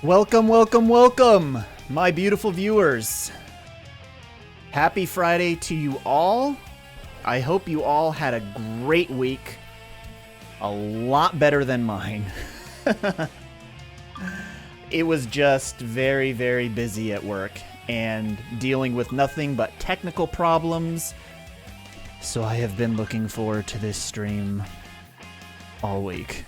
Welcome, welcome, welcome, my beautiful viewers. Happy Friday to you all. I hope you all had a great week. A lot better than mine. It was just very, very busy at work and dealing with nothing but technical problems. So I have been looking forward to this stream all week.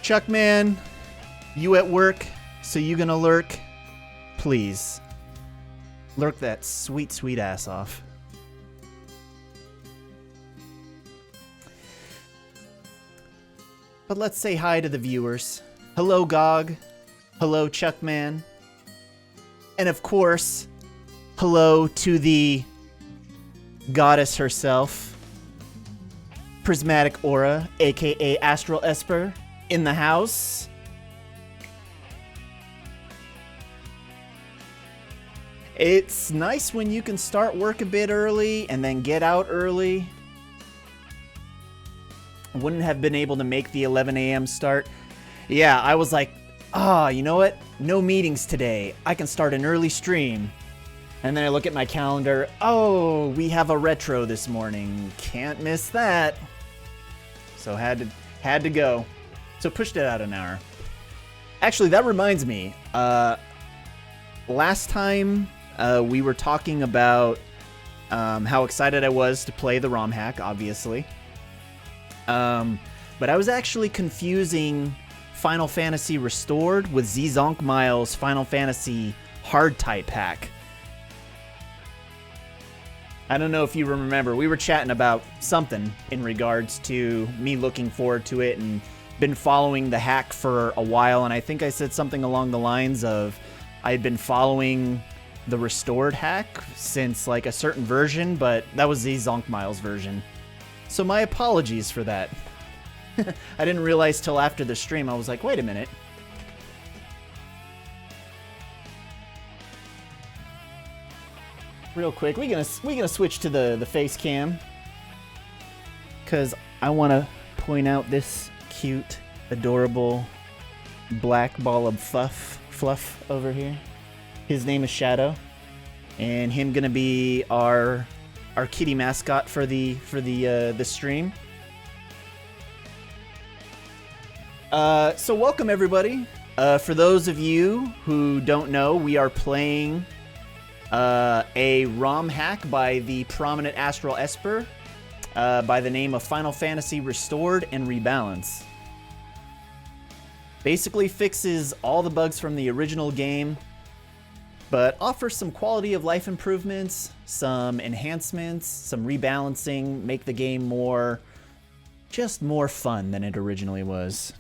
Chuckman, you at work, so you gonna lurk? Please. Lurk that sweet, sweet ass off. But let's say hi to the viewers. Hello, Gog. Hello, Chuckman. And of course, hello to the goddess herself, Prismatic Aura, aka Astral Esper, in the house. It's nice when you can start work a bit early and then get out early. Wouldn't have been able to make the 11 a.m. start. Yeah, I was like, you know what? No meetings today. I can start an early stream. And then I look at my calendar. Oh, we have a retro this morning. Can't miss that. So had to go. So pushed it out an hour. Actually, that reminds me. Last time we were talking about how excited I was to play the ROM hack, obviously. But I was actually confusing Final Fantasy Restored with Zonkmile's Final Fantasy hard type hack. I don't know if you remember, we were chatting about something in regards to me looking forward to it and been following the hack for a while, and I think I said something along the lines of I had been following the restored hack since like a certain version, but that was Zonkmile's version. So my apologies for that. I didn't realize till after the stream. I was like, wait a minute. Real quick, we're gonna switch to the face cam, cause I want to point out this cute, adorable black ball of fluff over here. His name is Shadow, and him gonna be our kitty mascot for the stream. So welcome everybody. For those of you who don't know, we are playing a ROM hack by the prominent Astral Esper by the name of Final Fantasy Restored and Rebalanced. Basically fixes all the bugs from the original game, but offers some quality of life improvements, some enhancements, some rebalancing, make the game more fun than it originally was.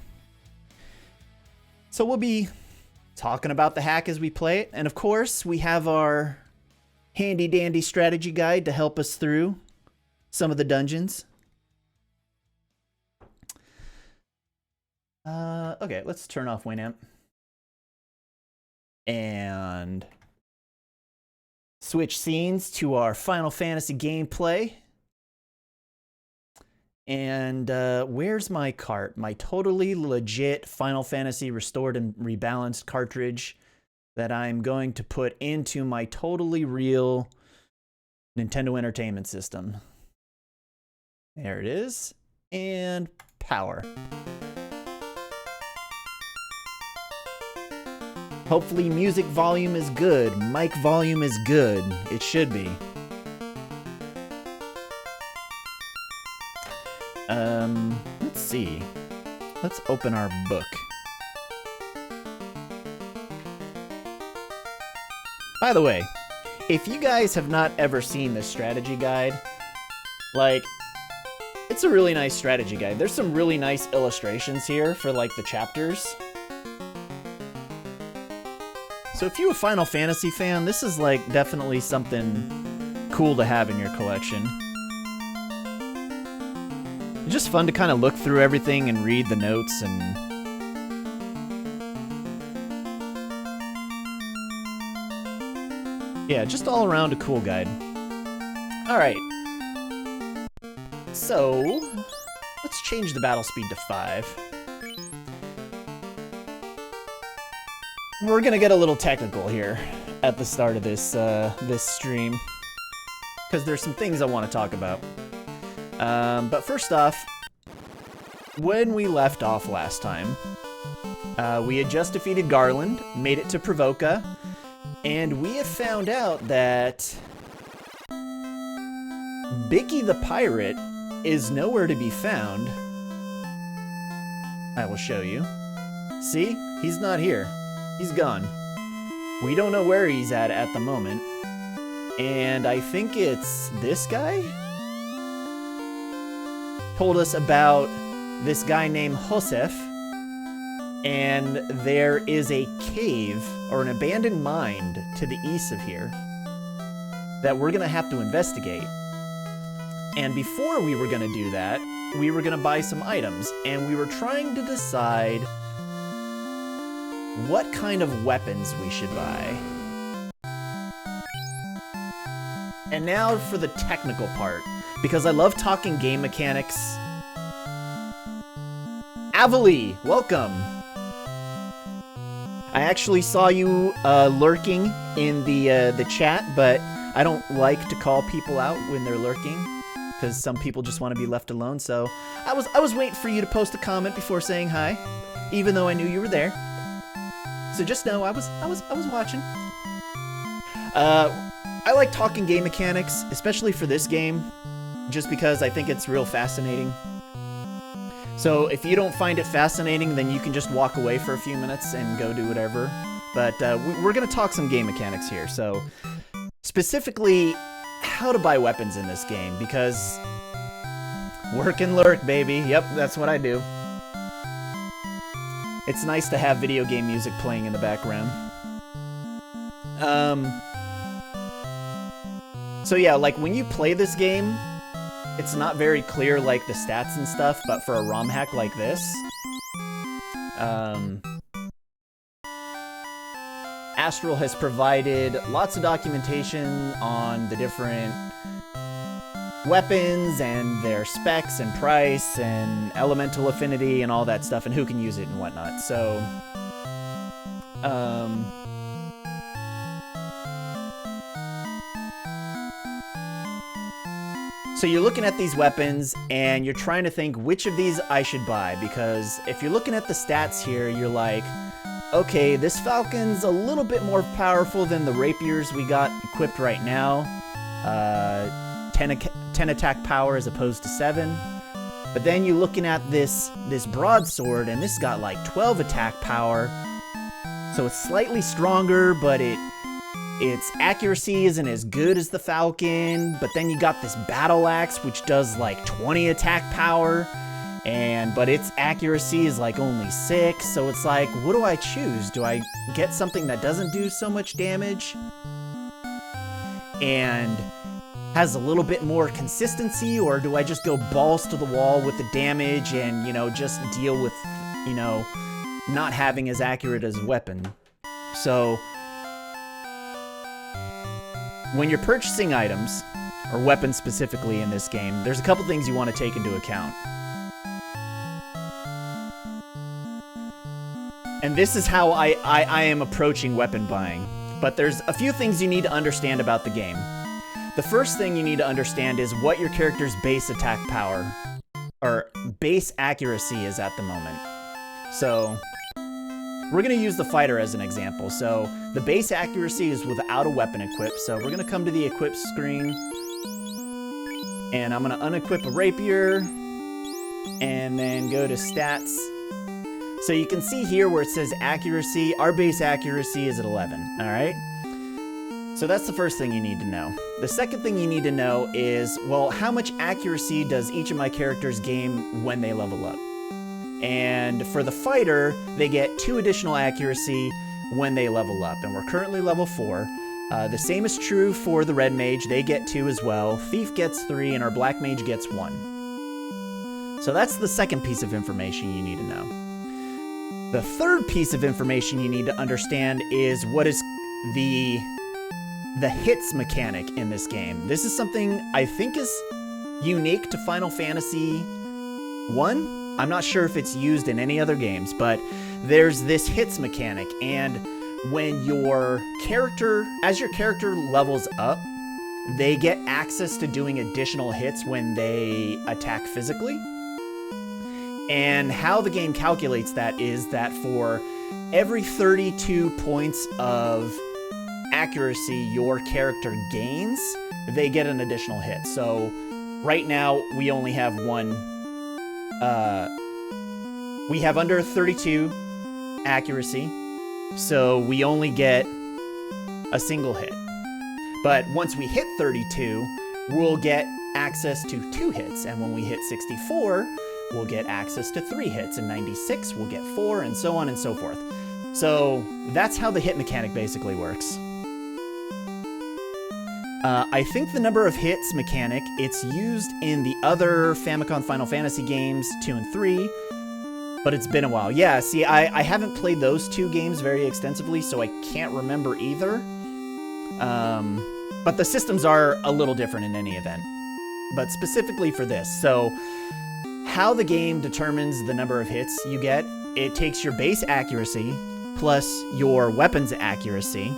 So we'll be talking about the hack as we play it, and of course we have our handy dandy strategy guide to help us through some of the dungeons. Okay, let's turn off Winamp and switch scenes to our Final Fantasy gameplay. And where's my cart? My totally legit Final Fantasy Restored and Rebalanced cartridge that I'm going to put into my totally real Nintendo Entertainment System. There it is. And power. Hopefully music volume is good. Mic volume is good. It should be. Let's see. Let's open our book. By the way, if you guys have not ever seen this strategy guide, like, it's a really nice strategy guide. There's some really nice illustrations here for, like, the chapters. So if you're a Final Fantasy fan, this is, like, definitely something cool to have in your collection. It's just fun to kind of look through everything and read the notes and... yeah, just all around a cool guide. Alright. So, let's change the battle speed to 5. we're gonna get a little technical here at the start of this this stream, because there's some things I want to talk about. But first off, when we left off last time, we had just defeated Garland, made it to Pravoka, and we had found out that Bicky the Pirate is nowhere to be found. I will show you. See? He's not here. He's gone. We don't know where he's at the moment. And I think it's this guy? Told us about this guy named Josef. And there is a cave, or an abandoned mine to the east of here, that we're gonna have to investigate. And before we were gonna do that, we were gonna buy some items, and we were trying to decide what kind of weapons we should buy. And now for the technical part, because I love talking game mechanics. Avali, welcome! I actually saw you lurking in the chat, but I don't like to call people out when they're lurking, because some people just want to be left alone. So I was waiting for you to post a comment before saying hi, even though I knew you were there. So just know I was watching. I like talking game mechanics, especially for this game, just because I think it's real fascinating. So if you don't find it fascinating, then you can just walk away for a few minutes and go do whatever. But we're going to talk some game mechanics here. So specifically, how to buy weapons in this game, because work and lurk, baby. Yep, that's what I do. It's nice to have video game music playing in the background. So yeah, like when you play this game, it's not very clear, like the stats and stuff, but for a ROM hack like this, Astral has provided lots of documentation on the different weapons and their specs and price and elemental affinity and all that stuff, and who can use it and whatnot. So, so you're looking at these weapons and you're trying to think which of these I should buy, because if you're looking at the stats here, you're like, okay, this Falcon's a little bit more powerful than the rapiers we got equipped right now. 10 attack power as opposed to 7. But then you're looking at this broadsword, and this got like 12 attack power. So it's slightly stronger, but its accuracy isn't as good as the Falcon. But then you got this battle axe, which does like 20 attack power, but its accuracy is like only 6. So it's like, what do I choose? Do I get something that doesn't do so much damage and has a little bit more consistency, or do I just go balls to the wall with the damage and, you know, just deal with, you know, not having as accurate as a weapon? So when you're purchasing items, or weapons specifically in this game, there's a couple things you want to take into account. And this is how I am approaching weapon buying. But there's a few things you need to understand about the game. The first thing you need to understand is what your character's base attack power, or base accuracy, is at the moment. So we're going to use the fighter as an example. So the base accuracy is without a weapon equipped. So we're going to come to the equip screen, and I'm going to unequip a rapier, and then go to stats. So you can see here where it says accuracy, our base accuracy is at 11, all right? So that's the first thing you need to know. The second thing you need to know is, well, how much accuracy does each of my characters gain when they level up? And for the fighter, they get 2 additional accuracy when they level up, and we're currently level 4. The same is true for the red mage, they get 2 as well. Thief gets 3, and our black mage gets 1. So that's the second piece of information you need to know. The third piece of information you need to understand is what is the hits mechanic in this game. This is something I think is unique to Final Fantasy 1. I'm not sure if it's used in any other games, but there's this hits mechanic, and when your character, as your character levels up, they get access to doing additional hits when they attack physically. And how the game calculates that is that for every 32 points of accuracy your character gains, they get an additional hit. So right now we only have one, we have under 32 accuracy, so we only get a single hit. But once we hit 32, we'll get access to 2 hits, and when we hit 64, we'll get access to 3 hits, and 96 we'll get 4, and so on and so forth. So that's how the hit mechanic basically works. I think the number of hits mechanic, it's used in the other Famicom Final Fantasy games, 2 and 3, but it's been a while. Yeah, see, I haven't played those 2 games very extensively, so I can't remember either. But the systems are a little different in any event. But specifically for this, so how the game determines the number of hits you get, it takes your base accuracy plus your weapon's accuracy,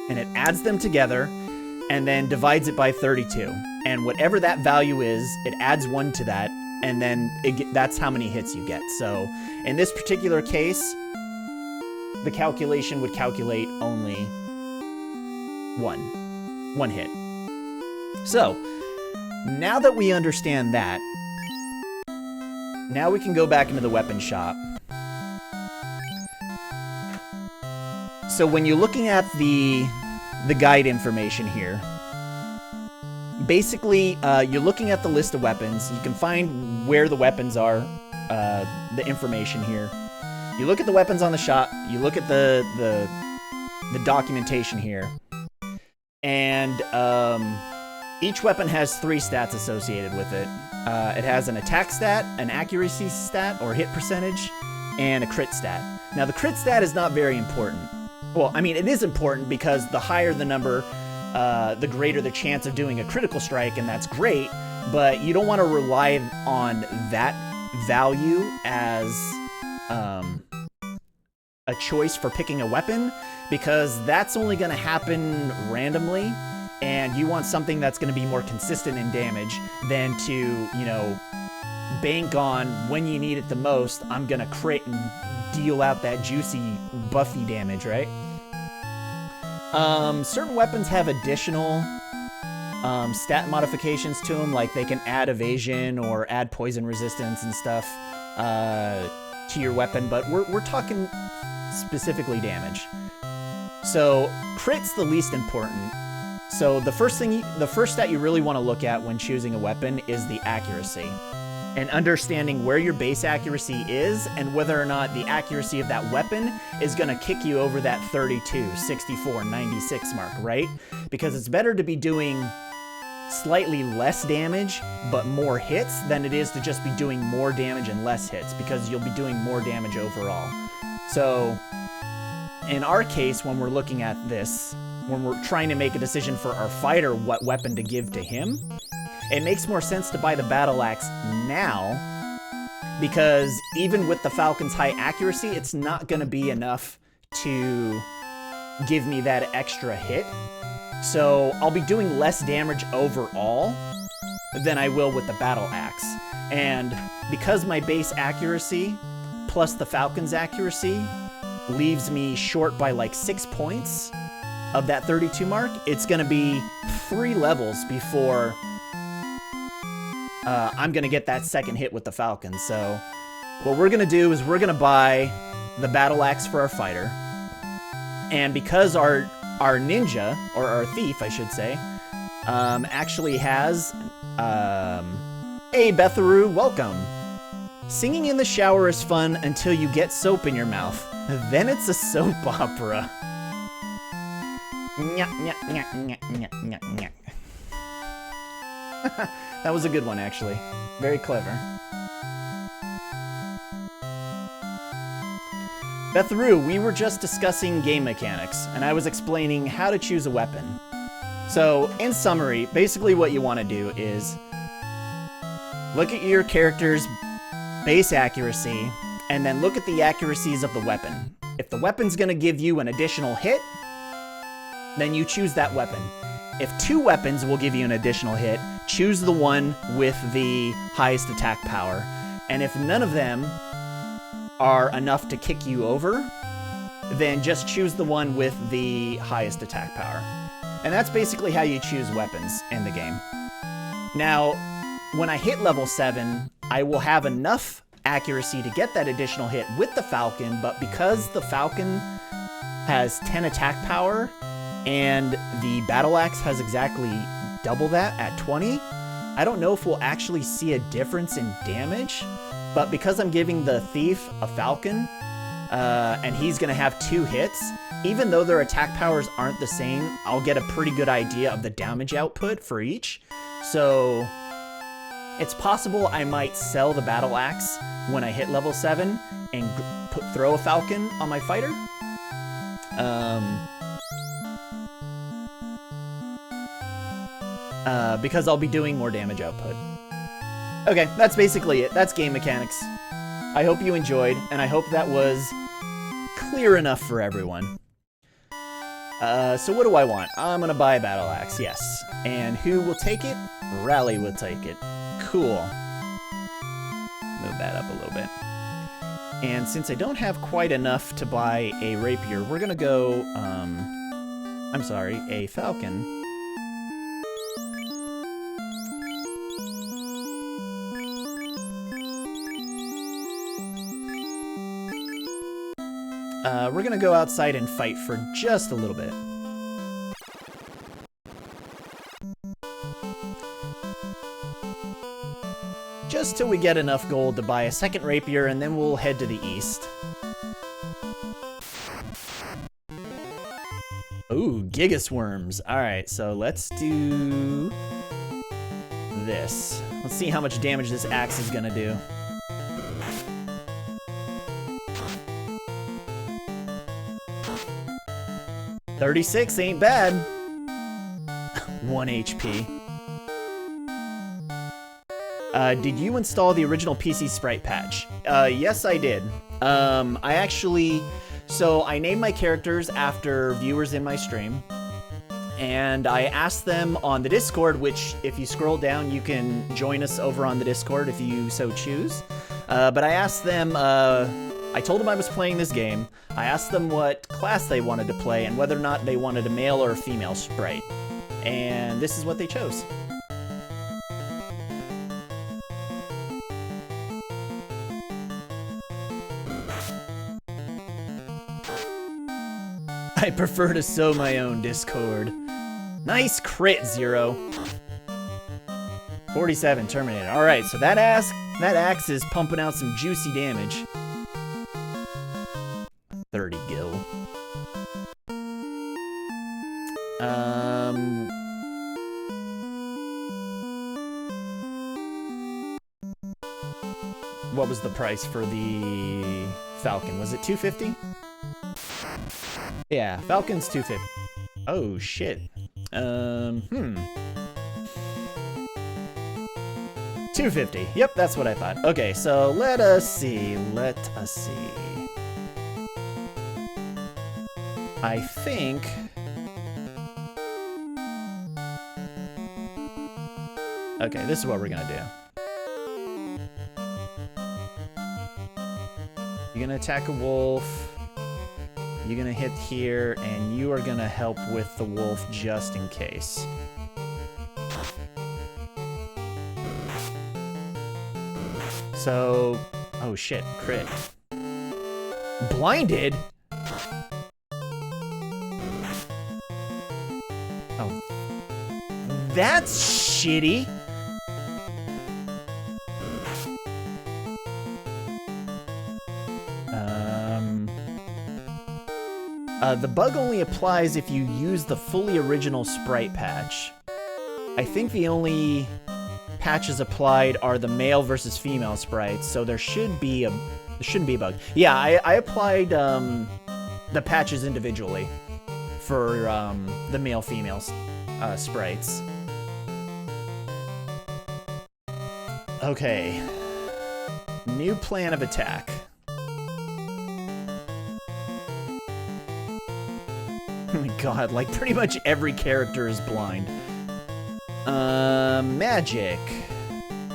and it adds them together, and then divides it by 32. And whatever that value is, it adds 1 to that, and then that's how many hits you get. So in this particular case, the calculation would calculate only one hit. So now that we understand that, now we can go back into the weapon shop. So when you're looking at the guide information here, basically you're looking at the list of weapons. You can find where the weapons are, the information here. You look at the weapons on the shop, you look at the documentation here, and each weapon has 3 stats associated with it. It has an attack stat, an accuracy stat or hit percentage, and a crit stat. Now the crit stat is not very important. Well, I mean, it is important because the higher the number, the greater the chance of doing a critical strike, and that's great, but you don't want to rely on that value as a choice for picking a weapon, because that's only going to happen randomly, and you want something that's going to be more consistent in damage than to, you know, bank on when you need it the most, I'm going to crit and deal out that juicy buffy damage, right? Certain weapons have additional stat modifications to them, like they can add evasion or add poison resistance and stuff to your weapon, but we're talking specifically damage. So crit's the least important. So the first stat you really want to look at when choosing a weapon is the accuracy, and understanding where your base accuracy is and whether or not the accuracy of that weapon is going to kick you over that 32, 64, 96 mark, right? Because it's better to be doing slightly less damage but more hits than it is to just be doing more damage and less hits, because you'll be doing more damage overall. So in our case, when we're looking at this, when we're trying to make a decision for our fighter what weapon to give to him, it makes more sense to buy the battle axe now, because even with the Falcon's high accuracy, it's not going to be enough to give me that extra hit. So I'll be doing less damage overall than I will with the battle axe. And because my base accuracy plus the Falcon's accuracy leaves me short by like 6 points of that 32 mark, it's going to be 3 levels before I'm going to get that second hit with the Falcon. So what we're going to do is we're going to buy the battle axe for our fighter. And because our ninja, or our thief, I should say, actually has... Hey, Betharu, welcome. Singing in the shower is fun until you get soap in your mouth. Then it's a soap opera. That was a good one, actually. Very clever. Betharu, we were just discussing game mechanics, and I was explaining how to choose a weapon. So, in summary, basically what you want to do is look at your character's base accuracy, and then look at the accuracies of the weapon. If the weapon's gonna give you an additional hit, then you choose that weapon. If 2 weapons will give you an additional hit, choose the one with the highest attack power. And if none of them are enough to kick you over, then just choose the one with the highest attack power. And that's basically how you choose weapons in the game. Now, when I hit level 7, I will have enough accuracy to get that additional hit with the Falcon, but because the Falcon has 10 attack power and the Battle Axe has exactly double that at 20, I don't know if we'll actually see a difference in damage, but because I'm giving the Thief a Falcon, and he's gonna have 2 hits, even though their attack powers aren't the same, I'll get a pretty good idea of the damage output for each. So it's possible I might sell the Battle Axe when I hit level 7 and throw a Falcon on my fighter. Because I'll be doing more damage output. Okay, that's basically it. That's game mechanics. I hope you enjoyed, and I hope that was clear enough for everyone. So what do I want? I'm gonna buy a Battle Axe, yes. And who will take it? Rally will take it. Cool. Move that up a little bit. And since I don't have quite enough to buy a rapier, we're gonna go, I'm sorry, a falcon. We're gonna go outside and fight for just a little bit. Just till we get enough gold to buy a second rapier, and then we'll head to the east. Ooh, Gigas worms. Alright, so let's do this. Let's see how much damage this axe is gonna do. $36 ain't bad. 1 HP. Did you install the original PC sprite patch? Yes, I did. I actually... So, I named my characters after viewers in my stream. And I asked them on the Discord, which, if you scroll down, you can join us over on the Discord if you so choose. But I asked them... I told them I was playing this game. I asked them what class they wanted to play and whether or not they wanted a male or a female sprite. And this is what they chose. I prefer to sew my own Discord. Nice crit, Zero. 47 terminated. Alright, so that axe is pumping out some juicy damage. 30 gil. What was the price for the Falcon? Was it 250? Yeah, Falcon's 250. Oh shit. 250. Yep, that's what I thought. Okay, so let us see. I think... Okay, this is what we're gonna do. You're gonna attack a wolf. You're gonna hit here, and you are gonna help with the wolf just in case. So... Oh shit, crit. Blinded? Oh. That's shitty! The bug only applies if you use the fully original sprite patch. I think the only patches applied are the male versus female sprites, so there shouldn't be a bug. Yeah, I applied the patches individually for the male-female sprites. Okay. New plan of attack. god, like pretty much every character is blind. Magic.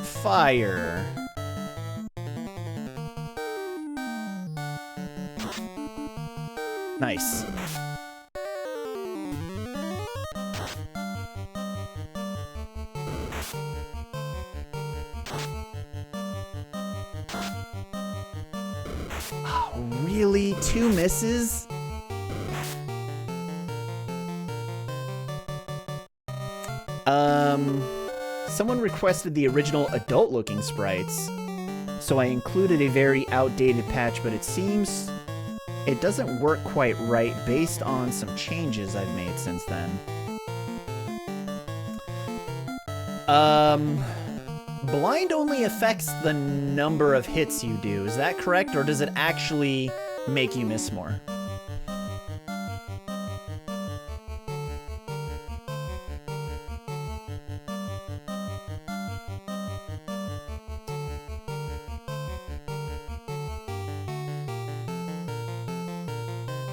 Fire. Nice. Oh, really? 2 misses? Someone requested the original adult-looking sprites, so I included a very outdated patch, but it seems it doesn't work quite right based on some changes I've made since then. Blind only affects the number of hits you do, is that correct? Or does it actually make you miss more?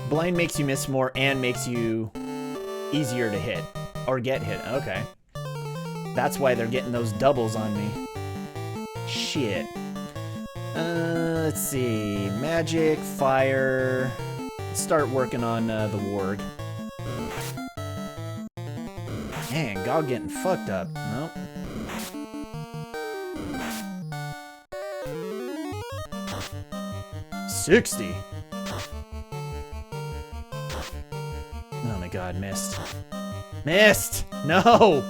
Blind makes you miss more and makes you easier to hit. Or get hit. Okay. That's why they're getting those doubles on me. Shit. Let's see. Magic, fire. Let's start working on the warg. Man, God getting fucked up. Nope. $60. Oh my god, missed. Missed! No!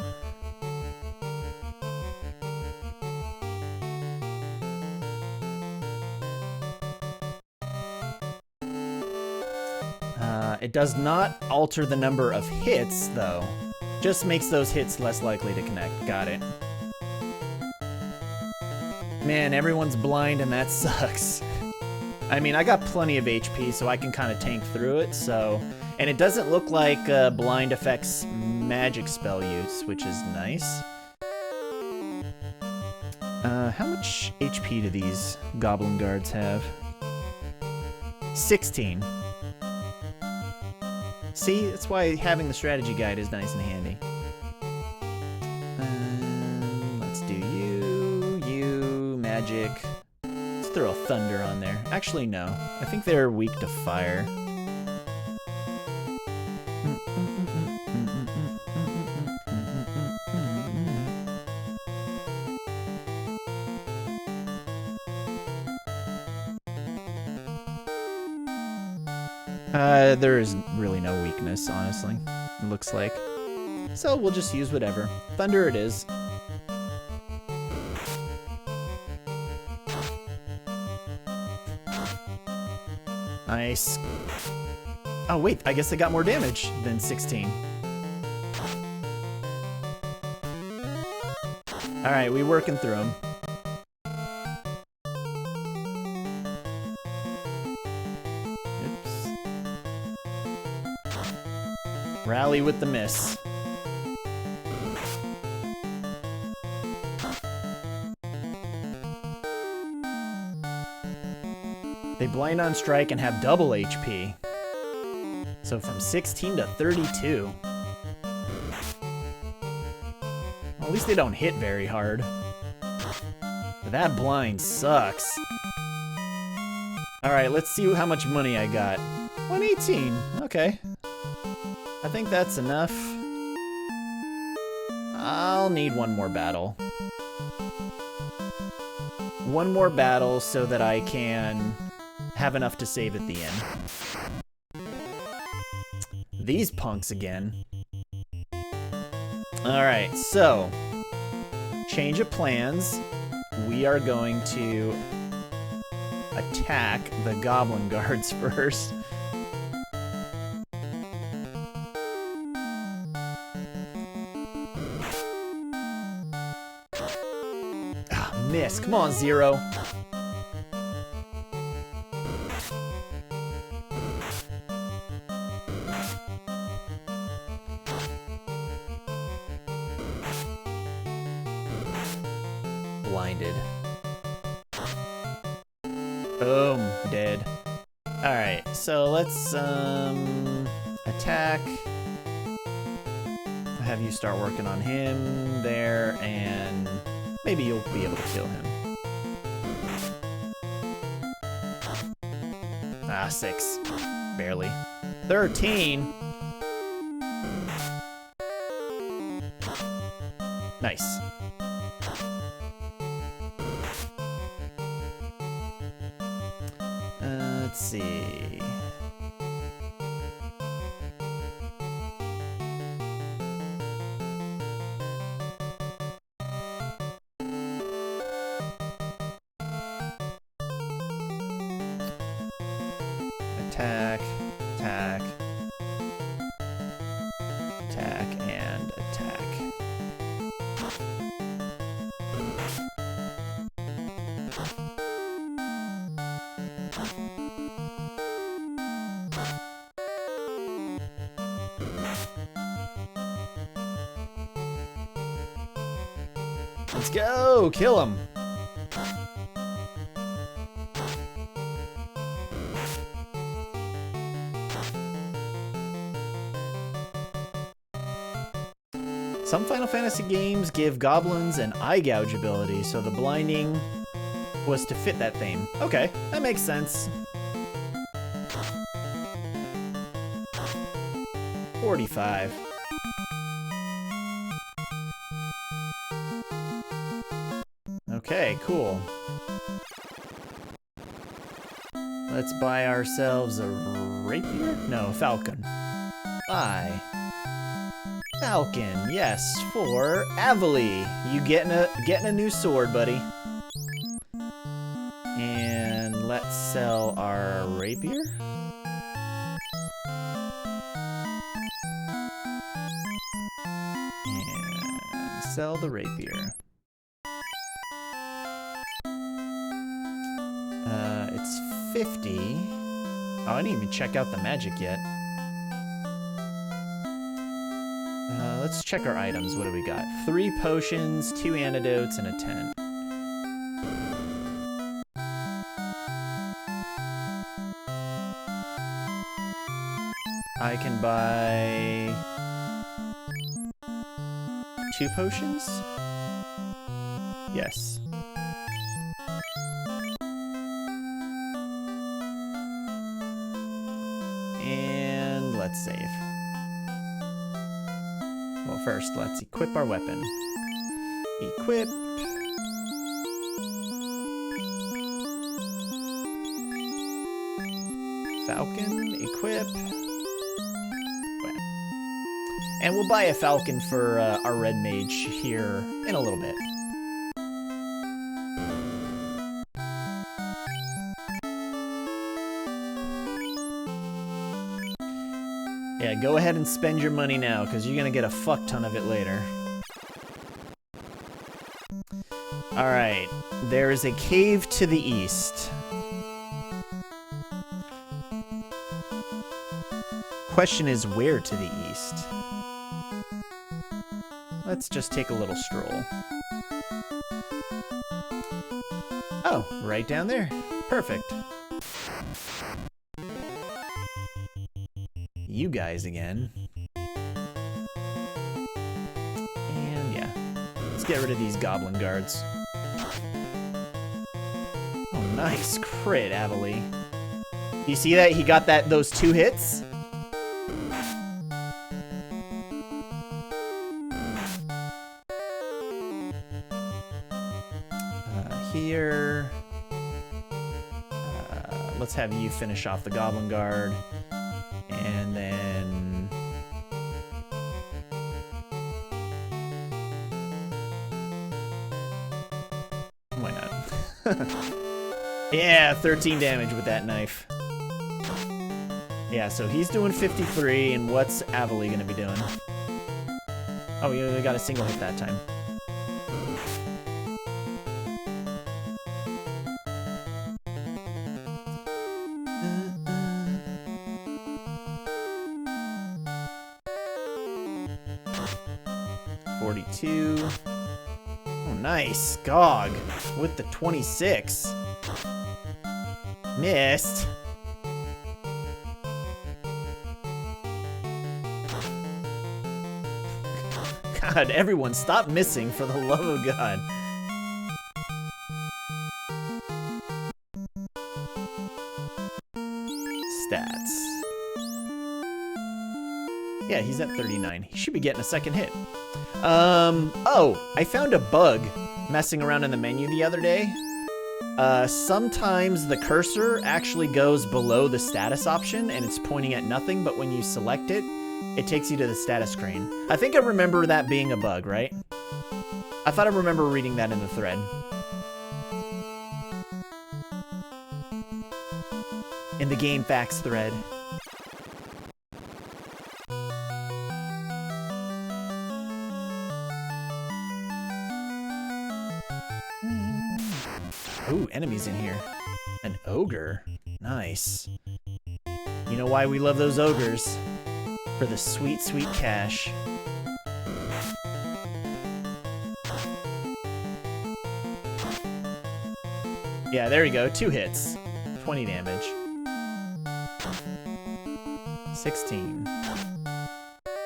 It does not alter the number of hits, though. Just makes those hits less likely to connect. Got it. Man, everyone's blind and that sucks. I mean, I got plenty of HP, so I can kind of tank through it, so... And it doesn't look like blind affects magic spell use, which is nice. How much HP do these goblin guards have? 16. See, that's why having the strategy guide is nice and handy. Let's do you, magic. Let's throw a thunder on there. Actually, no. I think they're weak to fire. There is really no weakness, honestly, it looks like. So we'll just use whatever. Thunder it is. Nice. Oh wait, I guess they got more damage than 16. Alright, we working through them. Rally with the miss. They blind on strike and have double HP. So from 16 to 32. Well, at least they don't hit very hard. But that blind sucks. Alright, let's see how much money I got. 118. Okay. I think that's enough. I'll need one more battle. One more battle so that I can have enough to save at the end. These punks again. Alright, so change of plans. We are going to attack the goblin guards first. Miss. Come on, Zero. Blinded. Boom. Dead. Alright, so let's attack Have you start working on him there, and maybe you'll be able to kill him. Ah, 6. Barely. 13. Nice. Let's see. Attack, attack, attack, and attack. Let's go! Kill him! Some Final Fantasy games give goblins an eye gouge ability, so the blinding was to fit that theme. Okay, that makes sense. 45. Okay, cool. Let's buy ourselves a rapier? No, a falcon. Buy. Falcon, yes, for Avali. You getting a new sword, buddy. And let's sell our rapier. And sell the rapier. It's 50. Oh, I didn't even check out the magic yet. Let's check our items. What do we got? 3 potions, 2 antidotes, and a tent. I can buy 2 potions? Yes. And let's save. Well, first, let's equip our weapon. Equip. Falcon, equip. And we'll buy a falcon for our red mage here in a little bit. Yeah, go ahead and spend your money now, because you're going to get a fuck ton of it later. Alright, there is a cave to the east. Question is, where to the east? Let's just take a little stroll. Oh, right down there. Perfect. You guys again. And yeah, let's get rid of these goblin guards. Oh, nice crit, Avali. You see that? He got those 2 hits? Here. Let's have you finish off the goblin guard. And then... why not? Yeah, 13 damage with that knife. Yeah, so he's doing 53, and what's Avali gonna be doing? Oh, we only got a single hit that time. Oh, nice. Gog with the 26. Missed. God, everyone, stop missing for the love of God. Stats. Yeah, he's at 39. He should be getting a second hit. Oh, I found a bug messing around in the menu the other day. Sometimes the cursor actually goes below the status option and it's pointing at nothing, but when you select it, it takes you to the status screen. I think I remember that being a bug, right? I thought I remember reading that in the thread. In the game facts thread. Ooh, enemies in here. An ogre. Nice. You know why we love those ogres? For the sweet, sweet cash. Yeah, there we go. 2 hits. 20 damage. 16.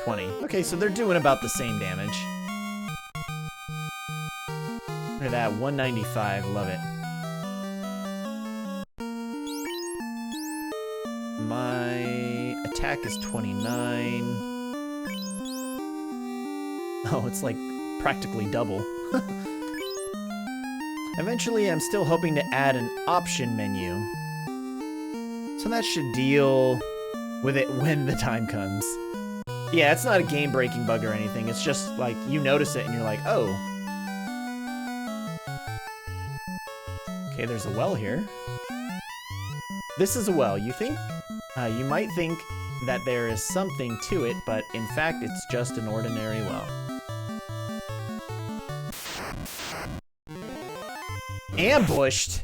20. Okay, so they're doing about the same damage. Look at that. 195. Love it. My attack is 29. Oh, it's like practically double. Eventually, I'm still hoping to add an option menu. So that should deal with it when the time comes. Yeah, it's not a game-breaking bug or anything. It's just like you notice it and you're like, oh. Okay, there's a well here. This is a well. You think? You might think that there is something to it, but in fact, it's just an ordinary well. Ambushed?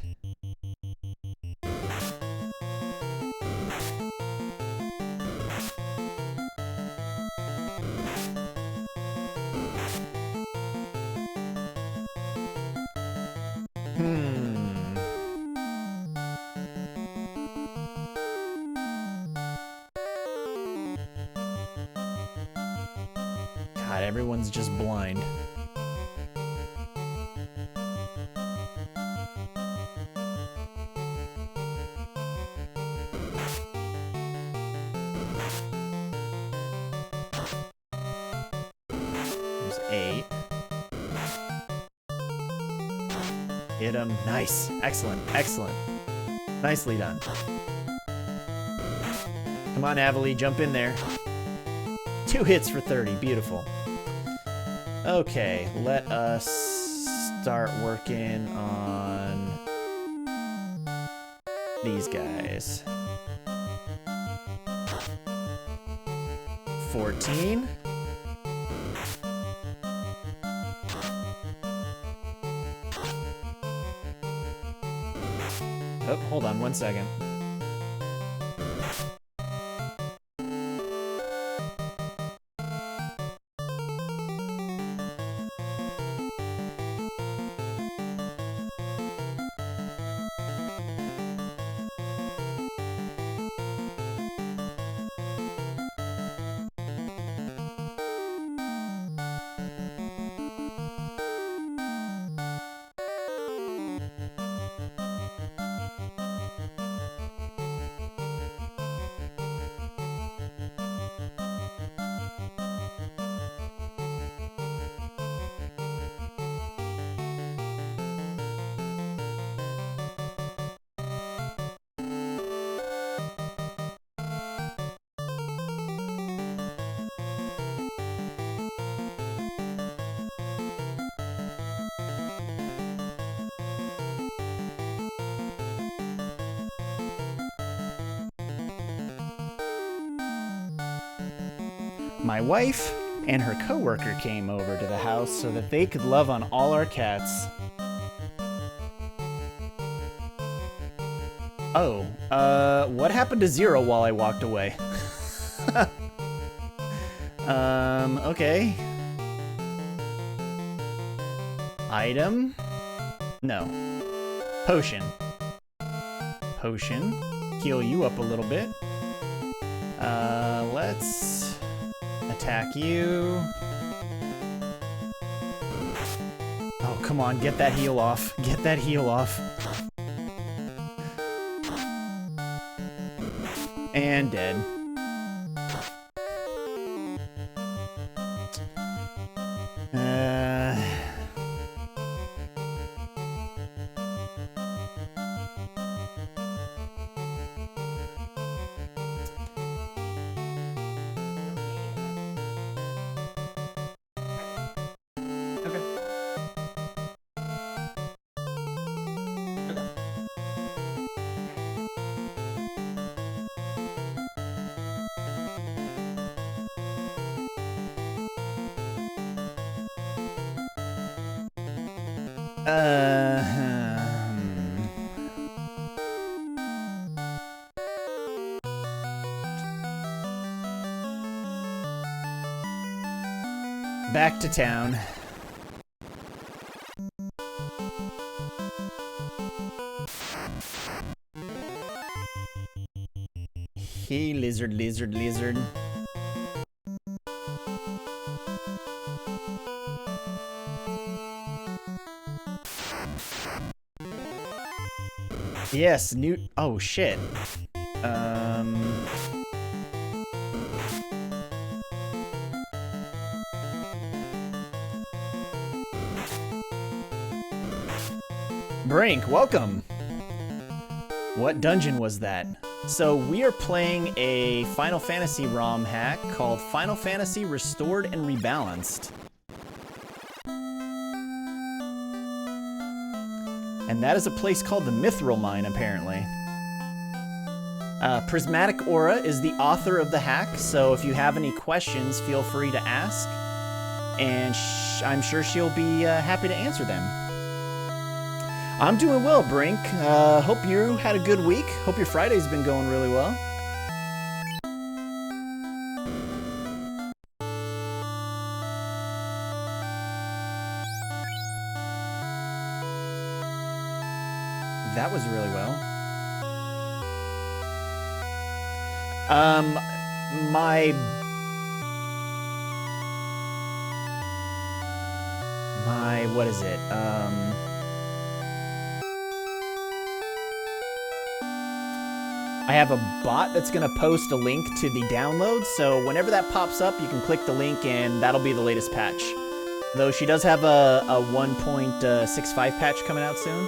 God, everyone's just blind. There's 8. Hit him. Nice. Excellent. Excellent. Nicely done. Come on, Avali, jump in there. 2 hits for 30. Beautiful. Okay, let us start working on these guys. 14. Oh, hold on 1 second. My wife and her coworker came over to the house so that they could love on all our cats. Oh, what happened to Zero while I walked away? Okay. Item? No. Potion. Potion. Heal you up a little bit. Let's attack you. come on, get that heal off. Get that heal off. And dead. Back to town. Hey, lizard, lizard, lizard. Yes, new. Oh shit. Brink, welcome. What dungeon was that? So we are playing a Final Fantasy ROM hack called Final Fantasy Restored and Rebalanced. And that is a place called the Mythril Mine, apparently. Prismatic Aura is the author of the hack, so if you have any questions, feel free to ask. And I'm sure she'll be happy to answer them. I'm doing well, Brink. Hope you had a good week. Hope your Friday's been going really well. That was really well. What is it? I have a bot that's going to post a link to the download, so whenever that pops up, you can click the link and that'll be the latest patch. Though she does have a 1.65 patch coming out soon.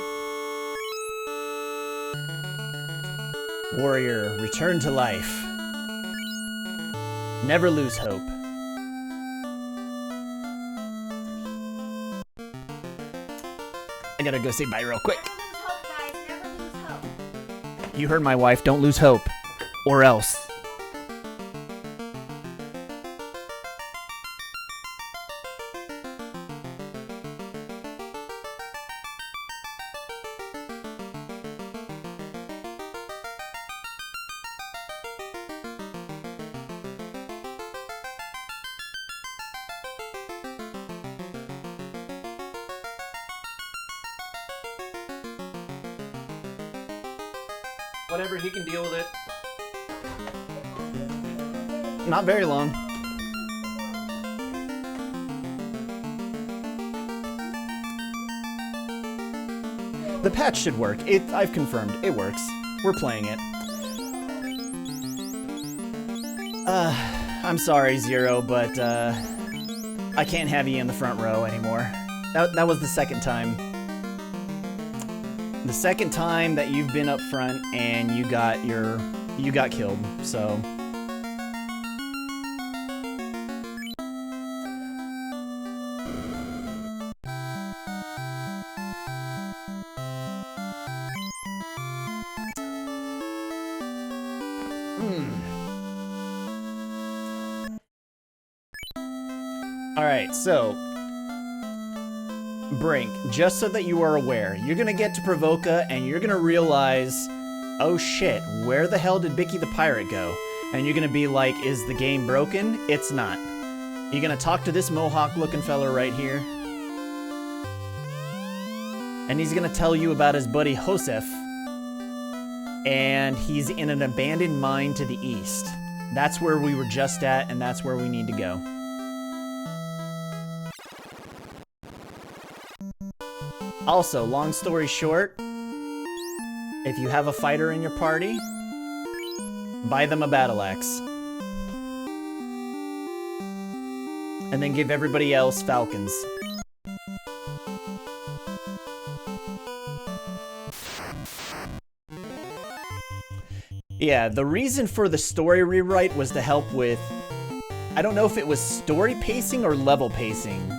Warrior, return to life. Never lose hope. I gotta go say bye real quick. You heard my wife, don't lose hope. Or else. Whatever, he can deal with it. Not very long. The patch should work. I've confirmed. It works. We're playing it. I'm sorry, Zero, but I can't have you in the front row anymore. That was the second time. The second time that you've been up front and you got killed, so. Alright, so Brink, just so that you are aware, you're gonna get to Pravoka and you're gonna realize, oh shit, where the hell did Bicky the Pirate go? And you're gonna be like, is the game broken? It's not. You're gonna talk to this mohawk looking fella right here. And he's gonna tell you about his buddy Josef. And he's in an abandoned mine to the east. That's where we were just at, and that's where we need to go. Also, long story short, if you have a fighter in your party, buy them a battle axe. And then give everybody else falcons. Yeah, the reason for the story rewrite was to help with... I don't know if it was story pacing or level pacing.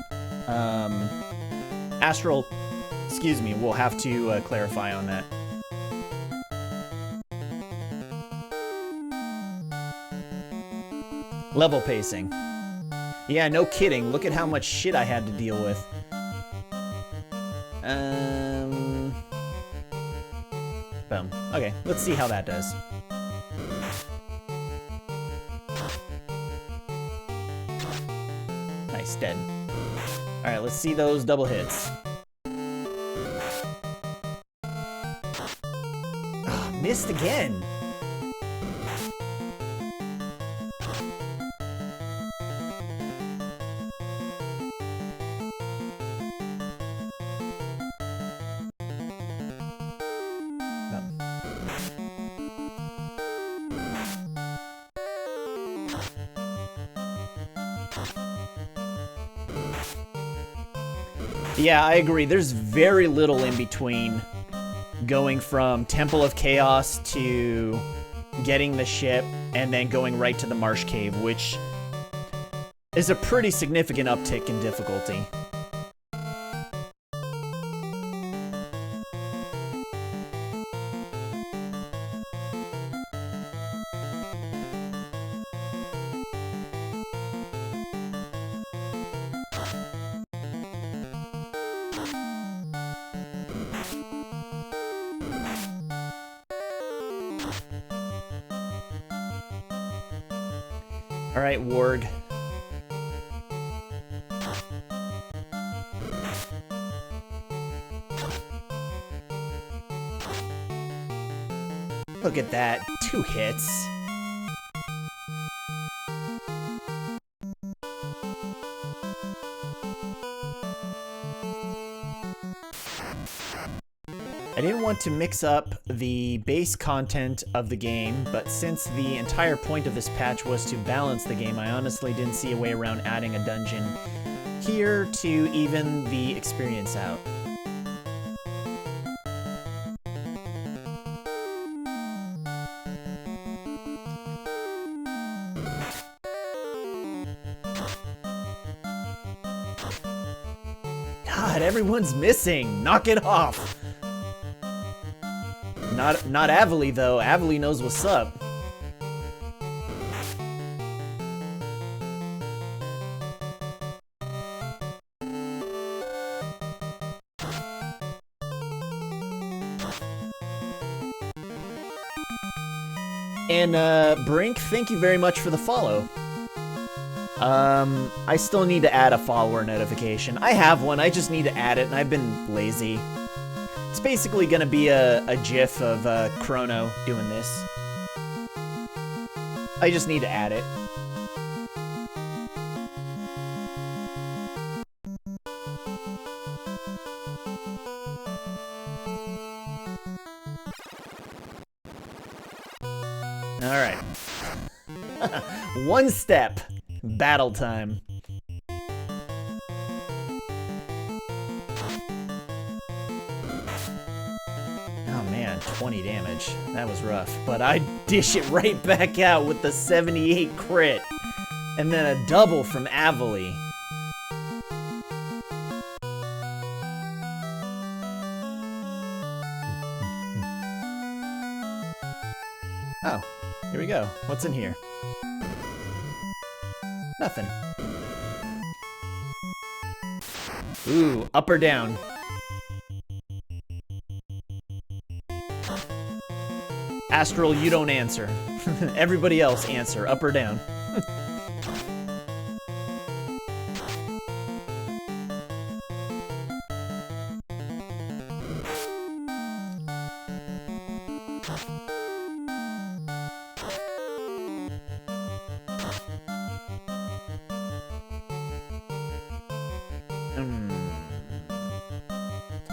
Astral, excuse me, we'll have to clarify on that. Level pacing. Yeah, no kidding. Look at how much shit I had to deal with. Boom. Okay, let's see how that does. Nice, dead. Alright, let's see those double hits. Oh, missed again. Yeah, I agree. There's very little in between going from Temple of Chaos to getting the ship and then going right to the Marsh Cave, which is a pretty significant uptick in difficulty. Alright, Warg. Look at that. 2 hits. I didn't want to mix up the base content of the game, but since the entire point of this patch was to balance the game, I honestly didn't see a way around adding a dungeon here to even the experience out. God, everyone's missing! Knock it off! Not Avali, though. Avali knows what's up. And, Brink, thank you very much for the follow. I still need to add a follower notification. I have one, I just need to add it, and I've been lazy. It's basically gonna be a GIF of Chrono doing this. I just need to add it. Alright. One step. Battle time. Oh man, 20 damage. That was rough. But I dish it right back out with the 78 crit. And then a double from Avali. Oh, here we go. What's in here? Nothing. Ooh, up or down? Astral, you don't answer. Everybody else answer, up or down.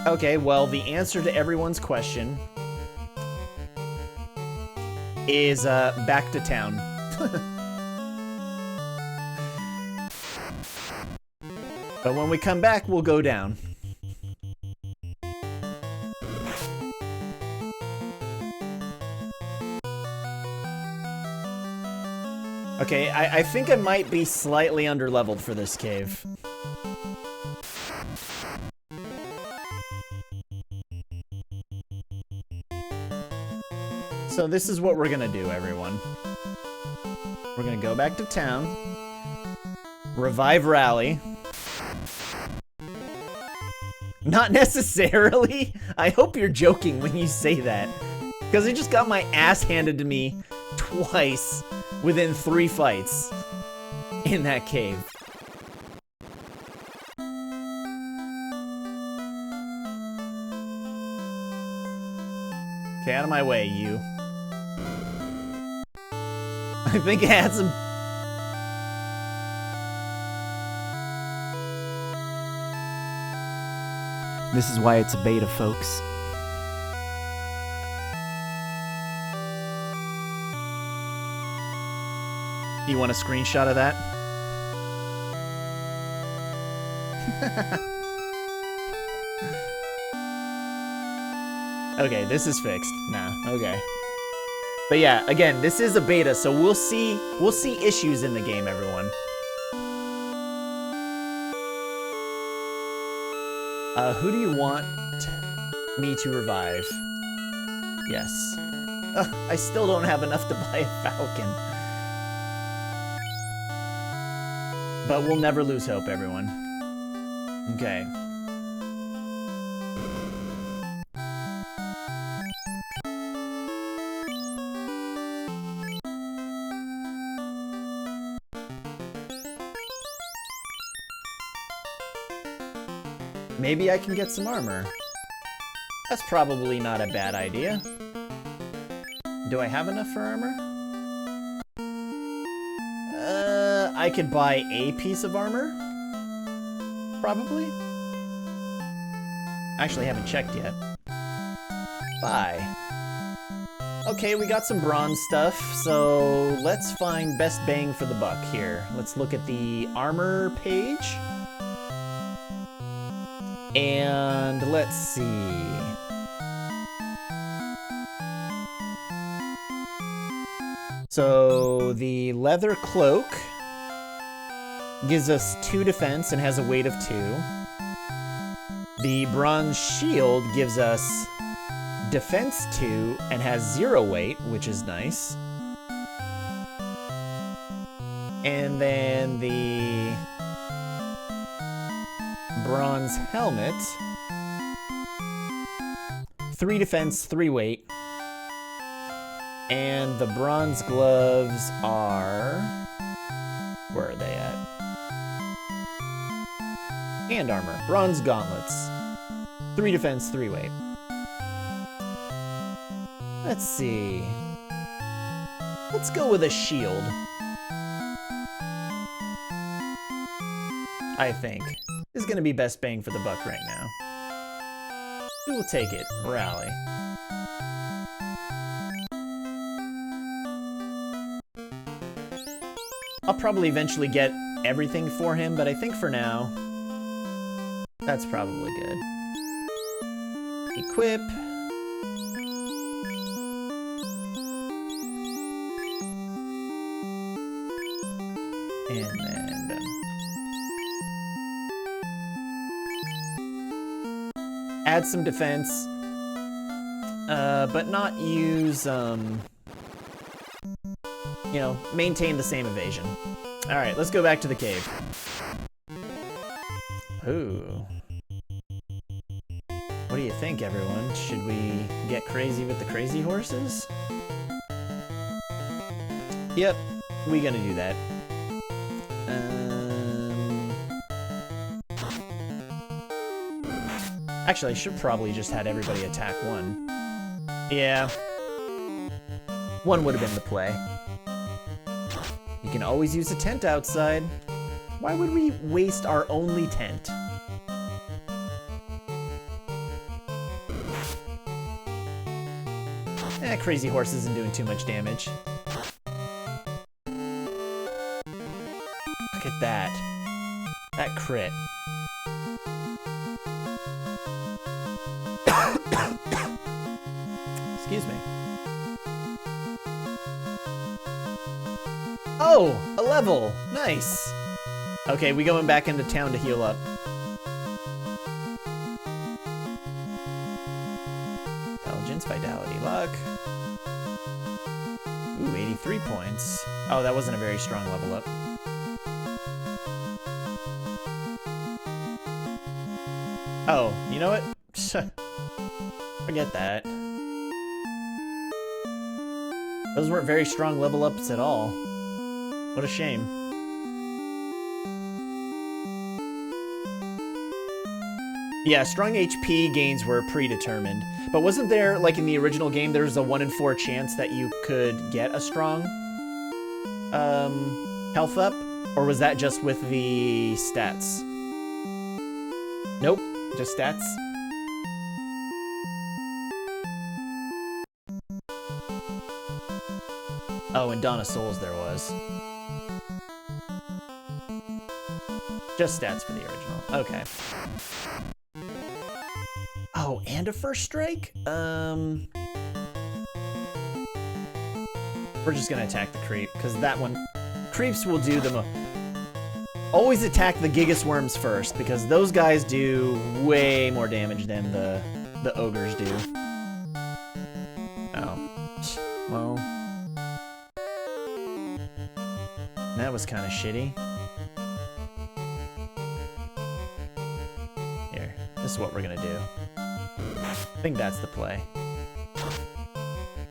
Okay, well, the answer to everyone's question is back to town. But when we come back, we'll go down. Okay, I think I might be slightly underleveled for this cave. So this is what we're gonna do, everyone. We're gonna go back to town, revive Rally. Not necessarily. I hope you're joking when you say that, because I just got my ass handed to me twice within 3 fights in that cave. Okay, out of my way, you. I think I had some... This is why it's a beta, folks. You want a screenshot of that? Okay, this is fixed. Nah, okay. But yeah, again, this is a beta, so we'll see issues in the game, everyone. Who do you want me to revive? Yes. I still don't have enough to buy a falcon. But we'll never lose hope, everyone. Okay. Maybe I can get some armor. That's probably not a bad idea. Do I have enough for armor? I could buy a piece of armor? Probably? Actually, haven't checked yet. Buy. Okay, we got some bronze stuff, so let's find best bang for the buck here. Let's look at the armor page. And let's see. So the leather cloak gives us 2 defense and has a weight of 2. The bronze shield gives us defense 2 and has 0 weight, which is nice. And then the bronze helmet, 3 defense, 3 weight. And the bronze gloves are... where are they at? Hand armor, bronze gauntlets, 3 defense, 3 weight. Let's see. Let's go with a shield. I think. This is gonna be best bang for the buck right now. We will take it. Rally. I'll probably eventually get everything for him, but I think for now, that's probably good. Equip. And then done. Add some defense, but not use, you know, maintain the same evasion. All right, let's go back to the cave. Ooh. What do you think, everyone? Should we get crazy with the crazy horses? Yep, we gonna do that. Actually, I should probably just had everybody attack 1. Yeah. 1 would have been the play. You can always use a tent outside. Why would we waste our only tent? Eh, Crazy Horse isn't doing too much damage. Look at that. That crit. Excuse me. Oh, a level. Nice. Okay, we going back into town to heal up. Intelligence, vitality, luck. Ooh, 83 points. Oh, that wasn't a very strong level up. Oh, you know what? Forget that. Those weren't very strong level ups at all. What a shame. Yeah, strong HP gains were predetermined. But wasn't there, like in the original game, there was a 1 in 4 chance that you could get a strong health up? Or was that just with the stats? Nope, just stats. Oh, and Dawn of Souls there was. Just stats for the original. Okay. Oh, and a first strike? We're just gonna attack the creep, because that one... Creeps will do the most... Always attack the Gigas Worms first, because those guys do way more damage than the ogres do. Oh. Well... That was kind of shitty. Here, this is what we're gonna do. I think that's the play.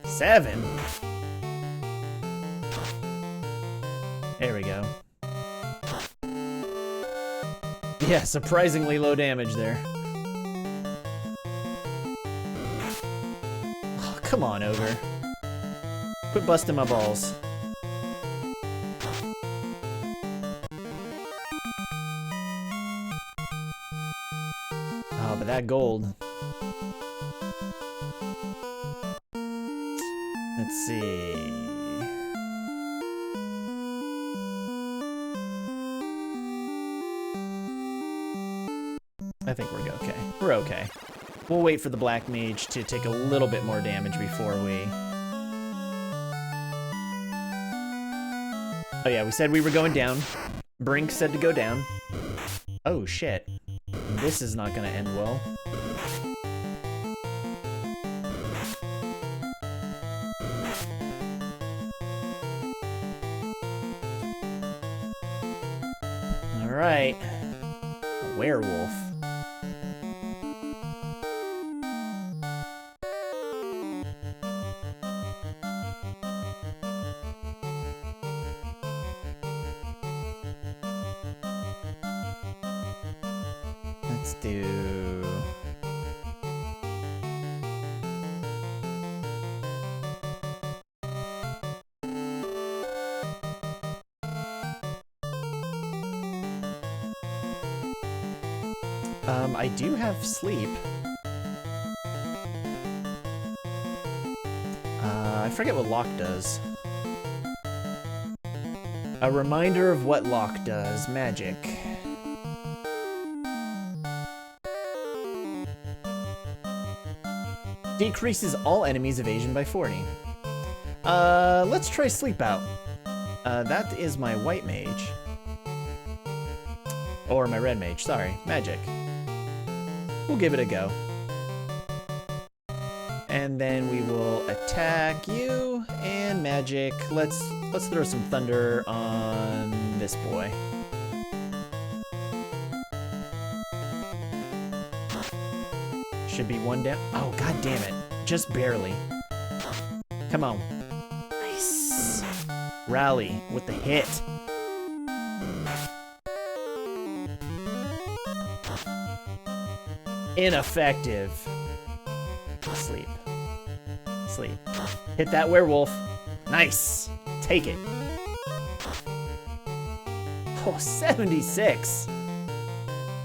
7? There we go. Yeah, surprisingly low damage there. Oh, come on, Ogre. Quit busting my balls. Oh, but that gold. Let's see. I think we're okay. We're okay. We'll wait for the Black Mage to take a little bit more damage before we... Oh yeah, we said we were going down. Brink said to go down. Oh shit. This is not gonna end well. Alright. A werewolf. Let's do... I do have sleep. I forget what lock does. A reminder of what lock does. Magic. Decreases all enemies' evasion by 40. Let's try sleep out. That is my white mage. Or my red mage, sorry. Magic. We'll give it a go. And then we will attack you and magic. Let's throw some thunder on this boy. Should be one down. Oh, god damn it. Just barely. Come on. Nice. Rally with the hit. Ineffective. Sleep. Sleep. Hit that werewolf. Nice. Take it. Oh, 76.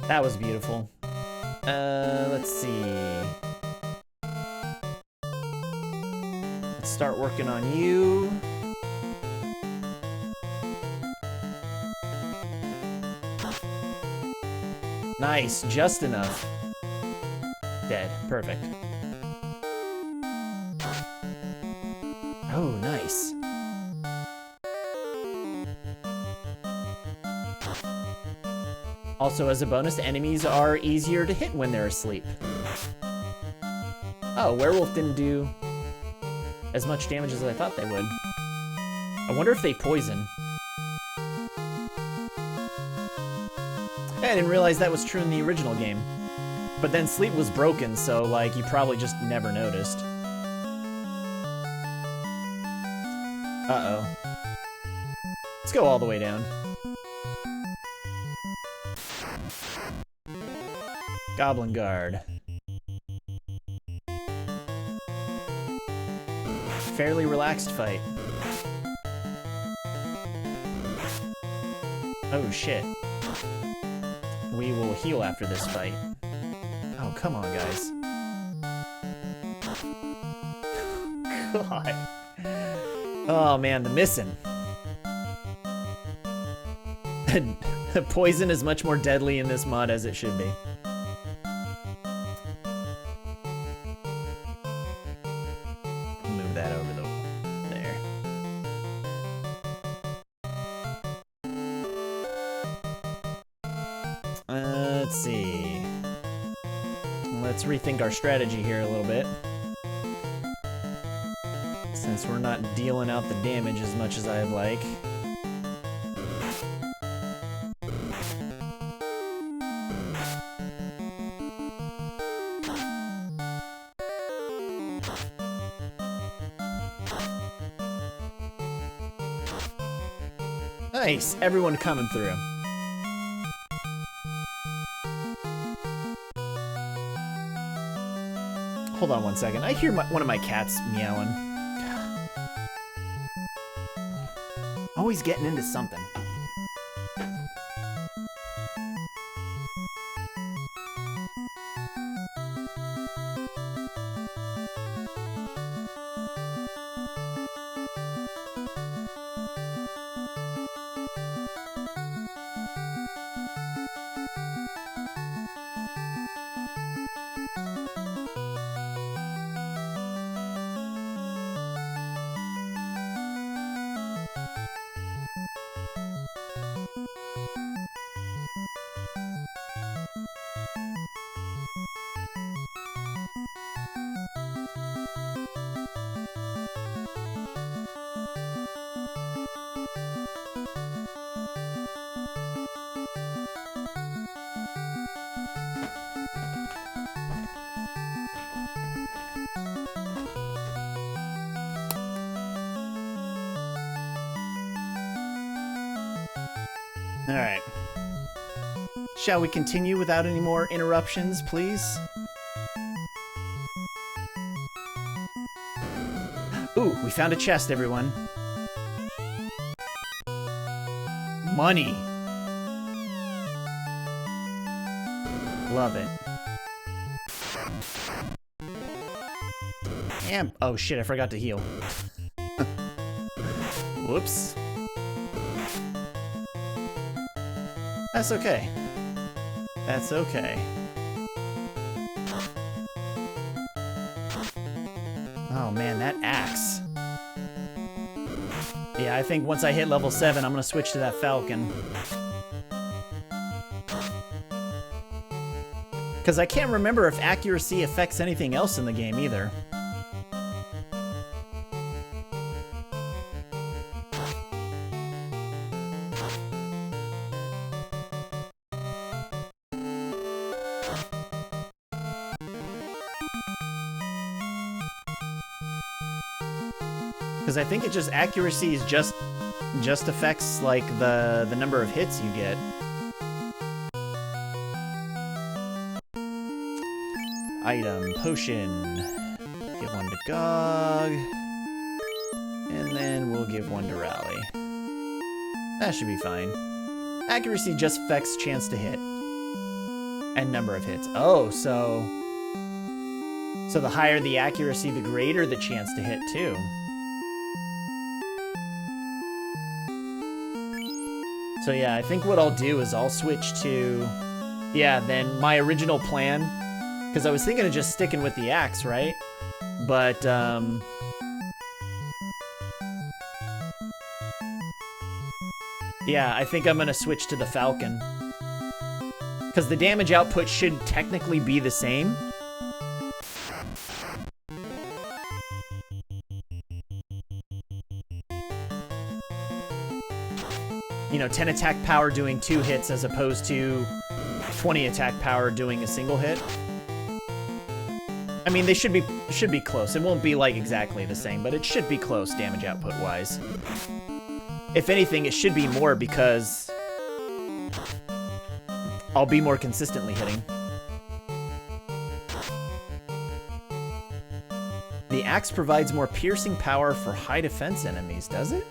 That was beautiful. Let's see. start working on you. Nice, just enough. Dead, perfect. Oh, nice. Also, as a bonus, enemies are easier to hit when they're asleep. Oh, werewolf didn't do as much damage as I thought they would. I wonder if they poison. I didn't realize that was true in the original game. But then sleep was broken, so like you probably just never noticed. Uh-oh. Let's go all the way down. Goblin Guard. Fairly relaxed fight. Oh shit. We will heal after this fight. Oh, come on, guys. God. Oh man, the missing. Poison is much more deadly in this mod as it should be. Move that over there. Let's see. Let's rethink our strategy here a little bit. Since we're not dealing out the damage as much as I'd like. Nice, everyone coming through. Hold on one second. I hear one of my cats meowing. Always getting into something. All right. Shall we continue without any more interruptions, please? Ooh, we found a chest, everyone. Money. Love it. Damn. Oh shit, I forgot to heal. Whoops. That's okay. That's okay. Oh man, that axe. Yeah, I think once I hit level 7, I'm gonna switch to that falcon. Because I can't remember if accuracy affects anything else in the game either. Because I think it just accuracy is just affects like the number of hits you get. Item, potion. Give one to Gog. And then we'll give one to Rally. That should be fine. Accuracy just affects chance to hit. And number of hits. Oh, so the higher the accuracy, the greater the chance to hit too. So yeah, I think what I'll do is I'll switch to, yeah, then my original plan, because I was thinking of just sticking with the axe, right? But, yeah, I think I'm gonna switch to the falcon. Because the damage output should technically be the same. You know, 10 attack power doing 2 hits as opposed to 20 attack power doing a single hit. I mean, they should be close. It won't be like exactly the same, but it should be close damage output wise. If anything, it should be more because I'll be more consistently hitting. The axe provides more piercing power for high defense enemies, does it?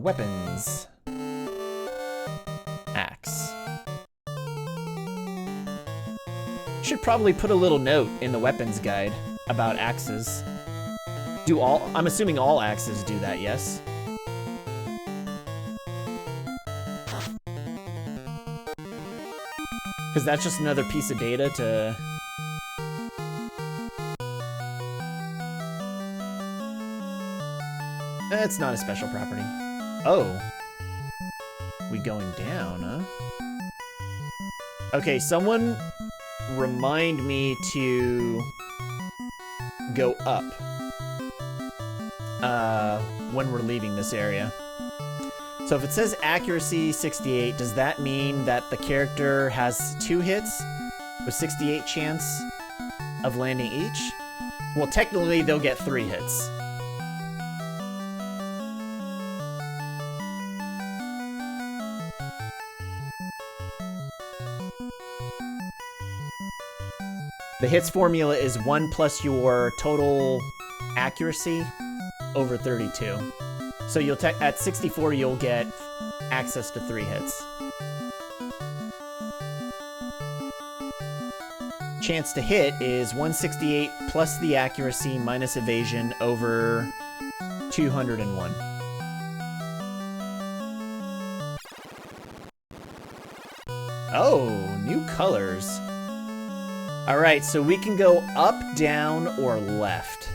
Weapons. Axe. Should probably put a little note in the weapons guide about axes. I'm assuming all axes do that, yes? Because that's just another piece of data to... It's not a special property. Oh. We going down, huh? Okay, someone remind me to go up when we're leaving this area. So if it says accuracy 68, does that mean that the character has 2 hits with 68 chance of landing each? Well, technically they'll get 3 hits. The hits formula is 1 plus your total accuracy over 32. So you'll at 64 you'll get access to 3 hits. Chance to hit is 168 plus the accuracy minus evasion over 201. Oh, new colors. All right, so we can go up, down, or left.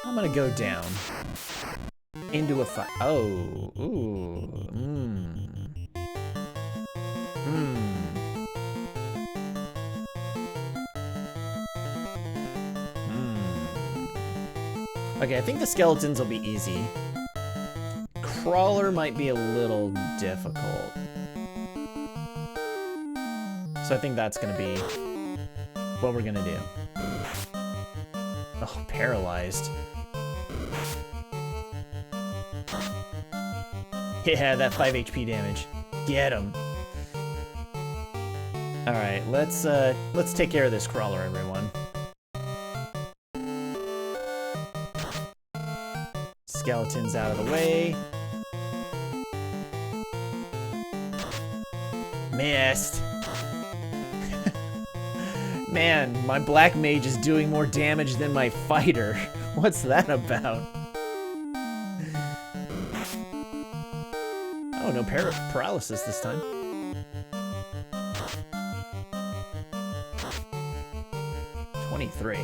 I'm gonna go down into a fight. Oh, ooh, Okay, I think the skeletons will be easy. Crawler might be a little difficult. So I think that's gonna be what we're gonna do. Oh, paralyzed. Yeah, that 5 HP damage. Get him. All right, let's take care of this crawler, everyone. Skeletons out of the way. Missed. Man, my black mage is doing more damage than my fighter. What's that about? Oh, no paralysis this time. $23.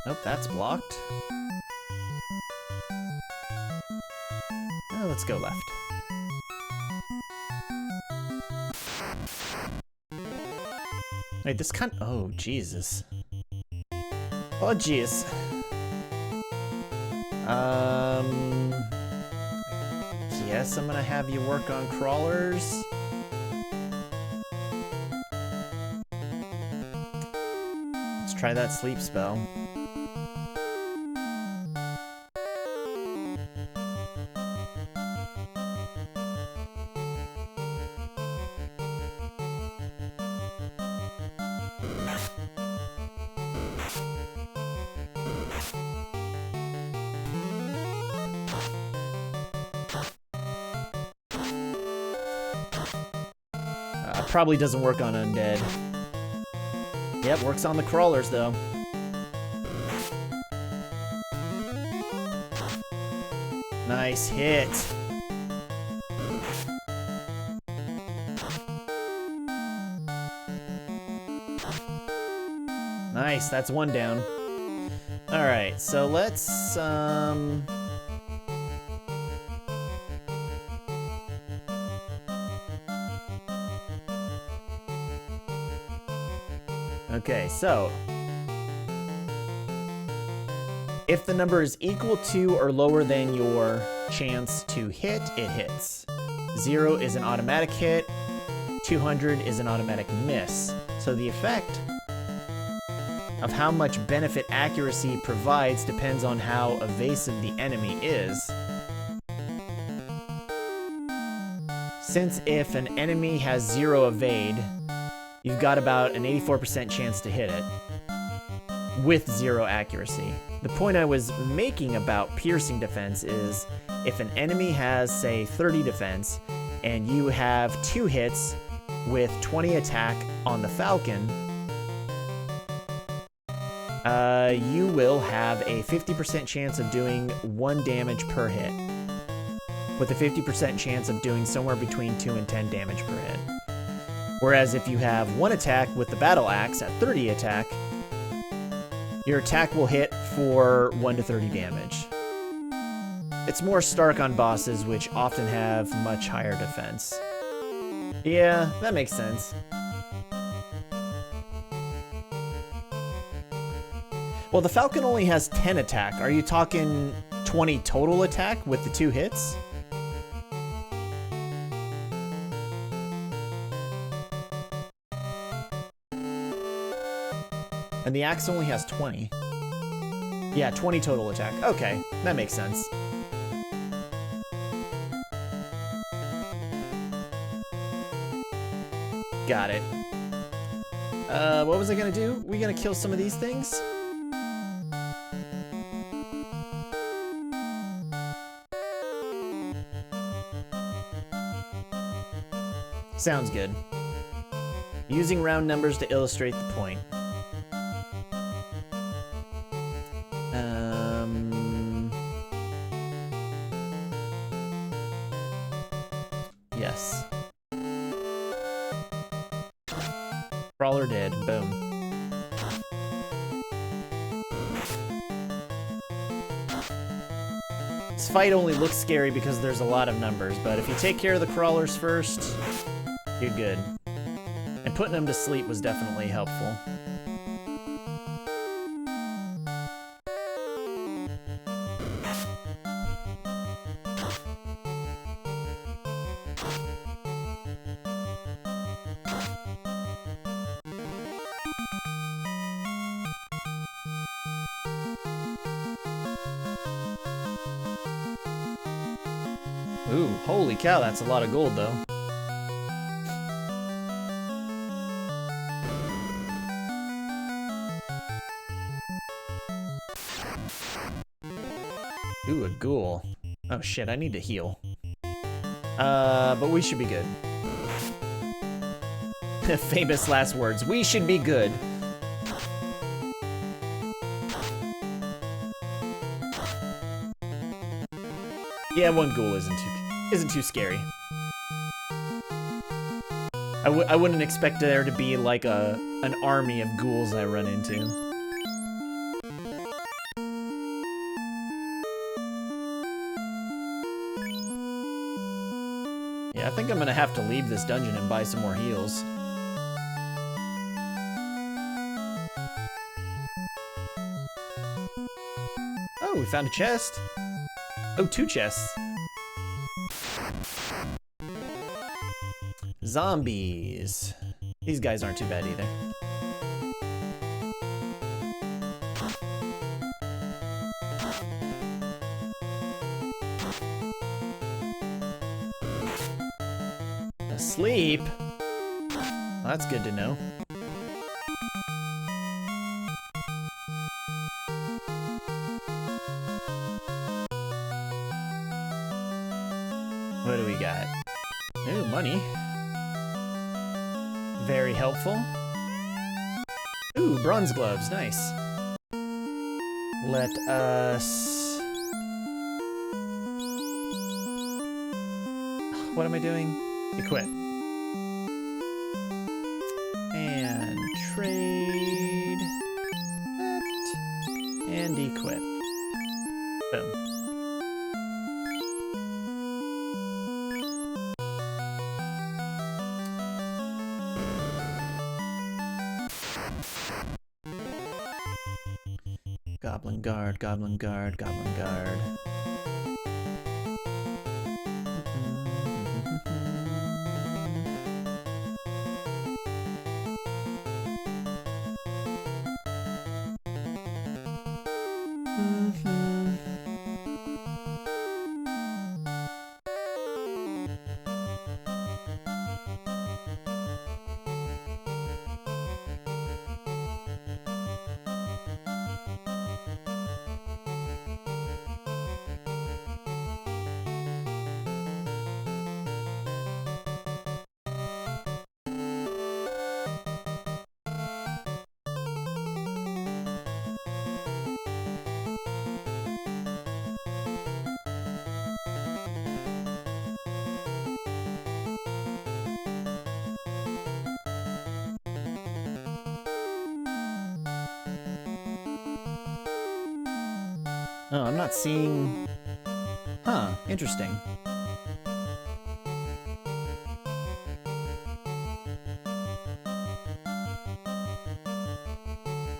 Nope, that's blocked. Oh, let's go left. Wait, this kind. Oh, Jesus. Oh, jeez. Guess I'm gonna have you work on crawlers. Try that sleep spell. Probably doesn't work on undead. Yep, works on the crawlers though. Nice hit. Nice, that's one down. All right, so let's okay, so if the number is equal to or lower than your chance to hit, it hits. 0 is an automatic hit, 200 is an automatic miss. So the effect of how much benefit accuracy provides depends on how evasive the enemy is. Since if an enemy has 0 evade, you've got about an 84% chance to hit it with 0 accuracy. The point I was making about piercing defense is if an enemy has, say, 30 defense and you have 2 hits with 20 attack on the Falcon, you will have a 50% chance of doing 1 damage per hit, with a 50% chance of doing somewhere between 2 and 10 damage per hit. Whereas if you have 1 attack with the Battle Axe at 30 attack, your attack will hit for 1 to 30 damage. It's more stark on bosses, which often have much higher defense. Yeah, that makes sense. Well, the Falcon only has 10 attack. Are you talking 20 total attack with the 2 hits? And the axe only has 20. Yeah, 20 total attack. Okay, that makes sense. Got it. What was I gonna do? We gonna kill some of these things? Sounds good. Using round numbers to illustrate the point. Yes. Crawler dead. Boom. This fight only looks scary because there's a lot of numbers, but if you take care of the crawlers first, you're good. And putting them to sleep was definitely helpful. Ooh, holy cow, that's a lot of gold, though. Ooh, a ghoul. Oh shit, I need to heal. But we should be good. Famous last words. We should be good. Yeah, one ghoul isn't too scary. I wouldn't expect there to be like an army of ghouls I run into. Yeah, I think I'm gonna have to leave this dungeon and buy some more heals. Oh, we found a chest. Oh, 2 chests. Zombies. These guys aren't too bad either. Asleep? Well, that's good to know. What do we got? Ooh, money. Very helpful. Ooh, bronze gloves, nice. Let us... What am I doing? Equip. And trade. That. And equip. Boom. Goblin guard, goblin guard, goblin guard. Oh, I'm not seeing... Huh, interesting.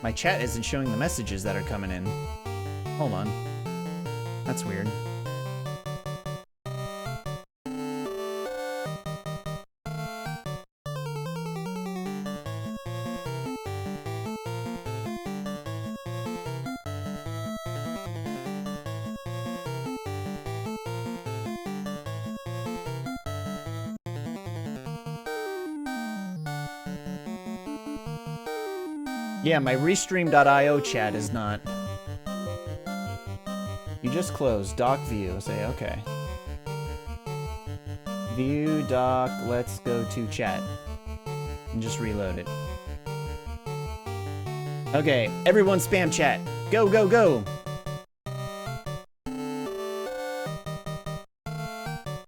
My chat isn't showing the messages that are coming in. Hold on. That's weird. Yeah, my restream.io chat is not. You just closed. Doc view. Say, okay. View, doc, let's go to chat. And just reload it. Okay, everyone spam chat. Go, go, go!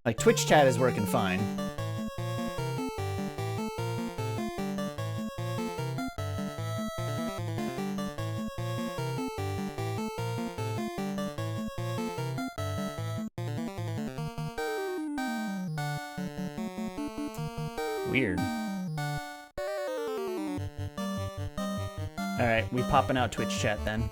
Like, Twitch chat is working fine. Weird. Alright, we popping out Twitch chat then.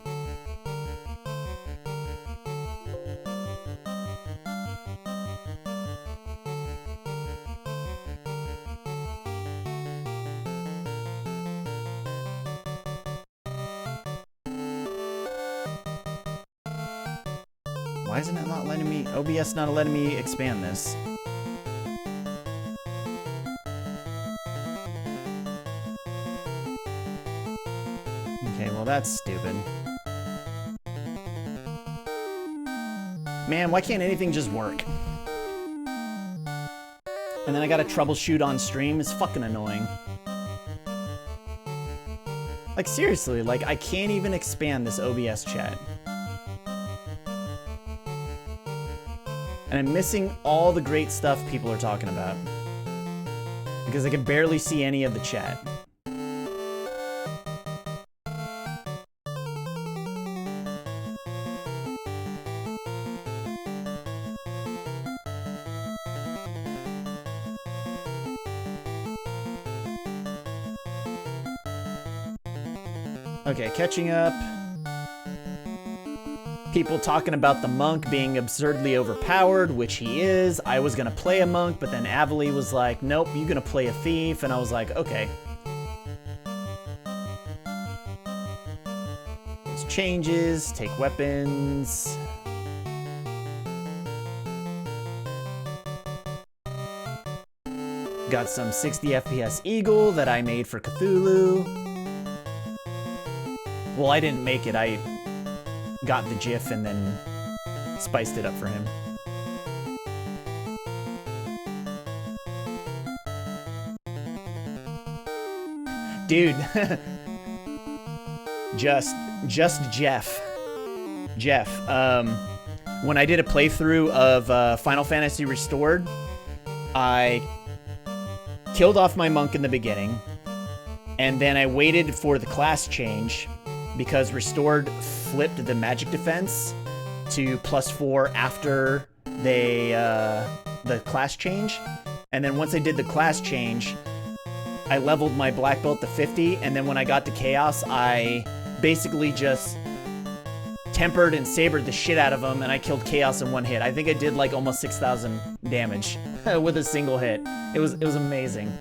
Why isn't it not letting me... OBS not letting me expand this? Well, that's stupid. Man, why can't anything just work? And then I gotta troubleshoot on stream. It's fucking annoying. Like, seriously, like, I can't even expand this OBS chat. And I'm missing all the great stuff people are talking about. Because I can barely see any of the chat. Okay, catching up. People talking about the monk being absurdly overpowered, which he is. I was gonna play a monk, but then Avali was like, nope, you're gonna play a thief, and I was like, okay. Those changes, take weapons. Got some 60 FPS Eagle that I made for Cthulhu. Well, I didn't make it. I got the GIF and then spiced it up for him. Dude. just Jeff. When I did a playthrough of Final Fantasy Restored, I killed off my monk in the beginning, and then I waited for the class change because Restored flipped the magic defense to +4 after the class change. And then once I did the class change, I leveled my black belt to 50, and then when I got to Chaos, I basically just tempered and sabered the shit out of him, and I killed Chaos in one hit. I think I did like almost 6,000 damage with a single hit. It was amazing.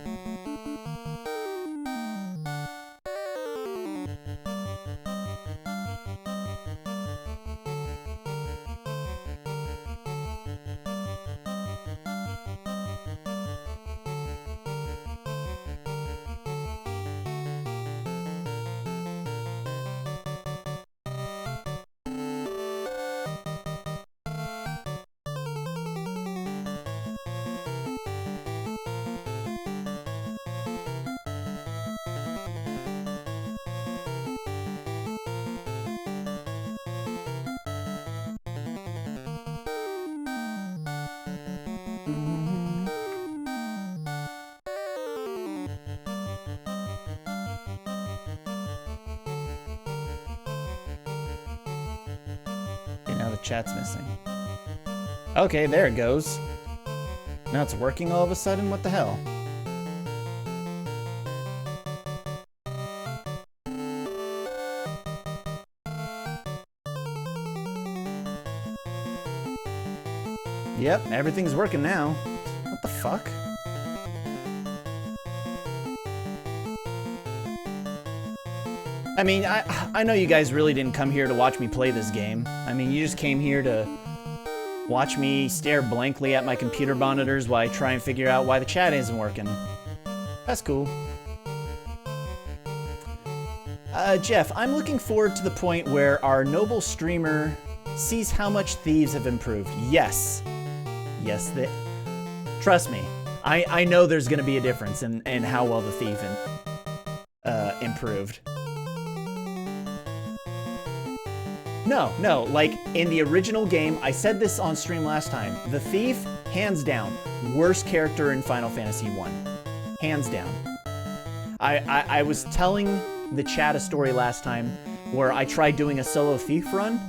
Chat's missing. Okay, there it goes. Now it's working all of a sudden? What the hell? Yep, everything's working now. What the fuck? I mean, I know you guys really didn't come here to watch me play this game. I mean, you just came here to watch me stare blankly at my computer monitors while I try and figure out why the chat isn't working. That's cool. Jeff, I'm looking forward to the point where our noble streamer sees how much thieves have improved. Yes. Yes, trust me. I know there's going to be a difference in how well the thief improved. No, like, in the original game, I said this on stream last time, the Thief, hands down, worst character in Final Fantasy 1. Hands down. I was telling the chat a story last time where I tried doing a solo Thief run,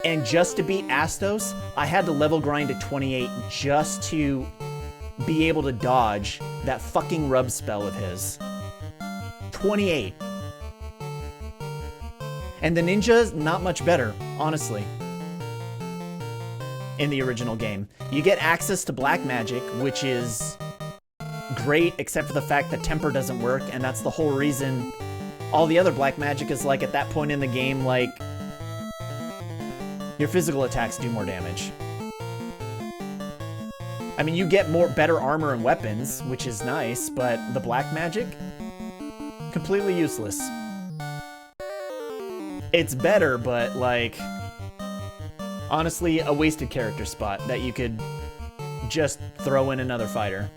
and just to beat Astos, I had to level grind to 28 just to be able to dodge that fucking rub spell of his. 28. And the ninja's not much better, honestly. In the original game. You get access to black magic, which is great, except for the fact that temper doesn't work, and that's the whole reason all the other black magic is, like, at that point in the game, like, your physical attacks do more damage. I mean, you get better armor and weapons, which is nice, but the black magic? Completely useless. It's better, but, like, honestly, a wasted character spot that you could just throw in another fighter.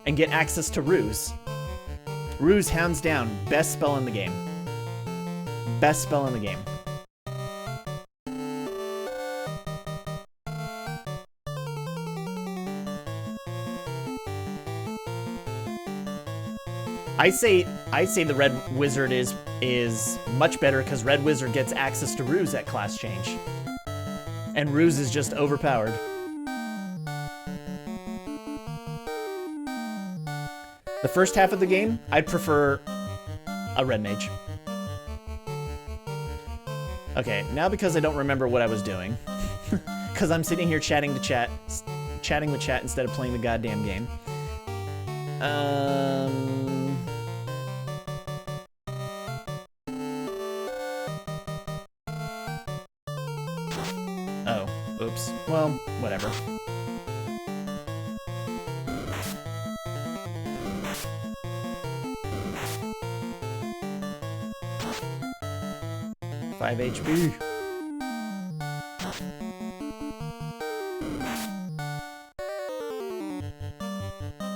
And get access to Ruse. Ruse, hands down, best spell in the game. Best spell in the game. I say the Red Wizard is much better because Red Wizard gets access to Ruse at class change. And Ruse is just overpowered. The first half of the game, I'd prefer a Red Mage. Okay, now because I don't remember what I was doing, because I'm sitting here chatting with chat instead of playing the goddamn game. Oh, oops. Well, whatever. 5 HP.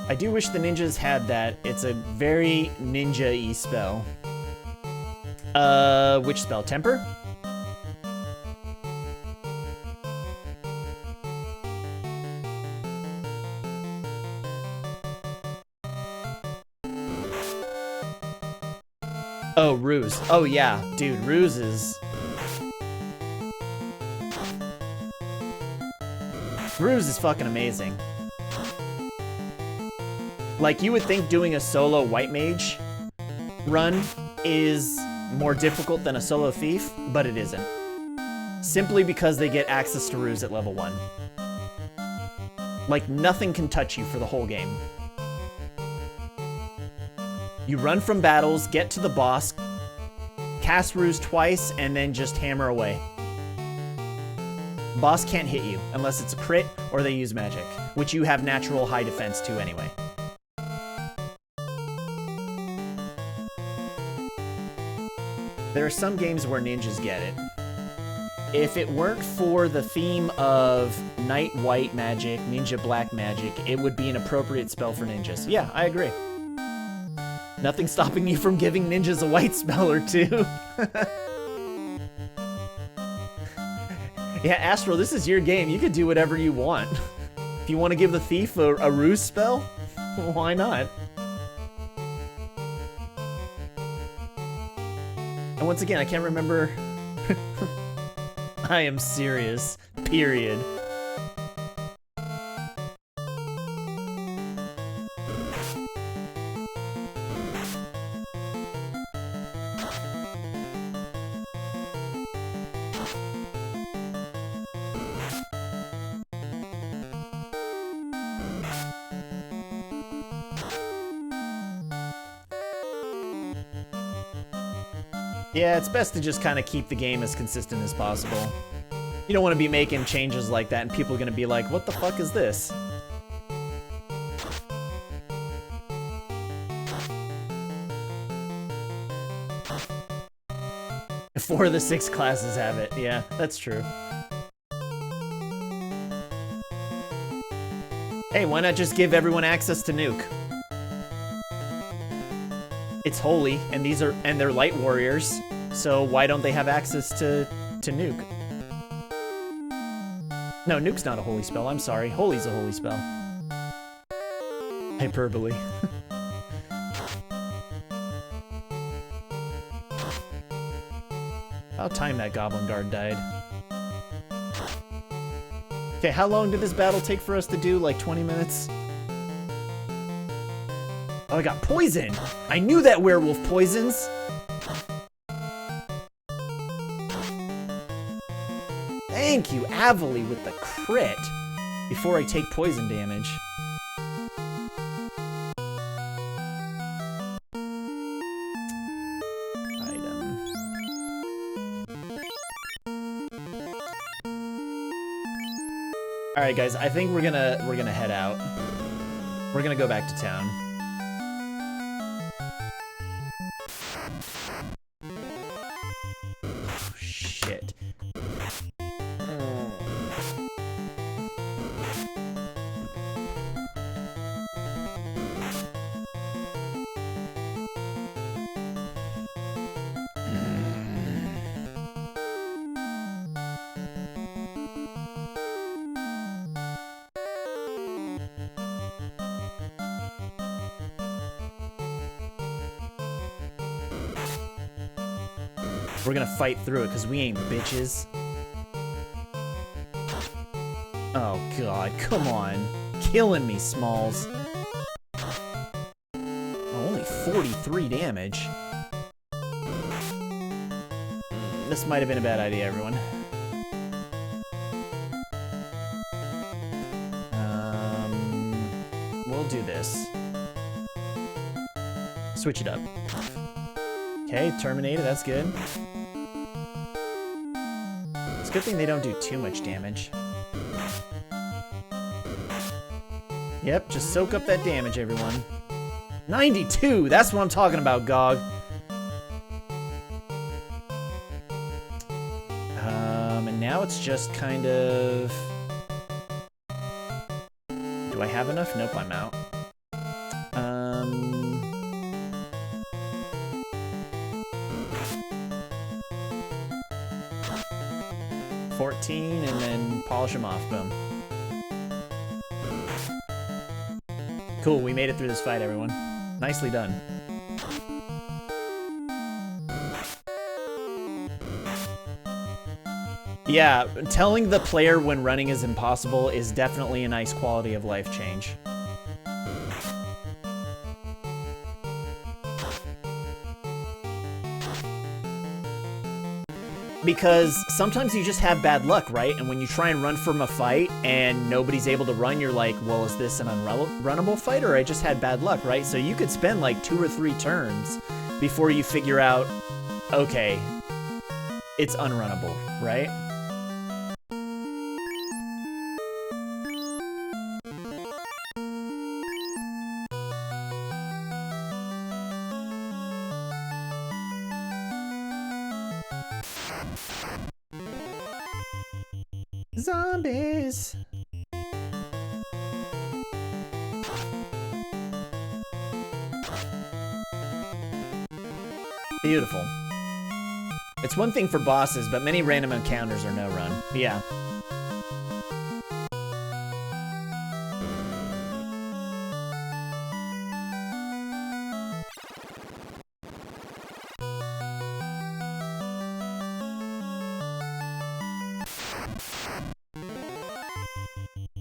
I do wish the ninjas had that. It's a very ninja-y spell. Which spell? Temper? Oh, Ruse. Oh, yeah. Dude, Ruse is... Ruse is fucking amazing. Like, you would think doing a solo white mage run is more difficult than a solo thief, but it isn't. Simply because they get access to Ruse at level 1. Like, nothing can touch you for the whole game. You run from battles, get to the boss, cast Ruse twice, and then just hammer away. Boss can't hit you unless it's a crit or they use magic, which you have natural high defense to anyway. There are some games where ninjas get it. If it weren't for the theme of Knight White magic, Ninja Black magic, it would be an appropriate spell for ninjas. Yeah, I agree. Nothing stopping you from giving ninjas a white spell or two. Yeah, Astro, this is your game. You could do whatever you want. If you want to give the thief a ruse spell, why not? And once again, I can't remember. I am serious. Period. Yeah, it's best to just kind of keep the game as consistent as possible. You don't want to be making changes like that and people are going to be like, what the fuck is this? 4 of the 6 classes have it. Yeah, that's true. Hey, why not just give everyone access to Nuke? It's holy, and they're light warriors, so why don't they have access to Nuke? No, Nuke's not a holy spell, I'm sorry. Holy's a holy spell. Hyperbole. About time that Goblin Guard died. Okay, how long did this battle take for us to do? Like 20 minutes? Oh, I got poison! I knew that werewolf poisons! Thank you, Avali, with the crit! Before I take poison damage. Item. Alright guys, I think we're gonna head out. We're gonna go back to town. Shit. We're gonna fight through it, because we ain't bitches. Oh god, come on. Killing me, Smalls. Oh, only 43 damage. This might have been a bad idea, everyone. We'll do this. Switch it up. Okay, terminated, that's good. It's a good thing they don't do too much damage. Yep, just soak up that damage, everyone. 92! That's what I'm talking about, GOG. now it's just kind of... Do I have enough? Nope, I'm out. 14, and then polish them off. Boom. Cool, we made it through this fight, everyone. Nicely done. Yeah, telling the player when running is impossible is definitely a nice quality of life change. Because sometimes you just have bad luck, right? And when you try and run from a fight and nobody's able to run, you're like, well, is this an unrunnable fight or I just had bad luck, right? So you could spend like 2 or 3 turns before you figure out, okay, it's unrunnable, right? Zombies. Beautiful. It's one thing for bosses, but many random encounters are no run. Yeah.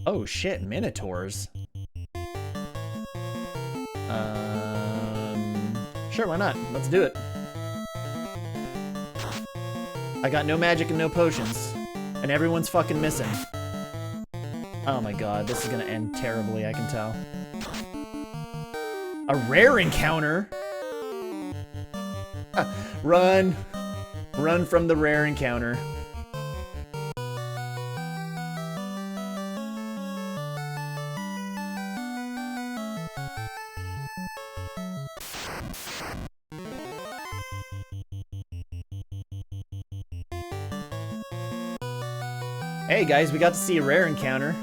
Oh shit, minotaurs. Sure, why not? Let's do it. I got no magic and no potions, and everyone's fucking missing. Oh my god, this is gonna end terribly, I can tell. A rare encounter? Run! Run from the rare encounter. Hey guys, we got to see a rare encounter,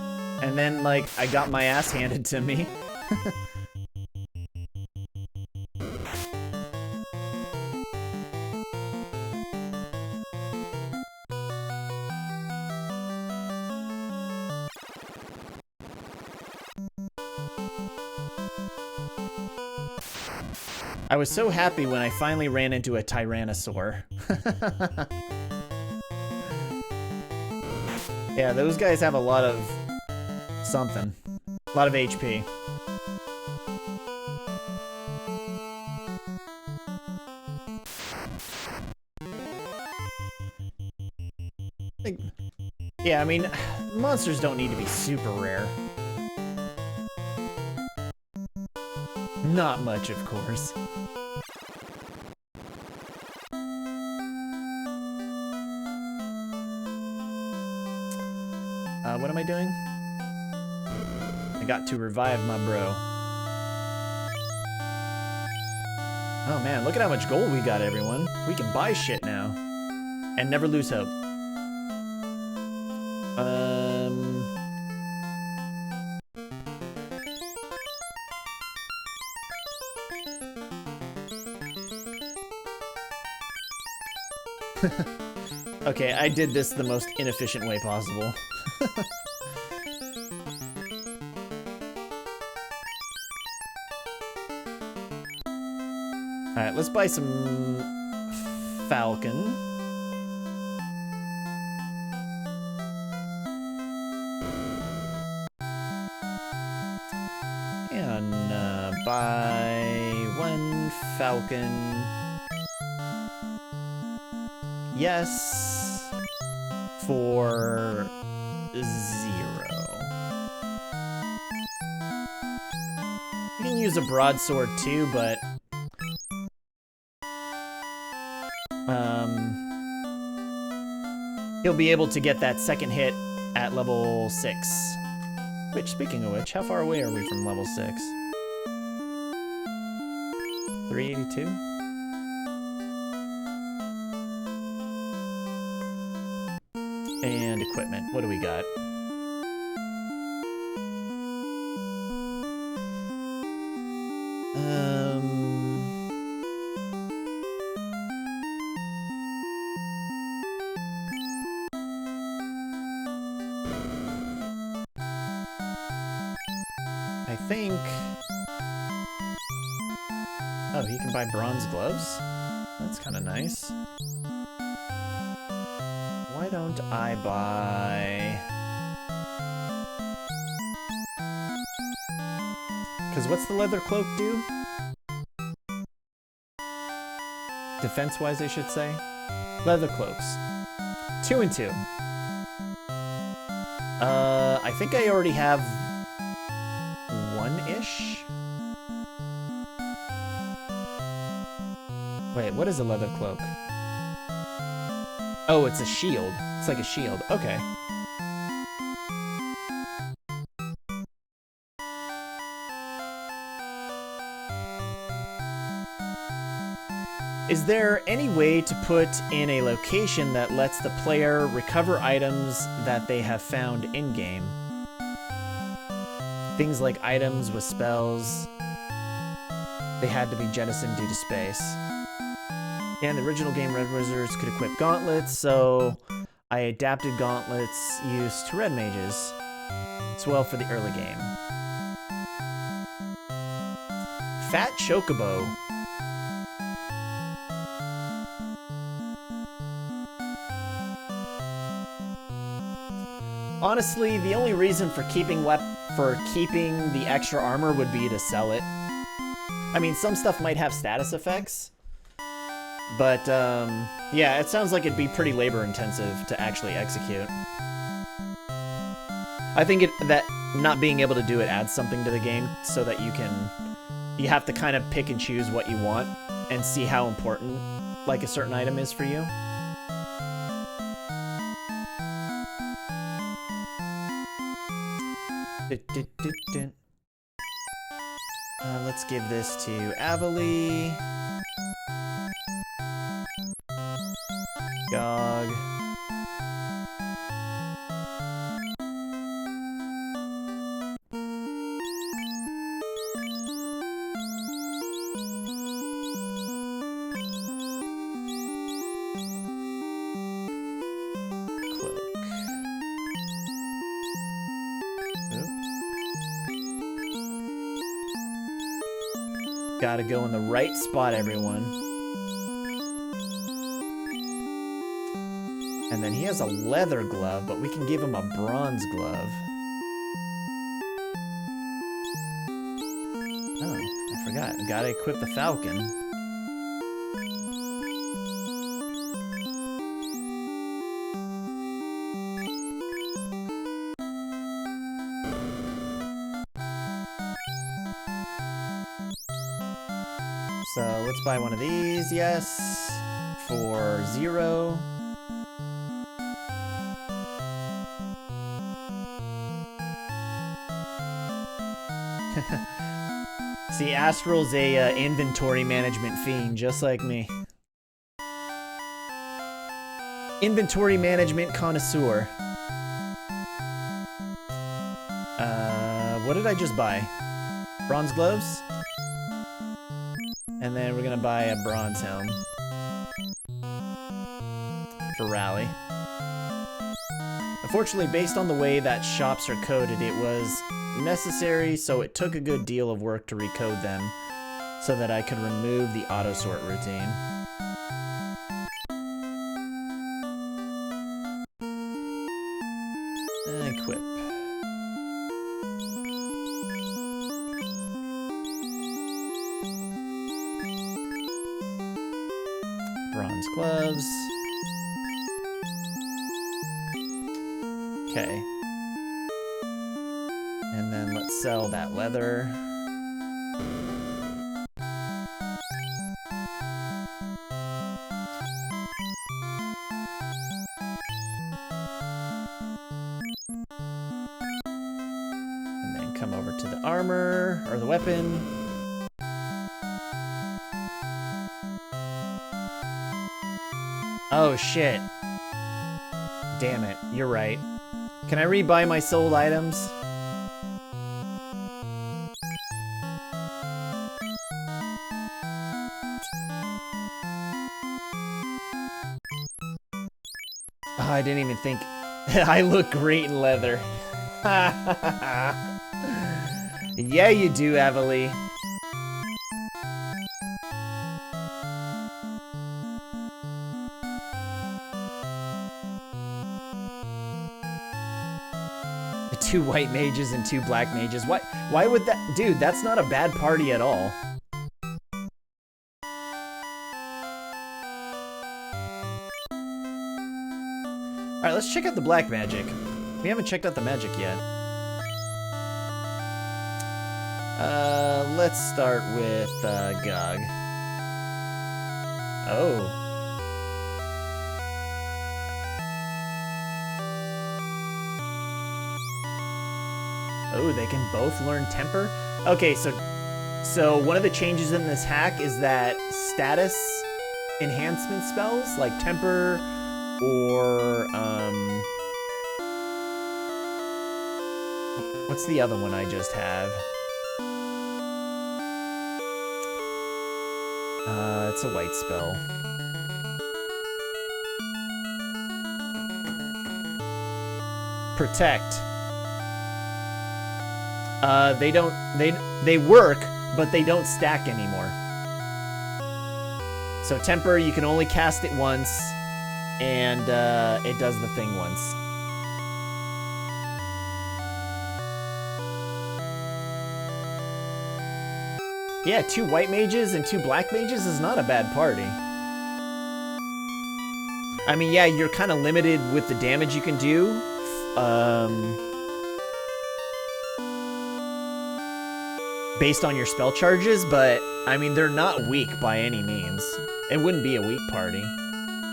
and then, like, I got my ass handed to me. I was so happy when I finally ran into a Tyrannosaur. Yeah, those guys have a lot of something. A lot of HP. Yeah, I mean, monsters don't need to be super rare. Not much, of course. What am I doing? I got to revive my bro. Oh man, look at how much gold we got, everyone. We can buy shit now. And never lose hope. Okay, I did this the most inefficient way possible. Alright, let's buy some falcon. And buy 1 falcon. Yes, for 0. You can use a broadsword too, but he'll be able to get that second hit at level 6. Which, speaking of which, how far away are we from level 6? 382? And equipment. What do we got? I think... Oh, he can buy bronze gloves? That's kind of nice. Why don't I buy... Because what's the leather cloak do? Defense-wise, I should say. Leather cloaks. 2 and 2. I think I already have 1-ish. Wait, what is a leather cloak? Oh, it's a shield. It's like a shield. Okay. Is there any way to put in a location that lets the player recover items that they have found in-game? Things like items with spells. They had to be jettisoned due to space. And the original game, Red Wizards could equip gauntlets, so I adapted gauntlets used to red mages. It's well for the early game. Fat Chocobo. Honestly, the only reason for keeping the extra armor would be to sell it. I mean, some stuff might have status effects, but yeah, it sounds like it'd be pretty labor intensive to actually execute. I think that not being able to do it adds something to the game so that you have to kind of pick and choose what you want and see how important like a certain item is for you. Let's give this to Avali. Gog. Gotta go in the right spot, everyone. And then he has a leather glove, but we can give him a bronze glove. Oh, I forgot. Gotta equip the falcon. So let's buy one of these, yes, for 0. See, Astral's a inventory management fiend, just like me. Inventory management connoisseur. What did I just buy? Bronze gloves? And then we're gonna buy a bronze helm for Rally. Unfortunately, based on the way that shops are coded, it was necessary, so it took a good deal of work to recode them so that I could remove the auto sort routine. Equip. Bronze gloves. Okay. And then let's sell that leather. And then come over to the armor, or the weapon. Oh shit. damn it. You're right. Can I rebuy my sold items? Oh, I didn't even think. I look great in leather. Yeah, you do, Avalie. Two white mages and two black mages. Why would that? Dude, that's not a bad party at all. Alright, let's check out the black magic. We haven't checked out the magic yet. Let's start with Gog. Oh. Oh, they can both learn temper? Okay, so one of the changes in this hack is that status enhancement spells like temper or what's the other one I just have? It's a white spell. Protect. They work, but they don't stack anymore. So temper, you can only cast it once, and it does the thing once. Yeah, 2 white mages and 2 black mages is not a bad party. I mean, yeah, you're kind of limited with the damage you can do. Based on your spell charges, but I mean, they're not weak by any means. It wouldn't be a weak party.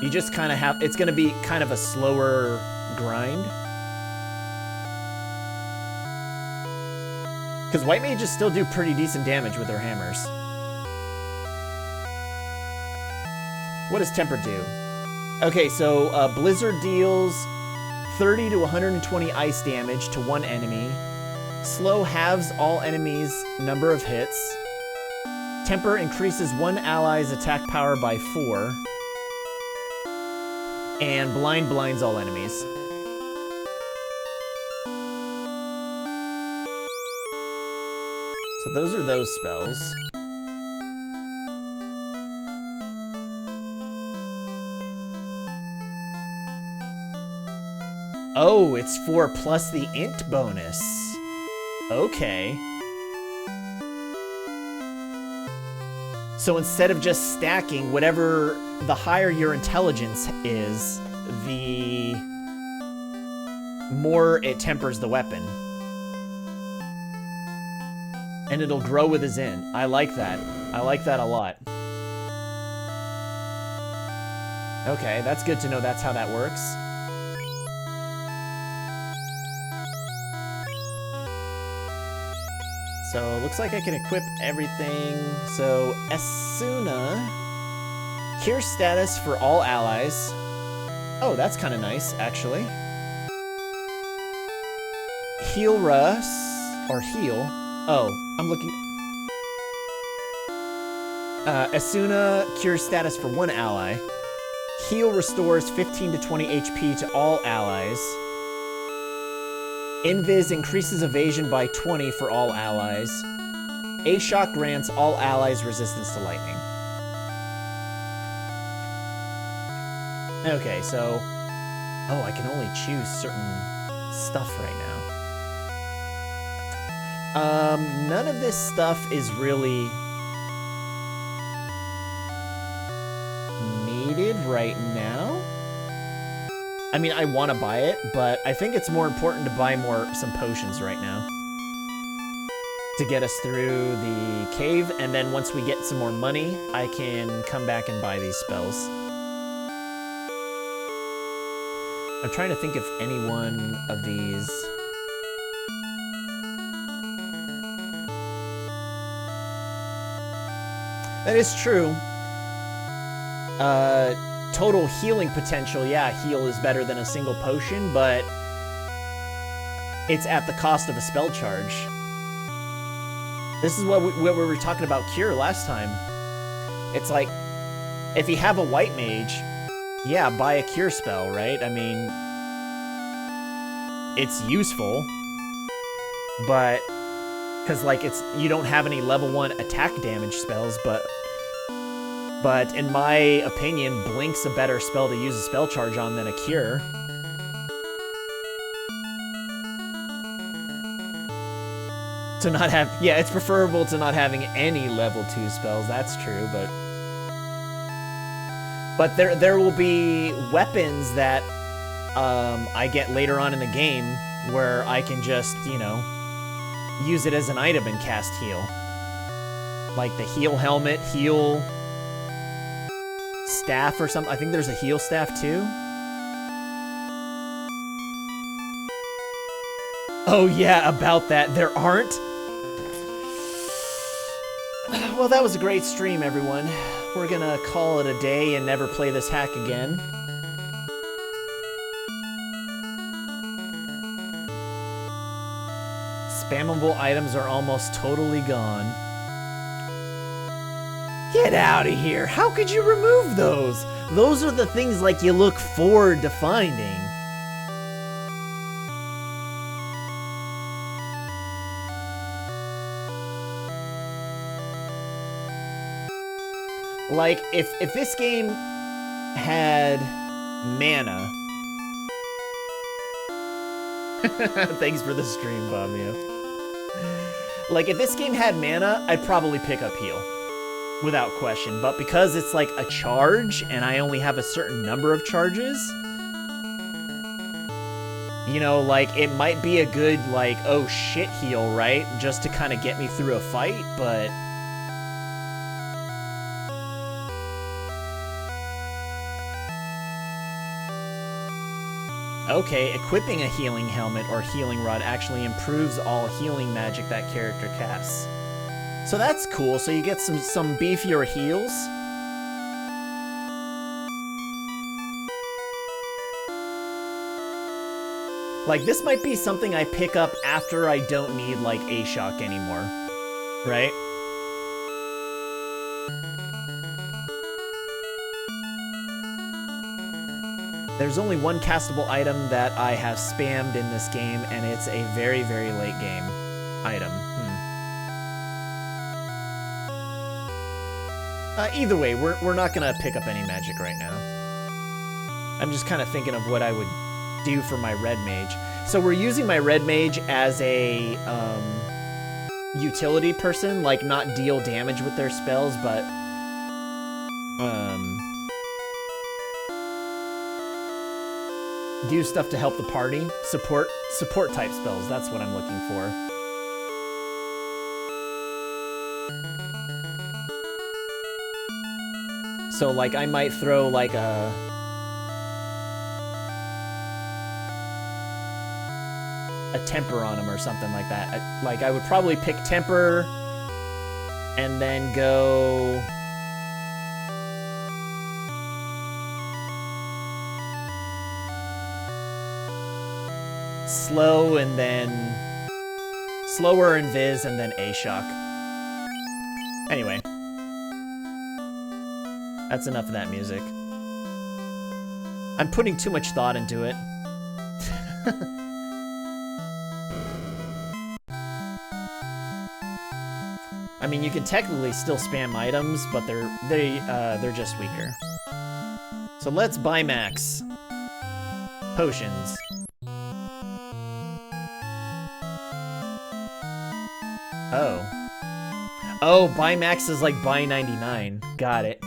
You just kind of have, it's going to be kind of a slower grind. Because white mages still do pretty decent damage with their hammers. What does temper do? Okay, so Blizzard deals 30 to 120 ice damage to one enemy. Slow halves all enemies' number of hits. Temper increases one ally's attack power by 4. And blind blinds all enemies. So those are those spells. Oh, it's 4 plus the int bonus. Okay. So instead of just stacking, whatever the higher your intelligence is, the more it tempers the weapon. And it'll grow with his int. I like that. I like that a lot. Okay, that's good to know that's how that works. So, looks like I can equip everything. So, Asuna. Cure status for all allies. Oh, that's kind of nice, actually. Heal Russ. Or heal. Oh, I'm looking. Asuna cures status for one ally. Heal restores 15 to 20 HP to all allies. Invis increases evasion by 20 for all allies. A-Shock grants all allies resistance to lightning. Okay, so... Oh, I can only choose certain stuff right now. None of this stuff is really needed right now. I mean, I want to buy it, but I think it's more important to buy some potions right now to get us through the cave, and then once we get some more money, I can come back and buy these spells. I'm trying to think if any one of these... That is true. total healing potential, yeah, heal is better than a single potion, but it's at the cost of a spell charge. This is what we were talking about cure last time. It's like, if you have a white mage, yeah, buy a cure spell, right? I mean, it's useful, but because like you don't have any level 1 attack damage spells, but in my opinion, Blink's a better spell to use a spell charge on than a cure. To not have, yeah, it's preferable to not having any level 2 spells, that's true, but there will be weapons that I get later on in the game where I can just, you know, use it as an item and cast heal. Like the heal helmet, heal staff or something. I think there's a heal staff too. Oh yeah, about that. There aren't. Well, that was a great stream, everyone. We're gonna call it a day and never play this hack again. Spammable items are almost totally gone. Get out of here! How could you remove those? Those are the things like you look forward to finding. Like, if this game had mana... Thanks for the stream, Bamio. Like, if this game had mana, I'd probably pick up heal. Without question. But because it's like a charge, and I only have a certain number of charges... You know, like, it might be a good, like, oh shit heal, right? Just to kind of get me through a fight, but... Okay, equipping a healing helmet or healing rod actually improves all healing magic that character casts. So that's cool, so you get some beefier heals. Like, this might be something I pick up after I don't need, like, A-Shock anymore. Right? There's only one castable item that I have spammed in this game, and it's a very, very late game item. Either way, we're not gonna pick up any magic right now. I'm just kind of thinking of what I would do for my red mage. So we're using my red mage as a utility person, like not deal damage with their spells, but do stuff to help the party. Support type spells, that's what I'm looking for. So like I might throw like a temper on him or something like that. Like I would probably pick temper and then go slow and then slower and Viz and then A-Shock. Anyway. That's enough of that music. I'm putting too much thought into it. I mean, you can technically still spam items, but they're just weaker. So let's buy max potions. Oh, buy max is like buy 99. Got it.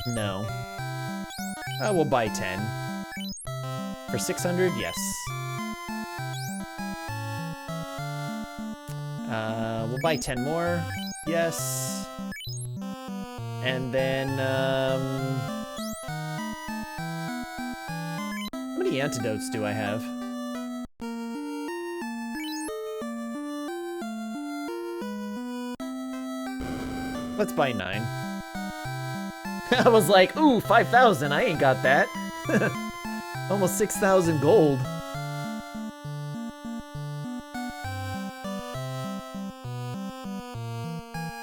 No. We'll buy 10. For 600? Yes. We'll buy 10 more. Yes. And then, how many antidotes do I have? Let's buy 9. I was like, ooh, 5,000, I ain't got that. Almost 6,000 gold.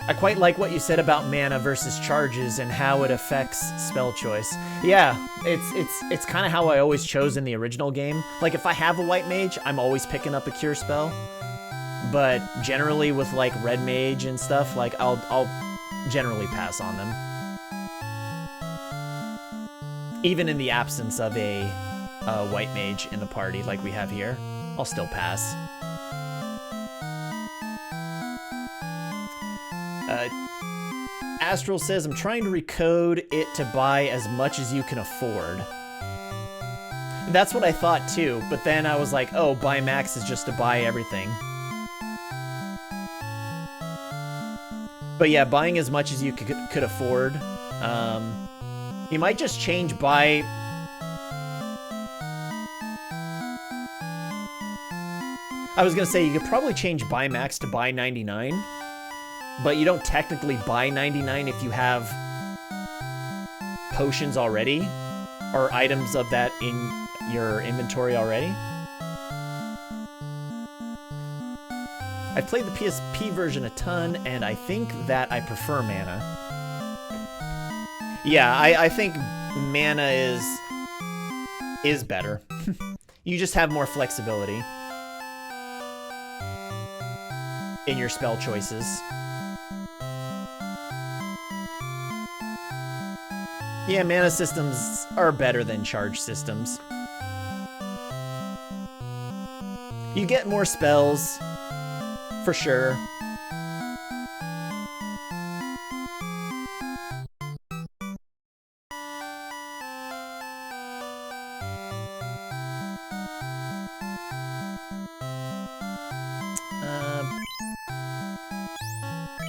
I quite like what you said about mana versus charges and how it affects spell choice. Yeah, it's kind of how I always chose in the original game. Like if I have a white mage, I'm always picking up a cure spell. But generally with like red mage and stuff, like I'll generally pass on them. Even in the absence of a white mage in the party like we have here, I'll still pass. Astral says, I'm trying to recode it to buy as much as you can afford. That's what I thought too, but then I was like, oh, buy max is just to buy everything. But yeah, buying as much as you could afford. You might just change buy... I was gonna say, you could probably change buy max to buy 99. But you don't technically buy 99 if you have potions already, or items of that in your inventory already. I've played the PSP version a ton, and I think that I prefer mana. Yeah, I think mana is better. You just have more flexibility in your spell choices. Yeah, mana systems are better than charge systems. You get more spells, for sure.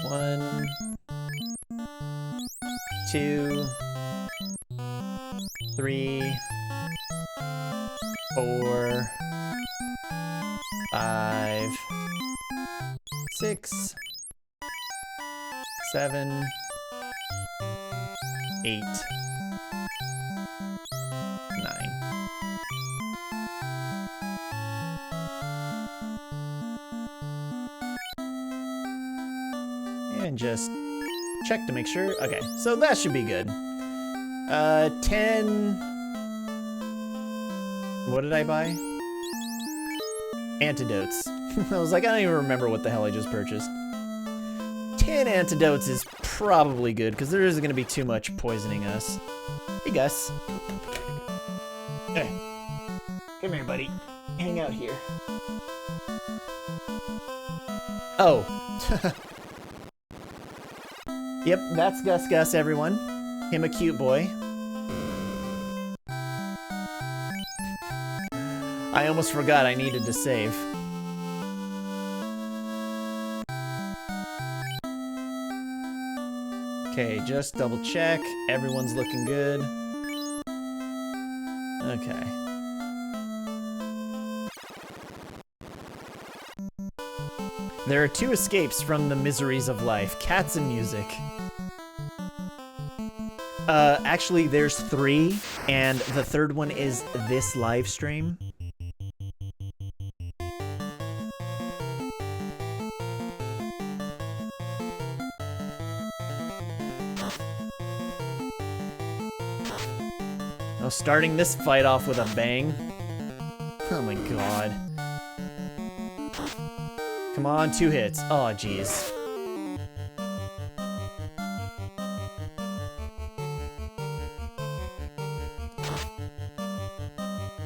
One, two, 3, 4, 5, 6, 7, 8, 9. And just check to make sure. Okay, so that should be good. 10... What did I buy? Antidotes. I was like, I don't even remember what the hell I just purchased. 10 antidotes is probably good, because there isn't going to be too much poisoning us. Hey, Gus. Hey. Come here, buddy. Hang out here. Oh. Yep, that's Gus, everyone. Him a cute boy. I almost forgot I needed to save. Okay, just double check. Everyone's looking good. Okay. There are 2 escapes from the miseries of life. Cats and music. Actually, there's 3, and the third one is this live stream. Oh, starting this fight off with a bang. Oh my god. Come on, 2 hits. Oh, jeez.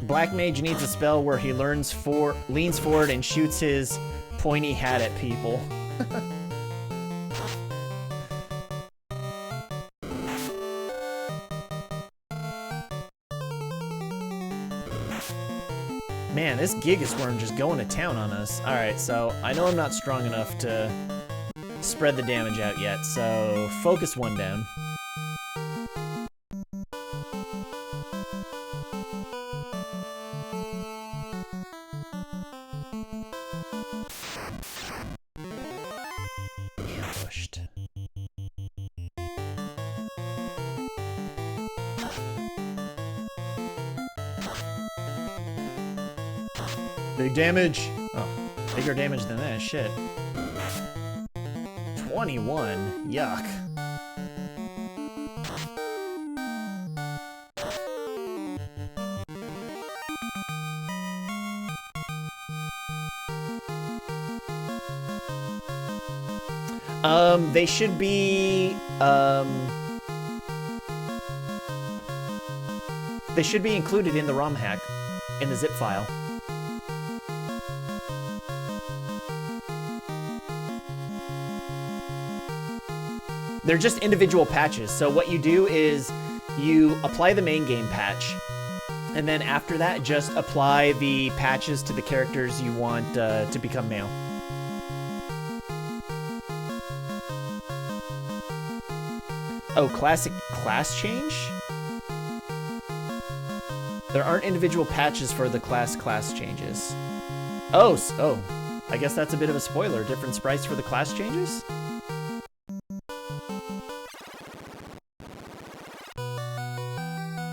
Black Mage needs a spell where he leans forward and shoots his pointy hat at people. Man, this Gigas Worm just going to town on us. Alright, so I know I'm not strong enough to spread the damage out yet, so focus 1 down. Big damage. Oh, bigger damage than that. Shit. 21. Yuck. They should be, they should be included in the ROM hack, in the zip file. They're just individual patches. So what you do is you apply the main game patch, and then after that, just apply the patches to the characters you want to become male. Oh, classic class change? There aren't individual patches for the class changes. Oh, I guess that's a bit of a spoiler. Different sprites for the class changes?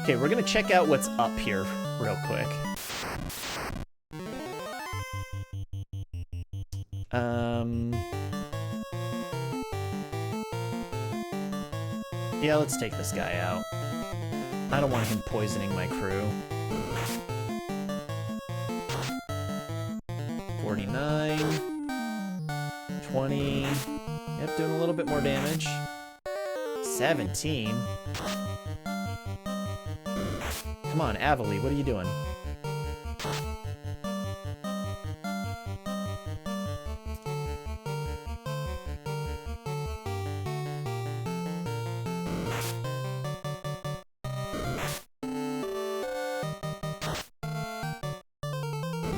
Okay, we're gonna check out what's up here real quick. Yeah, let's take this guy out. I don't want him poisoning my crew. 49. 20. Yep, doing a little bit more damage. 17. Come on, Avali, what are you doing?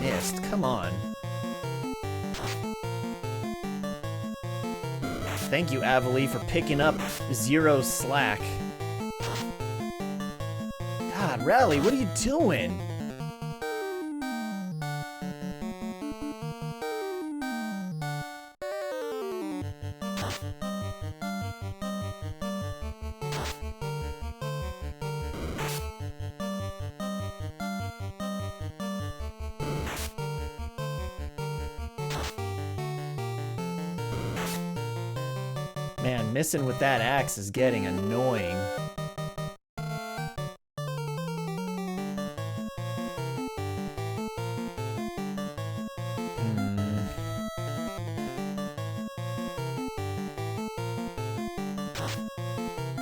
Missed, come on. Thank you, Avali, for picking up 0 slack. God, Rally, what are you doing? Man, missing with that axe is getting annoying.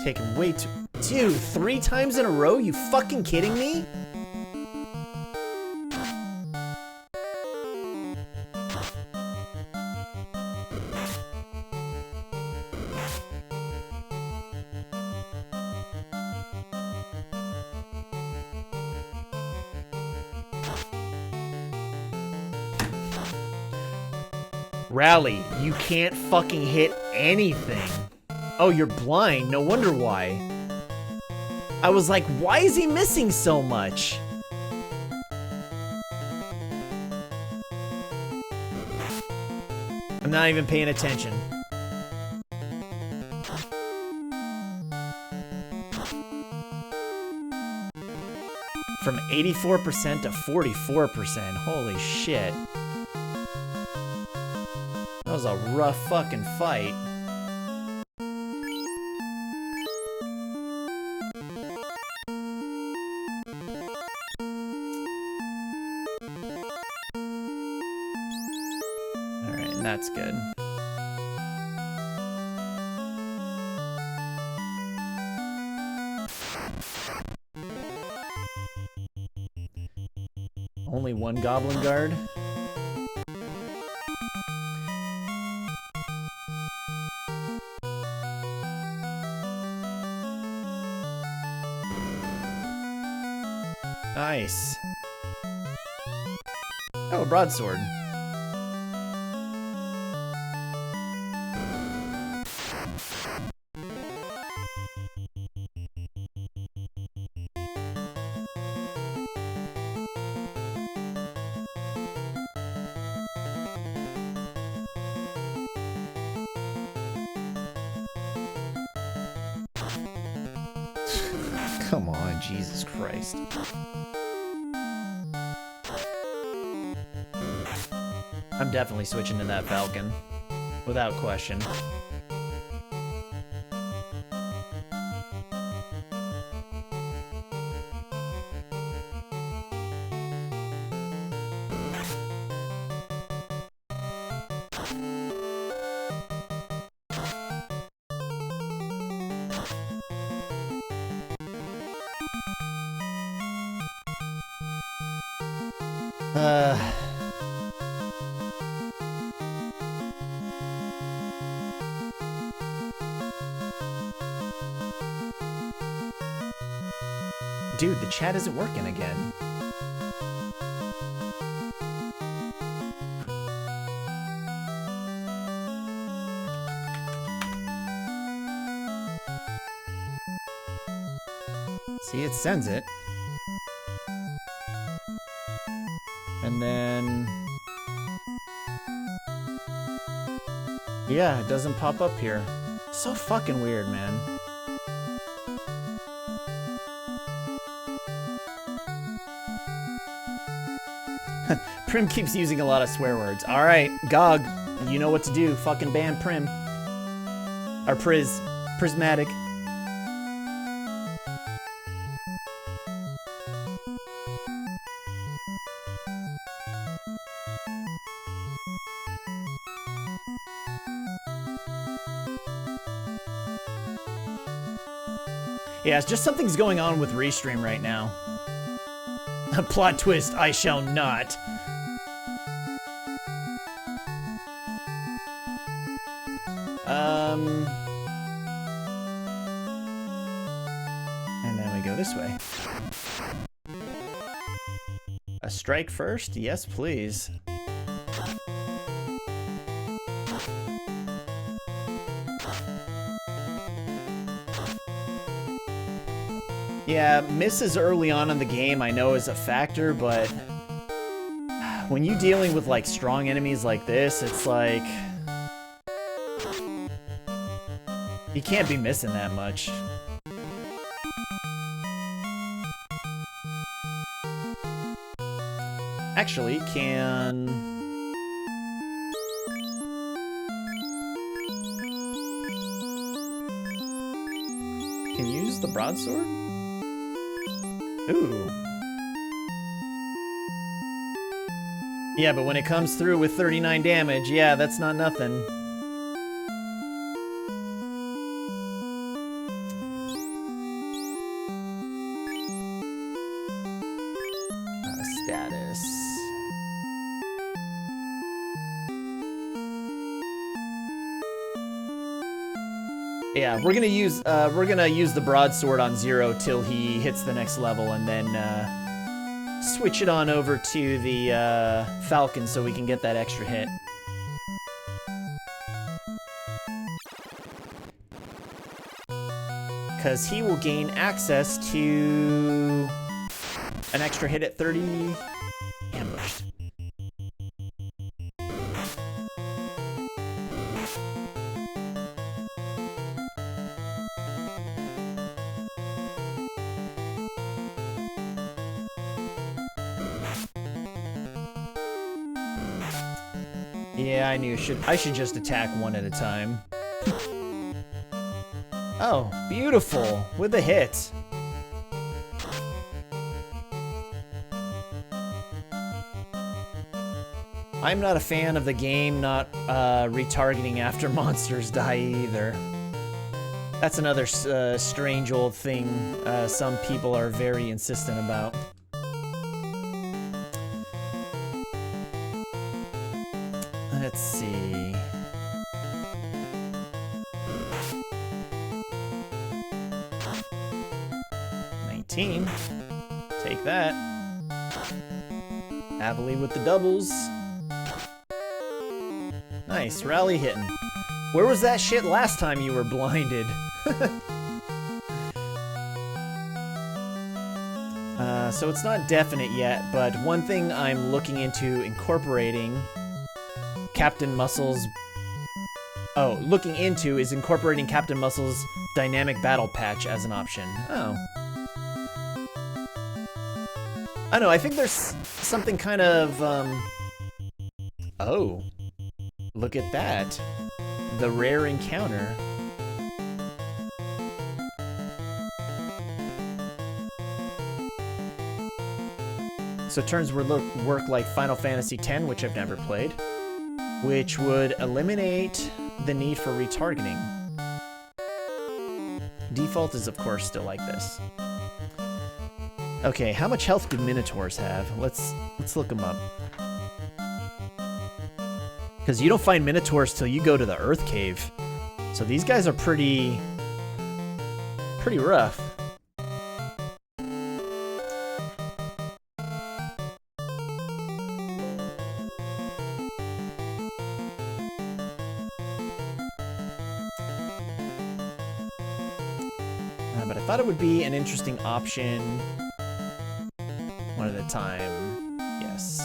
Taking way too... Dude, 3 times in a row? You fucking kidding me? Rally, you can't fucking hit anything. Oh, you're blind. No wonder why. I was like, why is he missing so much? I'm not even paying attention. From 84% to 44%. Holy shit. That was a rough fucking fight. Alright, that's good. Only one Goblin Guard? Nice. Oh, a broadsword. Come on, Jesus Christ. I'm definitely switching to that Falcon. Without question. Dude, the chat isn't working again. See, it sends it. And then... yeah, it doesn't pop up here. So fucking weird, man. Prim keeps using a lot of swear words. Alright, Gog, you know what to do. Fucking ban Prim. Or Prismatic. Yeah, it's just something's going on with Restream right now. A plot twist, I shall not. And then we go this way. A strike first? Yes, please. Yeah, misses early on in the game I know is a factor, but when you're dealing with like strong enemies like this, it's like you can't be missing that much. Actually, can use the broadsword? Ooh. Yeah, but when it comes through with 39 damage, yeah, that's not nothing. Status. Yeah, we're gonna use the broadsword on 0 till he hits the next level, and then switch it on over to the Falcon so we can get that extra hit. Because he will gain access to an extra hit at 30. Ambushed. Yeah, I knew I should just attack one at a time. Oh, beautiful! With a hit. I'm not a fan of the game not retargeting after monsters die either. That's another strange old thing some people are very insistent about. Let's see. Take that. Happily with the doubles. Nice, rally hitting. Where was that shit last time you were blinded? So it's not definite yet, but one thing I'm looking into incorporating Captain Muscle's... Oh, looking into is incorporating Captain Muscle's dynamic battle patch as an option. Oh. I don't know, I think there's something kind of Oh, look at that. The rare encounter. So turns would work like Final Fantasy X, which I've never played, which would eliminate the need for retargeting. Default is, of course, still like this. Okay, how much health do Minotaurs have? Let's look them up. Because you don't find Minotaurs till you go to the Earth Cave. So these guys are pretty rough. But I thought it would be an interesting option. One at a time. Yes.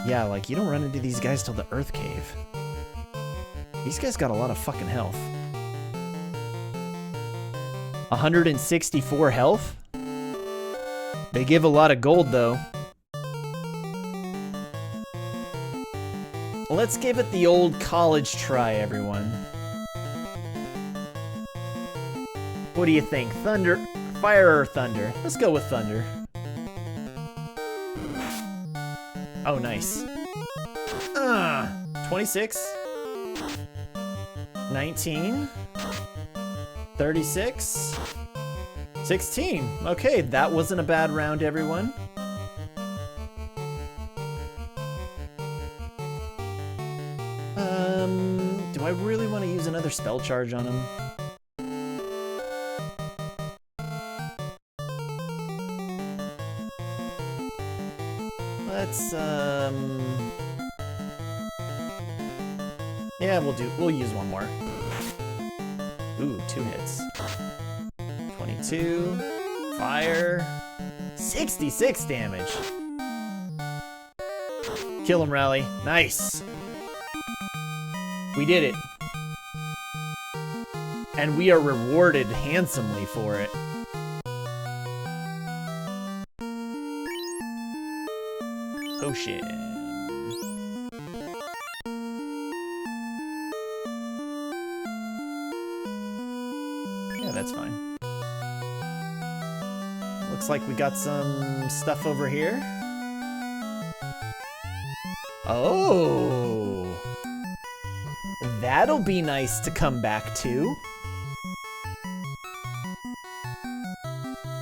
Yeah, like, you don't run into these guys till the Earth Cave. These guys got a lot of fucking health. 164 health? They give a lot of gold, though. Let's give it the old college try, everyone. What do you think? Thunder? Fire or thunder? Let's go with thunder. Oh, nice. 26. 19. 36. 16. Okay, that wasn't a bad round, everyone. Do I really want to use another spell charge on him? Let's, yeah, we'll use one more. Ooh, 2 hits. 22. Fire. 66 damage. Kill him, Rally. Nice. We did it. And we are rewarded handsomely for it. Potion. Yeah, that's fine. Looks like we got some stuff over here. Oh! That'll be nice to come back to.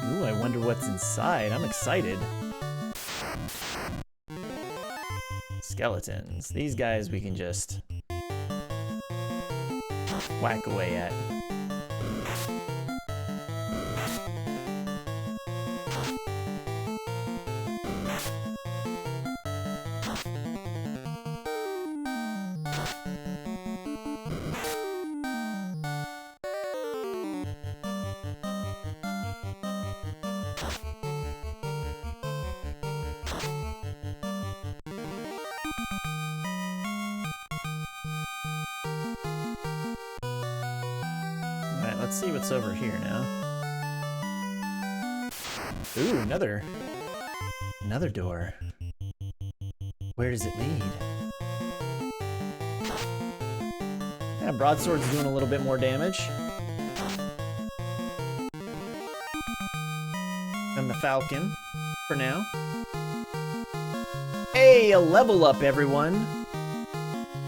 Ooh, I wonder what's inside. I'm excited. Skeletons. These guys we can just whack away at. Let's see what's over here now. Ooh, another door. Where does it lead? Yeah, broadsword's doing a little bit more damage. And the falcon, for now. Hey, a level up, everyone!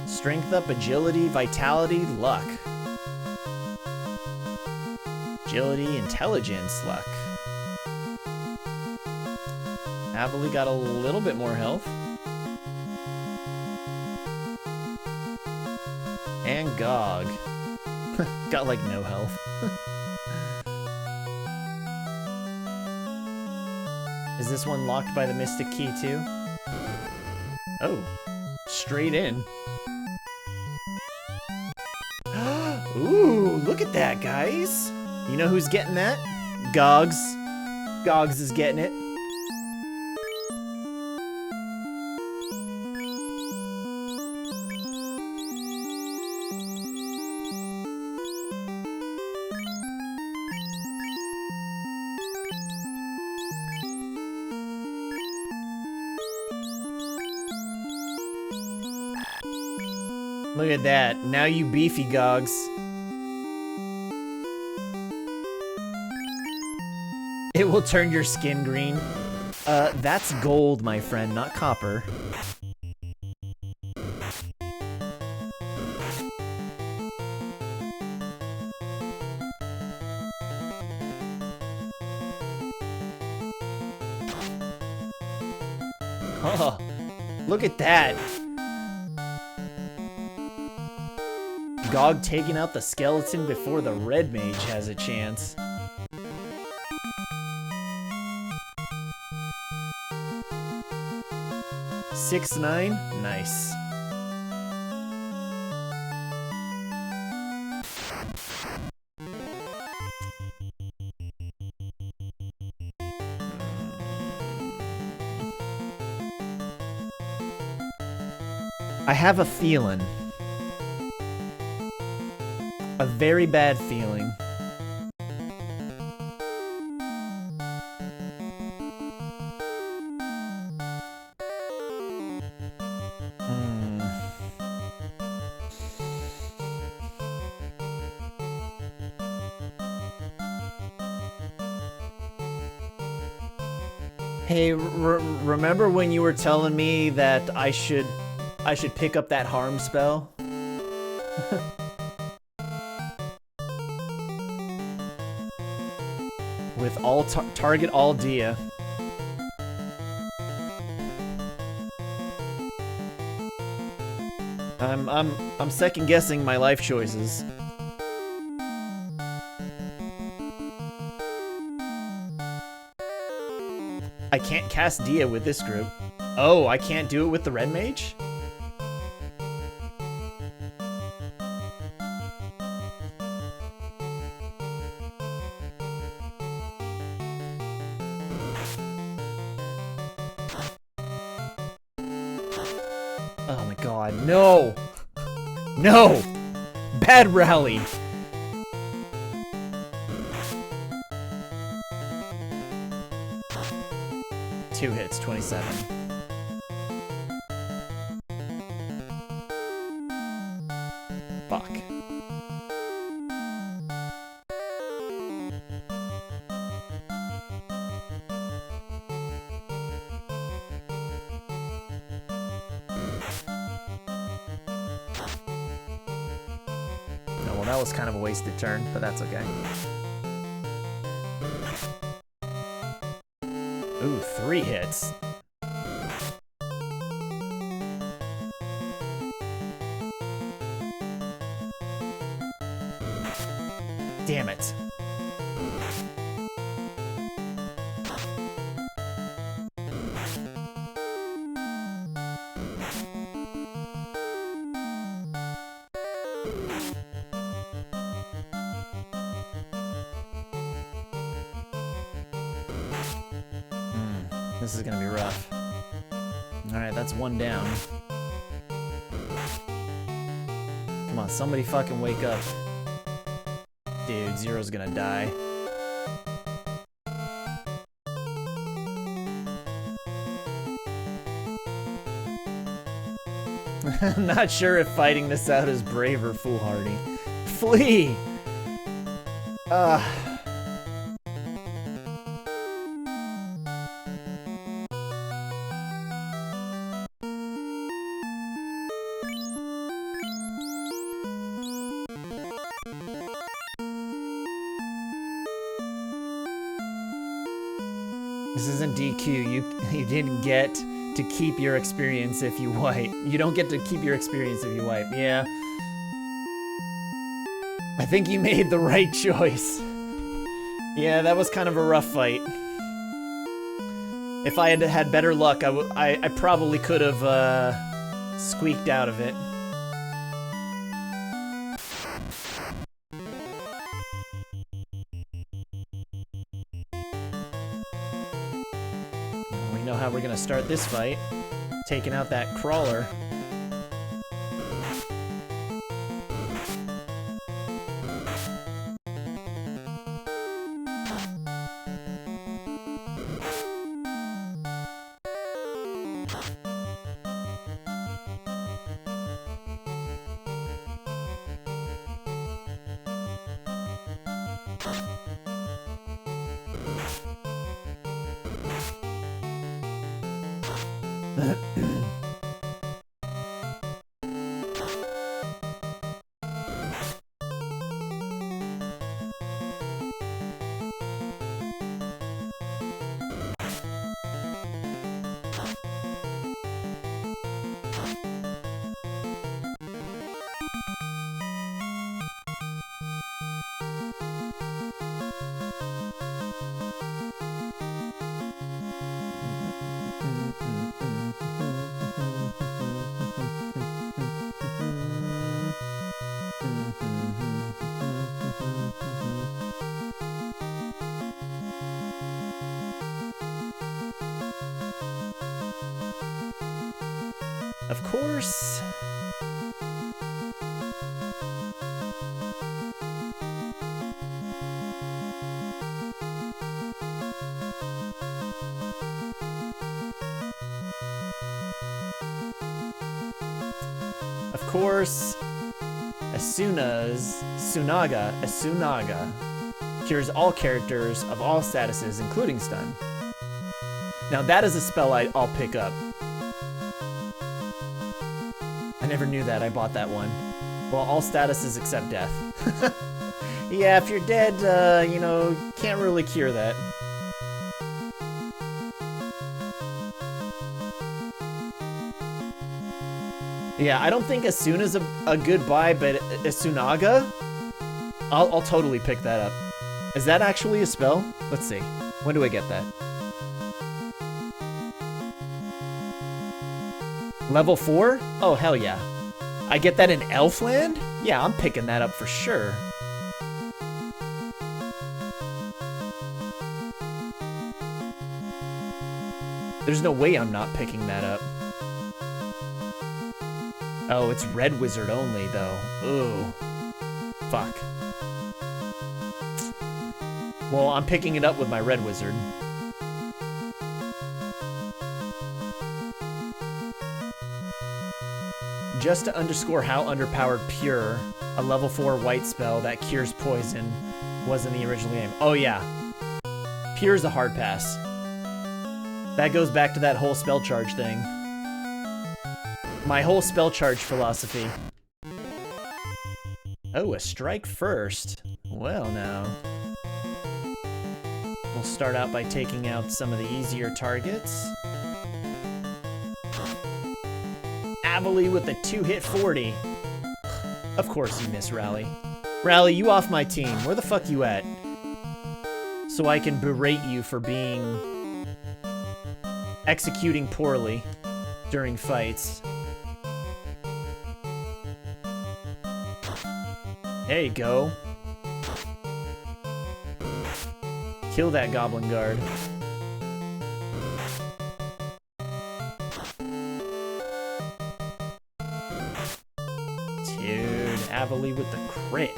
Strength up, agility, vitality, luck. Agility, intelligence, luck. Avily got a little bit more health. And Gog. Got like no health. Is this one locked by the Mystic Key too? Oh, straight in. Ooh, look at that, guys. You know who's getting that? Gogs. Gogs is getting it. Look at that. Now you beefy gogs. It will turn your skin green. That's gold, my friend, not copper. Oh, look at that. Gog taking out the skeleton before the red mage has a chance. Six, 9, nice. I have a feeling. A very bad feeling. Hey, remember when you were telling me that I should pick up that harm spell? With all target all dia. I'm second guessing my life choices. I can't cast Dia with this group. Oh, I can't do it with the red mage? Oh my god, no! No! Bad rally! Two hits, 27. Fuck. Oh, well, that was kind of a wasted turn, but that's okay. Ooh, 3 hits. Damn it. This is gonna be rough. Alright, that's one down. Come on, somebody fucking wake up. Dude, Zero's gonna die. I'm not sure if fighting this out is brave or foolhardy. Flee! This isn't DQ. You didn't get to keep your experience if you wipe. You don't get to keep your experience if you wipe. Yeah. I think you made the right choice. Yeah, that was kind of a rough fight. If I had had better luck, I probably could have squeaked out of it. We know how we're gonna start this fight. Taking out that crawler. Of course. Of course, Sunaga cures all characters of all statuses, including stun. Now that is a spell I'll pick up. I never knew that. I bought that one. Well, all statuses except death. Yeah, if you're dead, you know, can't really cure that. Yeah, I don't think Asuna is a good buy, but Asunaga, I'll totally pick that up. Is that actually a spell? Let's see. When do I get that? Level 4? Oh, hell yeah. I get that in Elfland? Yeah, I'm picking that up for sure. There's no way I'm not picking that up. Oh, it's Red Wizard only, though. Ooh. Fuck. Well, I'm picking it up with my Red Wizard. Just to underscore how underpowered Pure, a level 4 white spell that cures poison, was in the original game. Oh yeah. Pure's a hard pass. That goes back to that whole spell charge thing. My whole spell charge philosophy. Oh, a strike first. Well now. We'll start out by taking out some of the easier targets. Avily with a 2-hit 40. Of course you miss, Rally. Rally, you off my team. Where the fuck you at? So I can berate you for executing poorly during fights. There you go. Kill that Goblin Guard. Dude, Avily with the crit.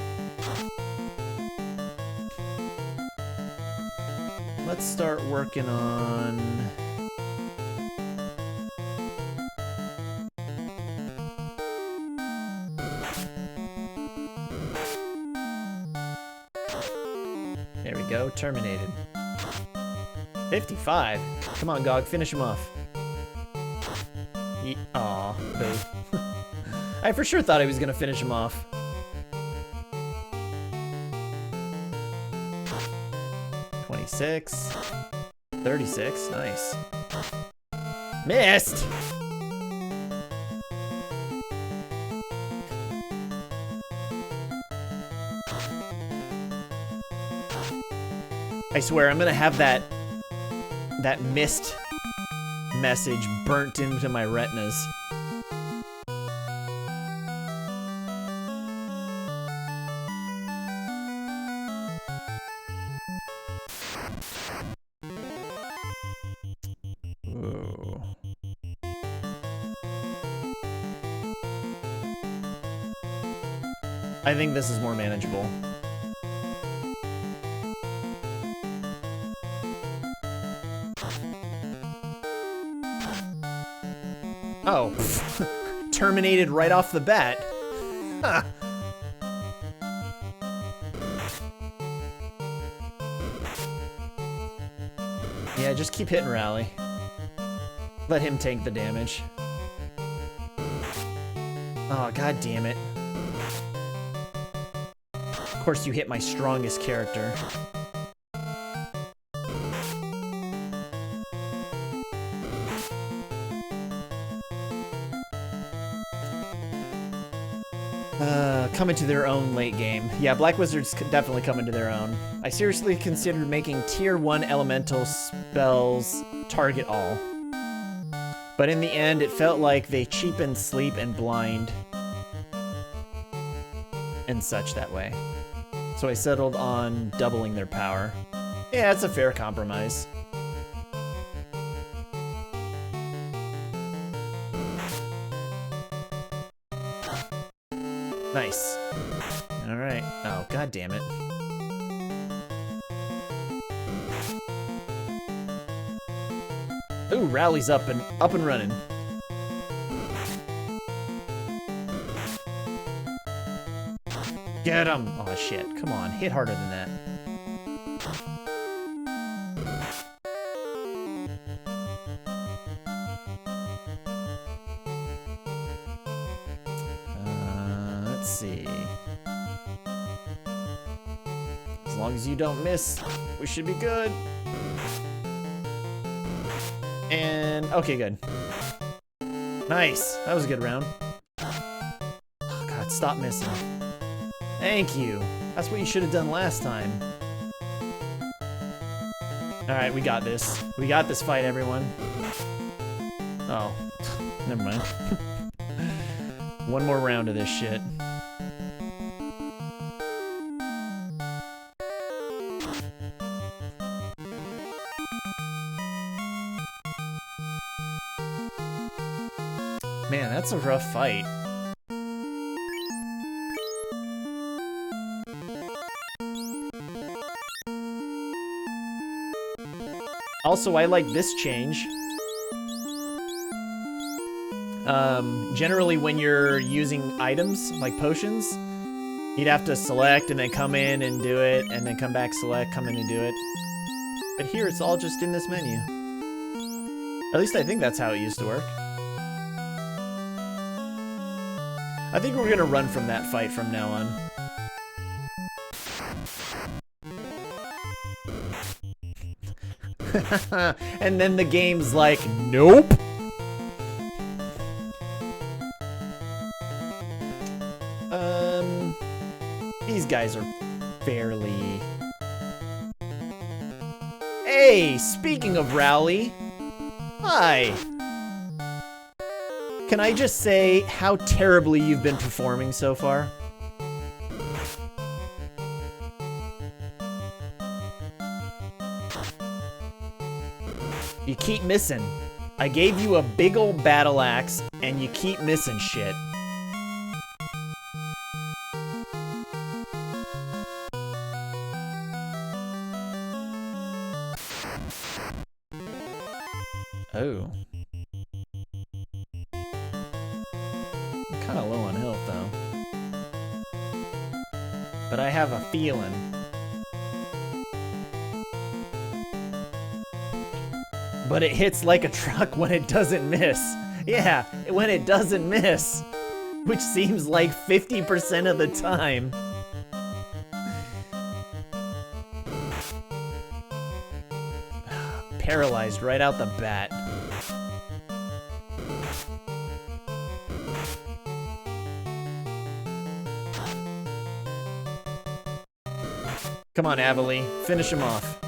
Let's start working on... There we go, terminated. 55. Come on, Gog, finish him off. Aw, boo. I for sure thought I was gonna finish him off. $26. $36, nice. Missed! I swear, I'm gonna have that missed message burnt into my retinas. Ooh. I think this is more manageable. Oh, terminated right off the bat. Huh. Yeah, just keep hitting Rally. Let him tank the damage. Oh, god damn it. Of course you hit my strongest character. Coming to their own late game. Yeah, Black Wizards definitely coming to their own. I seriously considered making tier 1 elemental spells target all. But in the end, it felt like they cheapened sleep and blind and such that way. So I settled on doubling their power. Yeah, it's a fair compromise. Nice. Alright. Oh, god damn it. Ooh, Rally's up and running. Get him! Oh shit, come on, hit harder than that. Let's see. As long as you don't miss, we should be good. And, okay, good. Nice, that was a good round. Oh god, stop missing. Thank you. That's what you should have done last time. Alright, we got this. We got this fight, everyone. Oh, never mind. One more round of this shit. Man, that's a rough fight. Also, I like this change. Generally when you're using items, like potions, you'd have to select and then come in and do it, and then come back, select, come in and do it. But here, it's all just in this menu. At least I think that's how it used to work. I think we're gonna run from that fight from now on. And then the game's like, nope. These guys are fairly... Hey, speaking of Rally, hi. Can I just say how terribly you've been performing so far? You keep missing. I gave you a big old battle axe, and you keep missing shit. Oh. I'm kinda low on health, though. But I have a feeling. But it hits like a truck when it doesn't miss. Yeah, when it doesn't miss. Which seems like 50% of the time. Paralyzed right out the bat. Come on, Avali, finish him off.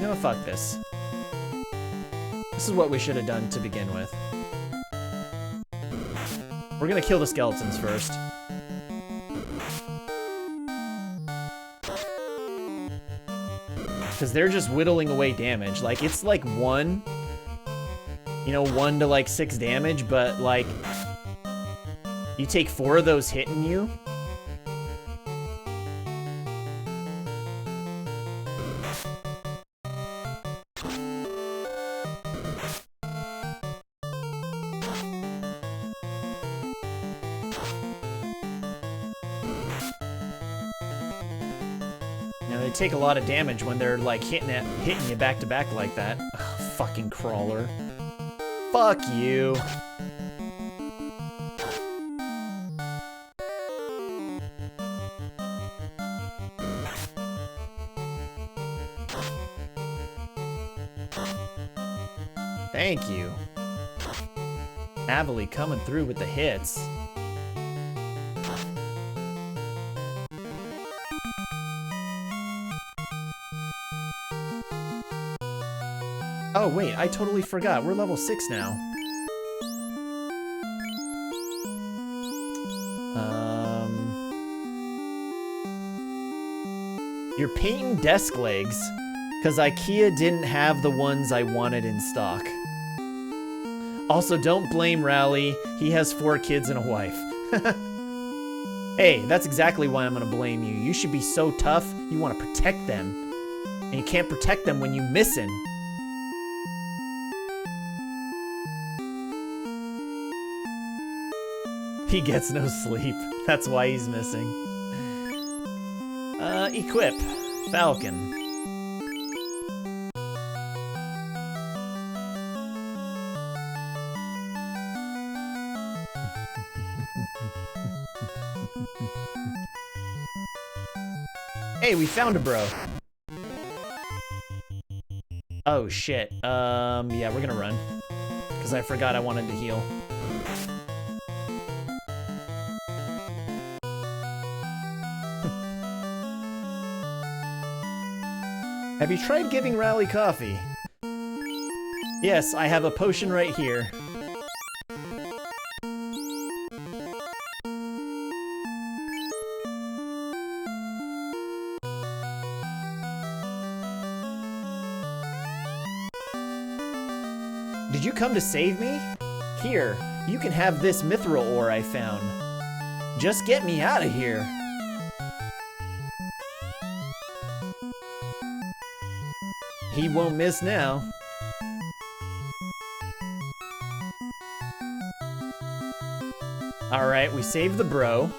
No, fuck this. This is what we should have done to begin with. We're gonna kill the skeletons first. Because they're just whittling away damage. Like, it's like 1 to like 6 damage, but like, you take 4 of those hitting you. They take a lot of damage when they're like hitting you back to back like that. Ugh, fucking crawler. Fuck you. Thank you. Avily coming through with the hits. Oh wait, I totally forgot. We're level 6 now. You're painting desk legs because IKEA didn't have the ones I wanted in stock. Also, don't blame Rally. He has 4 kids and a wife. Hey, that's exactly why I'm gonna blame you. You should be so tough, you want to protect them. And you can't protect them when you missing. He gets no sleep. That's why he's missing. Equip. Falcon. Hey, we found a bro. Oh shit. Yeah, we're gonna run. Because I forgot I wanted to heal. Have you tried giving Rally coffee? Yes, I have a potion right here. Did you come to save me? Here, you can have this mithril ore I found. Just get me out of here. He won't miss now. Alright, we saved the bro.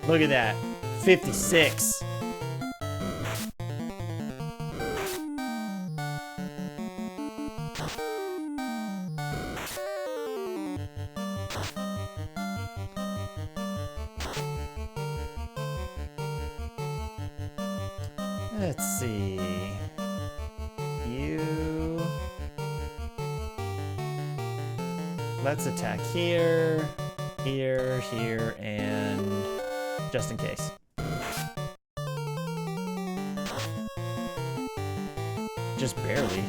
Look at that. 56. Let's see. You. Let's attack here, here, here, and just in case. Just barely.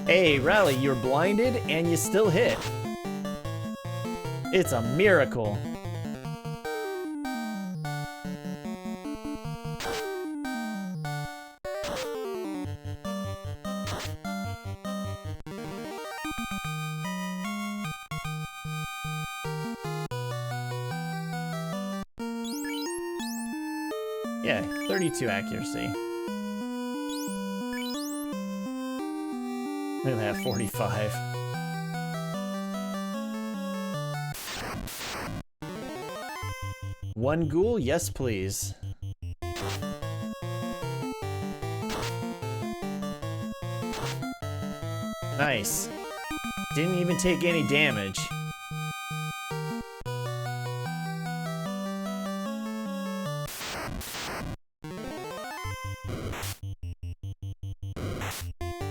Hey, Rally, you're blinded and you still hit. It's a miracle. Yeah, 32 accuracy. Look at that, 45. One ghoul? Yes, please. Nice. Didn't even take any damage.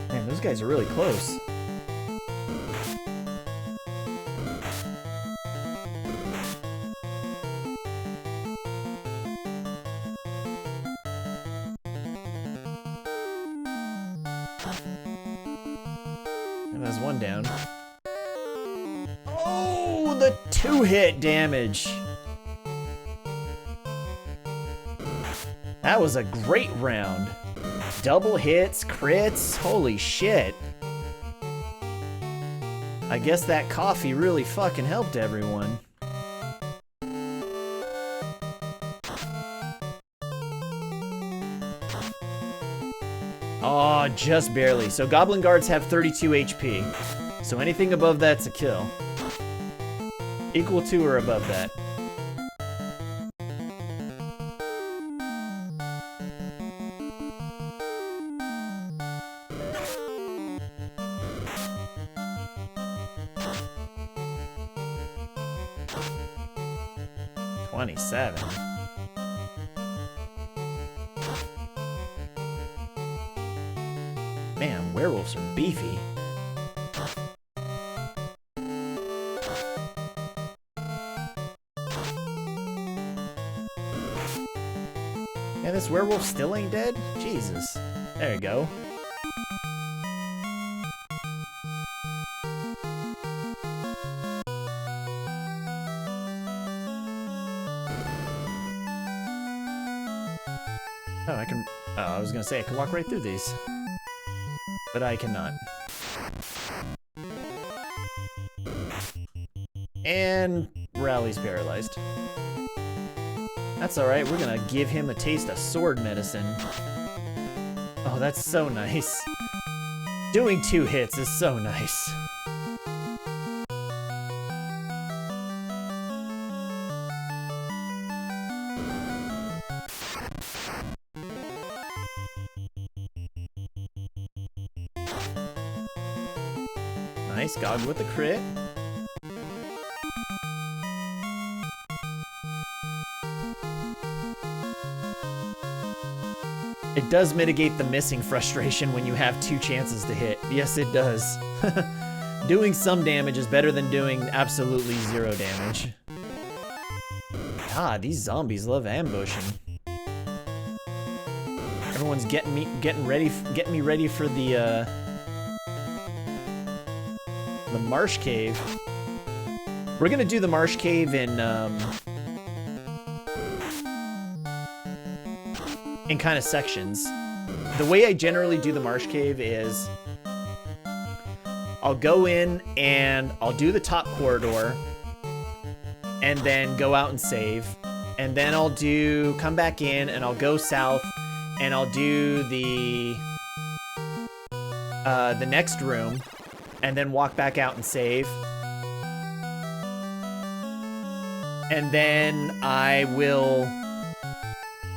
Man, those guys are really close. And there's one down. Oh, the 2-hit damage. That was a great round. Double hits, crits, holy shit. I guess that coffee really fucking helped everyone. Oh, just barely. So Goblin Guards have 32 HP. So anything above that's a kill. Equal to or above that. $27. Man, werewolves are beefy. Yeah, this werewolf still ain't dead? Jesus. There you go. Oh, I can... Oh, I was gonna say I can walk right through these. But I cannot. And Rally's paralyzed. That's alright, we're gonna give him a taste of sword medicine. Oh, that's so nice. Doing 2 hits is so nice. Nice, Gog with the crit. It does mitigate the missing frustration when you have 2 chances to hit. Yes, it does. Doing some damage is better than doing absolutely 0 damage. God, these zombies love ambushing. Everyone's getting me ready for the Marsh Cave. We're gonna do the Marsh Cave in kind of sections. The way I generally do the Marsh Cave is I'll go in and I'll do the top corridor and then go out and save. And then I'll come back in and I'll go south and I'll do the next room and then walk back out and save. And then I will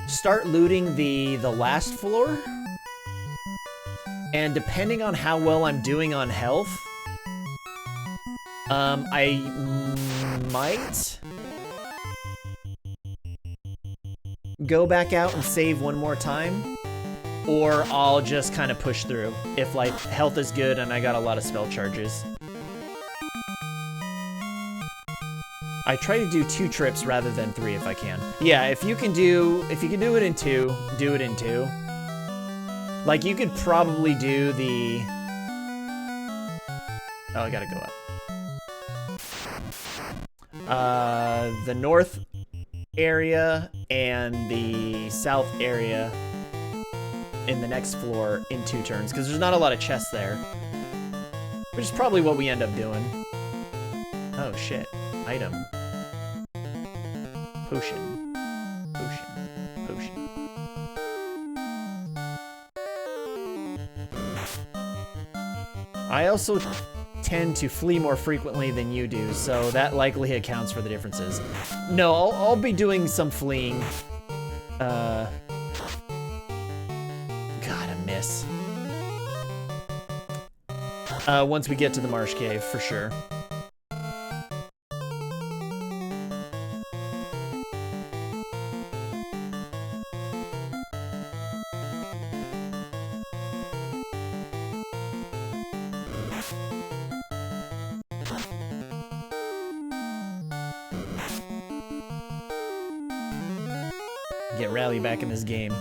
start looting the last floor. And depending on how well I'm doing on health, I might go back out and save one more time. Or I'll just kind of push through if like health is good and I got a lot of spell charges. I try to do 2 trips rather than 3 if I can. Yeah, if you can do it in 2, do it in 2. Like you could probably do the... Oh, I gotta go up. The north area and the south area in the next floor in 2 turns, because there's not a lot of chests there. Which is probably what we end up doing. Oh shit. Item. Potion. Potion. Potion. I also tend to flee more frequently than you do, so that likely accounts for the differences. No, I'll be doing some fleeing. God, a miss. Once we get to the Marsh Cave, for sure. Get Rally back in this game.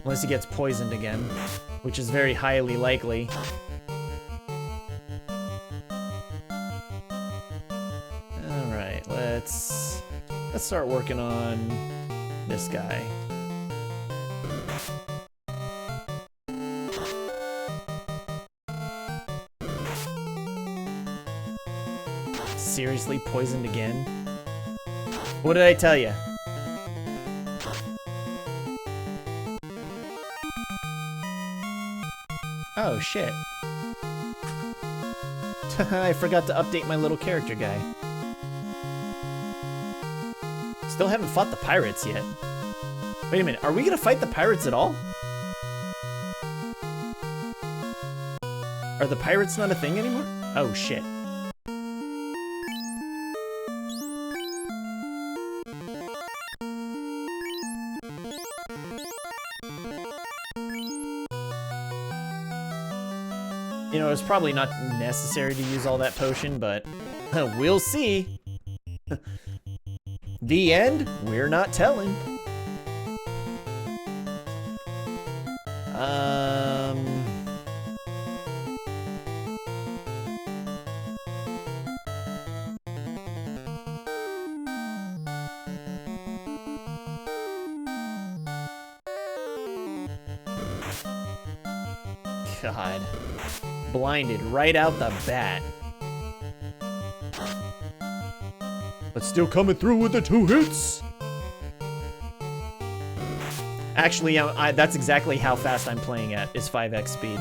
Unless he gets poisoned again, which is very highly likely. Alright, let's start working on this guy. Seriously, poisoned again? What did I tell you? Oh, shit. I forgot to update my little character guy. Still haven't fought the pirates yet. Wait a minute, are we gonna fight the pirates at all? Are the pirates not a thing anymore? Oh, shit. You know, it's probably not necessary to use all that potion, but we'll see. The end? We're not telling. God. Blinded right out the bat. But still coming through with the 2 hits. Actually, that's exactly how fast I'm playing at, is 5x speed.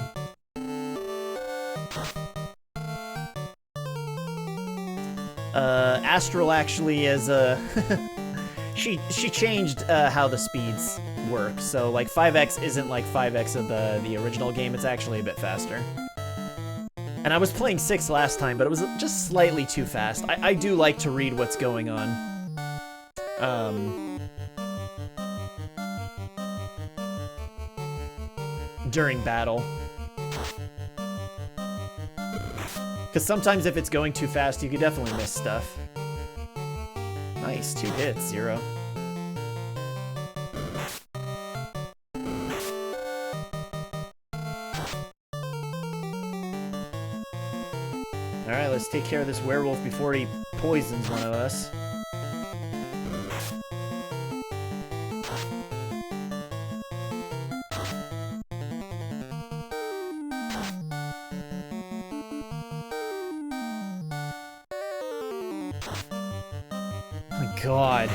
Astral actually is she changed how the speeds work. So like 5x isn't like 5x of the original game. It's actually a bit faster. And I was playing 6 last time, but it was just slightly too fast. I do like to read what's going on. During battle. Because sometimes if it's going too fast, you could definitely miss stuff. Nice, 2 hits, 0. Alright, let's take care of this werewolf before he poisons one of us. Oh my god.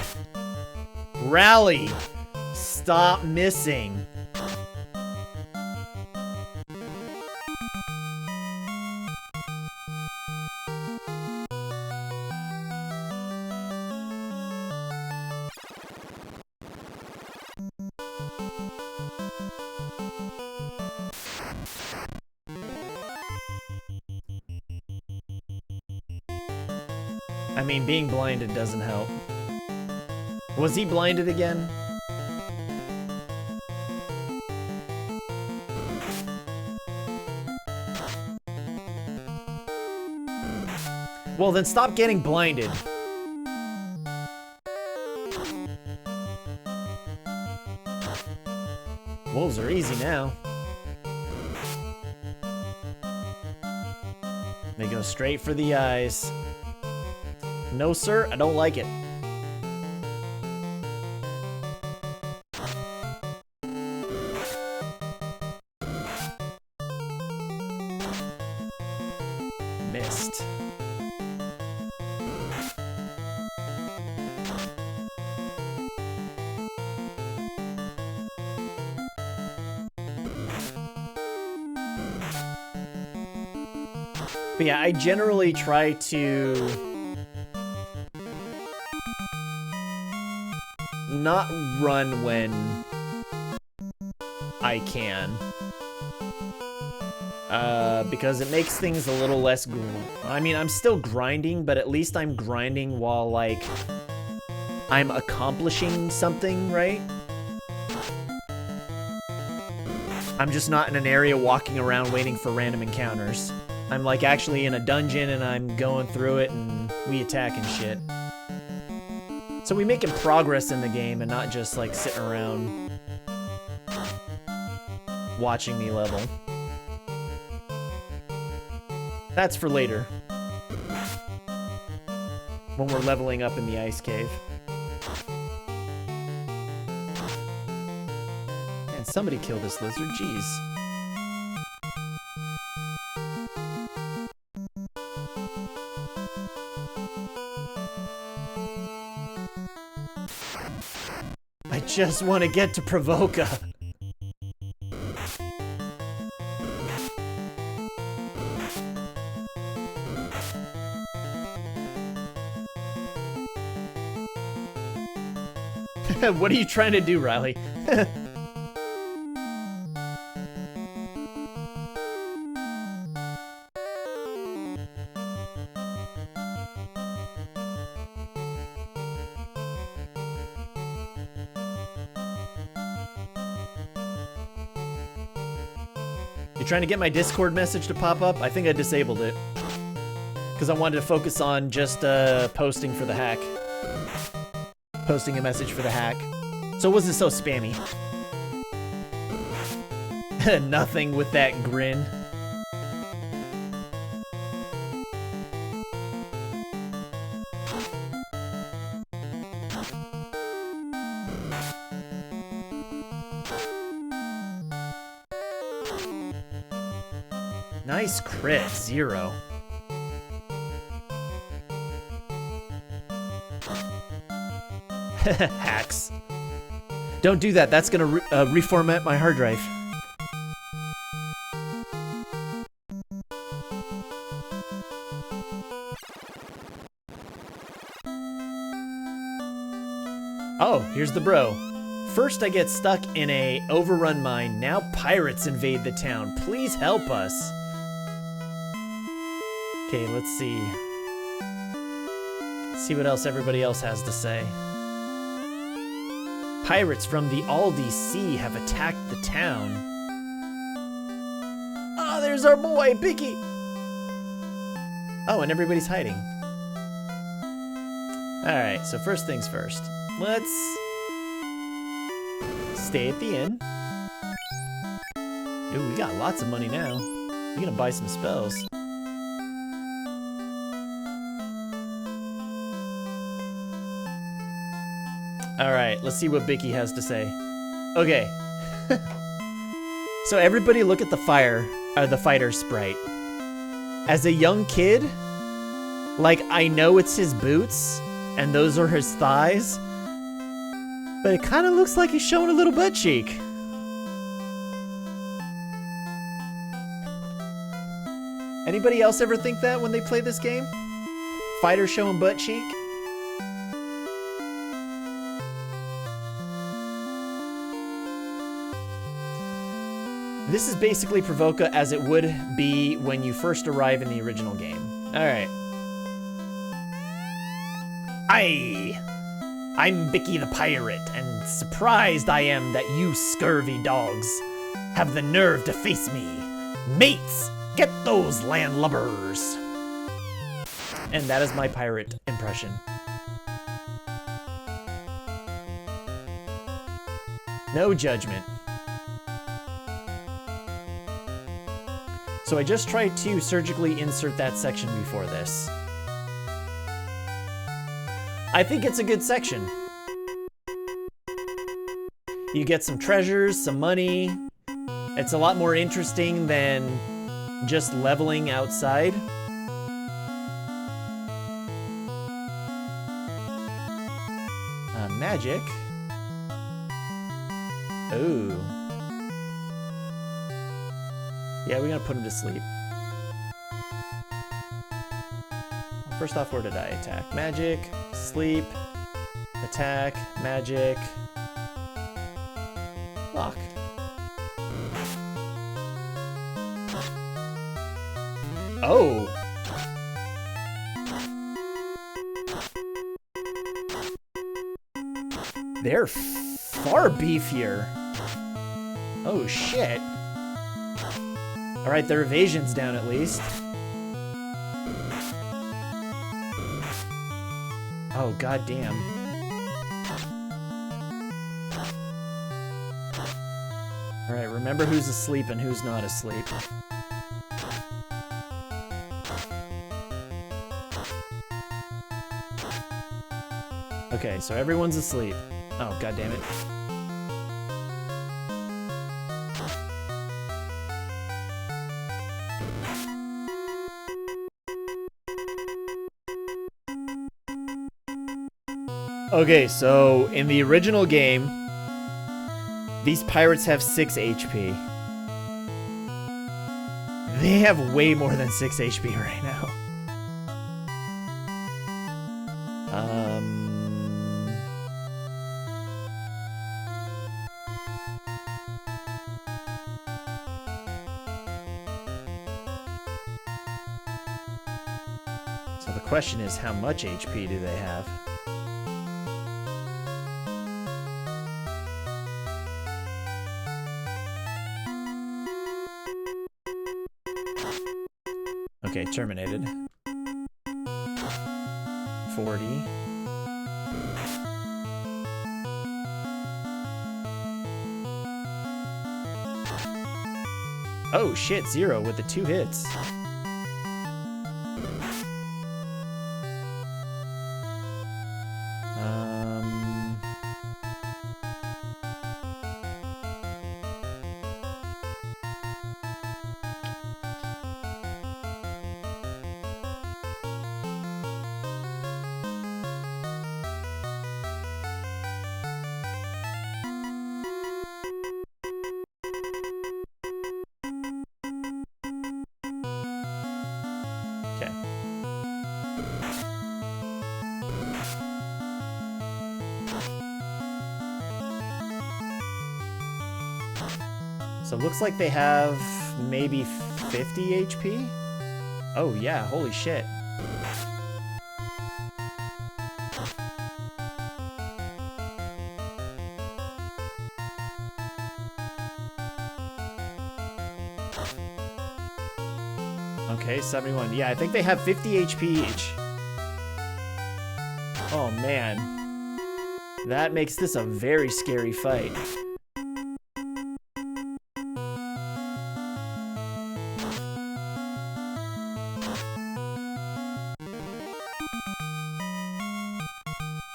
Rally! Stop missing. I mean, being blinded doesn't help. Was he blinded again? Well, then stop getting blinded. Wolves are easy now. They go straight for the eyes. No, sir, I don't like it. Missed. But yeah, I generally try to not run when I can. Because it makes things a little less I mean, I'm still grinding, but at least I'm grinding while, like, I'm accomplishing something, right? I'm just not in an area walking around waiting for random encounters. I'm, like, actually in a dungeon and I'm going through it and we attack and shit. So we making progress in the game and not just, like, sitting around watching me level. That's for later. When we're leveling up in the ice cave. And somebody kill this lizard, jeez. I just want to get to Pravoka. What are you trying to do, Riley? You trying to get my Discord message to pop up? I think I disabled it. Because I wanted to focus on just posting for the hack. Posting a message for the hack. So it wasn't so spammy. Nothing with that grin. Nice crit, 0. Hacks. Don't do that. That's gonna reformat my hard drive. Oh, here's the bro. First I get stuck in a overrun mine. Now pirates invade the town. Please help us. Okay, let's see. See what else everybody else has to say. Pirates from the Aldi Sea have attacked the town. Oh, there's our boy, Biggie. Oh, and everybody's hiding. Alright, so first things first. Let's stay at the inn. Ooh, we got lots of money now. We're gonna buy some spells. Alright, let's see what Bicky has to say. Okay. So everybody look at the fighter sprite. As a young kid, like, I know it's his boots, and those are his thighs, but it kind of looks like he's showing a little butt cheek. Anybody else ever think that when they play this game? Fighter showing butt cheek? This is basically Pravoka as it would be when you first arrive in the original game. Alright. I'm Bicky the Pirate, and surprised I am that you scurvy dogs have the nerve to face me. Mates, get those landlubbers. And that is my pirate impression. No judgment. So I just tried to surgically insert that section before this. I think it's a good section. You get some treasures, some money. It's a lot more interesting than just leveling outside. Magic. Ooh. Yeah, we're gonna put him to sleep. First off, where did I attack? Magic, sleep, attack, magic, lock. Oh! They're far beefier. Oh shit. Alright, their evasion's down at least. Oh, goddamn. Alright, remember who's asleep and who's not asleep. Okay, so everyone's asleep. Oh, goddamn it. Okay, so in the original game, these pirates have 6 HP. They have way more than 6 HP right now. So the question is, how much HP do they have? Okay, terminated. 40. Oh shit, 0 with the 2 hits. So it looks like they have maybe 50 HP? Oh yeah, holy shit. Okay, 71. Yeah, I think they have 50 HP each. Oh man. That makes this a very scary fight.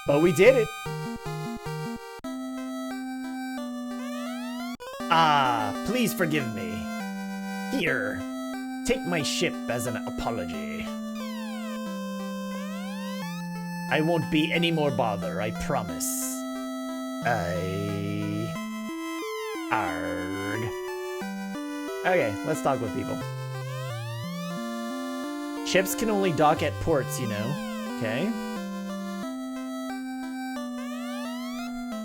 But we did it! Ah, please forgive me. Here, take my ship as an apology. I won't be any more bother, I promise. Arg. Okay, let's talk with people. Ships can only dock at ports, you know. Okay.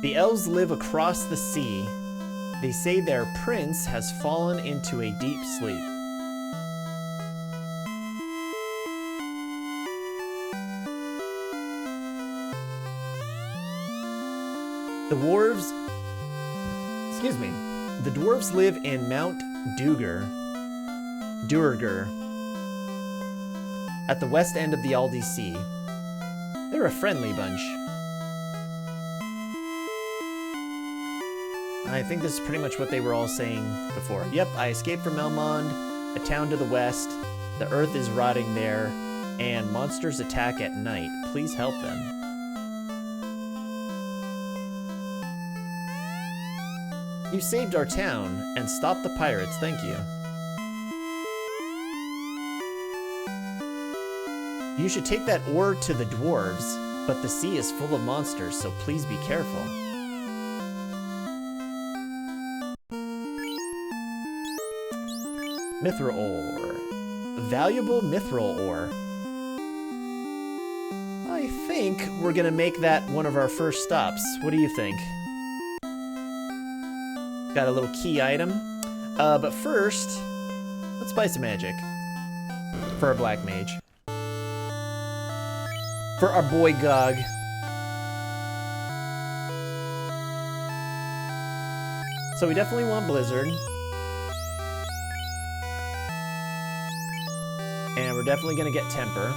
The elves live across the sea. They say their prince has fallen into a deep sleep. The dwarves... Excuse me. The dwarves live in Mount Duergar, at the west end of the Aldi Sea. They're a friendly bunch. I think this is pretty much what they were all saying before. Yep, I escaped from Elmond, a town to the west. The earth is rotting there, and monsters attack at night. Please help them. You saved our town and stopped the pirates, thank you. You should take that ore to the dwarves, but the sea is full of monsters, so please be careful. Mythril ore. Valuable mythril ore. I think we're gonna make that one of our first stops. What do you think? Got a little key item. But first, let's buy some magic. For our black mage. For our boy Gog. So we definitely want Blizzard. And we're definitely gonna get Temper.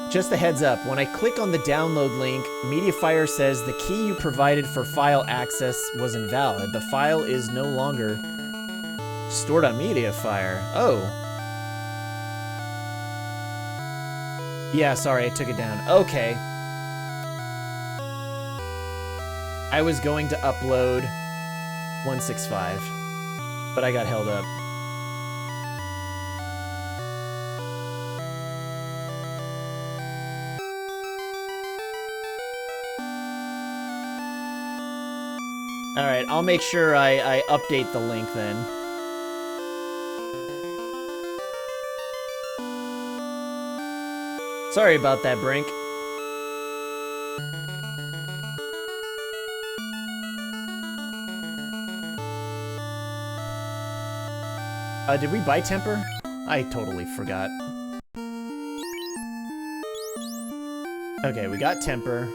Just a heads up, when I click on the download link, Mediafire says the key you provided for file access was invalid. The file is no longer stored on Mediafire. Oh. Yeah, sorry, I took it down. Okay. I was going to upload 165, but I got held up. Alright, I'll make sure I update the link then. Sorry about that, Brink. Did we buy temper? I totally forgot. Okay, we got temper.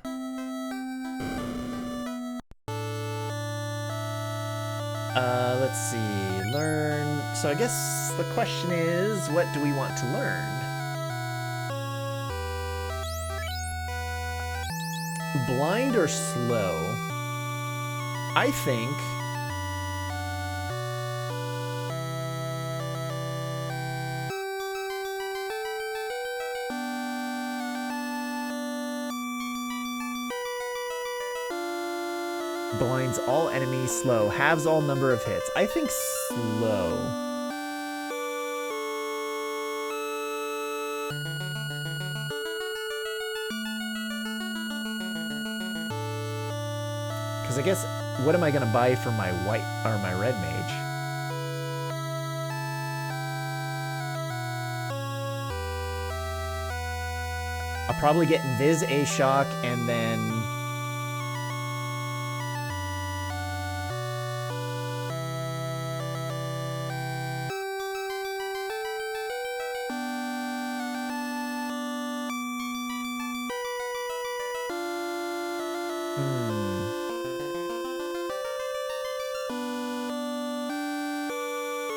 Let's see. Learn. So I guess the question is, what do we want to learn? Blind or slow? I think... blinds all enemies, slow, halves all number of hits. I think slow. Because I guess, what am I going to buy for my white, or my red mage? I'll probably get Invis, A-Shock, and then...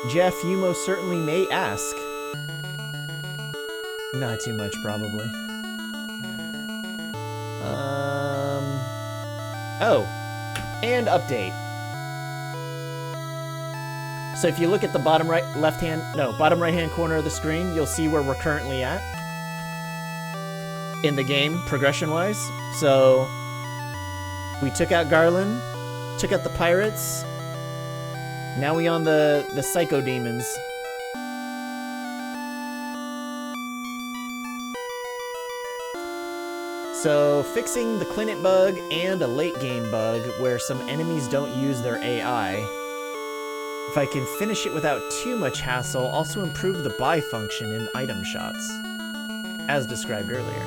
Jeff, you most certainly may ask. Not too much, probably. Oh, and update. So if you look at the bottom right, bottom right-hand corner of the screen, you'll see where we're currently at in the game, progression-wise. So we took out Garland, took out the pirates. Now we on the Psycho Demons. So fixing the Clint bug and a late game bug where some enemies don't use their AI. If I can finish it without too much hassle, also improve the buy function in item shots, as described earlier.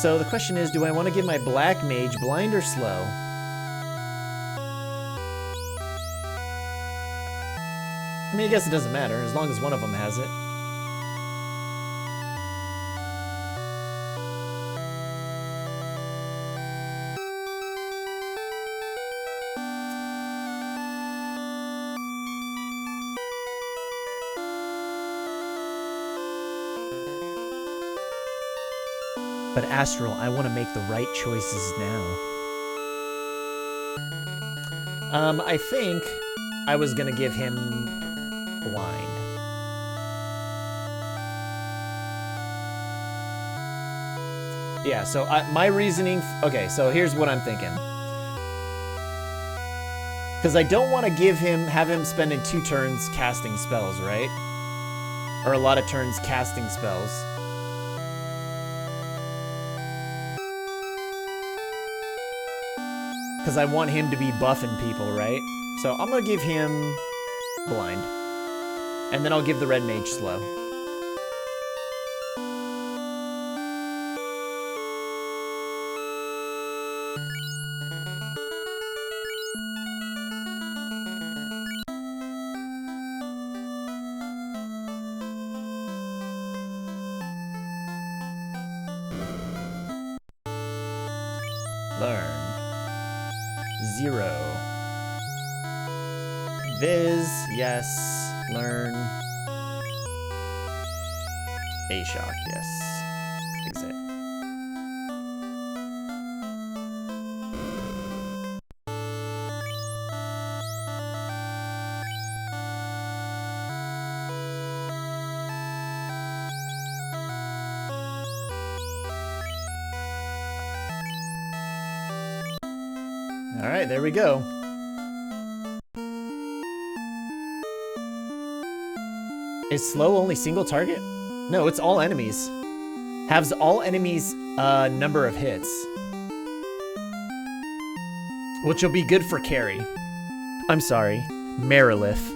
So the question is, do I want to give my black mage blind or slow? I mean, I guess it doesn't matter, as long as one of them has it. But Astral, I want to make the right choices now. I think I was going to give him blind. Yeah, so my reasoning... Okay, so here's what I'm thinking. Because I don't want to have him spending 2 turns casting spells, right? Or a lot of turns casting spells. Because I want him to be buffing people, right? So I'm going to give him blind. And then I'll give the red mage slow. Learn. 0. Viz, yes. Learn. A-Shock, yes. Exit. All right, there we go. Is slow only single target? No, it's all enemies. Halves all enemies' number of hits. Which will be good for carry. I'm sorry, Marilith.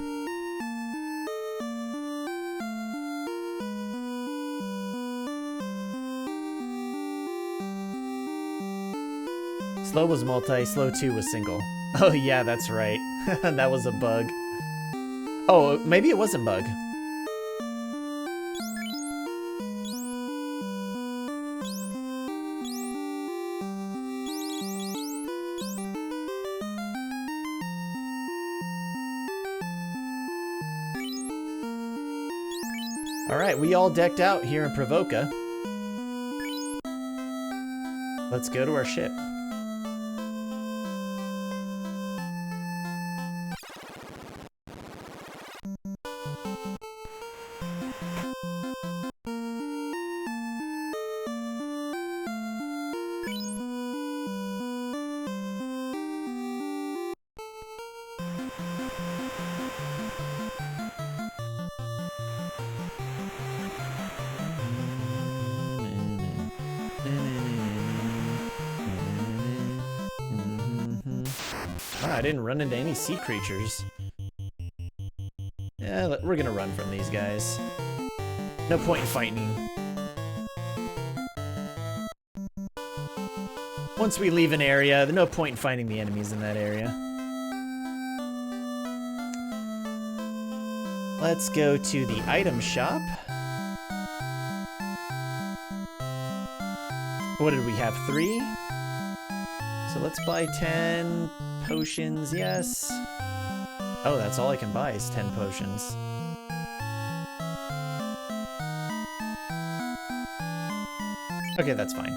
Slow was multi, slow 2 was single. Oh yeah, that's right. That was a bug. Oh, maybe it wasn't bug. Alright, we all decked out here in Pravoka. Let's go to our ship. Wow, I didn't run into any sea creatures. Yeah, we're gonna run from these guys. No point in fighting. Once we leave an area, there's no point in fighting the enemies in that area. Let's go to the item shop. What did we have? 3? So let's buy 10 potions, yes. Oh, that's all I can buy is 10 potions. Okay, that's fine.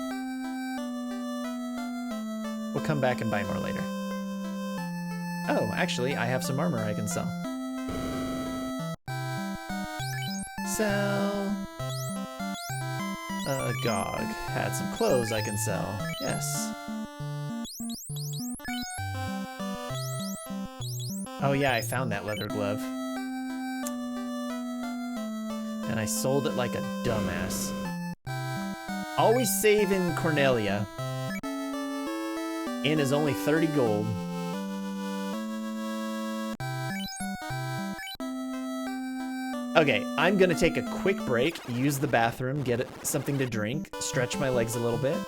We'll come back and buy more later. Oh, actually, I have some armor I can sell. Sell. Gog. Had some clothes I can sell. Yes. Oh yeah, I found that leather glove. And I sold it like a dumbass. Always save in Cornelia. In is only 30 gold. Okay, I'm gonna take a quick break, use the bathroom, get something to drink, stretch my legs a little bit.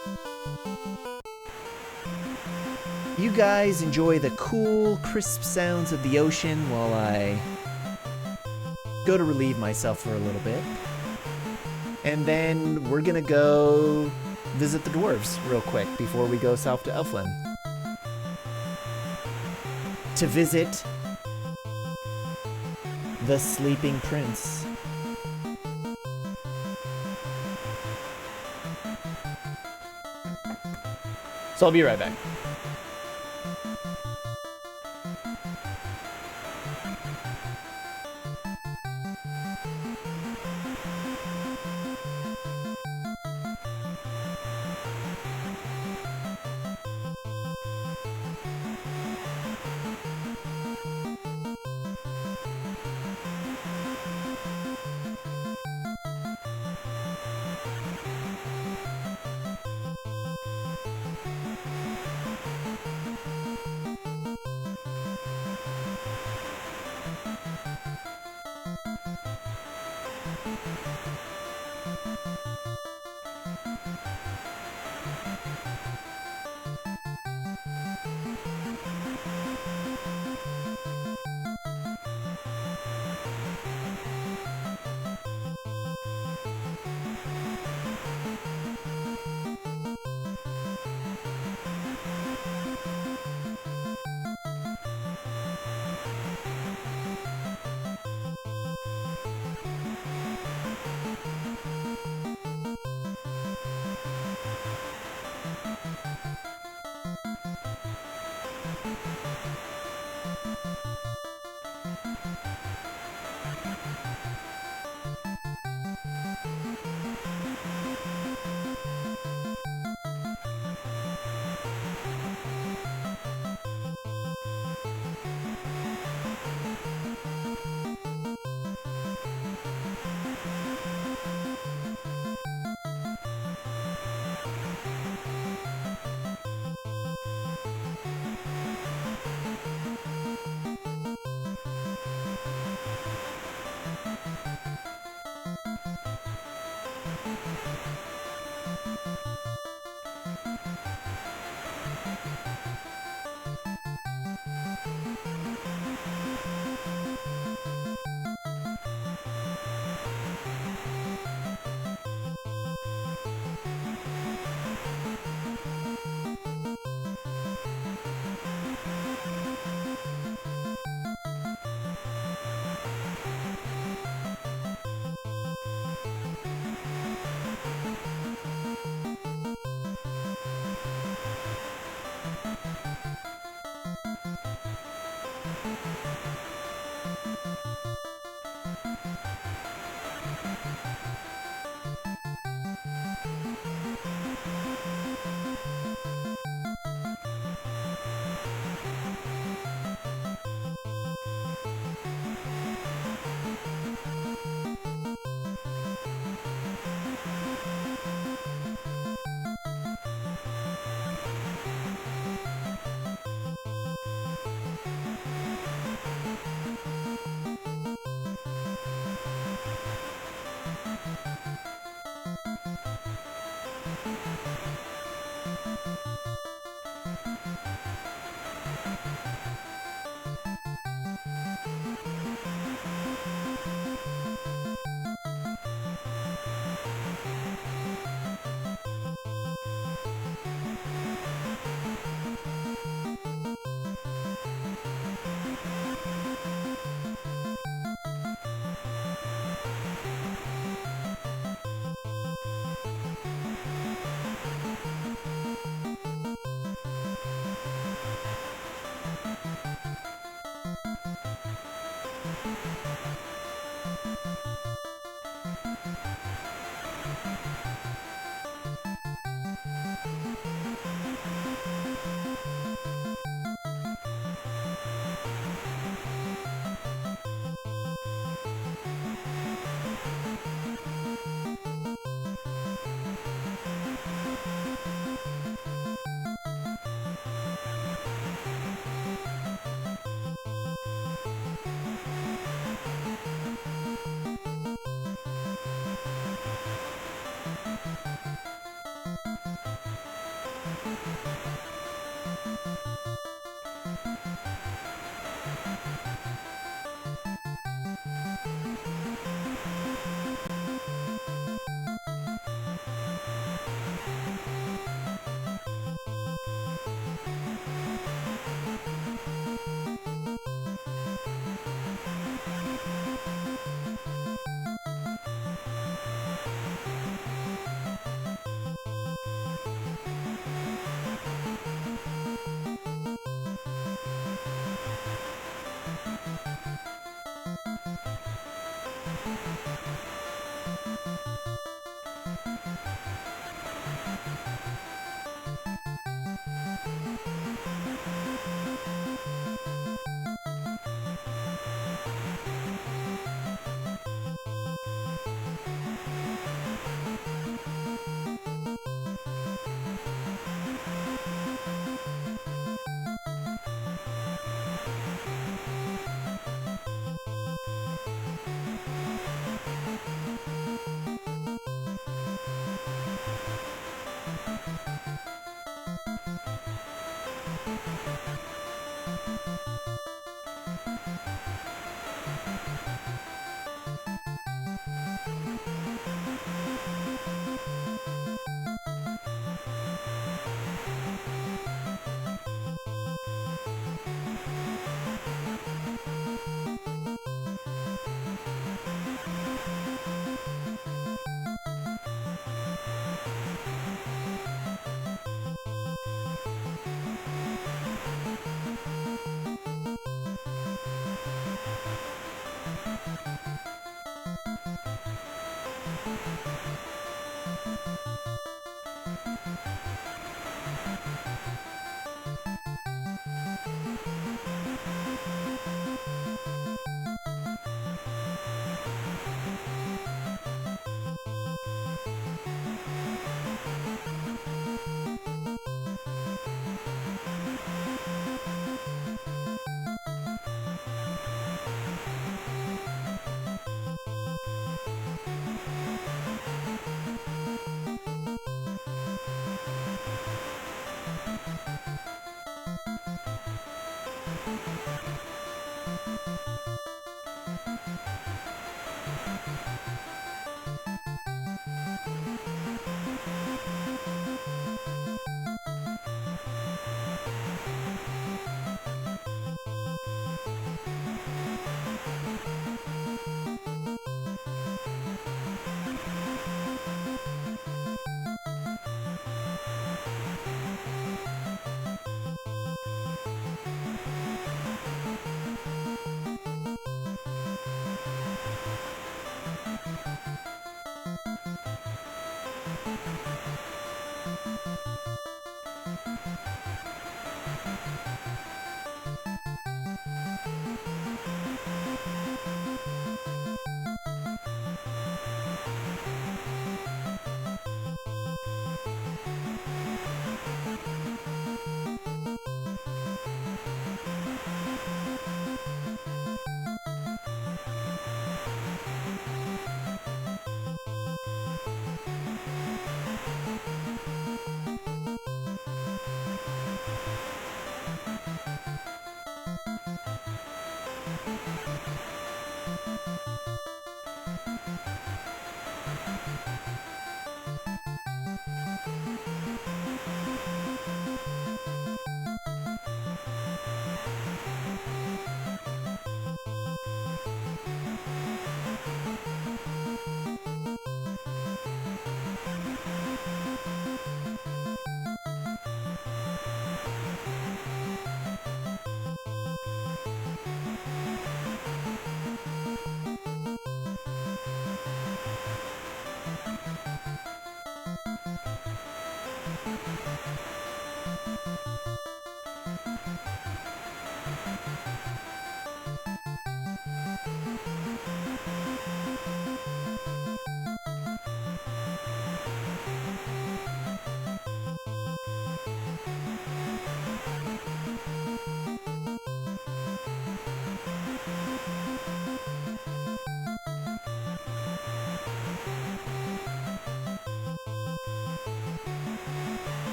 You guys enjoy the cool, crisp sounds of the ocean while I go to relieve myself for a little bit. And then we're gonna go visit the dwarves real quick before we go south to Elfheim. To visit the Sleeping Prince. So I'll be right back.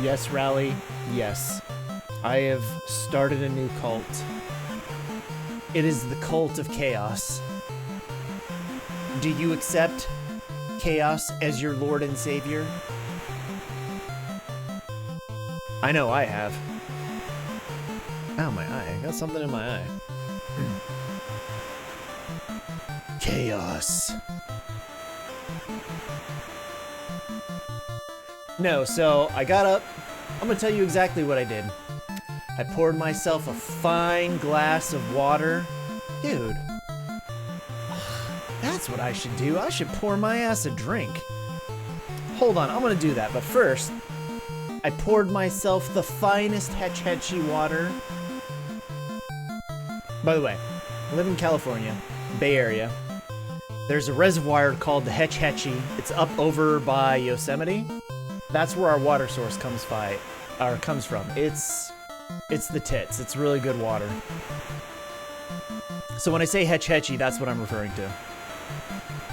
Yes, Rally, yes. I have started a new cult. It is the cult of chaos. Do you accept chaos as your Lord and Savior? I know I have. Ow, my eye. I got something in my eye. Chaos. No, so I got up. I'm gonna tell you exactly what I did. I poured myself a fine glass of water. Dude, that's what I should do. I should pour my ass a drink. Hold on, I'm gonna do that. But first, I poured myself the finest hetchy water. By the way, I live in California, Bay Area. There's a reservoir called the Hetchy. It's up over by Yosemite. That's where our water source comes from. It's the tits. It's really good water. So when I say hetchy, that's what I'm referring to.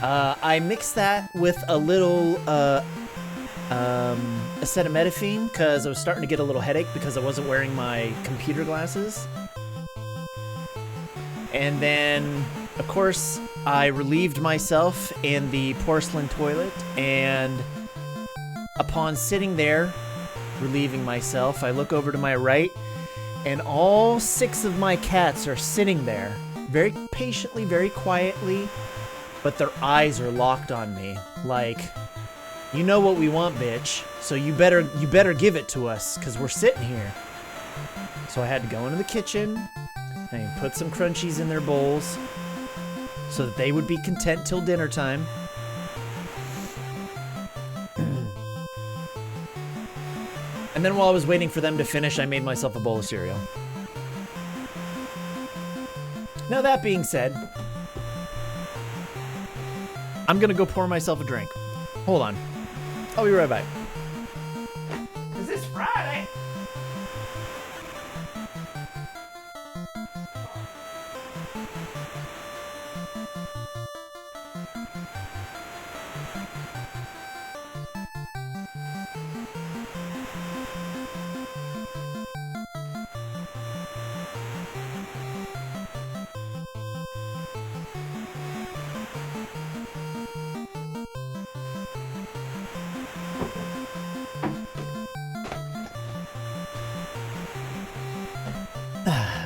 I mixed that with a little acetaminophen because I was starting to get a little headache because I wasn't wearing my computer glasses. And then, of course, I relieved myself in the porcelain toilet, and upon sitting there, relieving myself, I look over to my right, and all 6 of my cats are sitting there, very patiently, very quietly, but their eyes are locked on me, like, you know what we want, bitch, so you better give it to us, because we're sitting here. So I had to go into the kitchen, and put some crunchies in their bowls, so that they would be content till dinner time. And then while I was waiting for them to finish, I made myself a bowl of cereal. Now that being said, I'm gonna go pour myself a drink. Hold on. I'll be right back. Is this Friday?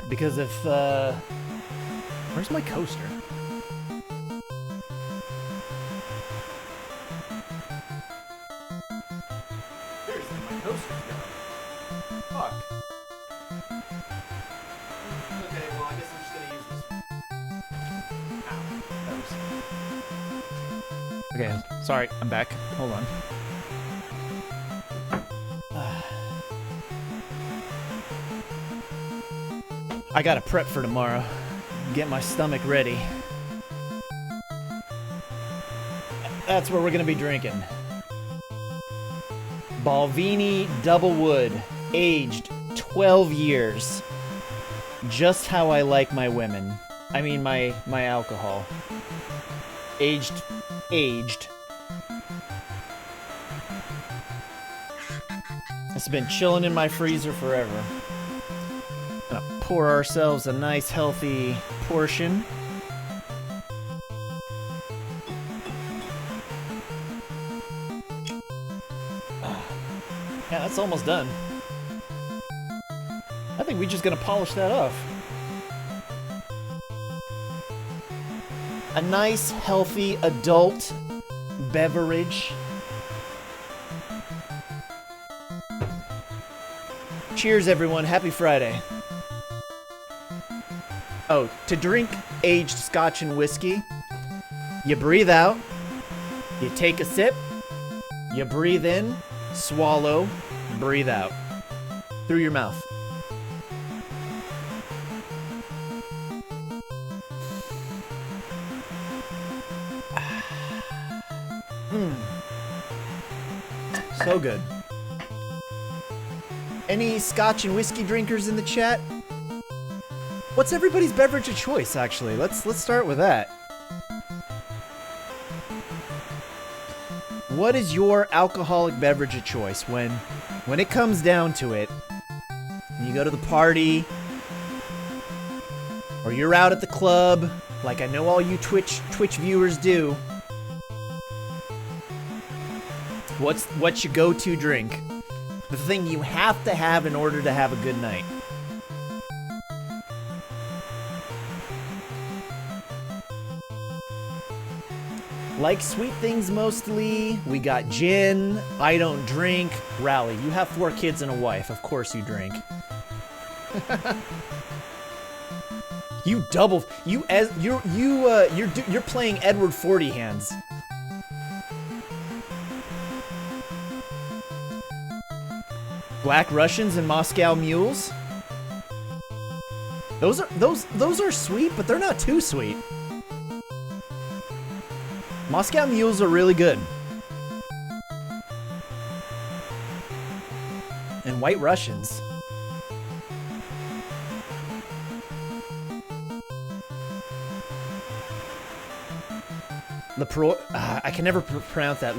Because if, where's my coaster? Seriously, my coaster's gone. Fuck. Okay, well, I guess I'm just gonna use this. Ow. Okay, sorry, I'm back. Hold on. I gotta prep for tomorrow. Get my stomach ready. That's where we're gonna be drinking. Balvenie Double Wood, aged 12 years. Just how I like my women. I mean my alcohol. Aged. It's been chilling in my freezer forever. Gonna pour ourselves a nice healthy portion. Yeah, that's almost done. I think we're just gonna polish that off. A nice, healthy, adult beverage. Cheers, everyone. Happy Friday. Oh, to drink aged scotch and whiskey, you breathe out, you take a sip, you breathe in, swallow, breathe out. Through your mouth. So good. Any scotch and whiskey drinkers in the chat? What's everybody's beverage of choice, actually? Let's start with that. What is your alcoholic beverage of choice when it comes down to it? And you go to the party, or you're out at the club, like I know all you Twitch viewers do. What's your go-to drink? The thing you have to have in order to have a good night. like sweet things mostly. We got gin. I don't drink. Rally, you have 4 kids and a wife. Of course you drink. You double. You're playing Edward 40 hands. Black Russians and Moscow mules. Those are sweet, but they're not too sweet. Moscow mules are really good. And White Russians. I can never pronounce that.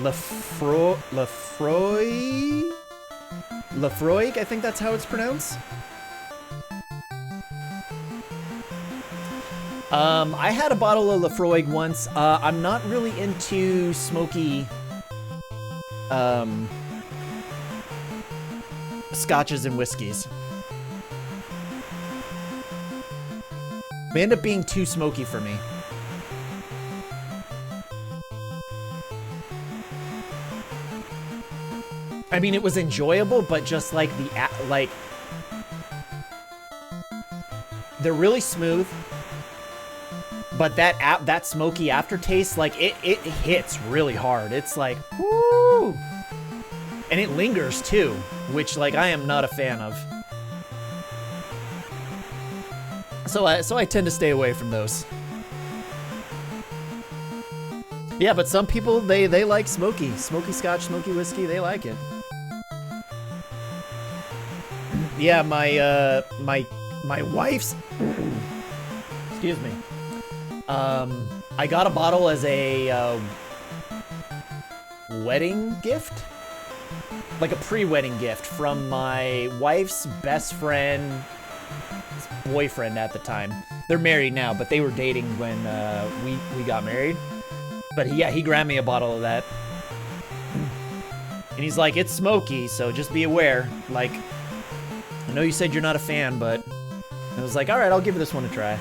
Lafroig, I think that's how it's pronounced. I had a bottle of Lafroig once. I'm not really into smoky scotches and whiskeys. They end up being too smoky for me. I mean, it was enjoyable, but just like they're really smooth. But that smoky aftertaste, like it hits really hard. It's like, woo! And it lingers too, which like I am not a fan of. So I tend to stay away from those. Yeah, but some people they like smoky scotch, smoky whiskey. They like it. Yeah, my wife's. Excuse me. I got a bottle as a wedding gift, like a pre-wedding gift from my wife's best friend's boyfriend at the time. They're married now, but they were dating when we got married. But yeah, he grabbed me a bottle of that, and he's like, "It's smoky, so just be aware." Like, I know you said you're not a fan, but I was like, "All right, I'll give this one a try."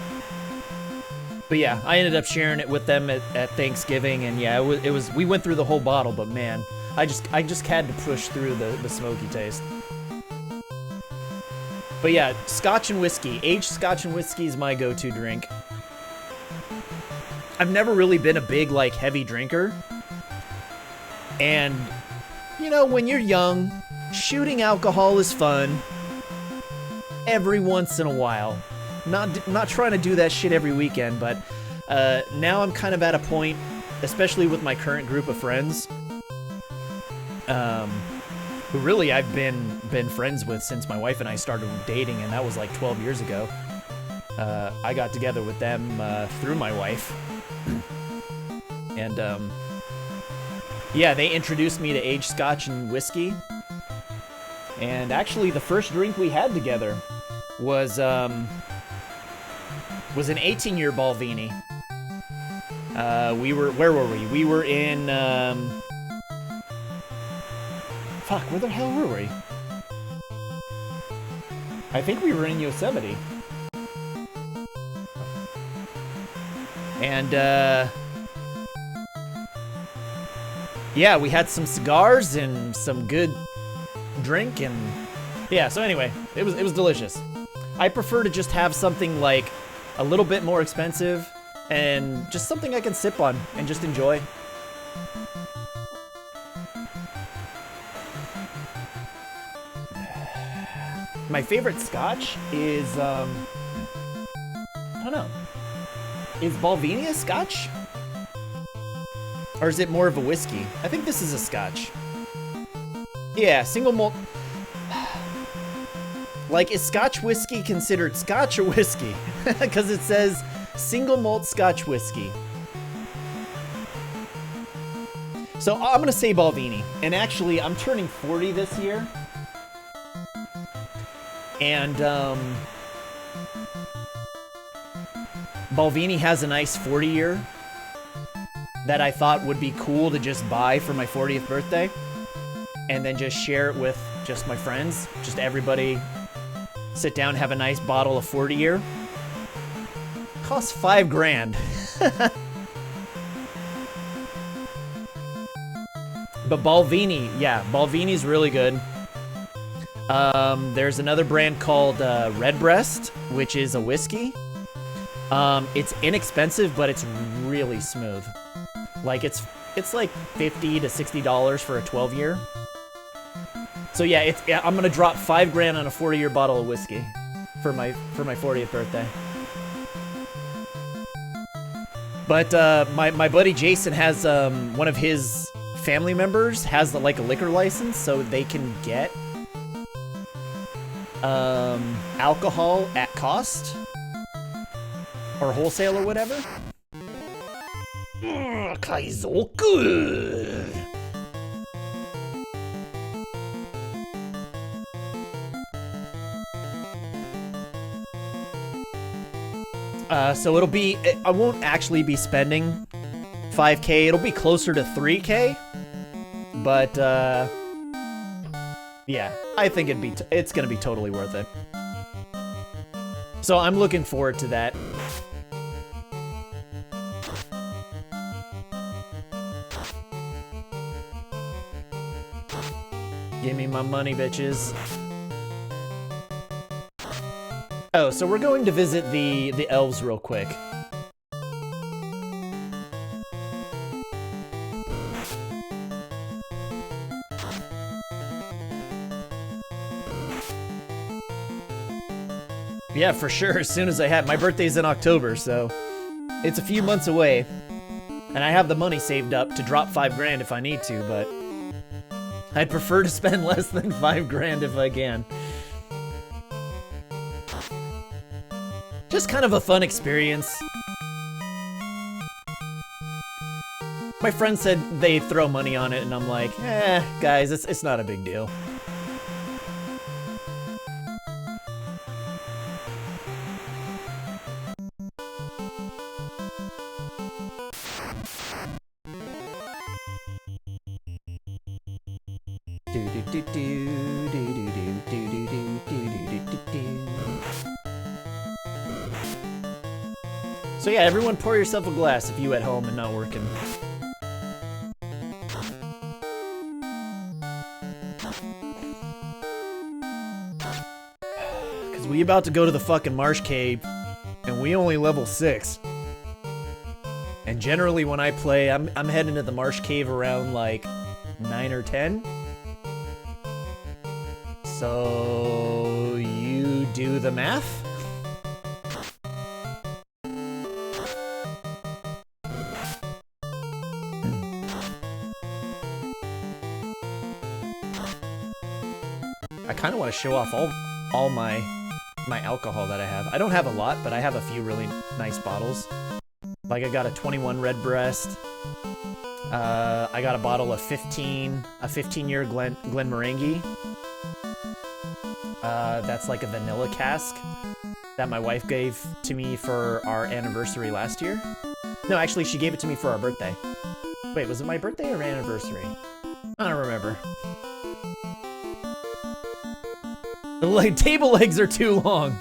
But yeah, I ended up sharing it with them at Thanksgiving, and yeah, it was we went through the whole bottle, but man, I just had to push through the smoky taste. But yeah, scotch and whiskey. Aged scotch and whiskey is my go-to drink. I've never really been a big, like, heavy drinker. And, you know, when you're young, shooting alcohol is fun. Every once in a while. Not trying to do that shit every weekend, but now I'm kind of at a point, especially with my current group of friends, who really I've been friends with since my wife and I started dating, and that was like 12 years ago. I got together with them through my wife, and yeah, they introduced me to aged scotch and whiskey. And actually, the first drink we had together was an 18-year Balvenie. Where were we? We were in, fuck, where the hell were we? I think we were in Yosemite. And, yeah, we had some cigars and some good drink, and yeah, so anyway, it was delicious. I prefer to just have something like a little bit more expensive and just something I can sip on and just enjoy. My favorite scotch is I don't know. Is Balvenie a scotch? Or is it more of a whiskey? I think this is a scotch. Yeah, single malt. Like, is Scotch whiskey considered scotch or whiskey? Because it says single malt Scotch whiskey. So I'm gonna say Balvenie. And actually, I'm turning 40 this year. And Balvenie has a nice 40-year that I thought would be cool to just buy for my 40th birthday. And then just share it with just my friends. Just everybody sit down, have a nice bottle of 40-year. Costs $5 grand. But Balvenie, yeah, Balvenie's really good. There's another brand called Redbreast, which is a whiskey. It's inexpensive, but it's really smooth. Like it's like $50 to $60 for a 12-year. So yeah, I'm gonna drop $5 on a 40-year bottle of whiskey for my 40th birthday. But my buddy Jason has one of his family members has like a liquor license, so they can get alcohol at cost or wholesale or whatever. Kaizoku. So it'll be, I won't actually be spending 5K. It'll be closer to 3K. But, yeah, I think it's gonna be totally worth it. So I'm looking forward to that. Give me my money, bitches. Oh, so we're going to visit the elves real quick. Yeah, for sure, as soon as I have. My birthday's in October, so it's a few months away. And I have the money saved up to drop $5 if I need to, but I'd prefer to spend less than $5 if I can. Just kind of a fun experience. My friend said they throw money on it, and I'm like, guys, it's not a big deal. So yeah, everyone pour yourself a glass if you at home and not working. Cause we about to go to the fucking Marsh Cave, and we only level 6. And generally when I play, I'm heading to the Marsh Cave around like 9 or 10. So you do the math? I kind of want to show off all my alcohol that I have. I don't have a lot, but I have a few really nice bottles. Like I got a 21 Redbreast. I got a bottle of 15-year Glenmorangie. That's like a vanilla cask that my wife gave to me for our anniversary last year. No, actually, she gave it to me for our birthday. Wait, was it my birthday or anniversary? I don't remember. The table legs are too long.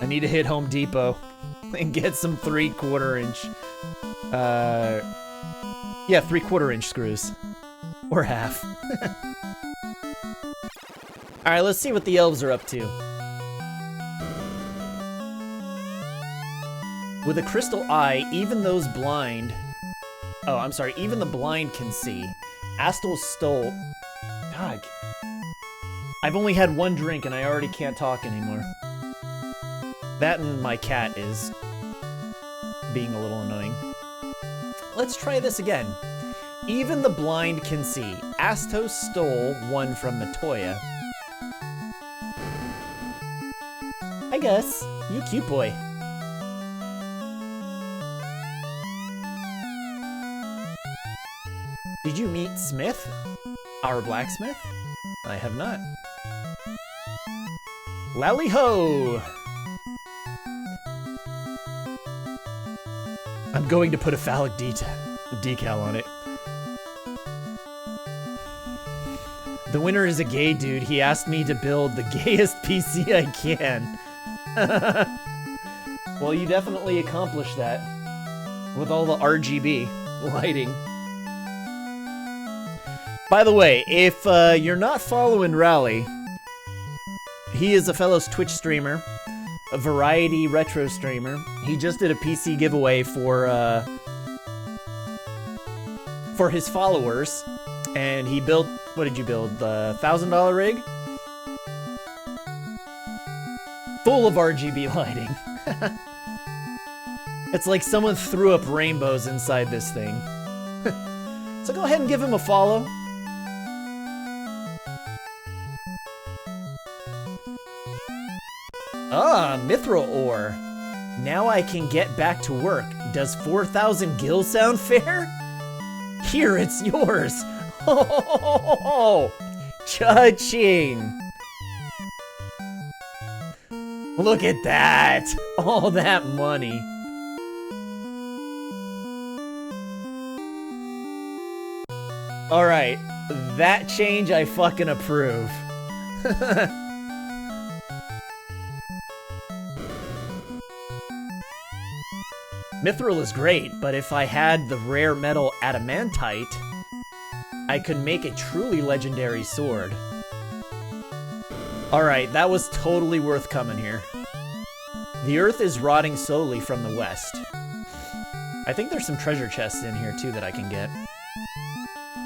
I need to hit Home Depot and get some 3/4 inch. Yeah, 3/4 inch screws. Or half. Alright, let's see what the elves are up to. With a crystal eye, even those blind... Oh, I'm sorry, even the blind can see. Astos stole... God. I've only had one drink and I already can't talk anymore. That and my cat is being a little annoying. Let's try this again. Even the blind can see. Astos stole one from Matoya. I guess. You cute boy. Did you meet Smith? Our blacksmith? I have not. Lally ho! I'm going to put a phallic decal on it. The winner is a gay dude. He asked me to build the gayest PC I can. Well, you definitely accomplished that. with all the RGB lighting. By the way, if you're not following Rally, he is a fellow Twitch streamer, a variety retro streamer. He just did a PC giveaway for his followers, and he built, what did you build, the $1,000 rig? Full of RGB lighting. It's like someone threw up rainbows inside this thing. So go ahead and give him a follow. Ah, Mythril ore. Now I can get back to work. Does 4,000 gil sound fair? Here, it's yours. Oh, cha-ching. Look at that. All that money. All right, that change I fucking approve. Mythril is great, but if I had the rare metal adamantite, I could make a truly legendary sword. Alright, that was totally worth coming here. The earth is rotting slowly from the west. I think there's some treasure chests in here too that I can get.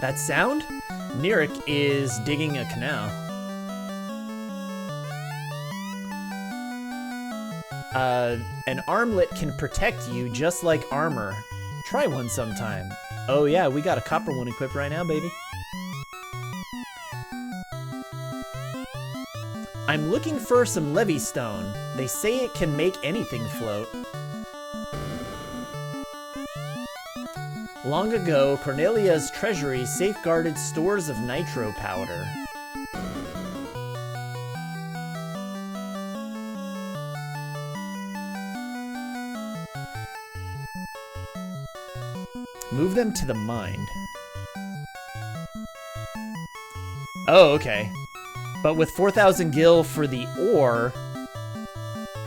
That sound? Nirik is digging a canal. An armlet can protect you just like armor. Try one sometime. Oh yeah, we got a copper one equipped right now, baby. I'm looking for some levy stone. They say it can make anything float. Long ago, Cornelia's treasury safeguarded stores of nitro powder. Move them to the mine. Oh, okay. But with 4,000 gil for the ore,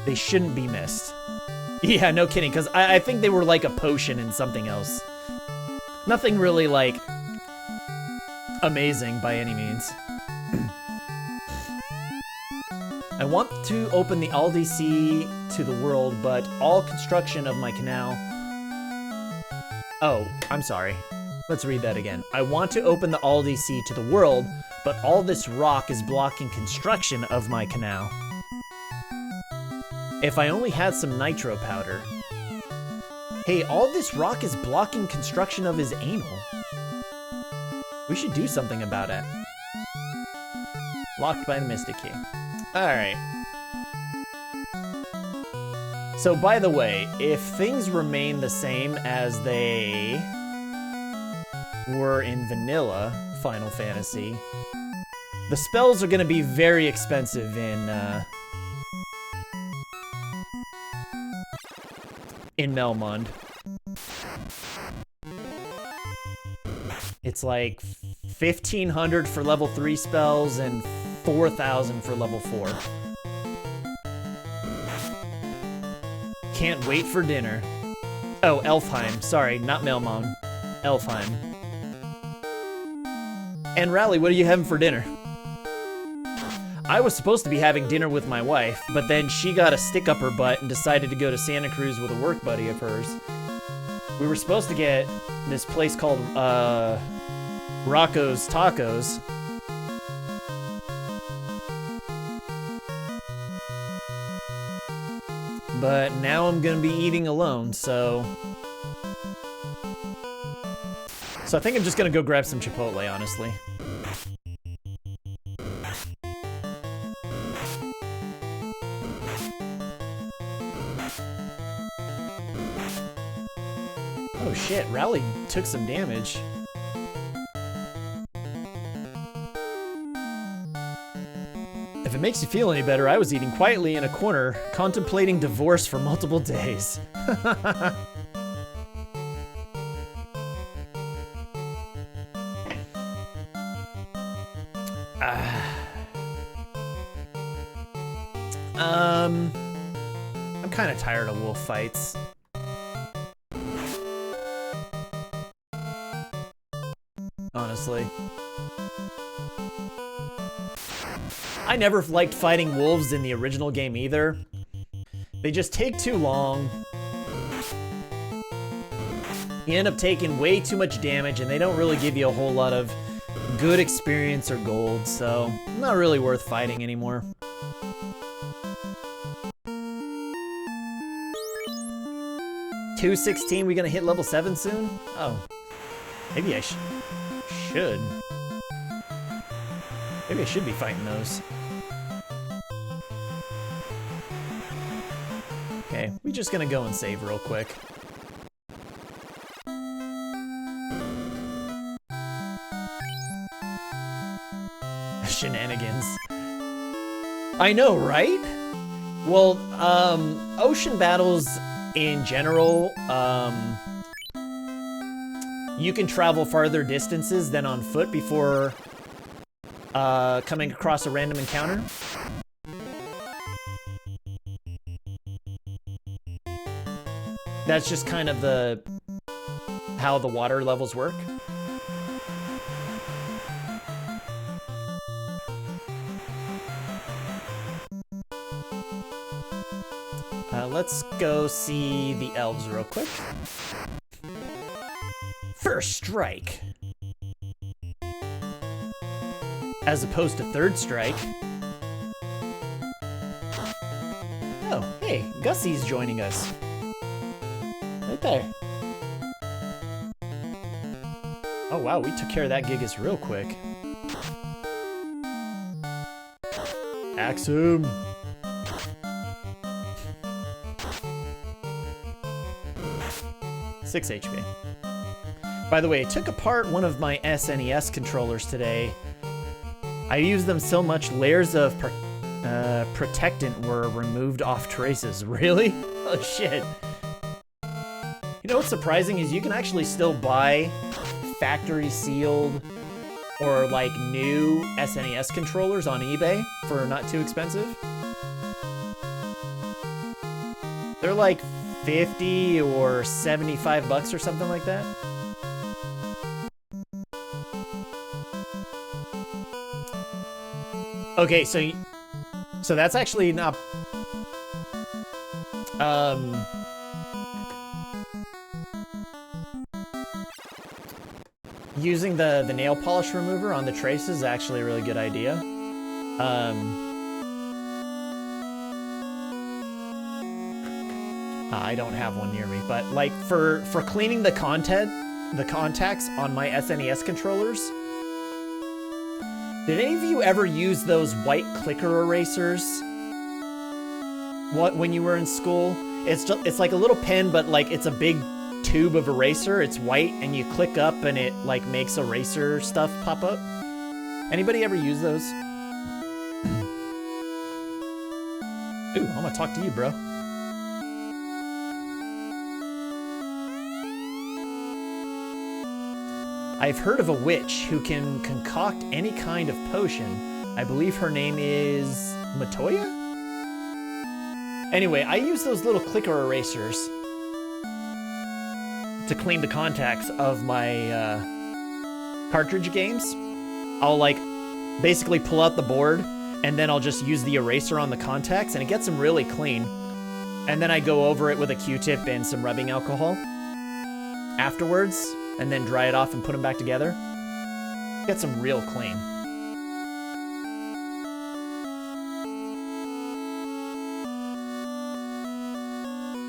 they shouldn't be missed. Yeah, no kidding, because I think they were like a potion and something else. Nothing really, like, amazing by any means. I want to open the LDC to the world, but all construction of my canal... Oh, I'm sorry. Let's read that again. I want to open the LDC to the world, but all this rock is blocking construction of my canal. If I only had some nitro powder. Hey, all this rock is blocking construction of his anal. We should do something about it. Locked by the Mystic Key. Alright. So, by the way, if things remain the same as they were in vanilla Final Fantasy, the spells are going to be very expensive in Melmond. It's like 1,500 for level 3 spells and 4,000 for level 4. Can't wait for dinner. Oh, Elfheim. Sorry, not Melmond. Elfheim. And Rally, what are you having for dinner? I was supposed to be having dinner with my wife, but then she got a stick up her butt and decided to go to Santa Cruz with a work buddy of hers. We were supposed to get this place called, Rocco's Tacos. But now I'm gonna be eating alone, so I think I'm just gonna go grab some Chipotle, honestly. Oh shit, Rally took some damage. If it makes you feel any better, I was eating quietly in a corner, contemplating divorce for multiple days. I'm kind of tired of wolf fights. honestly. I never liked fighting wolves in the original game either. They just take too long. You end up taking way too much damage, and they don't really give you a whole lot of good experience or gold, so not really worth fighting anymore. $216, we gonna hit level 7 soon? Oh, maybe I should. Maybe I should be fighting those. Okay, we're just gonna go and save real quick. Shenanigans. I know, right? Well, ocean battles in general, you can travel farther distances than on foot before coming across a random encounter. That's just kind of how the water levels work. Let's go see the elves real quick. First strike. As opposed to third strike. Oh, hey, Gussie's joining us. Right there. Oh wow, we took care of that Gigas real quick. Axe him. Six HP. By the way, I took apart one of my SNES controllers today. I used them so much, layers of protectant were removed off traces. Really? Oh shit. You know what's surprising is you can actually still buy factory sealed or like new SNES controllers on eBay for not too expensive. They're like 50 or 75 bucks or something like that. Okay, so that's actually not using the nail polish remover on the traces is actually a really good idea. I don't have one near me, but like for cleaning the contacts on my SNES controllers. Did any of you ever use those white clicker erasers? When you were in school? It's like a little pen, but like it's a big tube of eraser. It's white, and you click up, and it like makes eraser stuff pop up. Anybody ever use those? Ooh, I'm gonna talk to you, bro. I've heard of a witch who can concoct any kind of potion. I believe her name is Matoya? Anyway, I use those little clicker erasers to clean the contacts of my cartridge games. I'll like basically pull out the board and then I'll just use the eraser on the contacts and it gets them really clean. And then I go over it with a Q-tip and some rubbing alcohol afterwards. And then dry it off and put them back together. Get some real clean.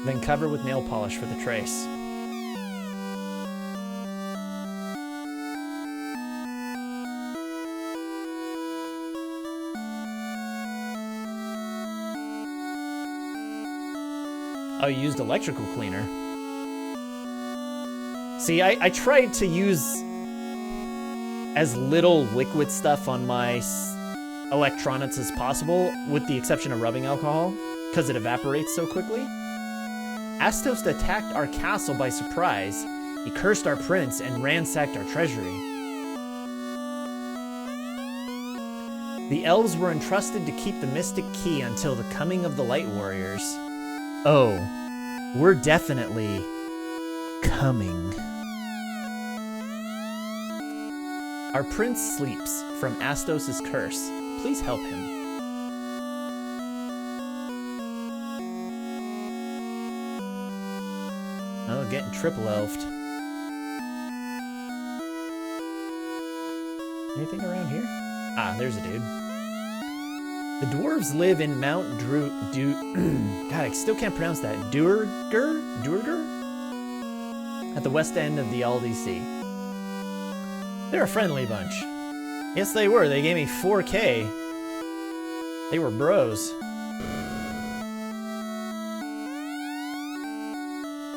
Then cover with nail polish for the trace. Oh, you used electrical cleaner. See, I tried to use as little liquid stuff on my electronics as possible, with the exception of rubbing alcohol, because it evaporates so quickly. Astos attacked our castle by surprise. He cursed our prince and ransacked our treasury. The elves were entrusted to keep the mystic key until the coming of the light warriors. Oh, we're definitely coming. Our prince sleeps from Astos' curse. Please help him. Oh, getting triple elfed. Anything around here? Ah, there's a dude. The dwarves live in Mount God, I still can't pronounce that. Duergar? At the west end of the Aldi Sea. They're a friendly bunch. Yes, they were. They gave me 4K. They were bros.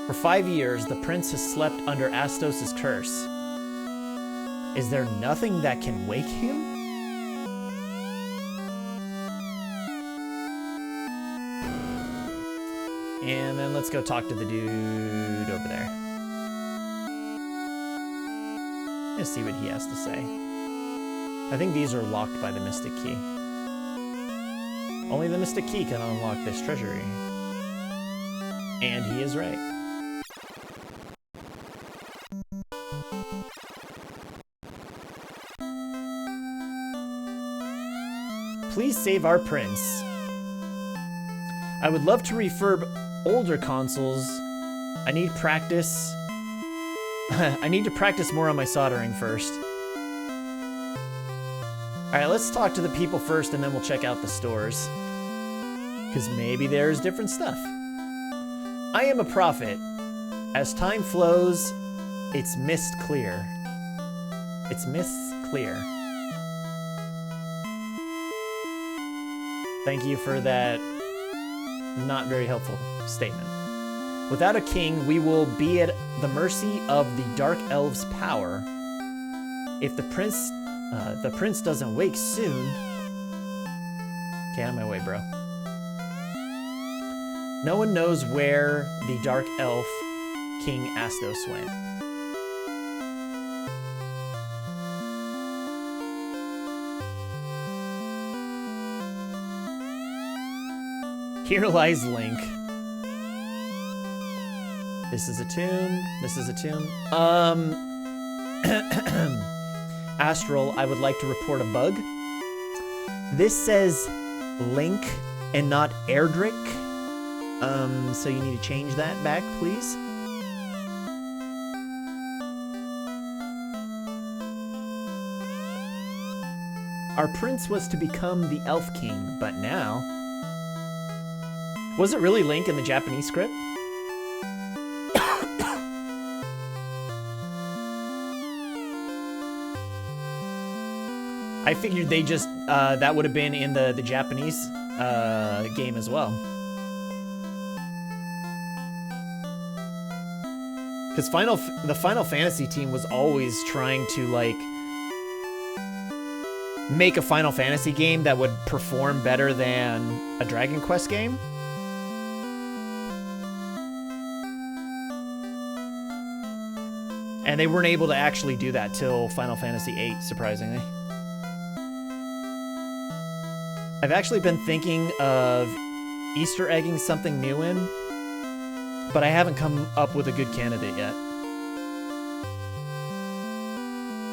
For 5 years, the prince has slept under Astos' curse. Is there nothing that can wake him? And then let's go talk to the dude over there. Let's see what he has to say. I think these are locked by the Mystic Key. Only the Mystic Key can unlock this treasury. And he is right. Please save our prince. I would love to refurb older consoles. I need practice. I need to practice more on my soldering first. Alright, let's talk to the people first and then we'll check out the stores. Because maybe there's different stuff. I am a prophet. As time flows, it's mist clear. It's mists clear. Thank you for that not very helpful statement. Without a king, we will be at the mercy of the Dark Elves' power. If the prince doesn't wake soon... Okay, on my way, bro. No one knows where the Dark Elf King Astos went. Here lies Link. This is a tomb. This is a tomb. Astral, I would like to report a bug. This says Link and not Erdrick. So you need to change that back, please. Our prince was to become the Elf King, but now... Was it really Link in the Japanese script? I figured they just, that would have been in the Japanese game as well. Because the Final Fantasy team was always trying to, like, make a Final Fantasy game that would perform better than a Dragon Quest game. And they weren't able to actually do that till Final Fantasy VIII, surprisingly. I've actually been thinking of Easter egging something new in, but I haven't come up with a good candidate yet.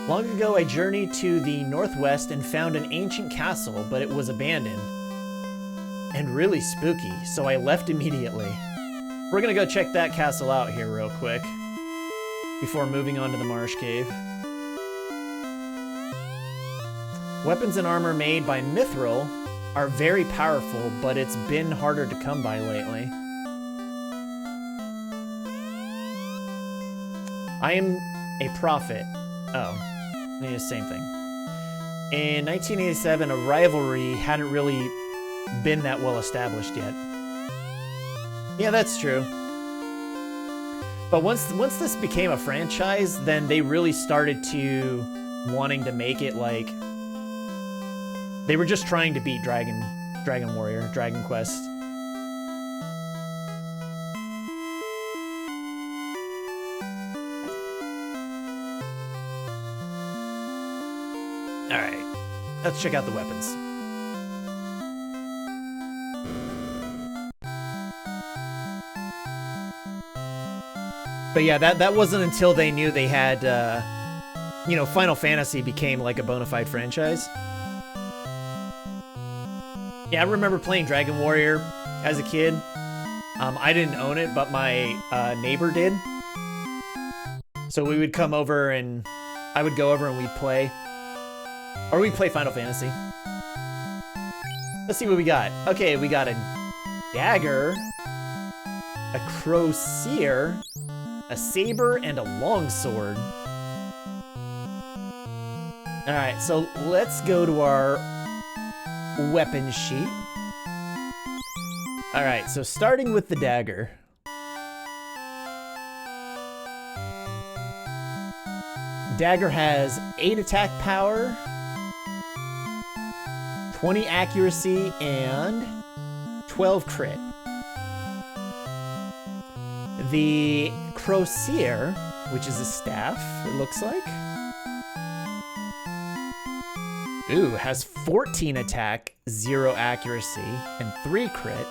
Long ago, I journeyed to the northwest and found an ancient castle, but it was abandoned and really spooky, so I left immediately. We're gonna go check that castle out here real quick before moving on to the Marsh Cave. Weapons and armor made by Mythril are very powerful, but it's been harder to come by lately. I am a prophet. Oh, the same thing. In 1987, a rivalry hadn't really been that well established yet. Yeah, that's true. But once this became a franchise, then they really started to wanting to make it like they were just trying to beat Dragon Warrior, Dragon Quest. All right, let's check out the weapons. But yeah, that wasn't until they knew they had you know, Final Fantasy became like a bona fide franchise. Yeah, I remember playing Dragon Warrior as a kid. I didn't own it, but my neighbor did. So we would come over and I would go over and we'd play. Or we'd play Final Fantasy. Let's see what we got. Okay, we got a dagger, a crosier, a saber, and a longsword. Alright, so let's go to our weapon sheet. Alright, so starting with the dagger. Dagger has 8 attack power, 20 accuracy, and 12 crit. The crosier, which is a staff, it looks like. Ooh, has 14 attack, 0 accuracy, and 3 crit.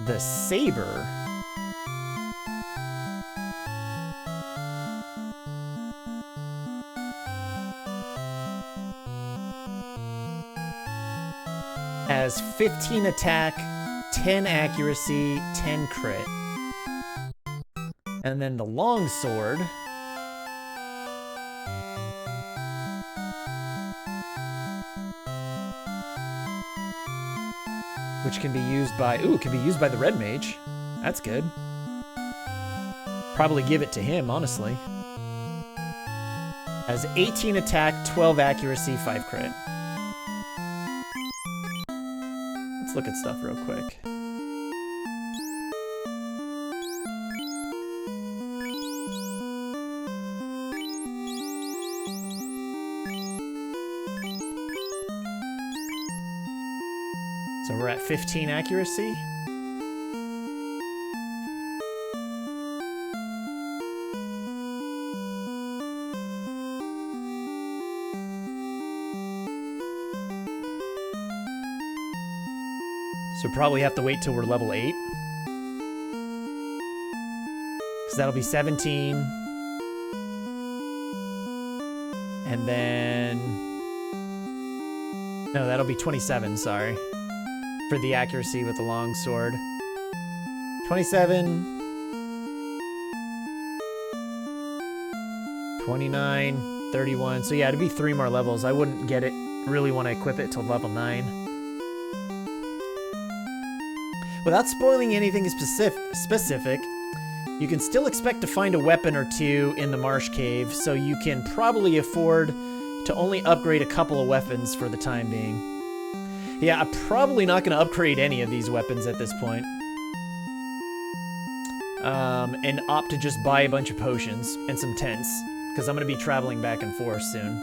The saber has 15 attack, 10 accuracy, 10 crit. And then the longsword which can be used by, can be used by the red mage. That's good. Probably give it to him, honestly. Has 18 attack, 12 accuracy, 5 crit. Let's look at stuff real quick. So we're at 15 accuracy. So probably have to wait till we're level 8. Because that'll be 17. And then... no, that'll be 27, sorry. For the accuracy with the long sword. 27. 29. 31. So yeah, it'd be 3 more levels. I wouldn't get it, really want to equip it till level 9. Without spoiling anything specific, you can still expect to find a weapon or two in the Marsh Cave, so you can probably afford to only upgrade a couple of weapons for the time being. Yeah, I'm probably not going to upgrade any of these weapons at this point. And opt to just buy a bunch of potions and some tents, because I'm going to be traveling back and forth soon.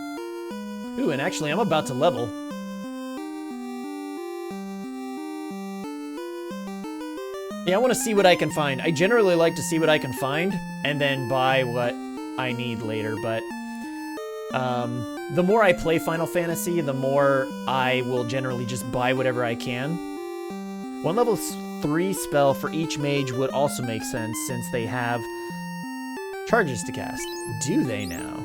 Ooh, and actually, I'm about to level. Yeah, I want to see what I can find. I generally like to see what I can find and then buy what I need later, but the more I play Final Fantasy, the more I will generally just buy whatever I can. One level 3 spell for each mage would also make sense since they have charges to cast. Do they now?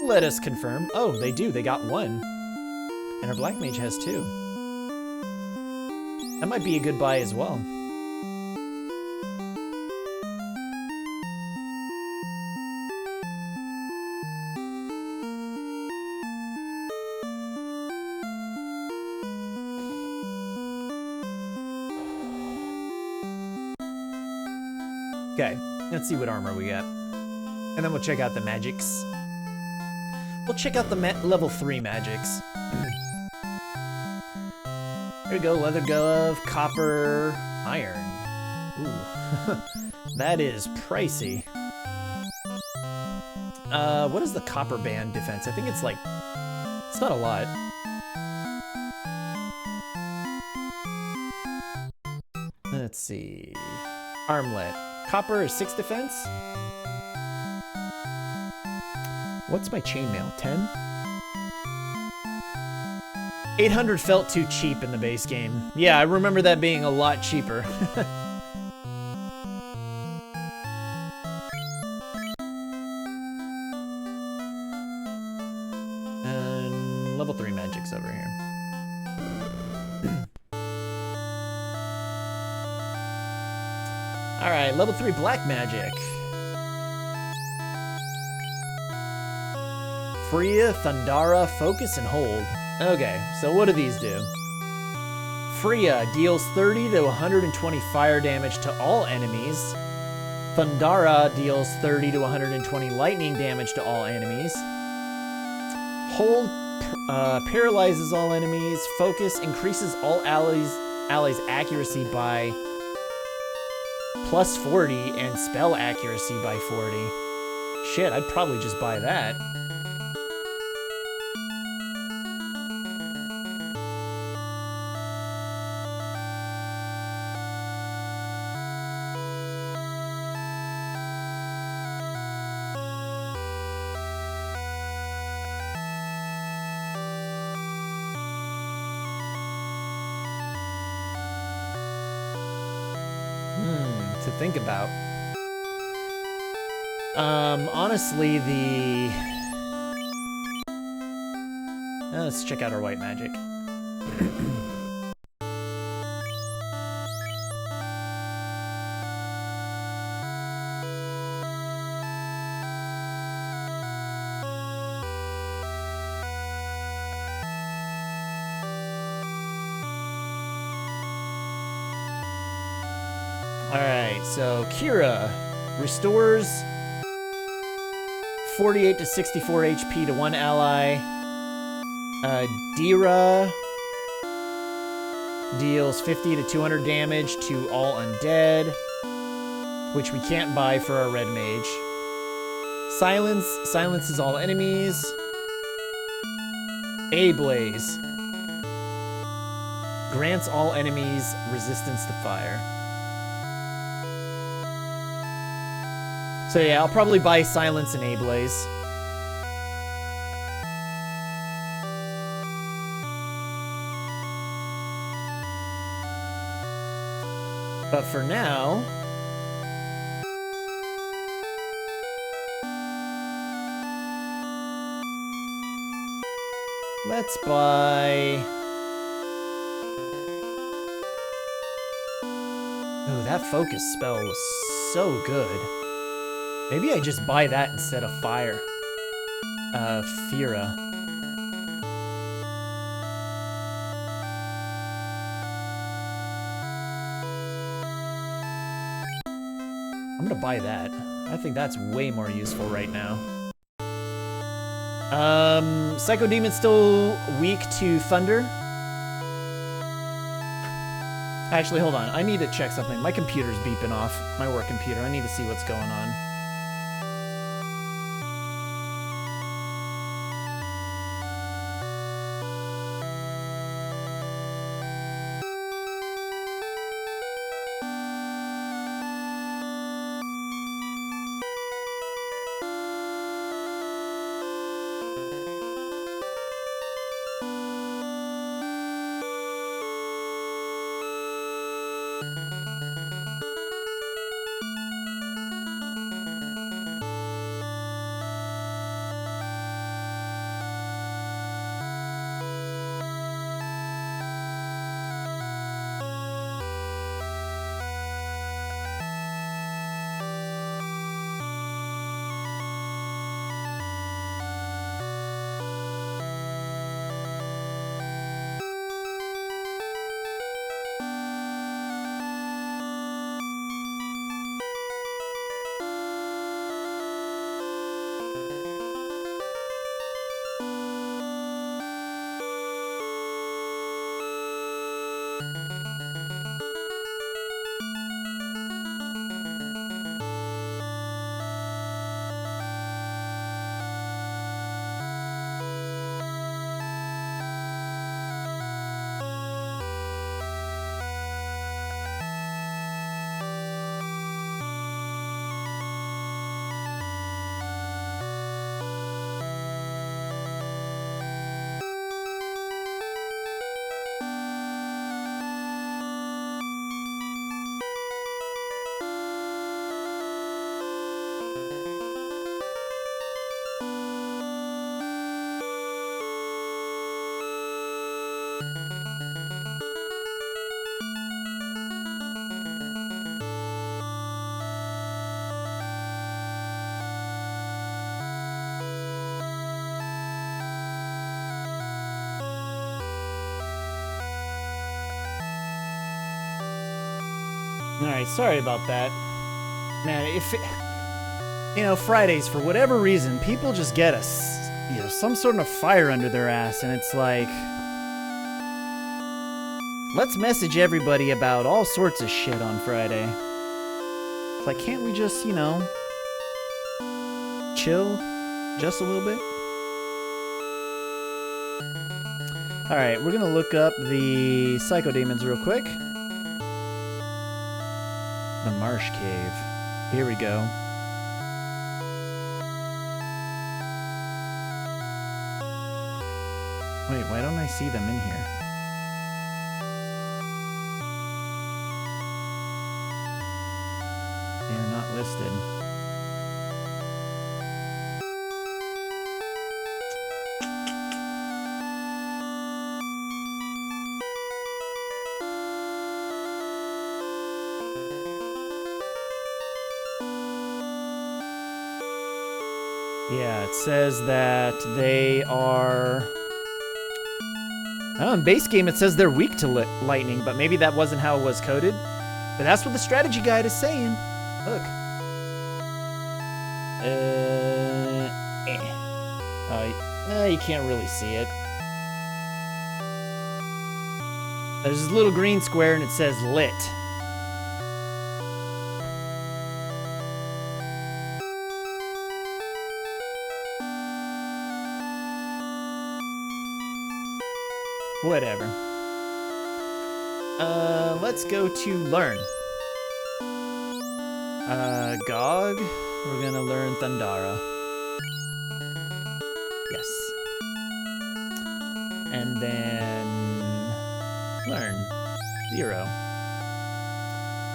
Let us confirm. Oh, they do. They got 1. And our black mage has 2. That might be a good buy as well. Okay, let's see what armor we got. And then we'll check out the magics. We'll check out the level 3 magics. Here we go, leather glove, copper, iron. Ooh, that is pricey. What is the copper band defense? I think it's like, it's not a lot. Let's see, armlet. Copper is 6 defense. What's my chainmail? 10? 800 felt too cheap in the base game. Yeah, I remember that being a lot cheaper. works over here. All right, level 3 black magic. Freya, Thundara, focus, and hold. Okay, so what do these do? Freya deals 30 to 120 fire damage to all enemies. Thundara deals 30 to 120 lightning damage to all enemies. Hold paralyzes all enemies. Focus increases all allies' accuracy by plus 40 and spell accuracy by 40. Shit, I'd probably just buy that. To think about. Honestly, let's check out our white magic. Alright, so Kira restores 48 to 64 HP to one ally. Dira deals 50 to 200 damage to all undead, which we can't buy for our red mage. Silence silences all enemies. Ablaze grants all enemies resistance to fire. So yeah, I'll probably buy Silence and Ablaze. But for now, let's buy... Oh, that focus spell was so good. Maybe I just buy that instead of fire. Fira. I'm gonna buy that. I think that's way more useful right now. Psychodemon's still weak to thunder. Actually, hold on. I need to check something. My computer's beeping off. My work computer. I need to see what's going on. Alright, sorry about that. Man, if it, you know, Fridays, for whatever reason, people just get some sort of fire under their ass, and it's like, let's message everybody about all sorts of shit on Friday. It's like, can't we just, you know, chill just a little bit? Alright, we're gonna look up the Psychodemons real quick. The Marsh Cave. Here we go. Wait, why don't I see them in here? They are not listed. Yeah, it says that they are... Oh, in base game it says they're weak to lightning, but maybe that wasn't how it was coded. But that's what the strategy guide is saying. Look. You can't really see it. There's this little green square and it says lit. Whatever. Let's go to learn. Gog. We're gonna learn Thundara. Yes. And then learn. 0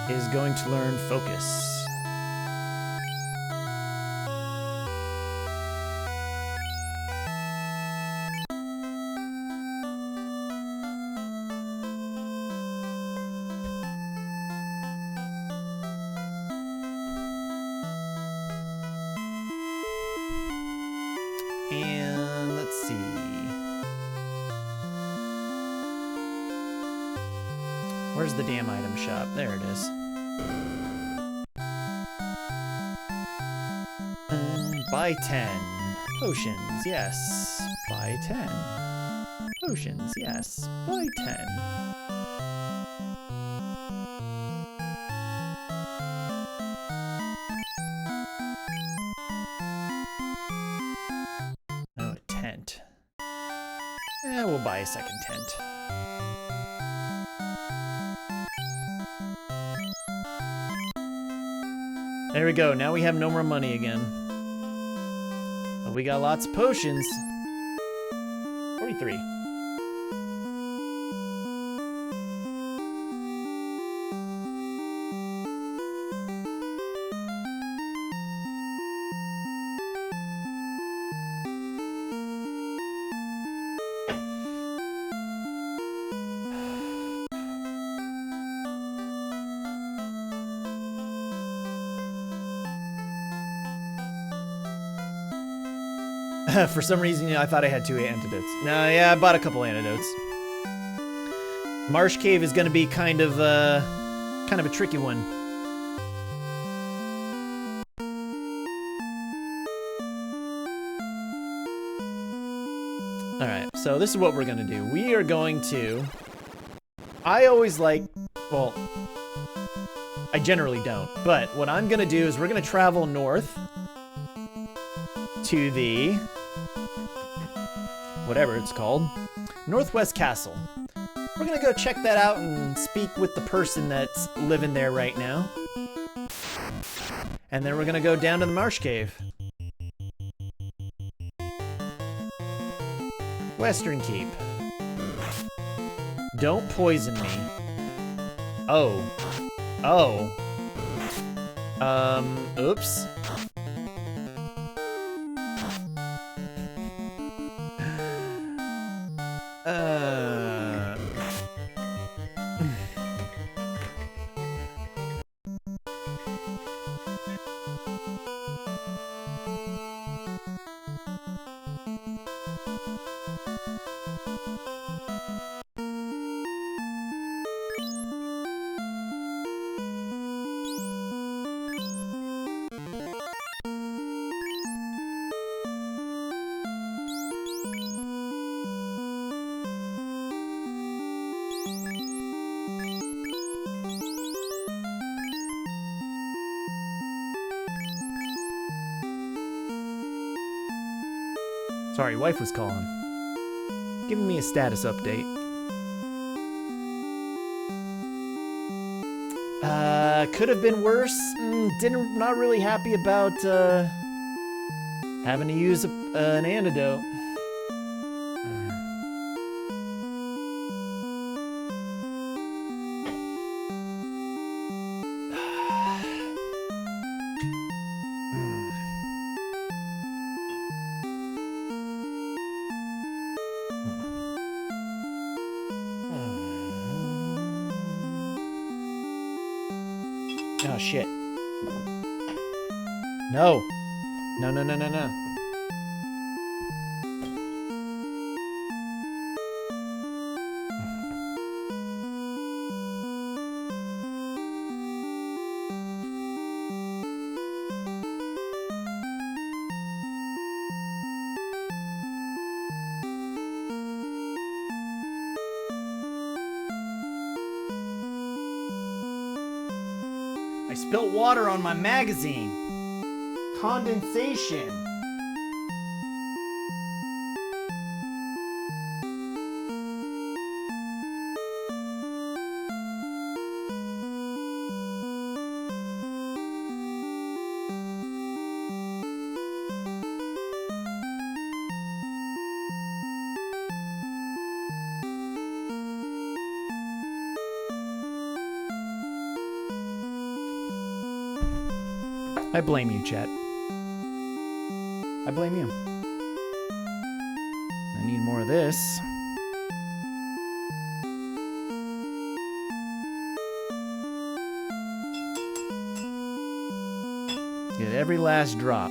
is going to learn focus. And let's see. Where's the damn item shop? There it is. Buy 10. Potions, yes. Buy 10. Potions, yes. Buy 10. Oh, a tent. We'll buy a second tent. There we go. Now we have no more money again. But we got lots of potions. 43. For some reason, I thought I had 2 antidotes. No, yeah, I bought a couple antidotes. Marsh Cave is going to be kind of a tricky one. All right, so this is what we're going to do. We are going to... I always like... Well, I generally don't. But what I'm going to do is we're going to travel north to the... whatever it's called, Northwest Castle. We're gonna go check that out and speak with the person that's living there right now. And then we're gonna go down to the Marsh Cave. Western Keep. Don't poison me. Oh. Oh. Oops. Sorry, wife was calling. Giving me a status update. Could have been worse. Not really happy about having to use an antidote. Oh, shit. No. No, no, no, no, no. I spilt water on my magazine. Condensation. I blame you, chat. I blame you. I need more of this. Get every last drop.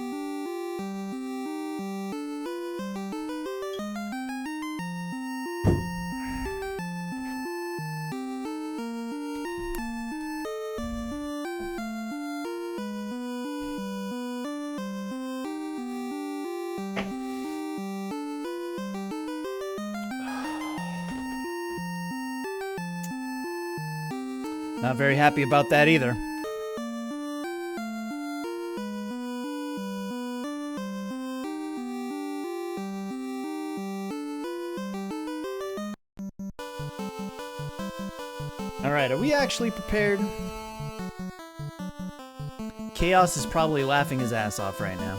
Not very happy about that either. Alright, are we actually prepared? Chaos is probably laughing his ass off right now.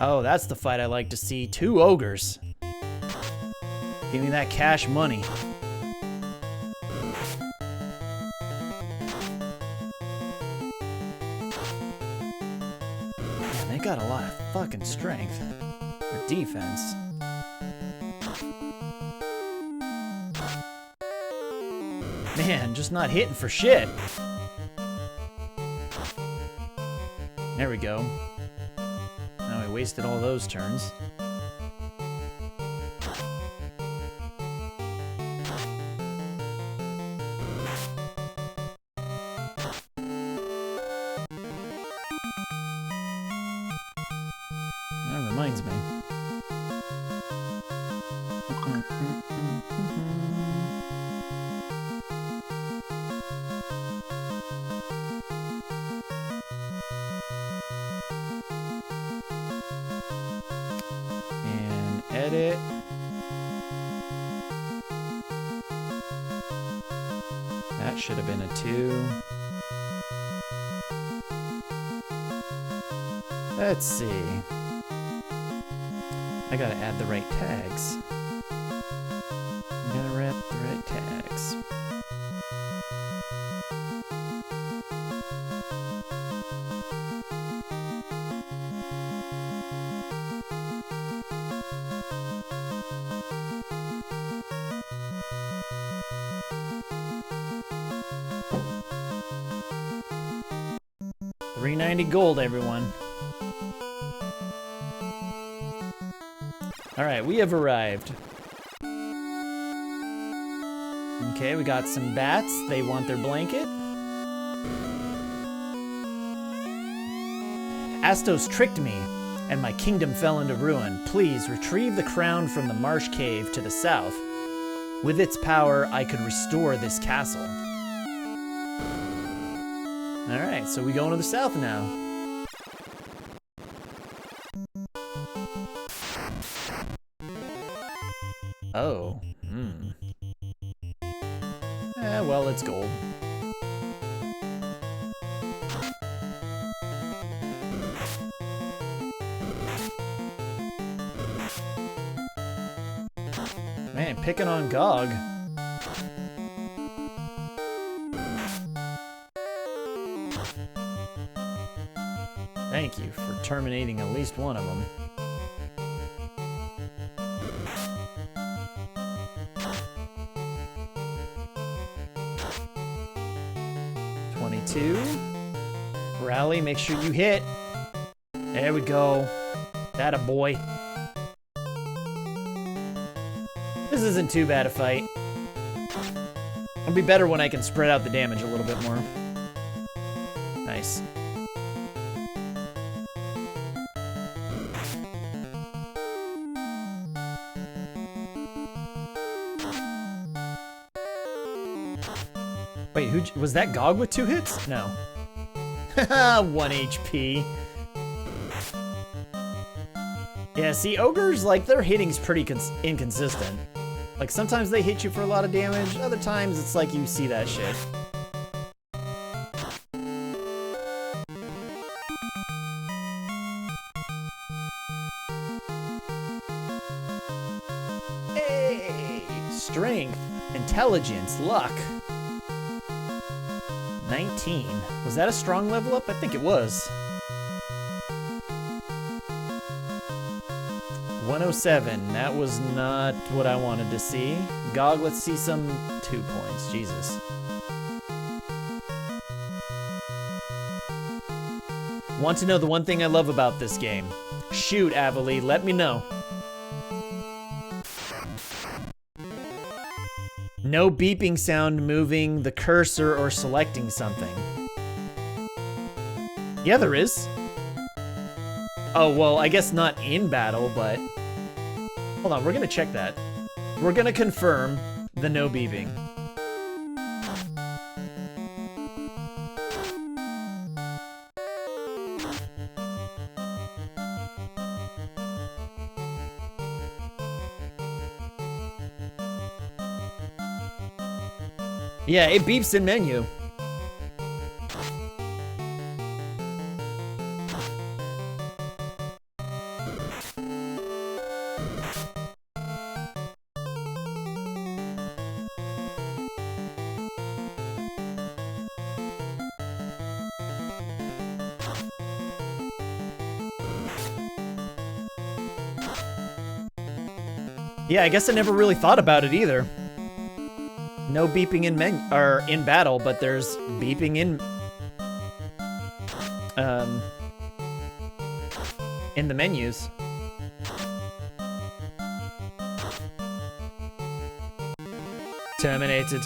Oh, that's the fight I like to see. 2 ogres. Give me that cash money. They got a lot of fucking strength for defense. Man, just not hitting for shit. There we go. Now I wasted all those turns. That reminds me. And edit. That should have been a 2. Let's see. I gotta add the right tags. I'm gonna wrap the right tags. $390 gold, everyone. Alright, we have arrived. Okay, we got some bats. They want their blanket. Astos tricked me, and my kingdom fell into ruin. Please retrieve the crown from the Marsh Cave to the south. With its power, I could restore this castle. Alright, so we going to the south now. it's gold. Man, picking on Gog. Thank you for terminating at least one of them. Rally, make sure you hit. There we go. That a boy. This isn't too bad a fight. It'll be better when I can spread out the damage a little bit more. Nice. Wait, who was that? Gog with 2 hits? No. 1 HP. Yeah, see, ogres, like, their hitting's pretty inconsistent. Like, sometimes they hit you for a lot of damage, other times it's like you see that shit. Hey! Strength, intelligence, luck. 19. Was that a strong level up? I think it was. 107. That was not what I wanted to see. Gog, let's see some 2 points. Jesus. Want to know the one thing I love about this game? Shoot, Avali, let me know. No beeping sound moving the cursor or selecting something. Yeah, there is. Oh, well, I guess not in battle, but... Hold on, we're gonna check that. We're gonna confirm the no beeping. Yeah, it beeps in menu. Yeah, I guess I never really thought about it either. No beeping in in battle, but there's beeping in the menus. Terminated.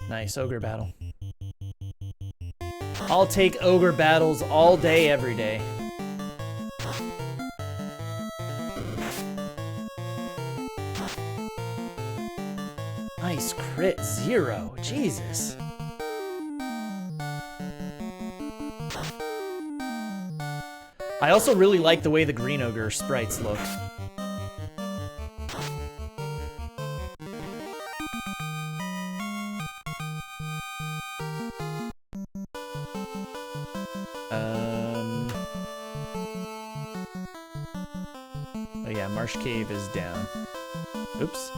Nice, ogre battle. I'll take ogre battles all day, every day. Nice crit 0, Jesus. I also really like the way the green ogre sprites look. Oh yeah, Marsh Cave is down. Oops.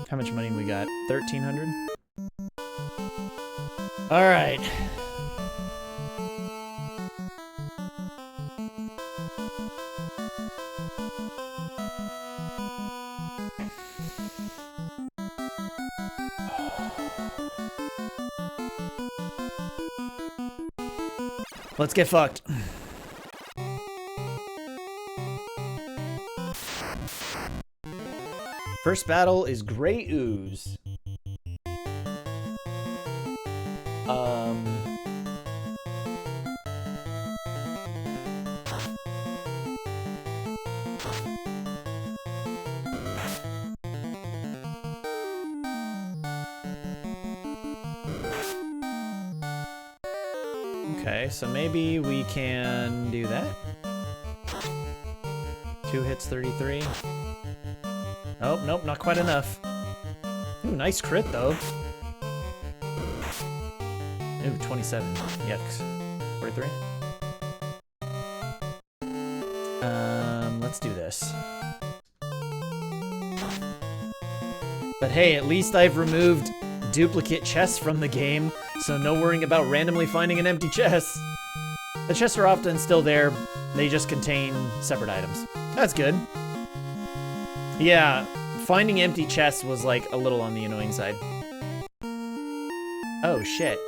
How much money we got? 1,300? All right. Let's get fucked. First battle is Grey Ooze. Okay, so maybe we can do that. 2 hits, 33. Oh, nope, not quite enough. Ooh, nice crit, though. Ooh, 27. Yucks. 43. Let's do this. But hey, at least I've removed duplicate chests from the game, so no worrying about randomly finding an empty chest. The chests are often still there, they just contain separate items. That's good. Yeah, finding empty chests was like a little on the annoying side. Oh shit.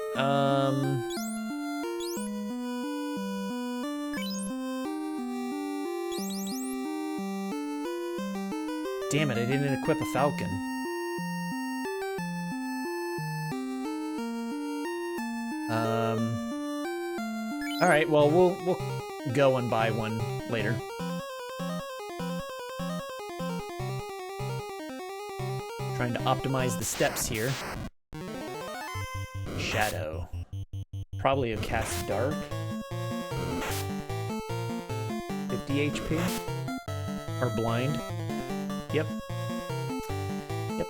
Damn it, I didn't equip a falcon. All right, well, we'll go and buy one later. Trying to optimize the steps here. Shadow. Probably a cast dark. 50 HP. Or blind. Yep. Yep.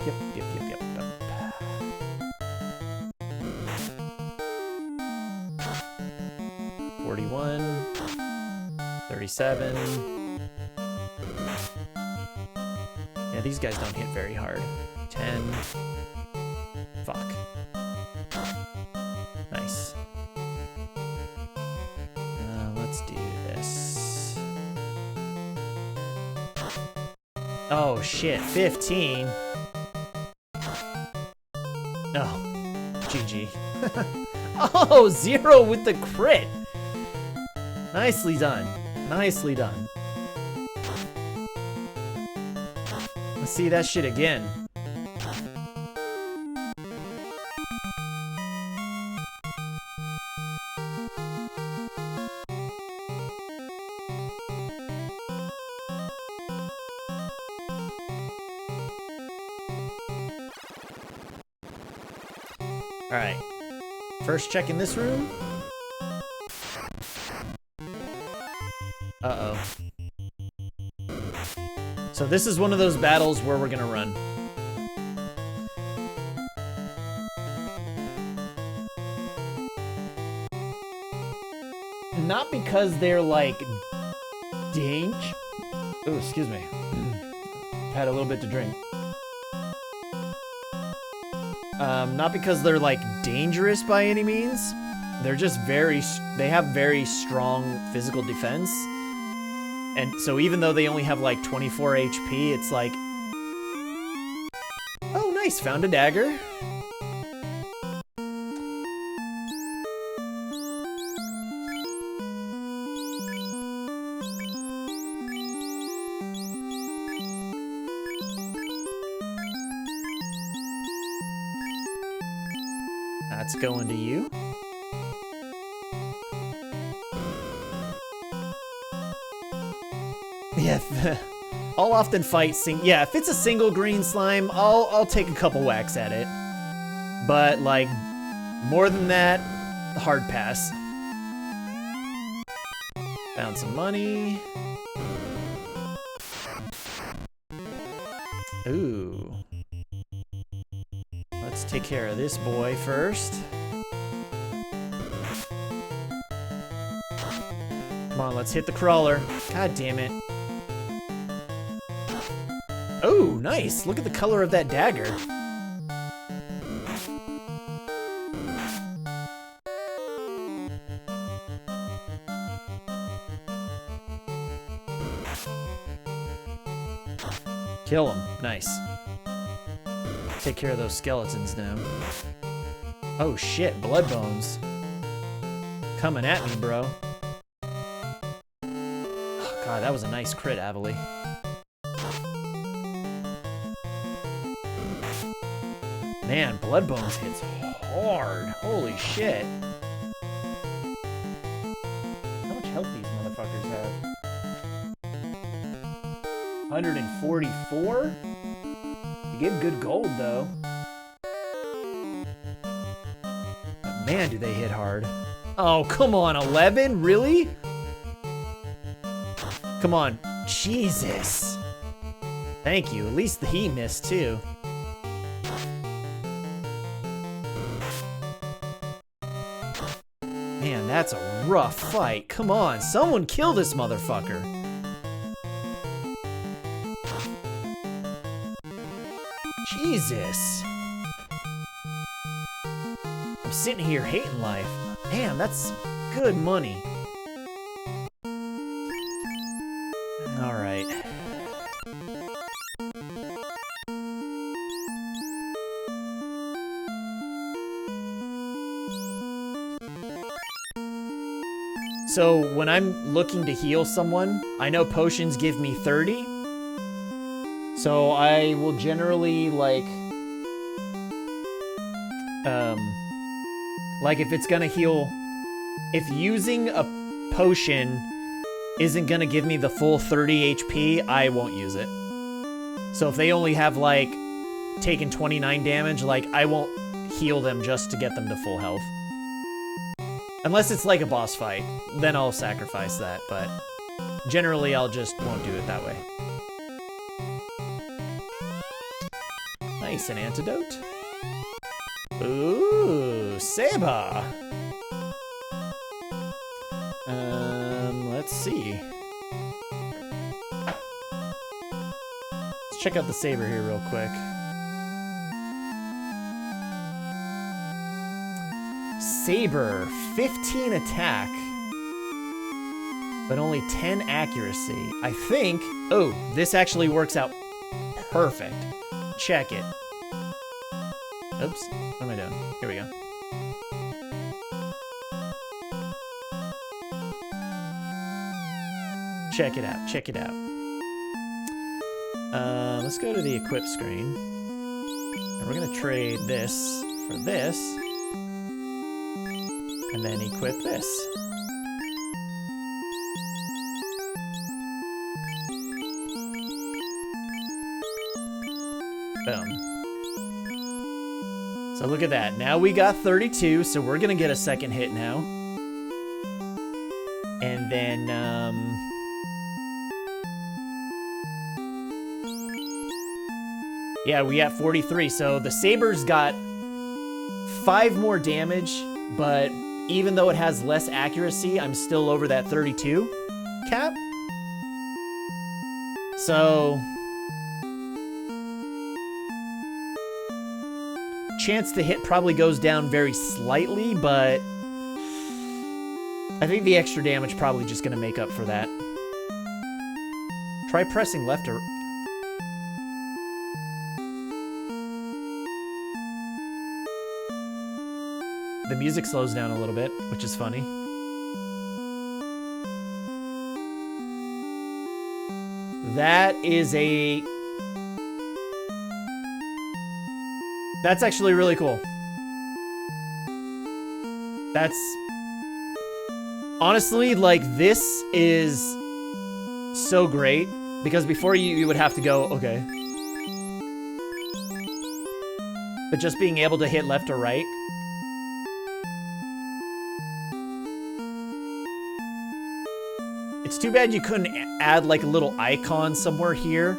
41, 37. Yeah, these guys don't hit very hard. 10. Fuck. Nice. Let's do this. Oh shit, 15. Oh, GG. Oh, 0 with the crit. Nicely done. Nicely done. Let's see that shit again. All right. First check in this room. Uh-oh. So this is one of those battles where we're gonna run. Not because they're like oh, excuse me. Had a little bit to drink. Not because they're like dangerous by any means. They're just they have very strong physical defense. And so even though they only have like 24 HP, it's like, oh nice, found a dagger. That's going to you. Yeah, I'll often fight yeah, if it's a single green slime, I'll take a couple whacks at it. But like more than that, hard pass. Found some money. Ooh. Let's take care of this boy first. Come on, let's hit the crawler. God damn it. Oh, nice. Look at the color of that dagger. Kill him. Nice. Take care of those skeletons now. Oh shit, blood bones. Coming at me, bro. Oh, God, that was a nice crit, Avali. Man, Bloodbones hits hard. Holy shit. How much health these motherfuckers have? 144? You get good gold, though. But man, do they hit hard. Oh, come on, 11? Really? Come on. Jesus. Thank you. At least he missed, too. Man, that's a rough fight. Come on, someone kill this motherfucker. Jesus. I'm sitting here hating life. Man, that's good money. All right. So when I'm looking to heal someone, I know potions give me 30. So I will generally like if it's gonna heal, if using a potion isn't gonna give me the full 30 HP, I won't use it. So if they only have like taken 29 damage, like I won't heal them just to get them to full health. Unless it's like a boss fight, then I'll sacrifice that, but generally I'll just won't do it that way. Nice, an antidote. Ooh, Saber. Let's see. Let's check out the Saber here real quick. Saber, 15 attack, but only 10 accuracy. I think, oh, this actually works out perfect. Check it. Oops, what am I doing? Here we go. Check it out, check it out. Let's go to the equip screen. And we're gonna trade this for this. And then equip this. Boom. So look at that. Now we got 32, so we're gonna get a second hit now. And then, yeah, we got 43. So the Saber's got 5 more damage, but even though it has less accuracy, I'm still over that 32 cap. So chance to hit probably goes down very slightly, but I think the extra damage probably just gonna make up for that. Try pressing left or... The music slows down a little bit, which is funny. That is a... That's actually really cool. That's... Honestly, like, this is so great, because before you would have to go, okay. But just being able to hit left or right. It's too bad you couldn't add like a little icon somewhere here.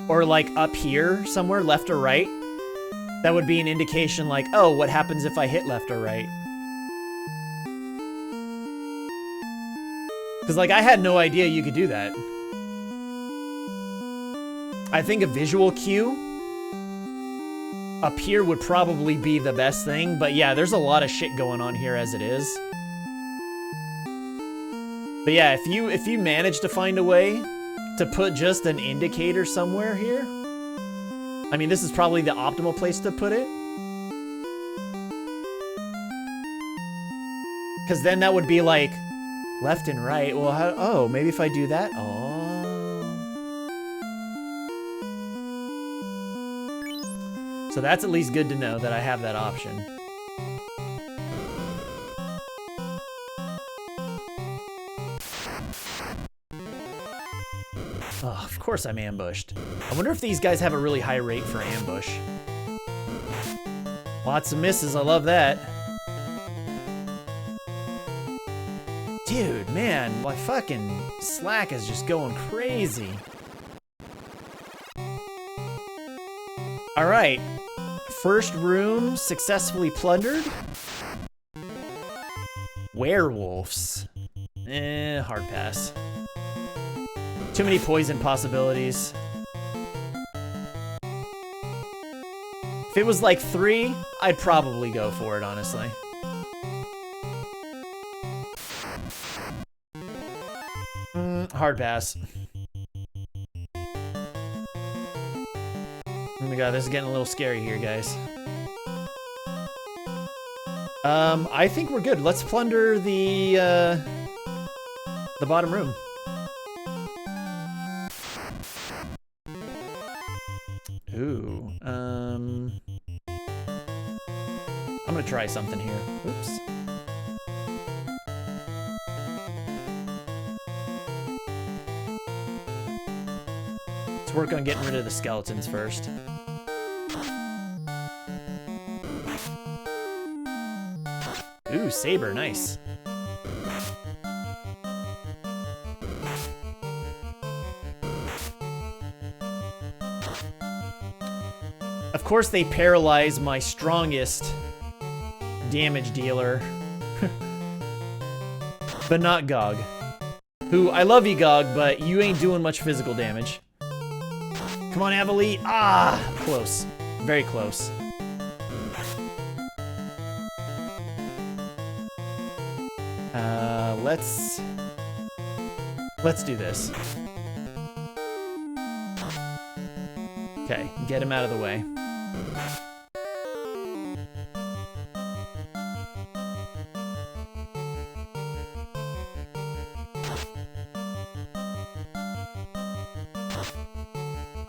Or like up here somewhere, left or right. That would be an indication like, oh, what happens if I hit left or right? Because like I had no idea you could do that. I think a visual cue up here would probably be the best thing. But yeah, there's a lot of shit going on here as it is. But yeah, if you manage to find a way to put just an indicator somewhere here, I mean, this is probably the optimal place to put it. Because then that would be like left and right. Well, how, oh, maybe if I do that. Oh. So that's at least good to know that I have that option. Oh, of course I'm ambushed. I wonder if these guys have a really high rate for ambush. Lots of misses, I love that. Dude, man, my fucking slack is just going crazy. All right, first room successfully plundered. Werewolves. Hard pass. Too many poison possibilities. If it was like 3, I'd probably go for it, honestly. Hard pass. Oh my god, this is getting a little scary here, guys. I think we're good. Let's plunder the bottom room. Ooh, I'm gonna try something here. Oops. Let's work on getting rid of the skeletons first. Ooh, saber, nice. Of course, they paralyze my strongest damage dealer. But not Gog. Who, I love you, Gog, but you ain't doing much physical damage. Come on, Avali. Ah, close. Very close. Let's do this. Okay, get him out of the way.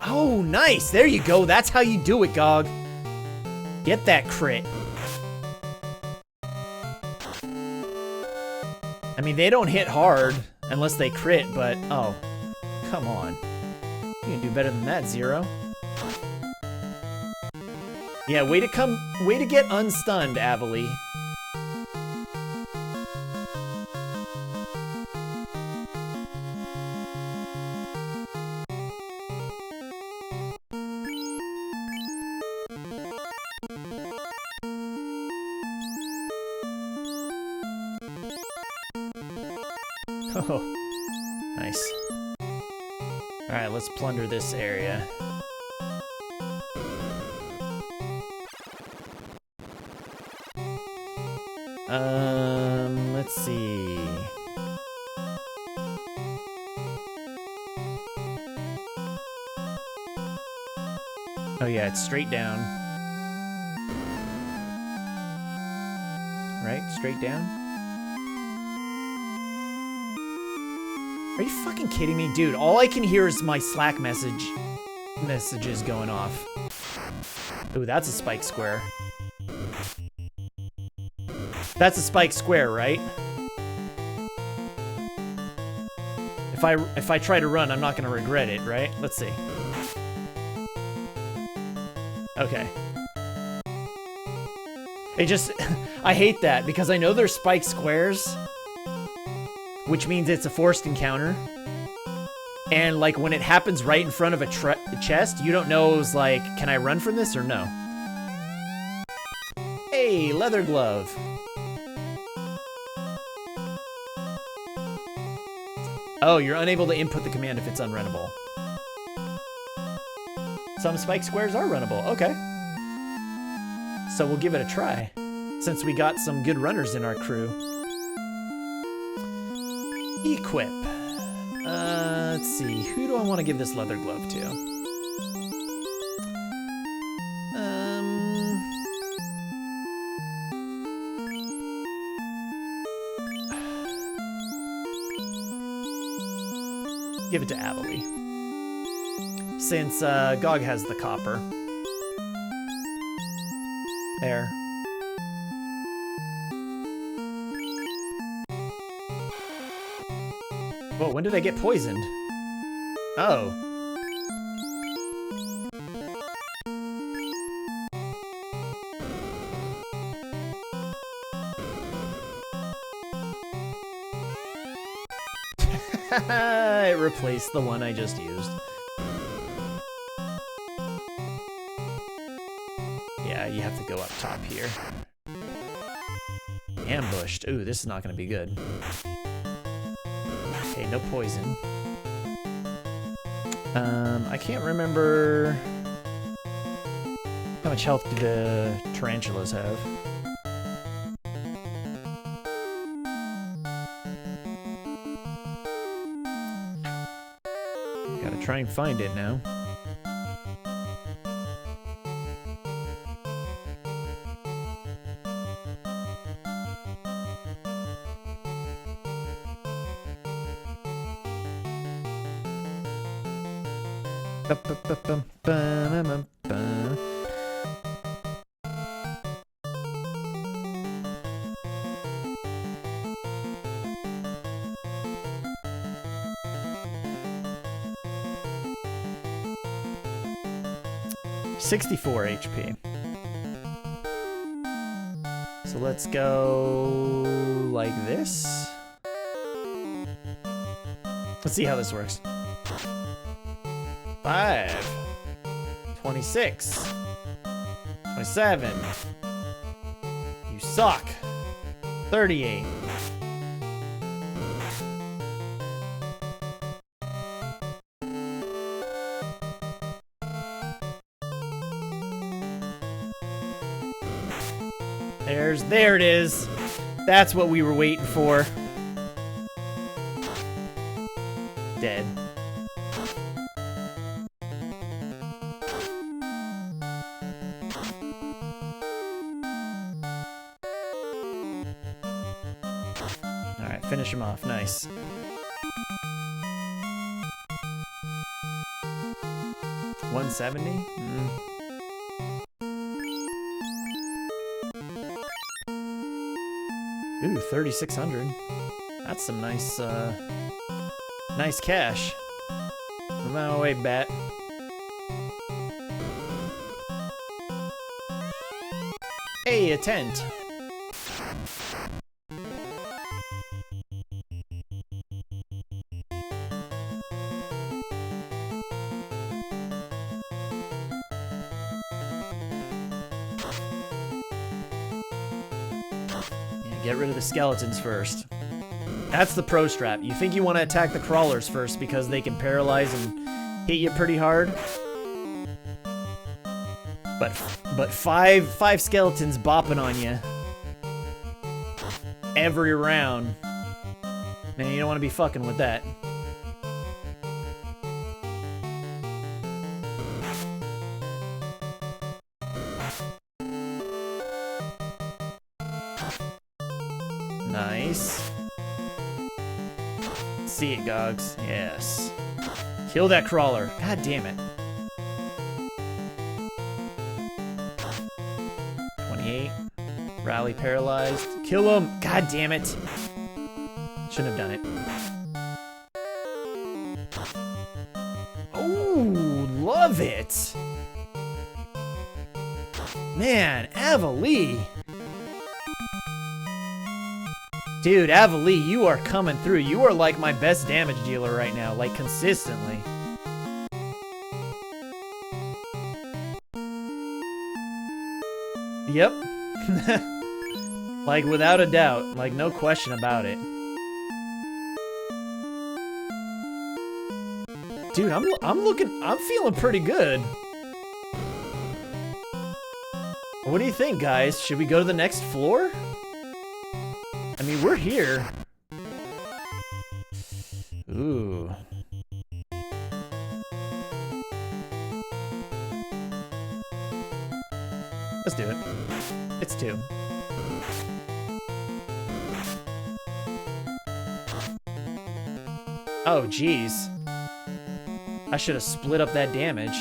Oh, nice! There you go. That's how you do it, Gog. Get that crit. I mean, they don't hit hard unless they crit, but oh, come on. You can do better than that, Zero. Yeah, way to get unstunned, Avali. Oh, nice. All right, let's plunder this area. Let's see. Oh yeah, it's straight down. Right? Straight down? Are you fucking kidding me? Dude, all I can hear is my Slack messages going off. Ooh, that's a spike square. That's a spike square, right? If I try to run, I'm not gonna regret it, right? Let's see. Okay. It just, I hate that because I know there's spike squares, which means it's a forced encounter. And like when it happens right in front of a chest, you don't know, it's like, can I run from this or no? Hey, leather glove. Oh, you're unable to input the command if it's unrunnable. Some spike squares are runnable, okay. So we'll give it a try, since we got some good runners in our crew. Equip. Let's see, who do I want to give this leather glove to? Give it to Avali. Since Gog has the copper. There. Whoa, when did I get poisoned? Oh. It replaced the one I just used. Yeah, you have to go up top here. Ambushed. Ooh, this is not gonna be good. Okay, no poison. I can't remember how much health do the tarantulas have. Gotta try and find it now. $64 HP. So let's go like this. Let's see how this works. 5, 26, 27. You suck. 38. There it is. That's what we were waiting for. Dead. Alright, finish him off. Nice. $170? Ooh, 3,600. That's some nice, nice cash. Move out of my way, bat. Hey, a tent. Get rid of the skeletons first. That's the pro strat. You think you want to attack the crawlers first because they can paralyze and hit you pretty hard. But five skeletons bopping on you every round. Man, you don't want to be fucking with that. Nice. See it, Gogs. Yes. Kill that crawler. God damn it. 28. Rally paralyzed. Kill him. God damn it. Shouldn't have done it. Oh, love it. Man, Avalee. Dude, Avalee, you are coming through. You are like my best damage dealer right now, like consistently. Yep. Like without a doubt, like no question about it. Dude, I'm feeling pretty good. What do you think, guys? Should we go to the next floor? I mean, we're here. Ooh. Let's do it. It's 2. Oh, jeez. I should have split up that damage.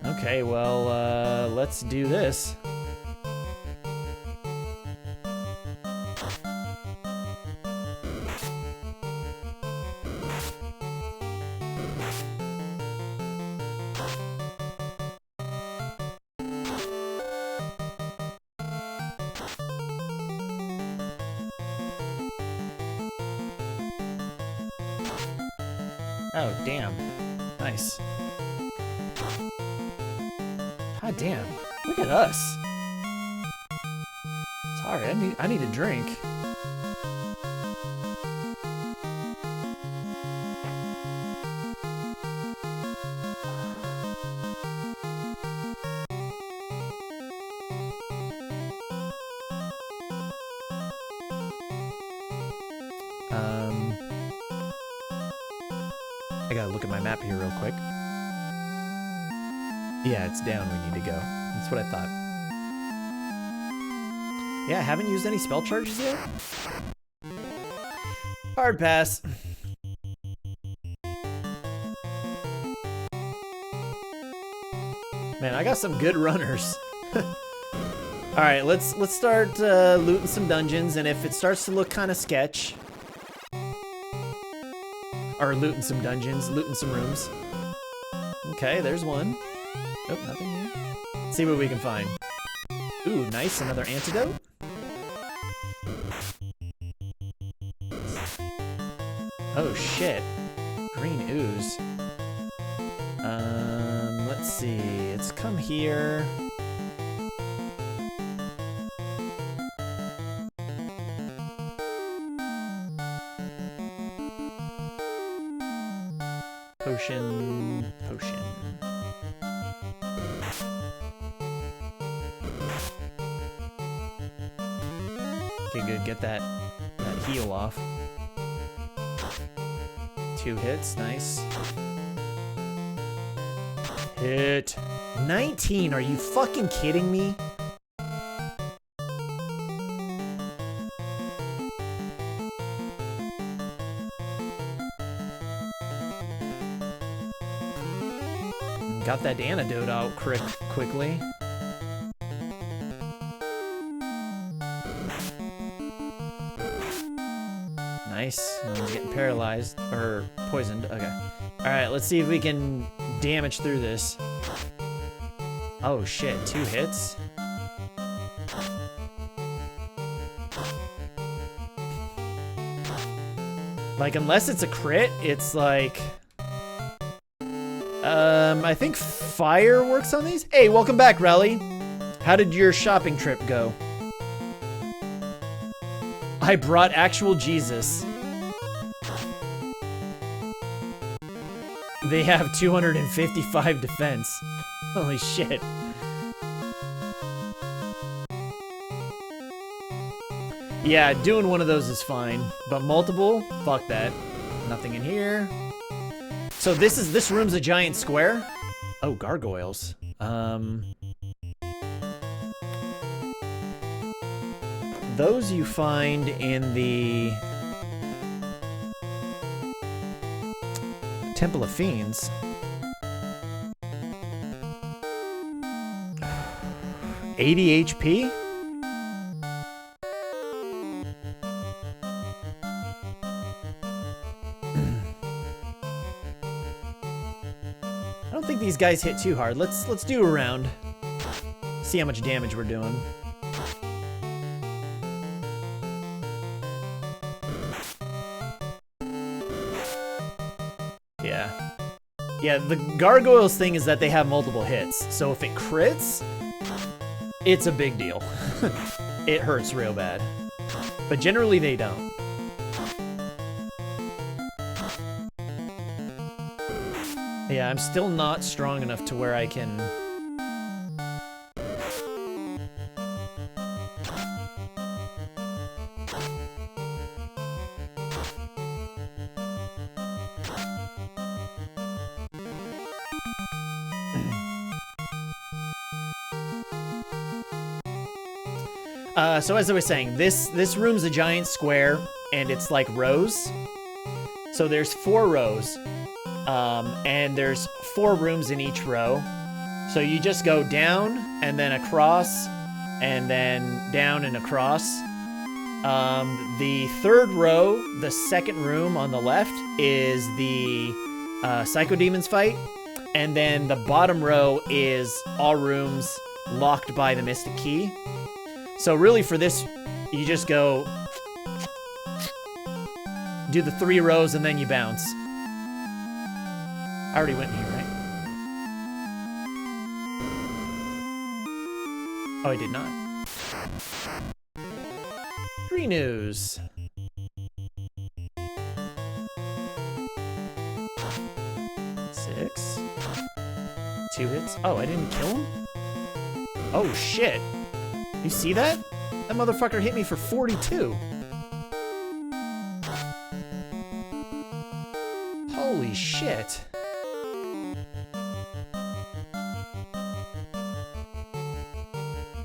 Okay. Okay, well, let's do this. Oh, damn. Nice. God damn. Look at us. Sorry, I need a drink. I gotta look at my map here real quick. Yeah, it's down. We need to go. That's what I thought. Yeah, I haven't used any spell charges yet. Hard pass. Man, I got some good runners. All right, let's start looting some dungeons, and if it starts to look kind of sketch, or looting some dungeons, looting some rooms. Okay, there's one. Nope, nothing here. Let's see what we can find. Ooh, nice, another antidote. Oh shit, green ooze. Let's see, it's come here. Potion. Okay, good. Get that heal off. 2 hits, nice. Hit. 19, are you fucking kidding me? Got that antidote out quickly. Nice. No one's getting paralyzed or poisoned. Okay. All right, let's see if we can damage through this. Oh shit, 2 hits. Like, unless it's a crit, it's like... I think fire works on these. Hey, welcome back, Rally. How did your shopping trip go? I brought actual Jesus. They have 255 defense. Holy shit. Yeah, doing one of those is fine, but multiple? Fuck that. Nothing in here. So this room's a giant square? Oh, gargoyles. Those you find in the Temple of Fiends. $80 HP? I don't think these guys hit too hard. Let's do a round. See how much damage we're doing. Yeah, the gargoyles thing is that they have multiple hits. So if it crits, it's a big deal. It hurts real bad. But generally they don't. Yeah, I'm still not strong enough to where I can... So as I was saying, this room's a giant square, and it's like rows. So there's 4 rows, and there's 4 rooms in each row. So you just go down and then across and then down and across. The third row, the second room on the left, is the Psychodemon's fight. And then the bottom row is all rooms locked by the Mystic Key. So really for this, you just go, do the 3 rows and then you bounce. I already went here, right? Oh, I did not. 3 news. 6. 2 hits. Oh, I didn't kill him? Oh, shit. You see that? That motherfucker hit me for 42. Holy shit.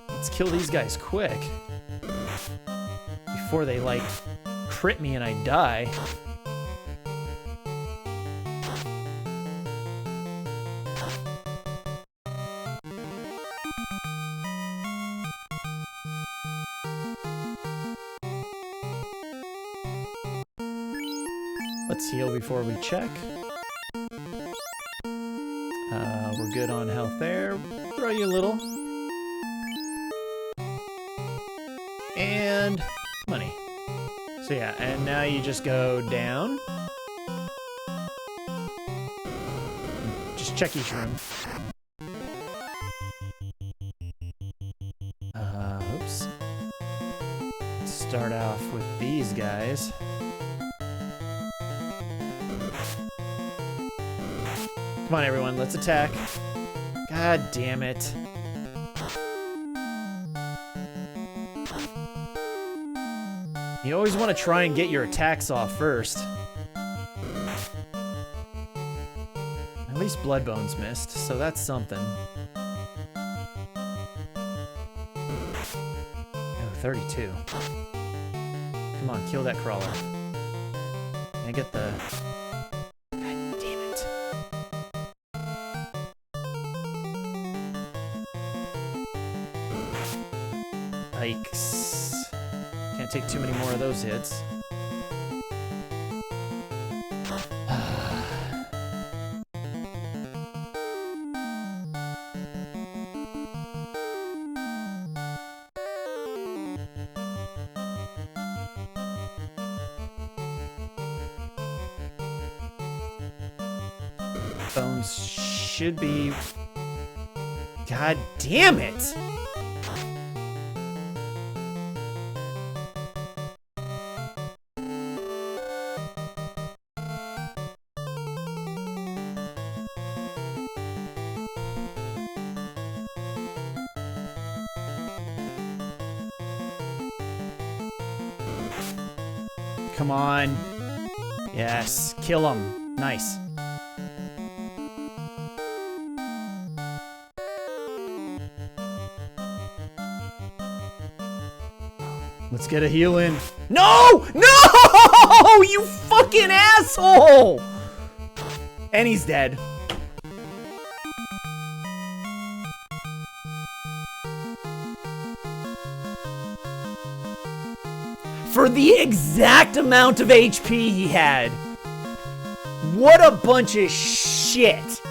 Let's kill these guys quick. Before they, like, crit me and I die. Let's heal before we check. We're good on health there. Throw you a little. And money. So yeah, and now you just go down. Just check each room. Oops. Start off with these guys. Come on, everyone, let's attack. God damn it. You always want to try and get your attacks off first. At least Bloodbone's missed, so that's something. Oh, 32. Come on, kill that crawler. Can I get the... God damn it. Yikes. Can't take too many more of those hits. Bones should be... God damn it! Come on. Yes, kill him. Nice. Let's get a heal in. No! No! You fucking asshole! And he's dead. For the exact amount of HP he had. What a bunch of shit.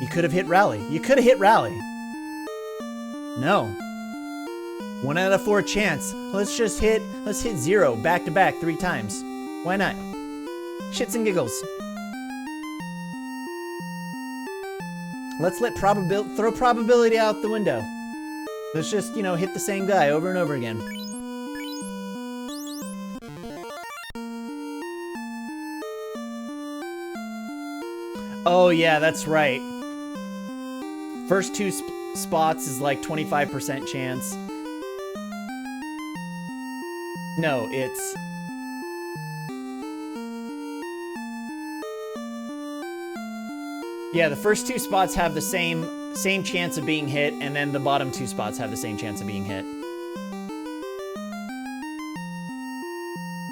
You could have hit rally. You could have hit rally. No. 1 out of 4 chance. Let's hit 0 back to back 3 times. Why not? Shits and giggles. Let's throw probability out the window. Let's just, you know, hit the same guy over and over again. Oh yeah, that's right. First two spots is like 25% chance. No, it's... Yeah, the first two spots have the same chance of being hit, and then the bottom two spots have the same chance of being hit.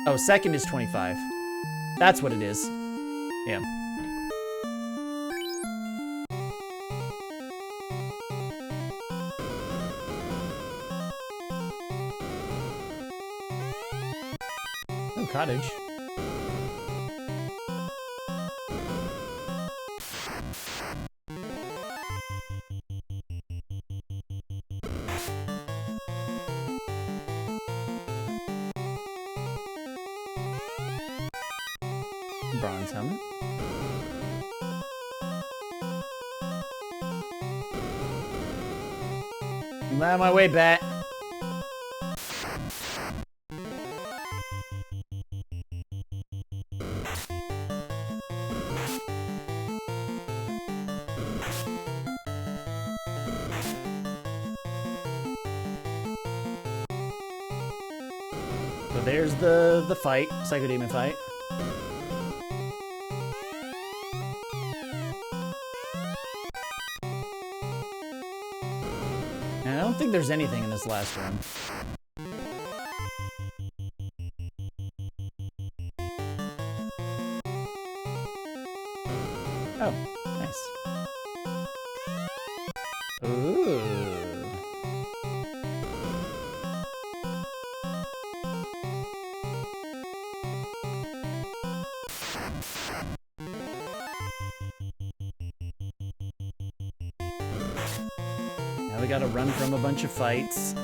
Oh, second is 25. That's what it is. Yeah. Oh, cottage. Bronze helmet. I'm out of my way, bat. So there's the fight, Psychodemon fight. And I don't think there's anything in this last room. Oh, nice. Ooh. Now we gotta run from a bunch of fights.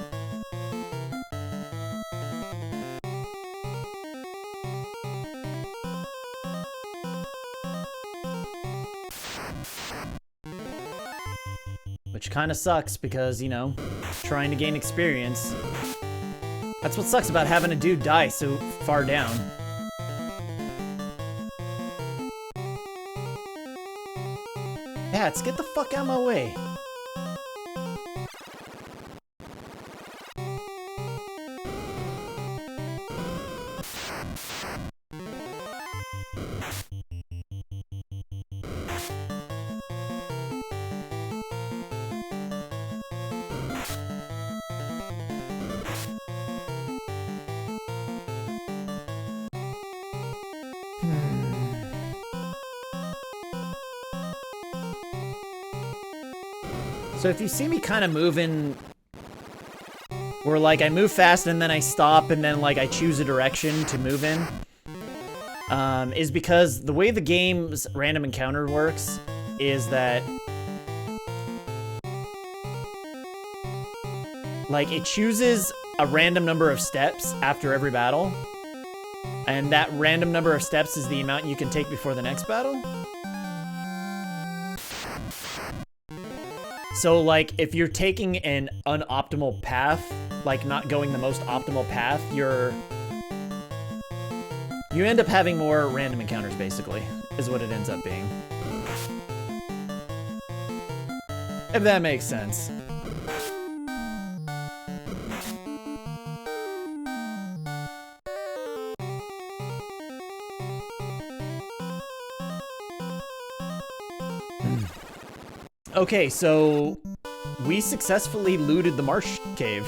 Which kind of sucks because, you know, trying to gain experience. That's what sucks about having a dude die so far down. Bats, get the fuck out of my way. So if you see me kind of moving, where like I move fast and then I stop and then like I choose a direction to move in, is because the way the game's random encounter works is that like it chooses a random number of steps after every battle, and that random number of steps is the amount you can take before the next battle. So, like, if you're taking an unoptimal path, like not going the most optimal path, you end up having more random encounters, basically, is what it ends up being. If that makes sense. Okay, so we successfully looted the Marsh Cave.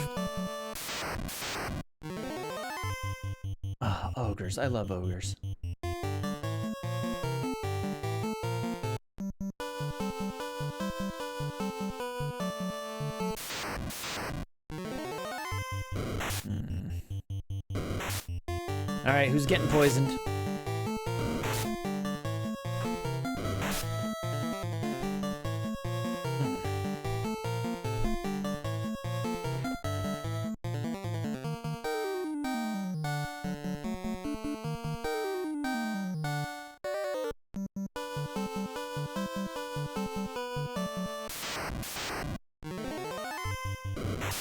Oh, ogres. I love ogres. All right, who's getting poisoned?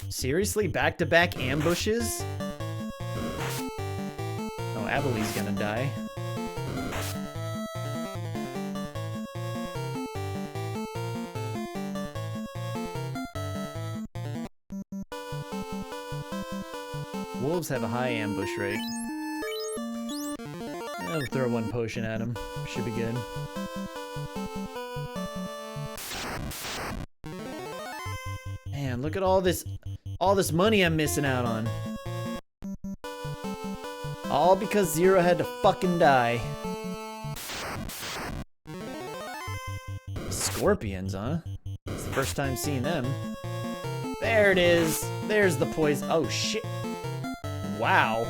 Seriously? Back-to-back ambushes? Oh, Avalee's gonna die. Wolves have a high ambush rate. I'll throw one potion at him. Should be good. Man, look at all this money I'm missing out on. All because Zero had to fucking die. Scorpions, huh? It's the first time seeing them. There it is. There's the poison. Oh shit. Wow.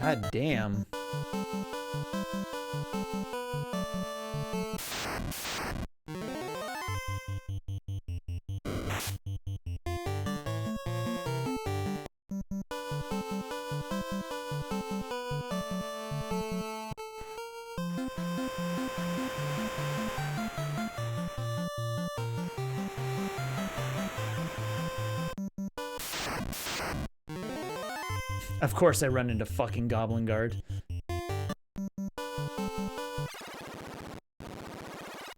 God damn. Of course I run into fucking Goblin Guard.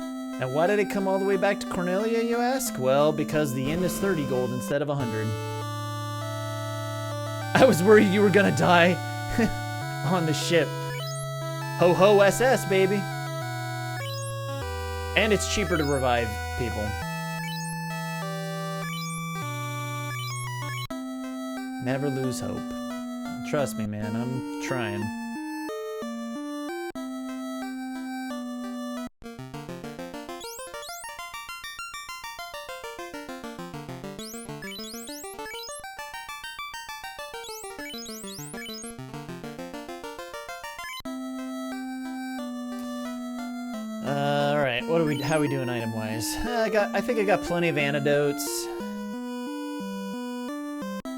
Now why did it come all the way back to Cornelia, you ask? Well, because the inn is 30 gold instead of 100. I was worried you were gonna die on the ship. Ho ho SS, baby. And it's cheaper to revive people. Never lose hope. Trust me, man, I'm trying. Alright, how are we doing item-wise? I think I got plenty of antidotes.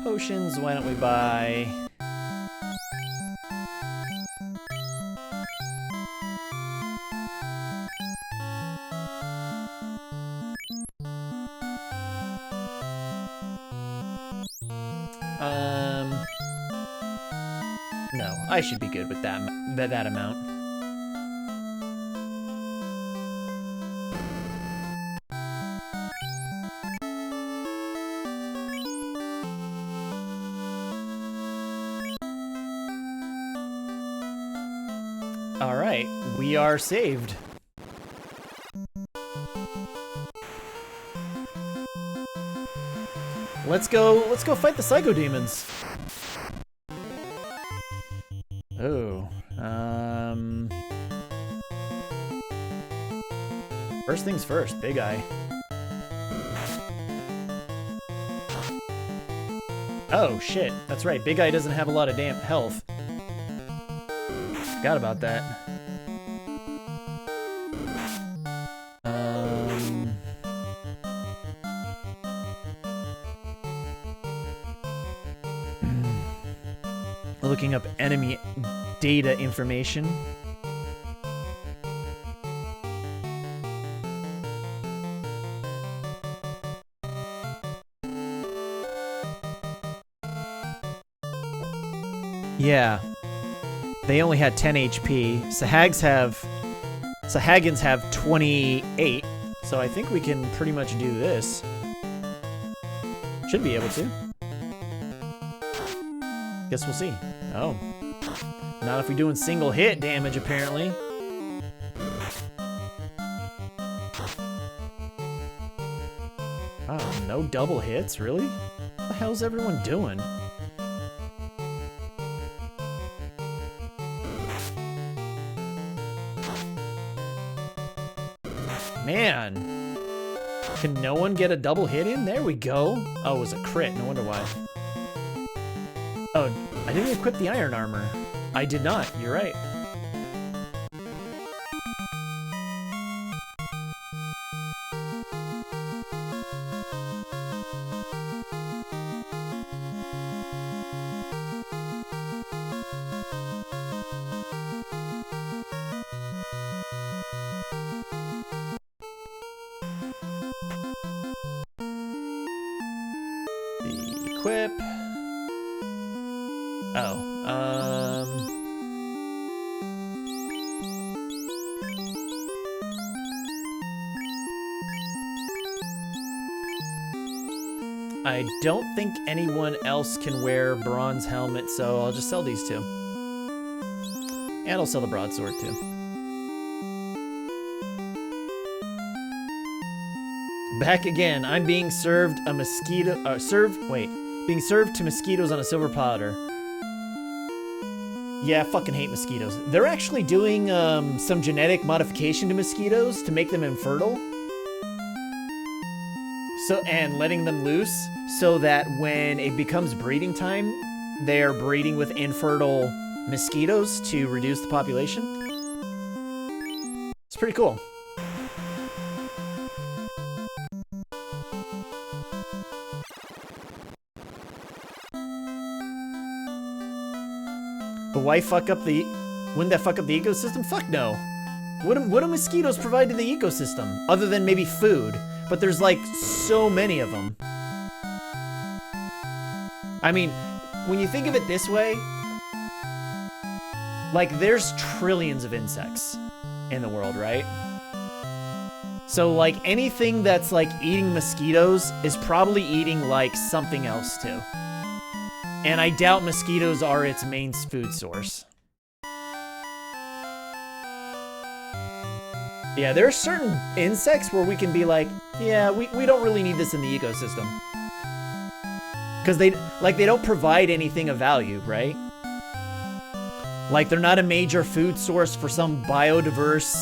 Potions, why don't we buy... No, I should be good with that amount. All right, we are saved. Let's go fight the Psycho Demons. Oh, first things first, Big Eye. Oh shit, that's right, Big Eye doesn't have a lot of damn health. Forgot about that. Looking up enemy data information. Yeah. They only had 10 HP. Sahagins have 28. So I think we can pretty much do this. Should be able to. Guess we'll see. Oh. Not if we're doing single hit damage, apparently. Oh, no double hits? Really? What the hell's everyone doing? Man. Can no one get a double hit in? There we go. Oh, it was a crit. No wonder why. Oh, I didn't equip the iron armor. I did not. You're right. The equip. Oh, I don't think anyone else can wear bronze helmet, so I'll just sell these two. And I'll sell the broadsword too. Back again. I'm being served a mosquito. Being served to mosquitoes on a silver platter. Yeah, I fucking hate mosquitoes. They're actually doing some genetic modification to mosquitoes to make them infertile. And letting them loose so that when it becomes breeding time, they're breeding with infertile mosquitoes to reduce the population. It's pretty cool. But why fuck up the... Wouldn't that fuck up the ecosystem? Fuck no. What do mosquitoes provide to the ecosystem? Other than maybe food. But there's like so many of them. I mean, when you think of it this way, like there's trillions of insects in the world, right? So like anything that's like eating mosquitoes is probably eating like something else too. And I doubt mosquitoes are its main food source. Yeah, there are certain insects where we can be like, yeah, we don't really need this in the ecosystem. Because they don't provide anything of value, right? Like they're not a major food source for some biodiverse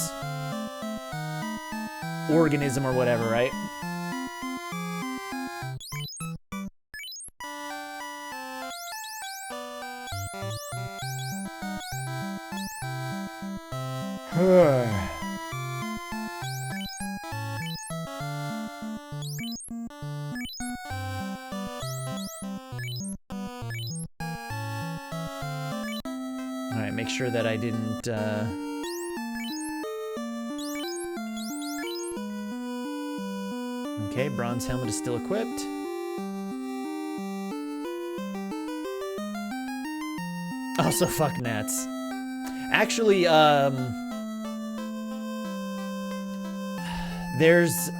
organism or whatever, right? Alright, make sure that I didn't, Okay, bronze helmet is still equipped. Also, fuck gnats. Actually, there's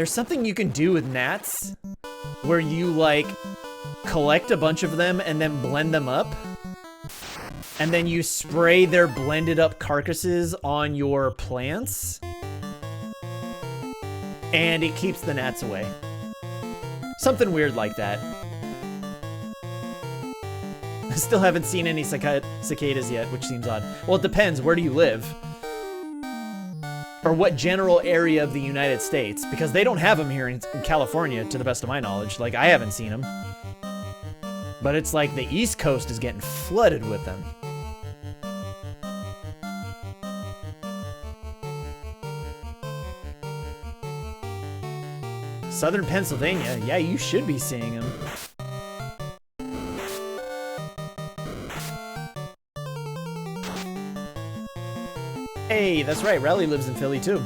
something you can do with gnats where you, like, collect a bunch of them and then blend them up. And then you spray their blended up carcasses on your plants. And it keeps the gnats away. Something weird like that. I still haven't seen any cicadas yet, which seems odd. Well, it depends. Where do you live? Or what general area of the United States? Because they don't have them here in California, to the best of my knowledge. Like, I haven't seen them. But it's like the East Coast is getting flooded with them. Southern Pennsylvania, yeah, you should be seeing them. Hey, that's right, Raleigh lives in Philly too.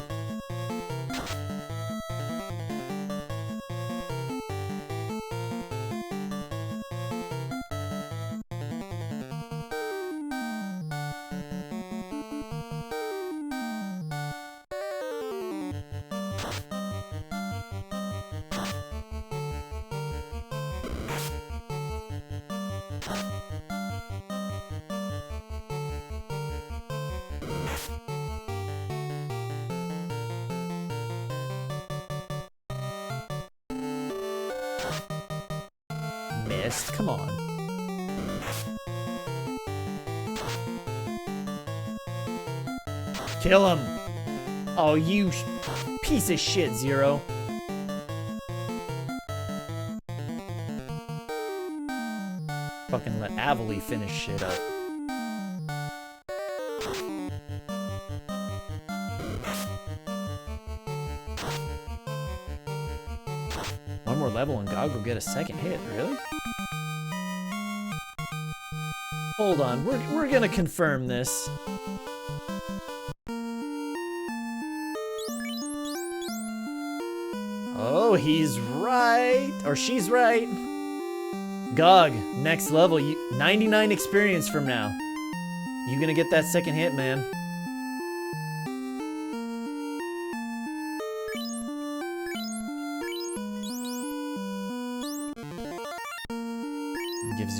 Missed, come on. Kill him! Oh, you piece of shit, Zero. Fucking let Avali finish shit up. One more level and Gog will get a second hit, really? Hold on, we're gonna confirm this. Oh, he's right, or she's right. Gog, next level, 99 experience from now. You gonna get that second hit, man.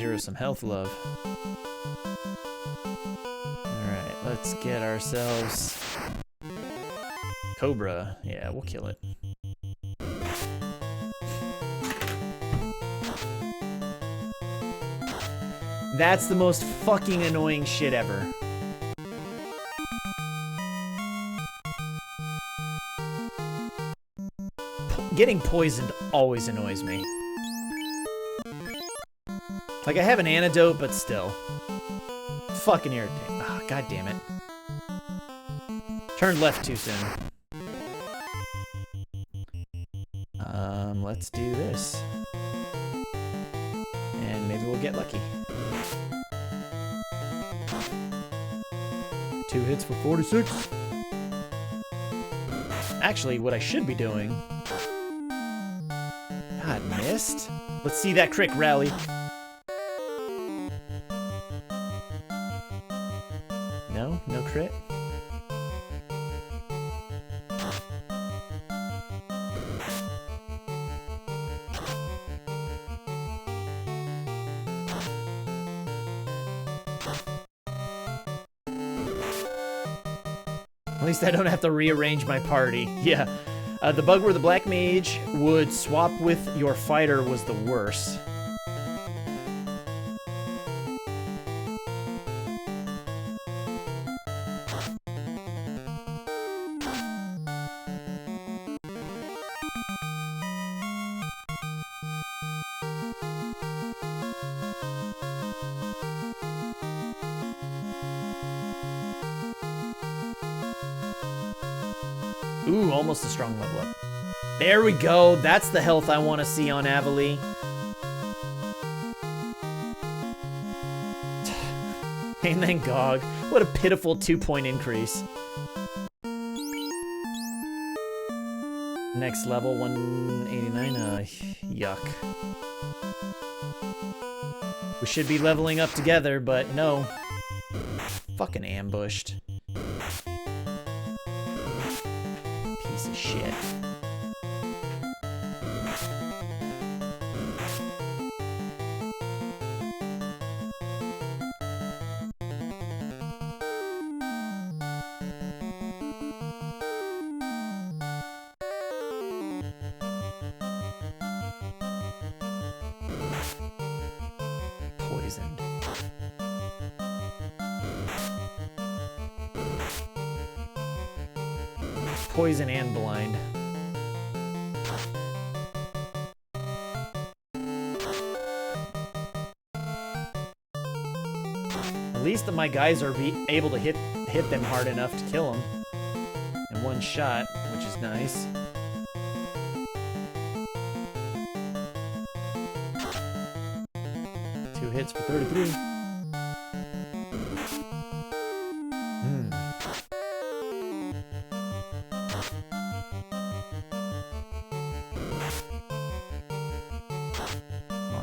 Sub-Zero some health love. Alright, let's get ourselves... Cobra. Yeah, we'll kill it. That's the most fucking annoying shit ever. Getting poisoned always annoys me. Like, I have an antidote, but still. Fucking irritating. Ah, god damn it. Turned left too soon. Let's do this. And maybe we'll get lucky. 2 hits for 46. Actually, what I should be doing... God, missed? Let's see that crit rally. No? No crit? At least I don't have to rearrange my party. Yeah. The bug where the black mage would swap with your fighter was the worst. Ooh, almost a strong level up. There we go. That's the health I want to see on Avali. And then Gog. What a pitiful 2-point increase. Next level, 189. Yuck. We should be leveling up together, but no. Fucking ambushed. Piece of shit. Poisoned. Poison and blind. At least my guys are able to hit them hard enough to kill them in one shot, which is nice. Two hits for 33.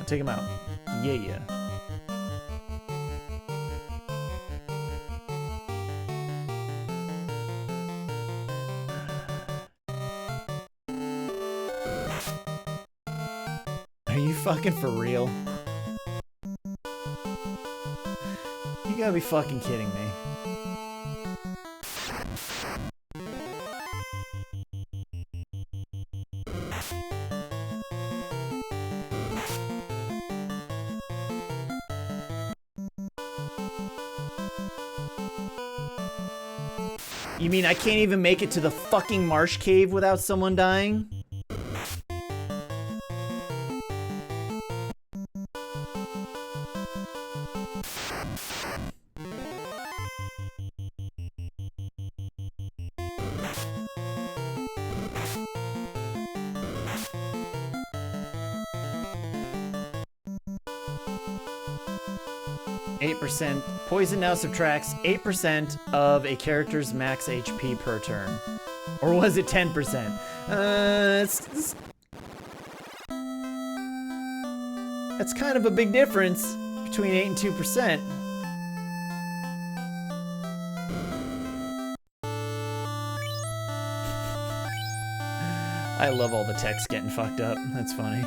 Take him out. Yeah. Are you fucking for real? You gotta be fucking kidding me. You mean I can't even make it to the fucking Marsh Cave without someone dying? Poison now subtracts 8% of a character's max HP per turn. Or was it 10%? That's kind of a big difference between 8 and 2%. I love all the text getting fucked up. That's funny.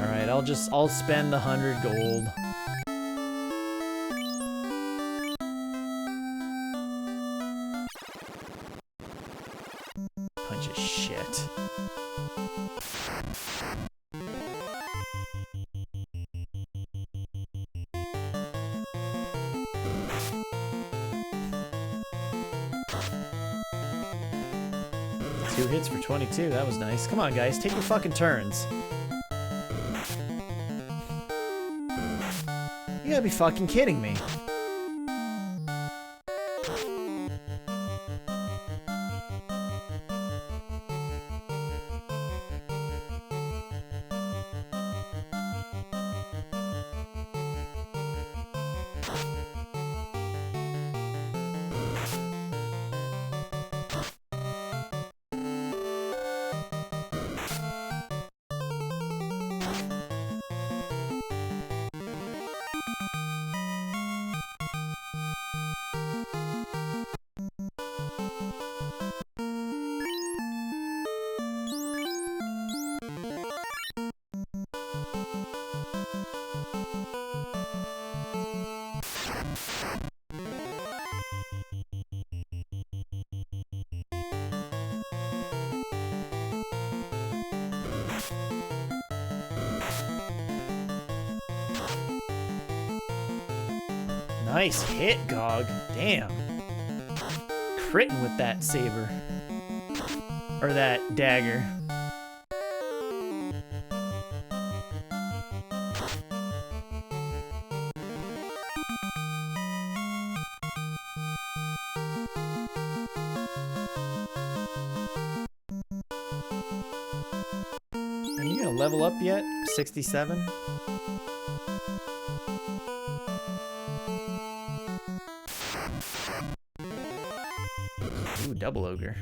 Alright, I'll spend the 100 gold. Bunch of shit. Two hits for 22, that was nice. Come on, guys, take your fucking turns. You gotta be fucking kidding me. Nice hit, Gog. Damn. Critting with that saber. Or that dagger. Are you gonna level up yet? 67? Ooh, double ogre.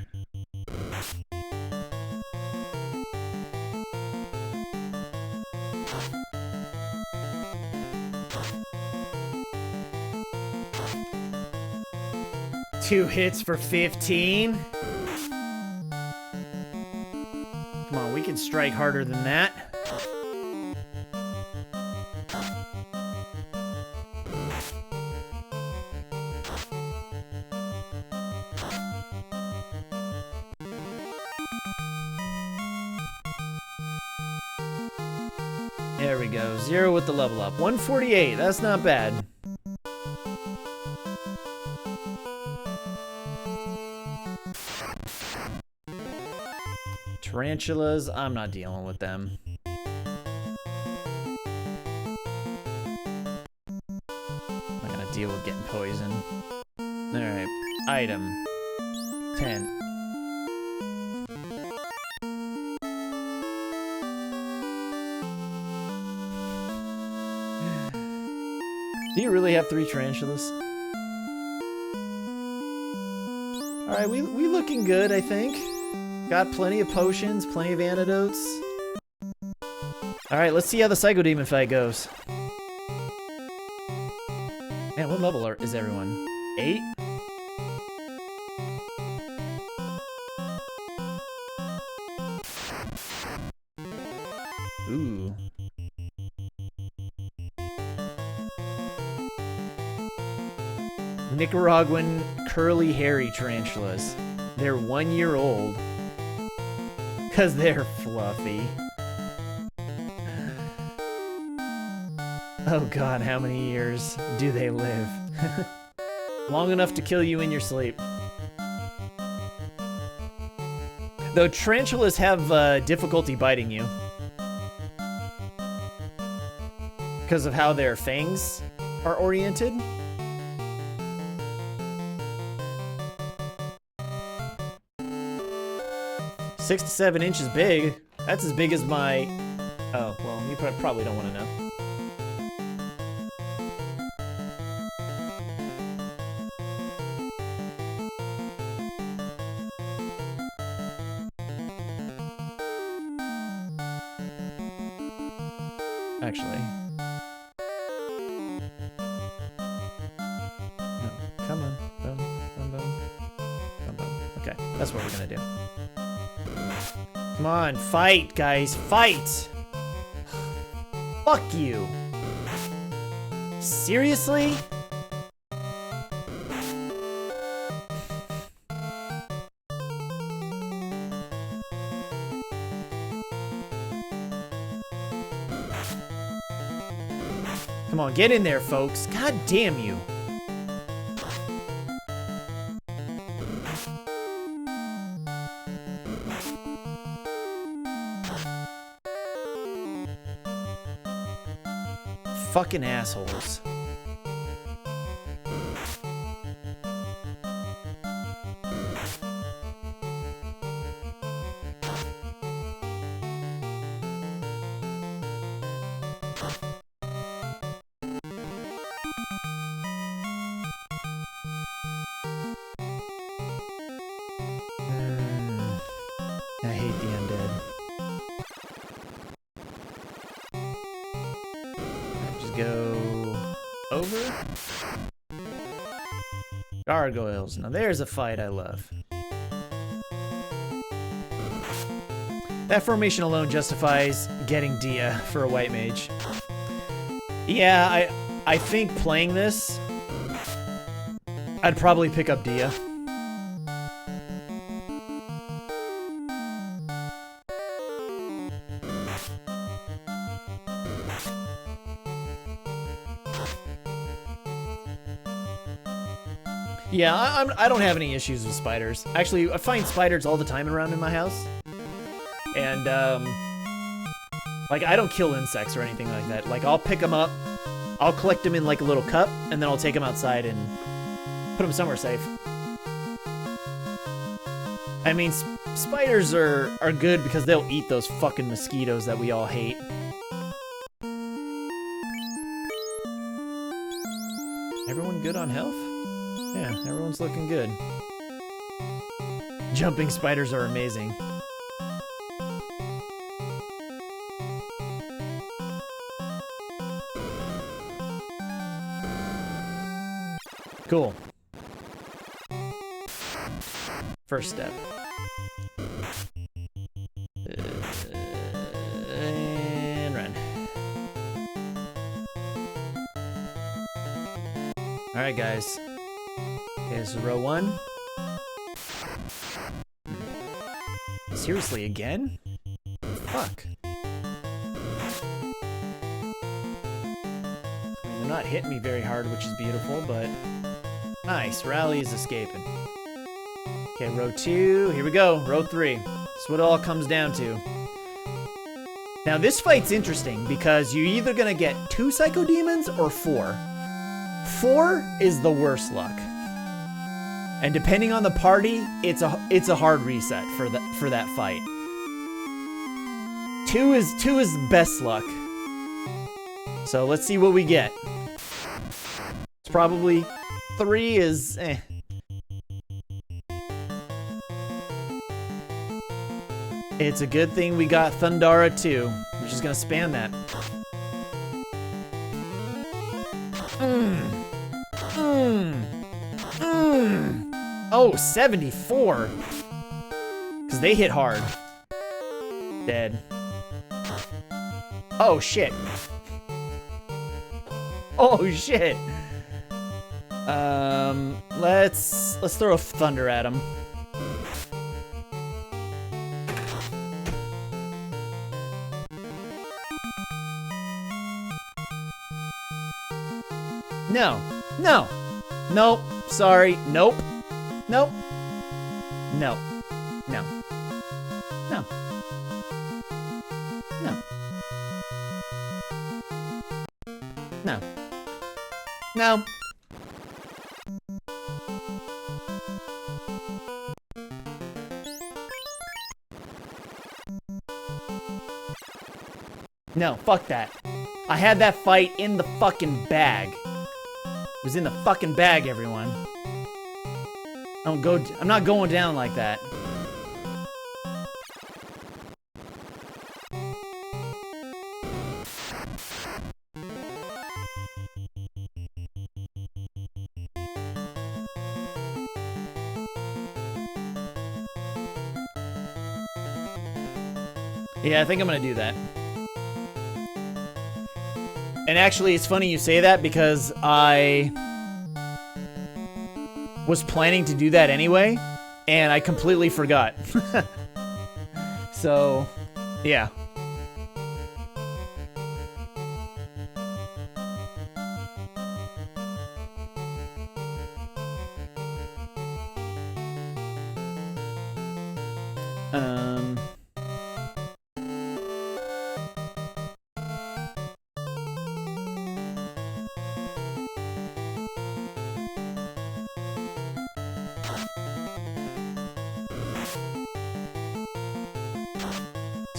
Two hits for 15. Come on, we can strike harder than that. There we go. 0 with the level up. 148. That's not bad. Tarantulas, I'm not dealing with them. I'm not gonna deal with getting poisoned. Alright, item 10. Do you really have 3 tarantulas? Alright, we looking good, I think. Got plenty of potions, plenty of antidotes. Alright, let's see how the Psychodemon fight goes. Man, what level is everyone? 8? Ooh. Nicaraguan curly hairy tarantulas. They're 1 year old. Cause they're fluffy. Oh god, how many years do they live? Long enough to kill you in your sleep. Though tarantulas have difficulty biting you. Because of how their fangs are oriented. 6 to 7 inches big. That's as big as my... Oh, well, you probably don't want to know. Actually. No, come on. Boom, boom, boom. Boom, boom. Okay, that's what we're gonna do. Come on, fight, guys, fight! Fuck you. Seriously? Come on, get in there, folks. God damn you. Fucking assholes. I hate the undead. Just go over. Gargoyles. Now there's a fight I love. That formation alone justifies getting Dia for a white mage. Yeah, I think playing this, I'd probably pick up Dia. Yeah, I don't have any issues with spiders. Actually, I find spiders all the time around in my house. And, like, I don't kill insects or anything like that. Like, I'll pick them up, I'll collect them in, like, a little cup, and then I'll take them outside and put them somewhere safe. I mean, spiders are good because they'll eat those fucking mosquitoes that we all hate. Everyone good on health? Yeah, everyone's looking good. Jumping spiders are amazing. Cool. First step. And run. Alright, guys. Okay, this is row 1. Seriously, again? Fuck. I mean, they're not hitting me very hard, which is beautiful, but... Nice, Rally is escaping. Okay, row 2, here we go, row 3. That's what it all comes down to. Now, this fight's interesting, because you're either gonna get 2 Psychodemons or 4. 4 is the worst luck. And depending on the party, it's a hard reset for that fight. 2 is the best luck. So let's see what we get. It's probably 3 is eh. It's a good thing we got Thundara too. We're just gonna spam that. Oh, 74. Because they hit hard. Dead. Oh, shit. Oh, shit. Let's throw a thunder at him. No. No. Nope. Sorry. Nope. Nope. No. No. No. No. No. No. No, fuck that. I had that fight in the fucking bag. It was in the fucking bag, everyone. I'm not going down like that. Yeah, I think I'm gonna do that. And actually, it's funny you say that because I was planning to do that anyway, and I completely forgot. So, yeah.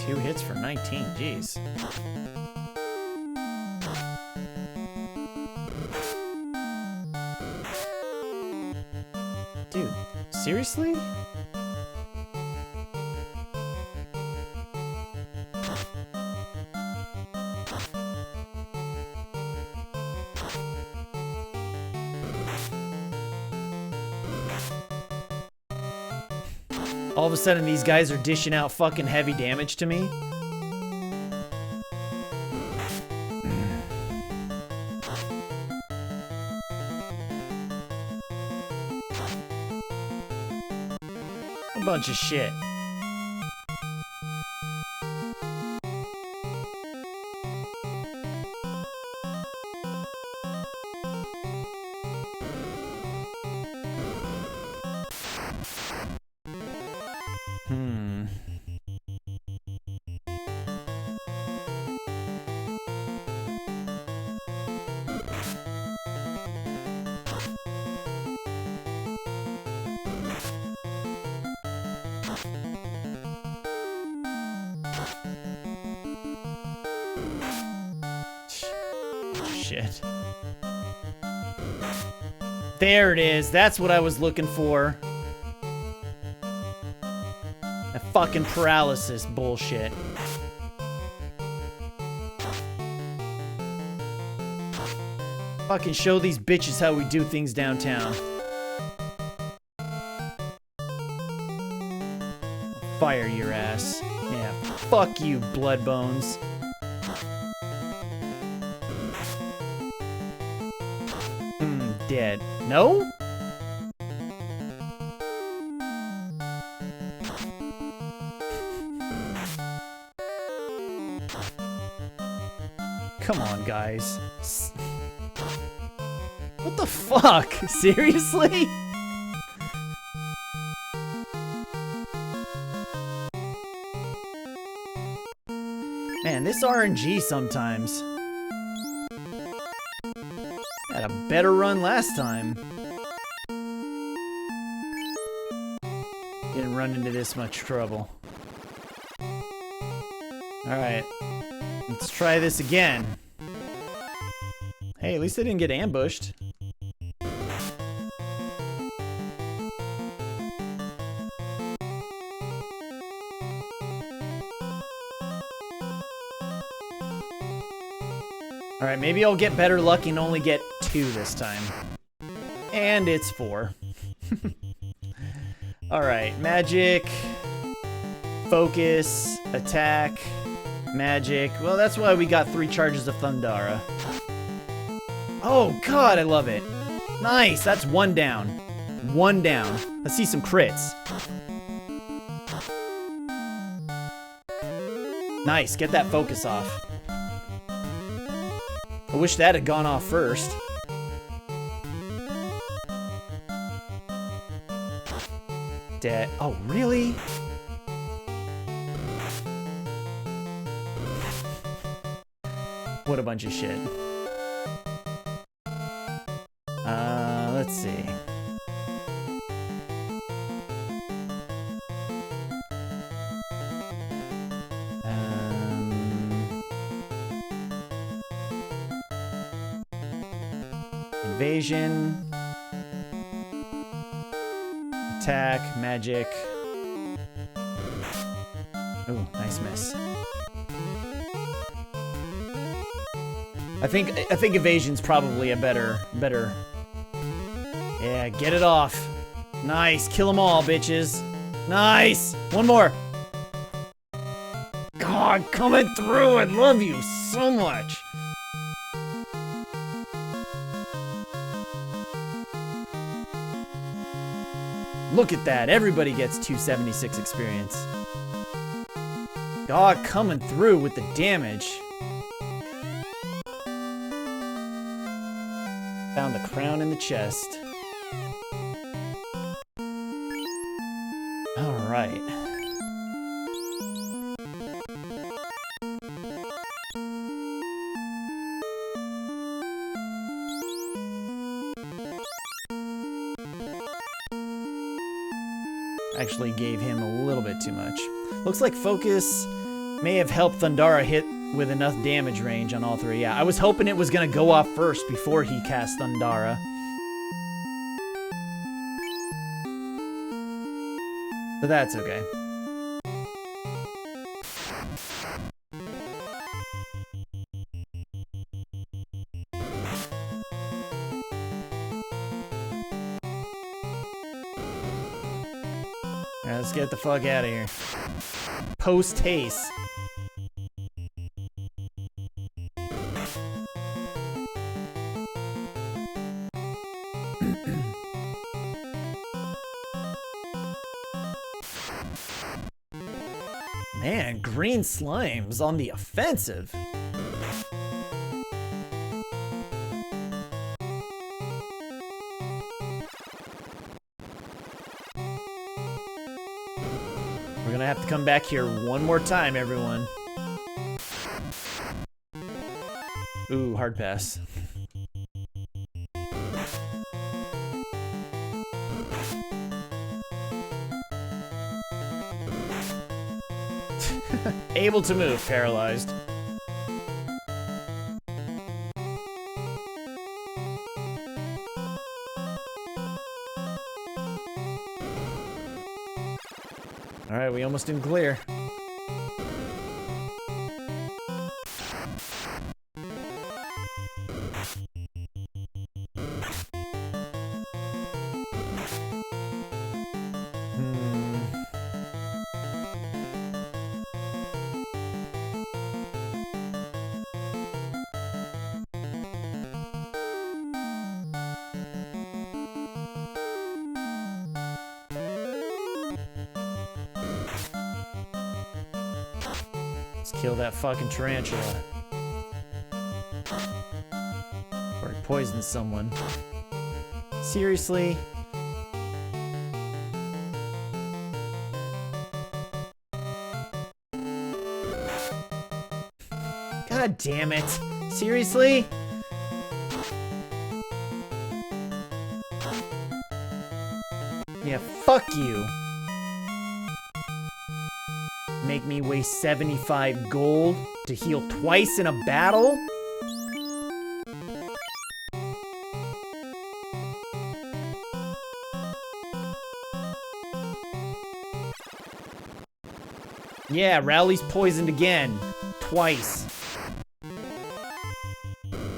Two hits for 19, jeez. Dude, seriously? All of a sudden, these guys are dishing out fucking heavy damage to me. A bunch of shit. Shit. There it is. That's what I was looking for. That fucking paralysis bullshit. Fucking show these bitches how we do things downtown. Fire your ass. Yeah, fuck you, Bloodbones. Dead. No? Come on, guys. What the fuck? Seriously? Man, this RNG sometimes. Had a better run last time. Didn't run into this much trouble. Alright. Let's try this again. Hey, at least I didn't get ambushed. Alright, maybe I'll get better luck and only get 2 this time. And it's 4. Alright, magic, focus, attack, magic. Well, that's why we got 3 charges of Thundara. Oh god, I love it. Nice, that's 1 down. 1 down. Let's see some crits. Nice, get that focus off. I wish that had gone off first. Dead. Oh, really? What a bunch of shit. Let's see. Invasion. Attack, magic. Ooh, nice miss. I think evasion's probably a better. Yeah, get it off. Nice, kill them all, bitches. Nice. One more. God, coming through. I love you so much. Look at that. Everybody gets 276 experience. God coming through with the damage. Found the crown in the chest. All right. Actually gave him a little bit too much. Looks like focus may have helped Thundara hit with enough damage range on all three. Yeah, I was hoping it was gonna go off first before he cast Thundara. But that's okay. Alright, let's get the fuck out of here. Post haste. Man, green slime's on the offensive. We're gonna have to come back here one more time, everyone. Ooh, hard pass. Able to move, paralyzed. Alright, we almost didn't clear. Let's kill that fucking tarantula. Or he poisoned someone. Seriously? God damn it. Seriously? Yeah, fuck you. Make me waste 75 gold to heal twice in a battle? Yeah, Rowley's poisoned again. Twice.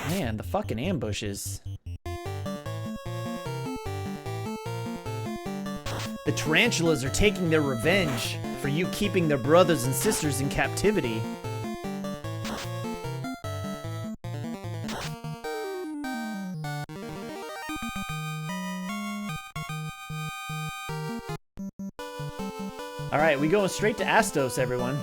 Man, the fucking ambushes. The tarantulas are taking their revenge for you keeping their brothers and sisters in captivity. Alright, we going straight to Astos, everyone.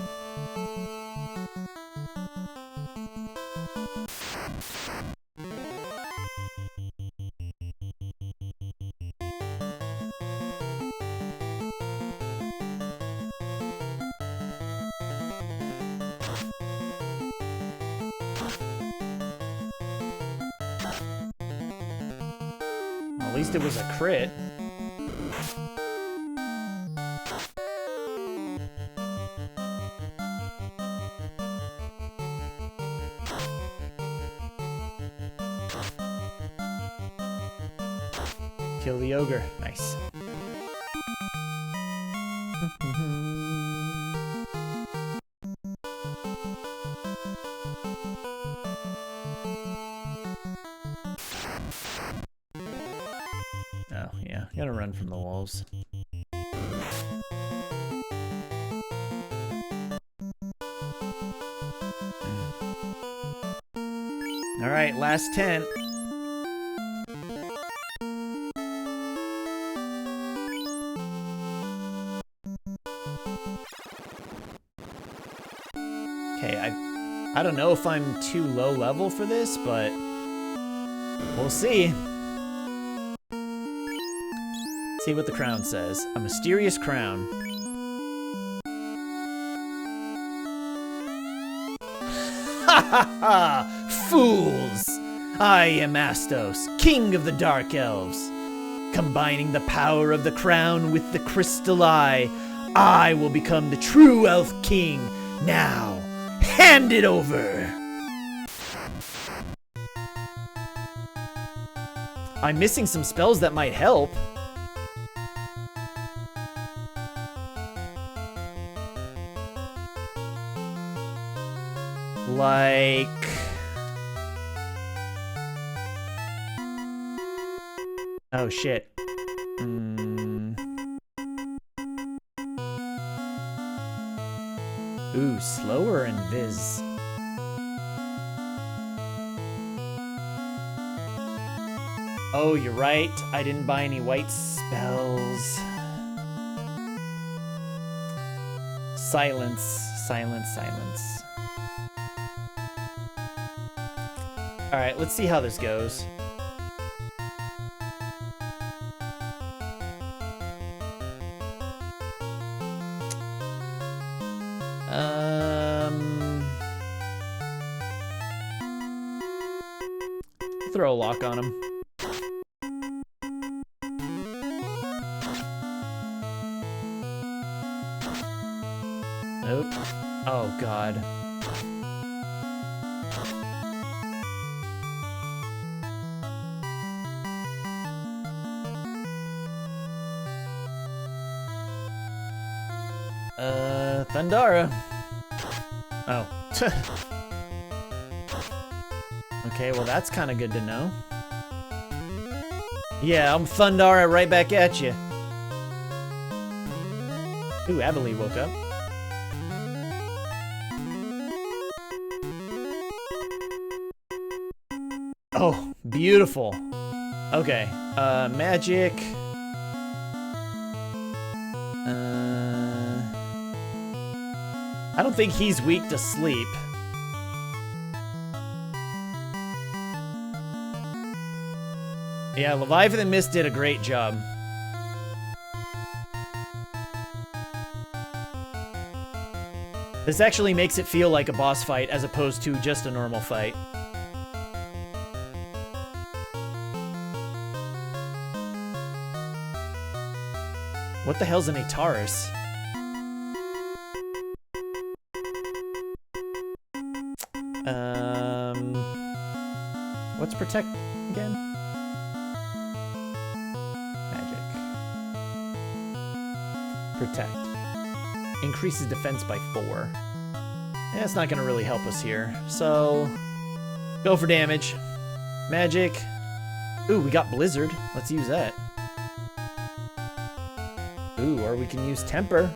At least it was a crit. Kill the ogre. Nice. Oh, yeah. Gotta run from the wolves. Alright, last tent. Okay, I don't know if I'm too low level for this, but we'll see. See what the crown says. A mysterious crown. Ha ha ha! Fools! I am Astos, king of the Dark Elves. Combining the power of the crown with the crystal eye, I will become the true elf king. Now, hand it over! I'm missing some spells that might help. Like... Oh shit. Ooh, slower and viz. Oh, you're right. I didn't buy any white spells. Silence, silence, silence. Alright, let's see how this goes. Throw a lock on him. Nope. Oh, God. Thundara. Oh. Okay, well that's kind of good to know. Yeah, I'm Thundara right back at you. Ooh, Abilene woke up. Oh, beautiful. Okay, magic. I don't think he's weak to sleep. Yeah, Leviathan Mist did a great job. This actually makes it feel like a boss fight as opposed to just a normal fight. What the hell's an Ataris? What's protect again? Magic. Protect. Increases defense by 4. That's not gonna really help us here. So, go for damage. Magic. Ooh, we got Blizzard. Let's use that. Ooh, or we can use Temper.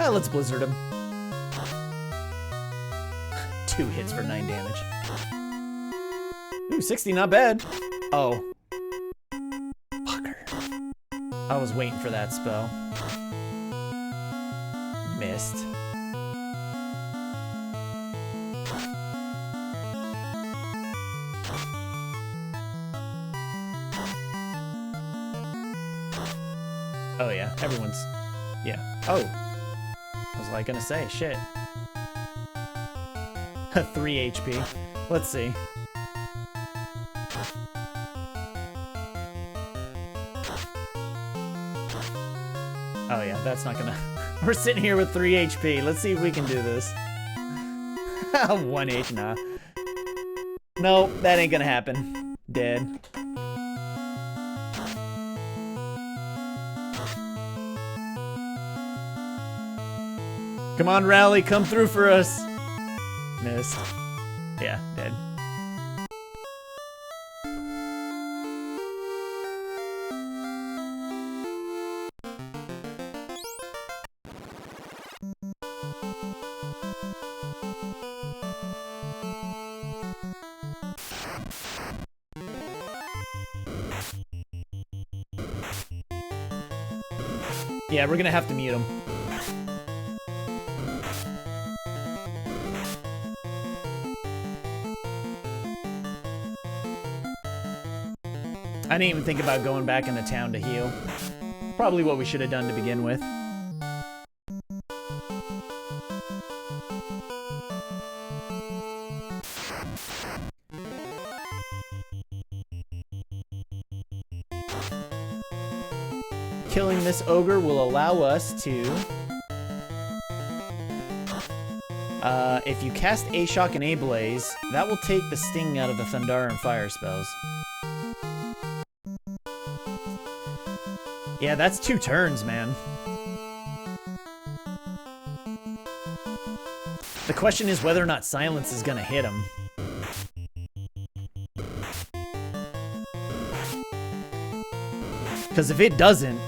Let's Blizzard him. 2 hits for 9 damage. Ooh, 60, not bad. Oh. Fucker. I was waiting for that spell. Missed. Oh yeah, everyone's... Yeah. Oh. I was like gonna say, shit. 3 HP. Let's see. Oh yeah, that's not gonna... We're sitting here with 3 HP. Let's see if we can do this. 1 H, nah. Nope, that ain't gonna happen. Dead. Come on, Rally, come through for us. Missed. Yeah, dead. Yeah, we're gonna have to mute him. I didn't even think about going back into town to heal. Probably what we should have done to begin with. Killing this ogre will allow us to... if you cast A-Shock and A-Blaze, that will take the sting out of the Thundara and Fire spells. Yeah, that's 2 turns, man. The question is whether or not Silence is gonna hit him. Because if it doesn't,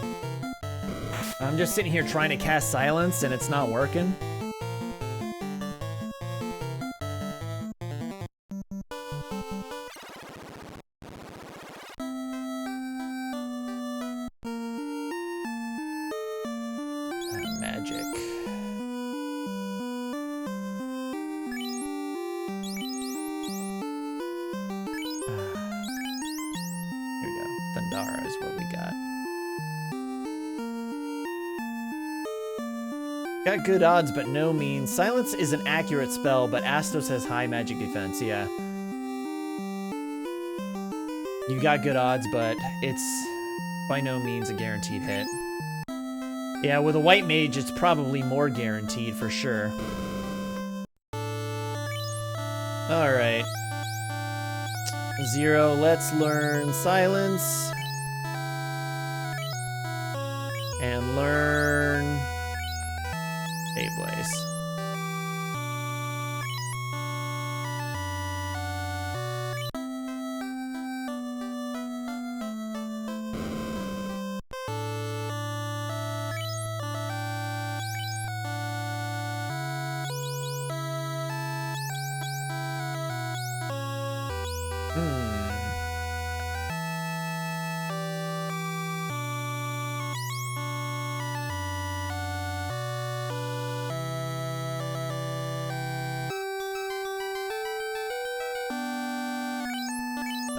I'm just sitting here trying to cast Silence and it's not working. Magic. Here we go. Thundara is what we got. Got good odds, but no means. Silence is an accurate spell, but Astos has high magic defense, yeah. You got good odds, but it's by no means a guaranteed hit. Yeah, with a white mage, it's probably more guaranteed for sure. Alright. 0, let's learn Silence. And learn A-Blaze.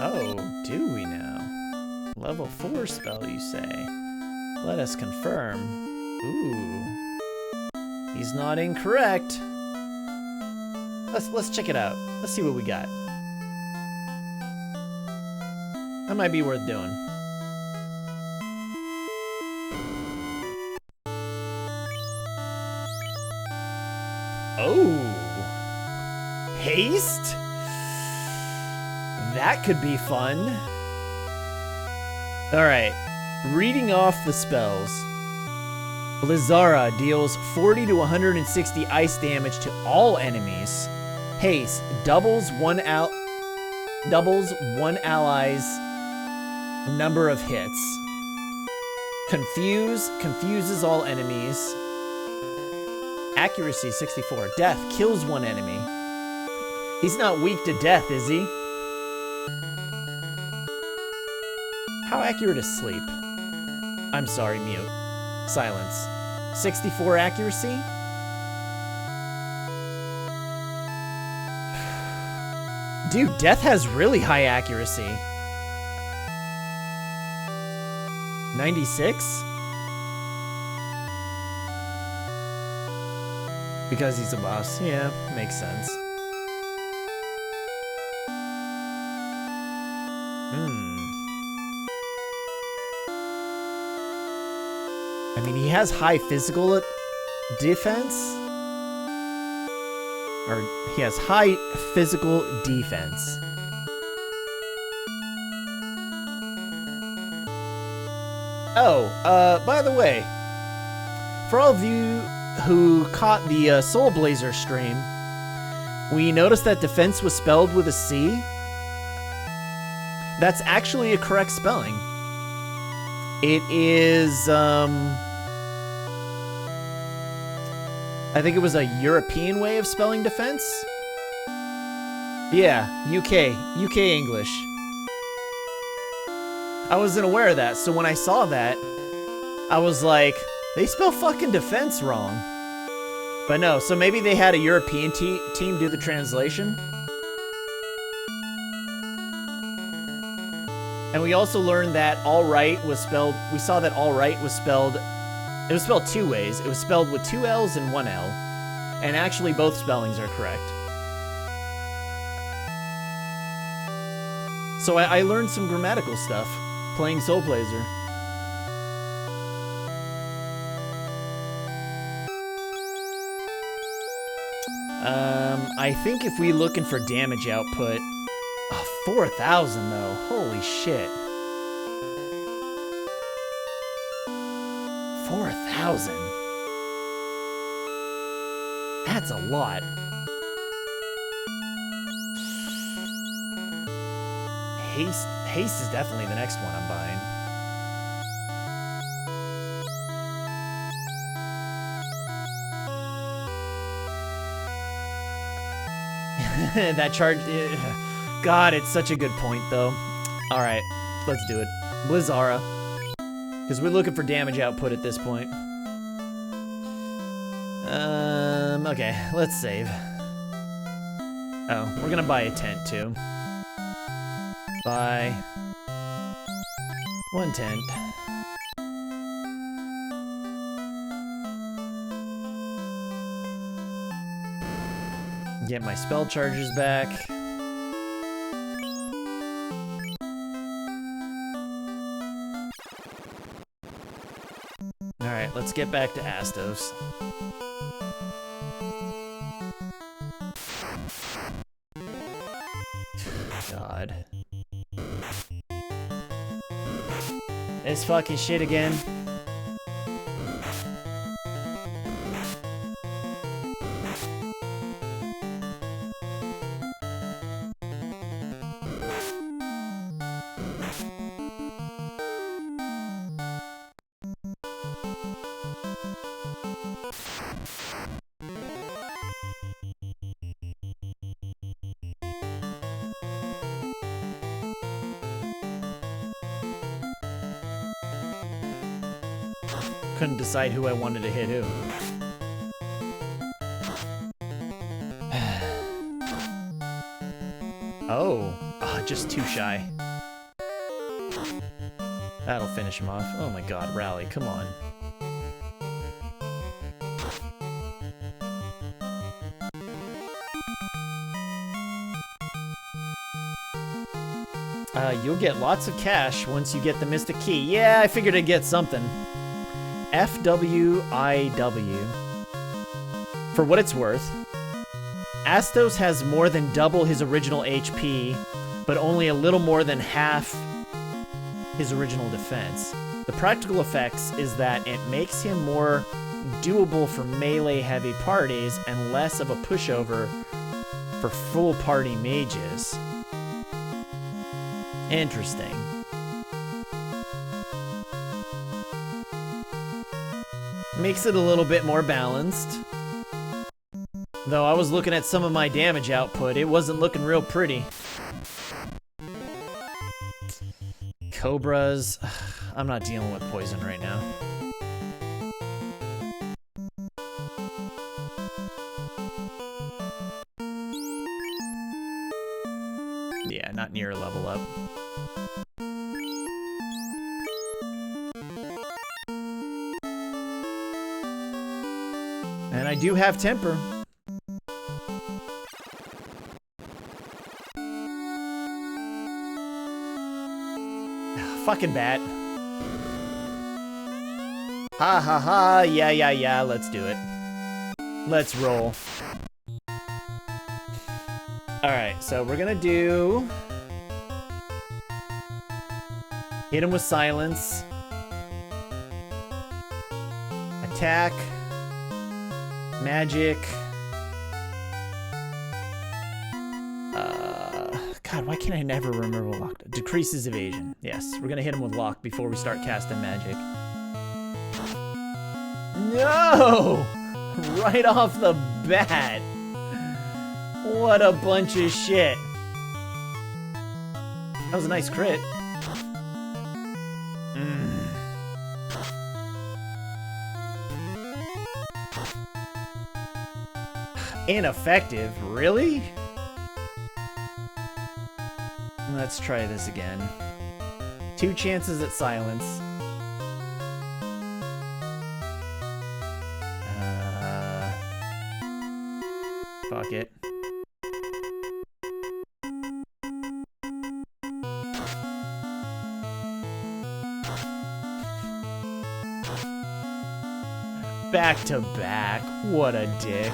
Oh, do we now? Level 4 spell, you say? Let us confirm. Ooh. He's not incorrect. Let's check it out. Let's see what we got. That might be worth doing. Oh. Haste? That could be fun. Alright. Reading off the spells. Blizzara deals 40 to 160 ice damage to all enemies. Haste doubles one ally's number of hits. Confuse confuses all enemies. Accuracy 64. Death kills one enemy. He's not weak to death, is he? How accurate is sleep? I'm sorry, mute. Silence. 64 accuracy? Dude, death has really high accuracy. 96? Because he's a boss. Yeah, makes sense. I mean, he has high physical defense. Or he has high physical defense. Oh, by the way, for all of you who caught the Soul Blazer stream, we noticed that defense was spelled with a C. That's actually a correct spelling. It is, I think it was a European way of spelling defense. Yeah, UK English. I wasn't aware of that, so when I saw that, I was like, They spell fucking defense wrong. But no, so maybe they had a European team do the translation. And we also learned that all right was spelled, we saw that all right was spelled, it was spelled two ways. It was spelled with two L's and one L. And actually both spellings are correct. So I learned some grammatical stuff playing Soul Blazer. I think if we looking for damage output, 4,000 though, holy shit. 4,000. That's a lot. Haste is definitely the next one I'm buying. That charge, God, it's such a good point though. All right, let's do it. Blizzara, because we're looking for damage output at this point. Okay, let's save. Oh, we're gonna buy a tent too. Buy one tent. Get my spell charges back. Alright, let's get back to Astos. God. This fucking shit again. Couldn't decide who I wanted to hit who. Oh, just too shy. That'll finish him off. Oh my god, rally, come on. You'll get lots of cash once you get the Mystic Key. Yeah, I figured I'd get something. FWIW. For what it's worth, Astos has more than double his original HP, but only a little more than half his original defense. The practical effects is that it makes him more doable for melee-heavy parties and less of a pushover for full party mages. Interesting. Makes it a little bit more balanced. Though I was looking at some of my damage output, it wasn't looking real pretty. Cobras. I'm not dealing with poison right now. Yeah, not near a level up. And I do have temper. Fucking bat. Ha ha ha, yeah, let's do it. Let's roll. Alright, so we're gonna do... hit him with silence. Attack. Magic. God, why can't I never remember lock? Decreases evasion. Yes, we're gonna hit him with lock before we start casting magic. No! Right off the bat. What a bunch of shit. That was a nice crit. Ineffective? Really? Let's try this again. 2 chances at silence. Fuck it. Back to back. What a dick.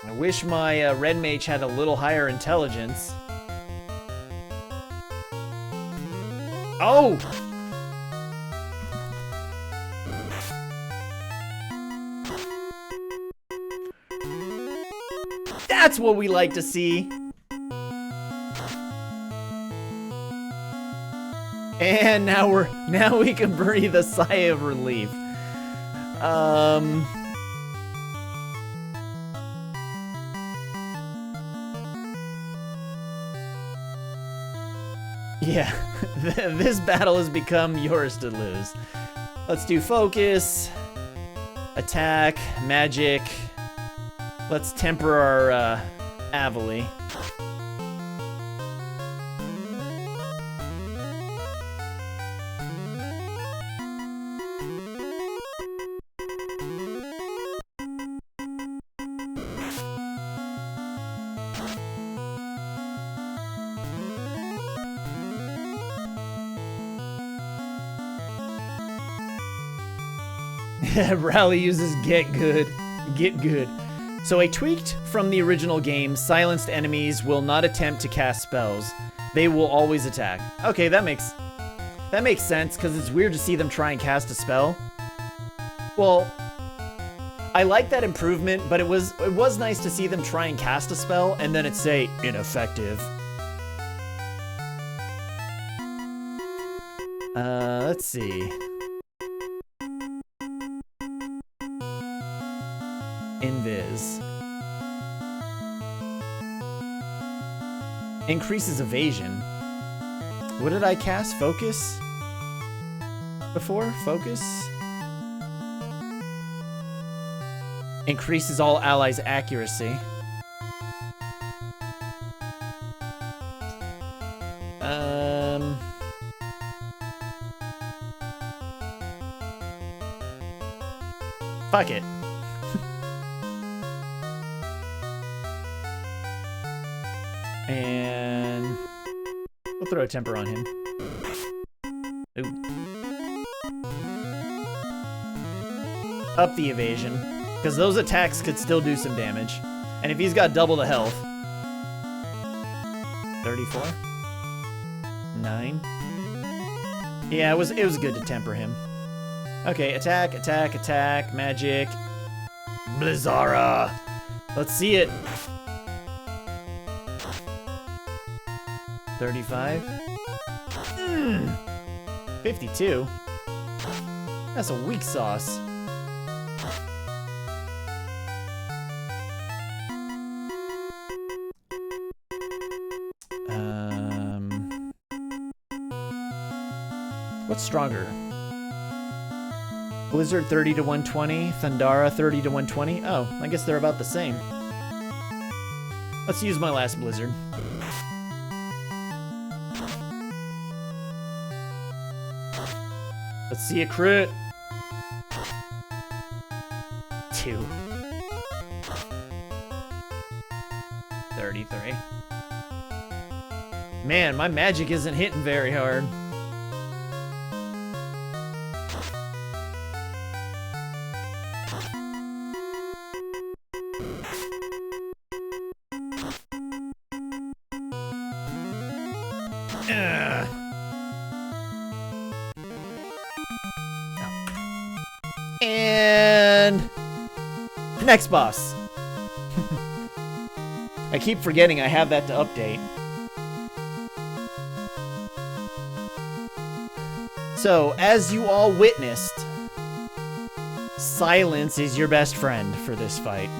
I wish my red mage had a little higher intelligence. Oh! That's what we like to see. And now we can breathe a sigh of relief. Yeah, this battle has become yours to lose. Let's do focus, attack, magic. Let's temper our Avily. Rally uses get good. Get good. So I tweaked from the original game, silenced enemies will not attempt to cast spells. They will always attack. Okay, that makes sense, because it's weird to see them try and cast a spell. Well, I like that improvement, but it was nice to see them try and cast a spell and then it say ineffective. Let's see. Invis. Increases evasion. What did I cast? Focus? Before? Focus? Increases all allies' accuracy. Fuck it. And we'll throw a temper on him. Ooh. Up the evasion, because those attacks could still do some damage. And if he's got double the health. 34? 9? Yeah, it was good to temper him. Okay, attack, attack, attack, magic. Blizzara! Let's see it. 35. 52. That's a weak sauce. What's stronger? Blizzard 30 to 120, Thundara 30 to 120. Oh, I guess they're about the same. Let's use my last Blizzard. Let's see a crit. 2. 33. Man, my magic isn't hitting very hard. And next boss. I keep forgetting I have that to update. So, as you all witnessed, silence is your best friend for this fight.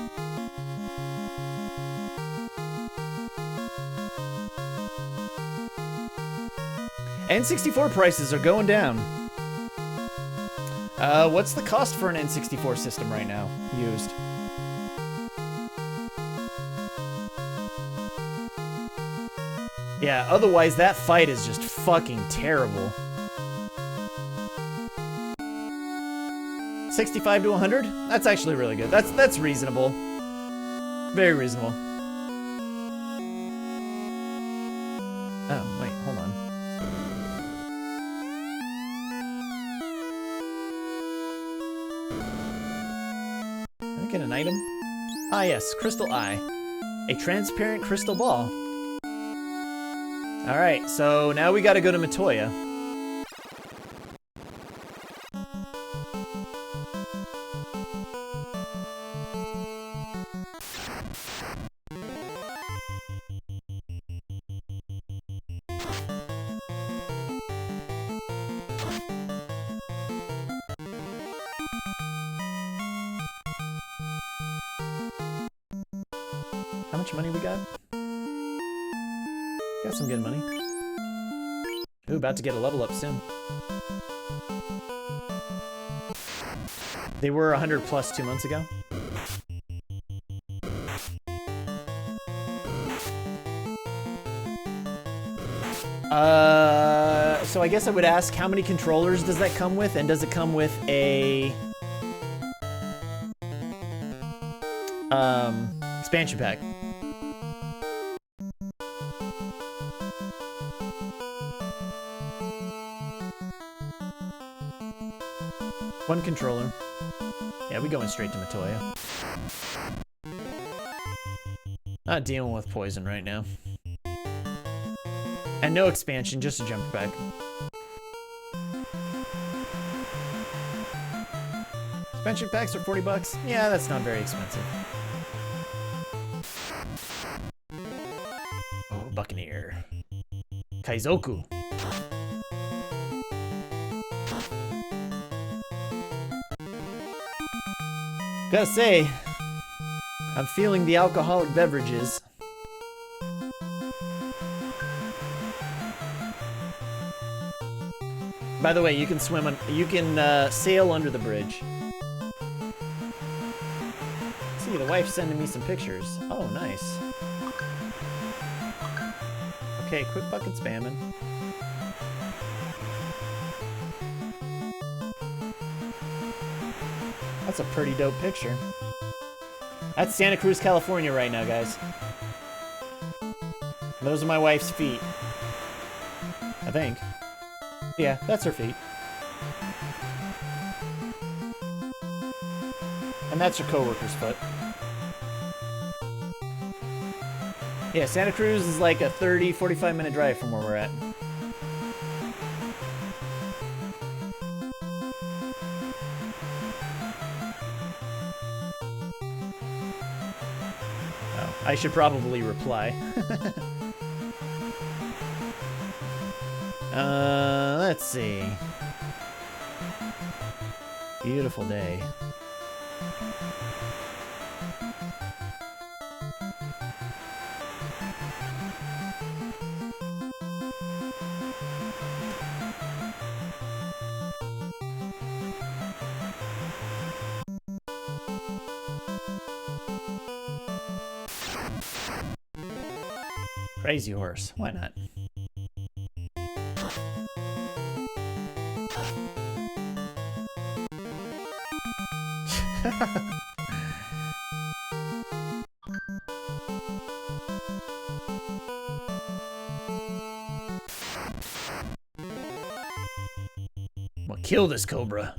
N64 prices are going down. What's the cost for an N64 system right now, used? Yeah, otherwise that fight is just fucking terrible. 65 to 100? That's actually really good. That's reasonable. Very reasonable. Oh, wait, hold on. Did I get an item? Ah yes, Crystal Eye. A transparent crystal ball. Alright, so now we gotta go to Matoya. How much money we got? Got some good money. Ooh, about to get a level up soon. They were 100 plus 2 months ago. So I guess I would ask, how many controllers does that come with? And does it come with a expansion pack? One controller. Yeah, we going straight to Matoya. Not dealing with poison right now. And no expansion, just a jump pack. Expansion packs are 40 bucks. Yeah, that's not very expensive. Oh, Buccaneer. Kaizoku. Gotta say, I'm feeling the alcoholic beverages. By the way, you can swim on, you can sail under the bridge. See, the wife's sending me some pictures. Oh, nice. Okay, quit fucking spamming. That's a pretty dope picture. That's Santa Cruz, California right now, guys. Those are my wife's feet. I think. Yeah, that's her feet. And that's her coworker's foot. Yeah, Santa Cruz is like a 30, 45 minute drive from where we're at. Oh, I should probably reply. Let's see. Beautiful day. Crazy horse. Why not? Well, kill this cobra.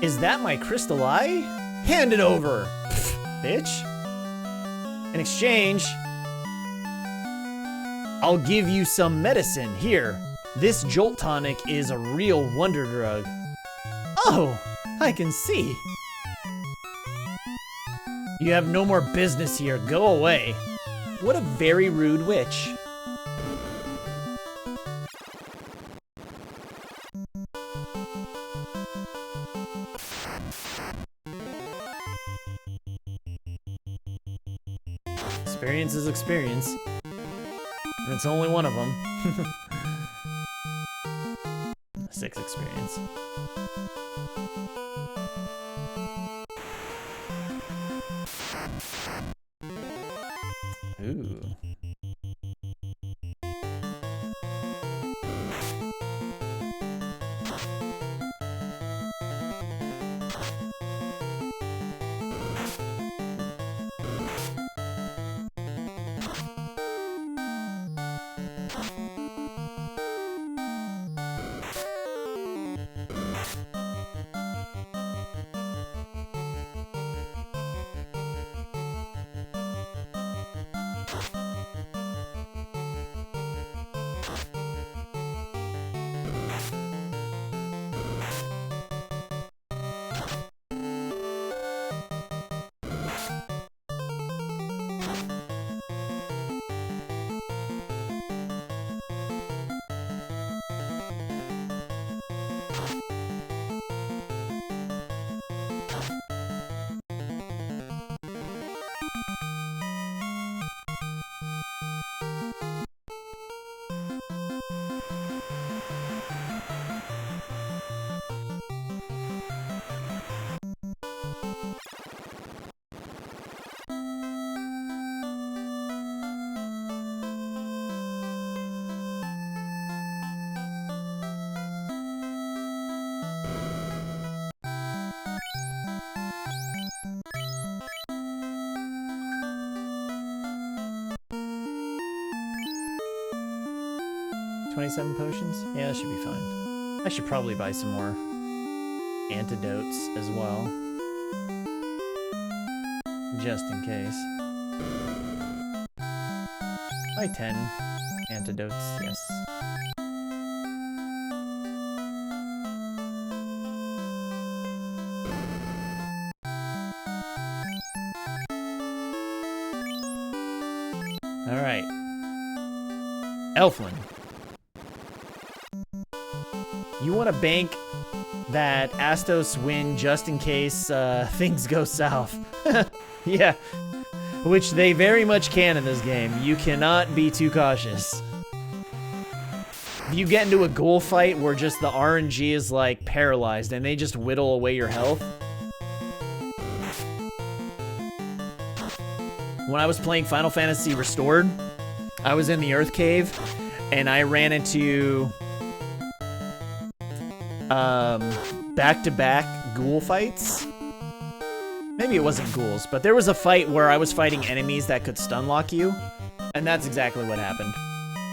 Is that my crystal eye? Hand it over, bitch. In exchange, I'll give you some medicine. Here, this Jolt Tonic is a real wonder drug. Oh, I can see. You have no more business here. Go away. What a very rude witch. Experience is experience. And it's only one of them. 6 experience. Ooh. $27 potions? Yeah, that should be fine. I should probably buy some more antidotes as well. Just in case. Buy 10 antidotes, yes. Alright. Elfland. You want to bank that Astos win just in case things go south. Yeah, which they very much can in this game. You cannot be too cautious. If you get into a ghoul fight where just the RNG is like paralyzed and they just whittle away your health. When I was playing Final Fantasy Restored, I was in the Earth Cave and I ran into back-to-back ghoul fights. Maybe it wasn't ghouls, but there was a fight where I was fighting enemies that could stun lock you, and that's exactly what happened.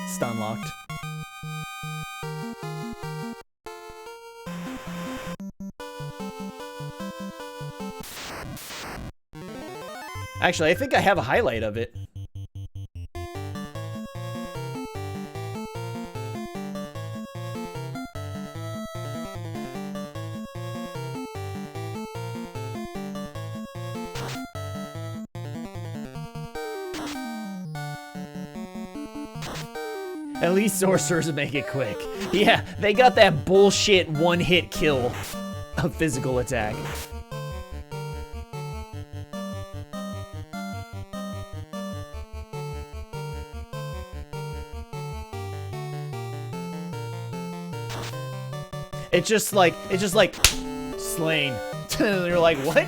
Stun locked. Actually, I think I have a highlight of it. At least sorcerers make it quick. Yeah, they got that bullshit one-hit kill of physical attack. It's just like slain. You're like, what?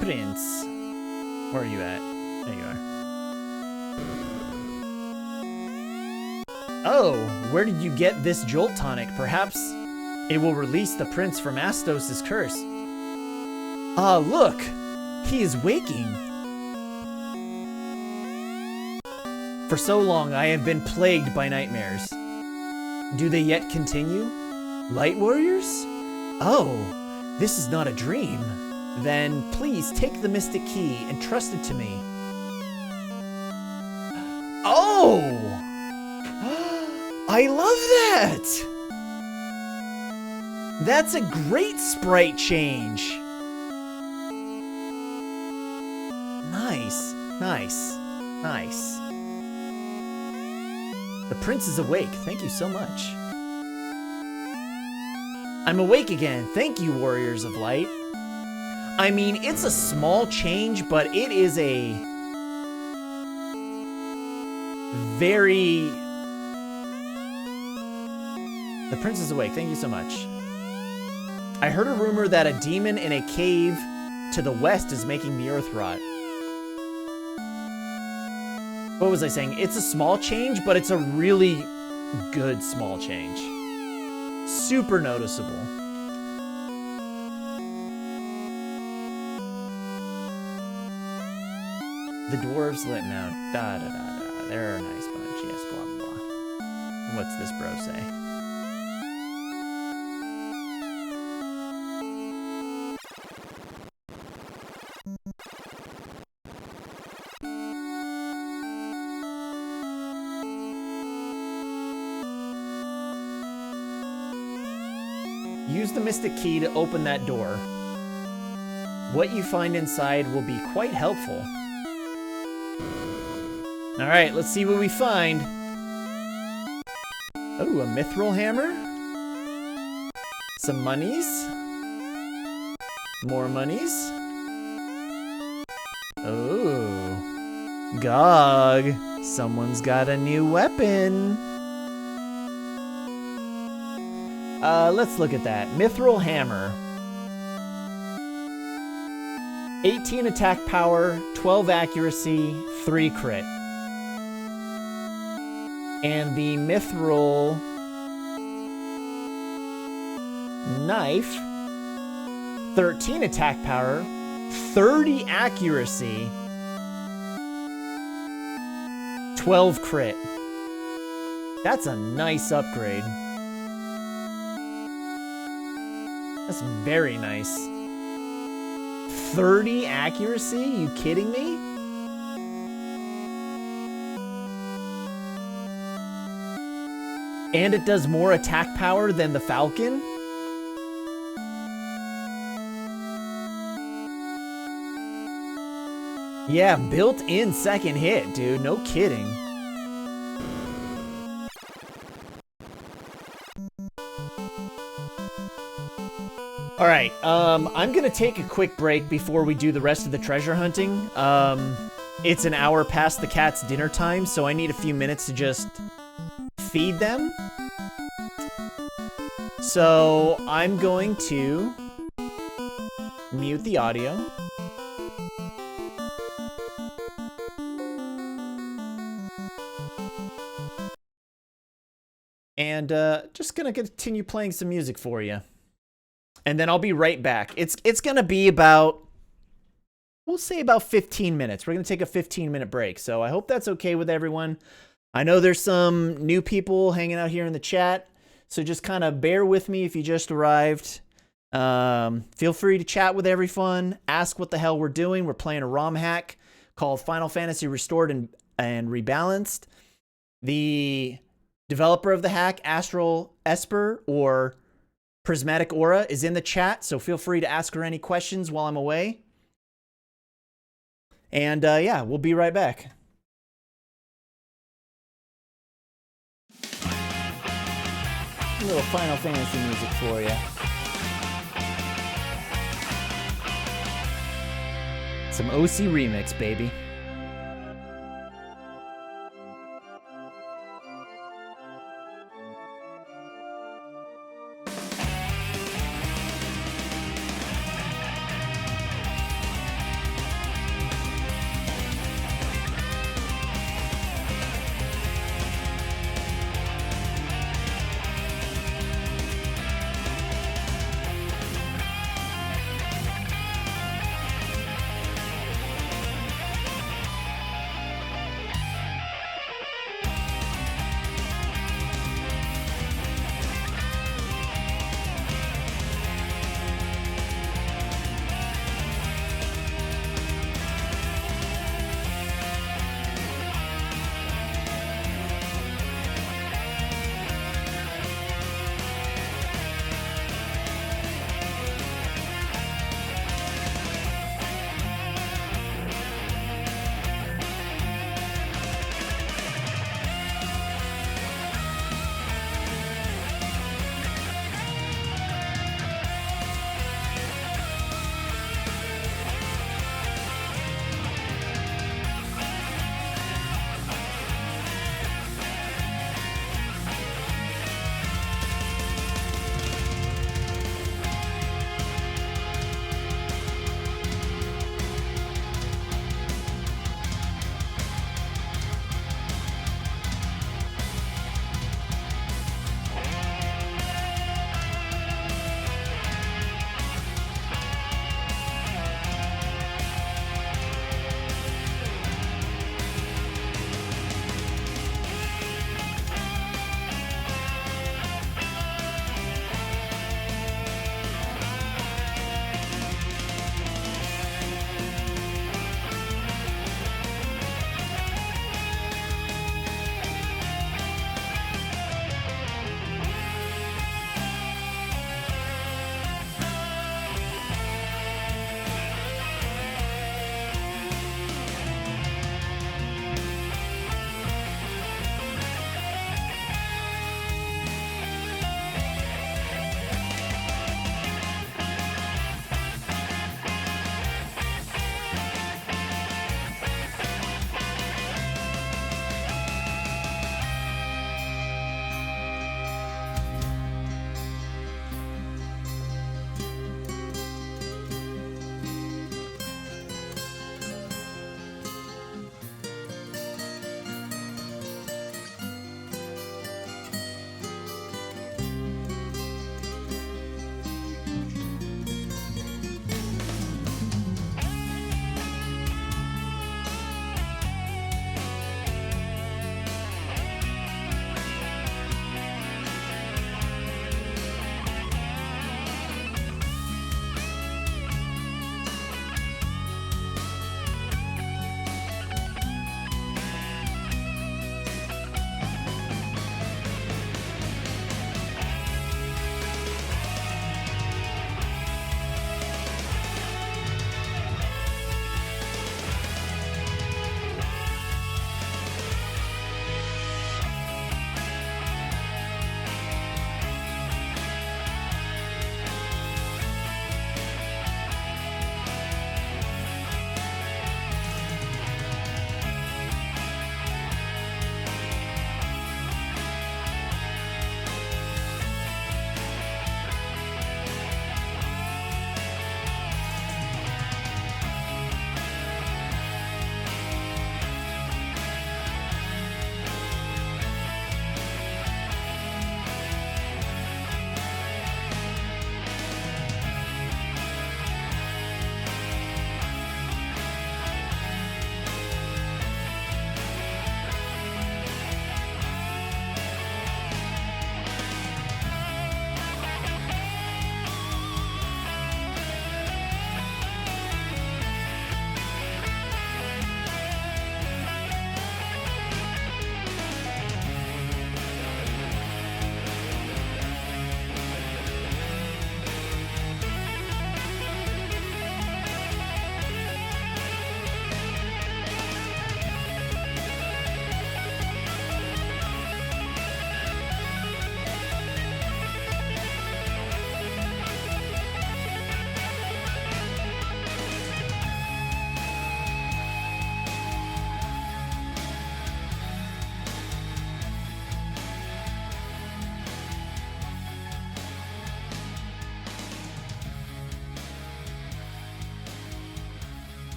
Prince. Where are you at? There you are. Oh, where did you get this jolt tonic? Perhaps it will release the prince from Astos' curse. Ah, look! He is waking. For so long, I have been plagued by nightmares. Do they yet continue? Light warriors? Oh, this is not a dream. Then please take the mystic key and trust it to me. Oh! I love that! That's a great sprite change. Nice, nice, nice. The prince is awake. Thank you so much. I'm awake again. Thank you, Warriors of Light. I mean, it's a small change, but it is a very... The prince is awake. Thank you so much. I heard a rumor that a demon in a cave to the west is making the earth rot. What was I saying? It's a small change, but it's a really good small change. Super noticeable. The dwarves lit now. Da da da da. They're a nice bunch. Yes, blah blah blah. What's this bro say? Use the mystic key to open that door. What you find inside will be quite helpful. Alright, let's see what we find. Oh, a mithril hammer? Some monies? More monies? Oh. Gog. Someone's got a new weapon. Let's look at that. Mithril hammer. 18 attack power, 12 accuracy, 3 crit. And the mithril knife, 13 attack power, 30 accuracy, 12 crit. That's a nice upgrade. That's very nice. 30 accuracy? You kidding me? And it does more attack power than the Falcon? Yeah, built-in second hit, dude. No kidding. All right, I'm gonna take a quick break before we do the rest of the treasure hunting. It's an hour past the cat's dinner time, so I need a few minutes to just feed them. So I'm going to mute the audio. And just gonna continue playing some music for you. And then I'll be right back. It's gonna be about, we'll say about 15 minutes. We're gonna take a 15-minute break. So I hope that's okay with everyone. I know there's some new people hanging out here in the chat, so just kind of bear with me if you just arrived. Feel free to chat with everyone. Ask what the hell we're doing. We're playing a ROM hack called Final Fantasy Restored and Rebalanced. The developer of the hack, Astral Esper, or Prismatic Aura, is in the chat, so feel free to ask her any questions while I'm away. And yeah, we'll be right back. A little Final Fantasy music for you. Some OCRemix, baby.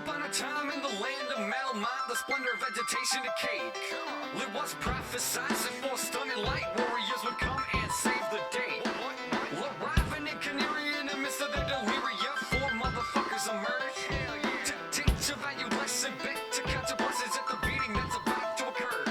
upon a time in the land of Malmont, the splendor of vegetation decayed. It was prophesied that more stunning light warriors would come and save the day. Arriving in Canary in the midst of their deliria, four motherfuckers emerged to teach a value lesson, bet to catch a blessings at the beating that's about to occur.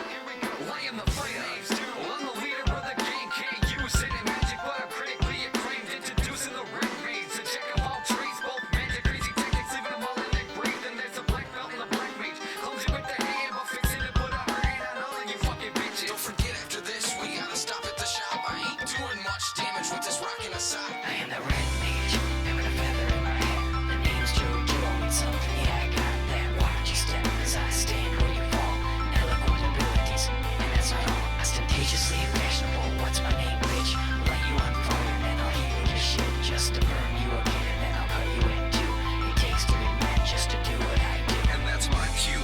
Laying the flames, I'm the leader of the game, can't use it in magic, but I'm critically acclaimed, introducing the remakes, a check of all trades, both magic, crazy tactics, leaving them all in their grave. Then there's the black belt and the black mage, clumsy with the hand, but fixing to put a hurting on all of you fucking bitches. Don't forget after this, we gotta stop at the shop. I ain't doing much damage with this rockin' aside. I am the red mage, and with a feather in my hat. The name's Jojo, and something, yeah, I got that. Watch your step as I stand where you fall. Eloquent abilities, and that's not all. Ostentatiously fashionable, what's my name, bitch? Light you on fire, and then I'll heat your shit. Just to burn you again, and then I'll cut you in two. It takes 3 men just to do what I do. And that's my cue.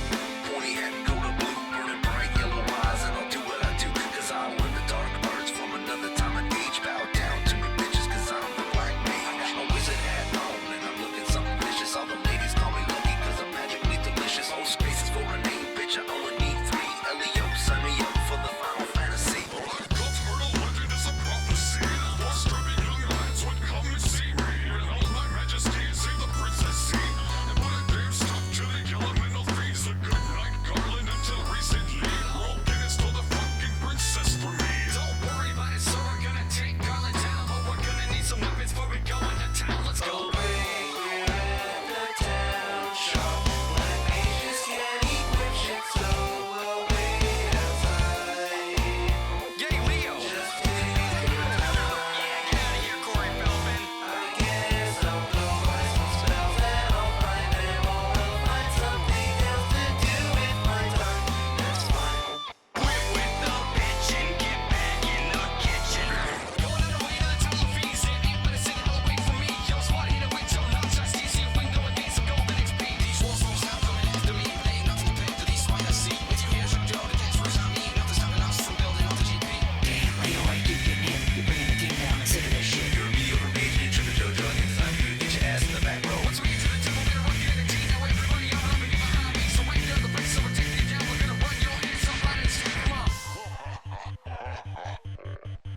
Pointy hat, coat of blue, burning bright yellow eyes, and I'll do what I do. Cause I learned the dark arts from another time and age. Bow down to me, bitches, cause I'm the black mage. A wizard hat on, and I'm looking something vicious. All the ladies call me lucky, cause I'm magically delicious. Whole spaces for a name, bitch, I only need 3. Elio, sign me up for the Final Fantasy. God's murder legend is a prophecy. Lost starving young lads would come and see me. In all my majesty, save the princess scene. And put a damn stop to the elemental thieves. A good night, Garland, until recently. Roll Guinness to the fucking princess for me. Don't worry about it, sir, we're gonna take Garland down. But we're gonna need some weapons before we go into town. Let's go. Yay, Leo!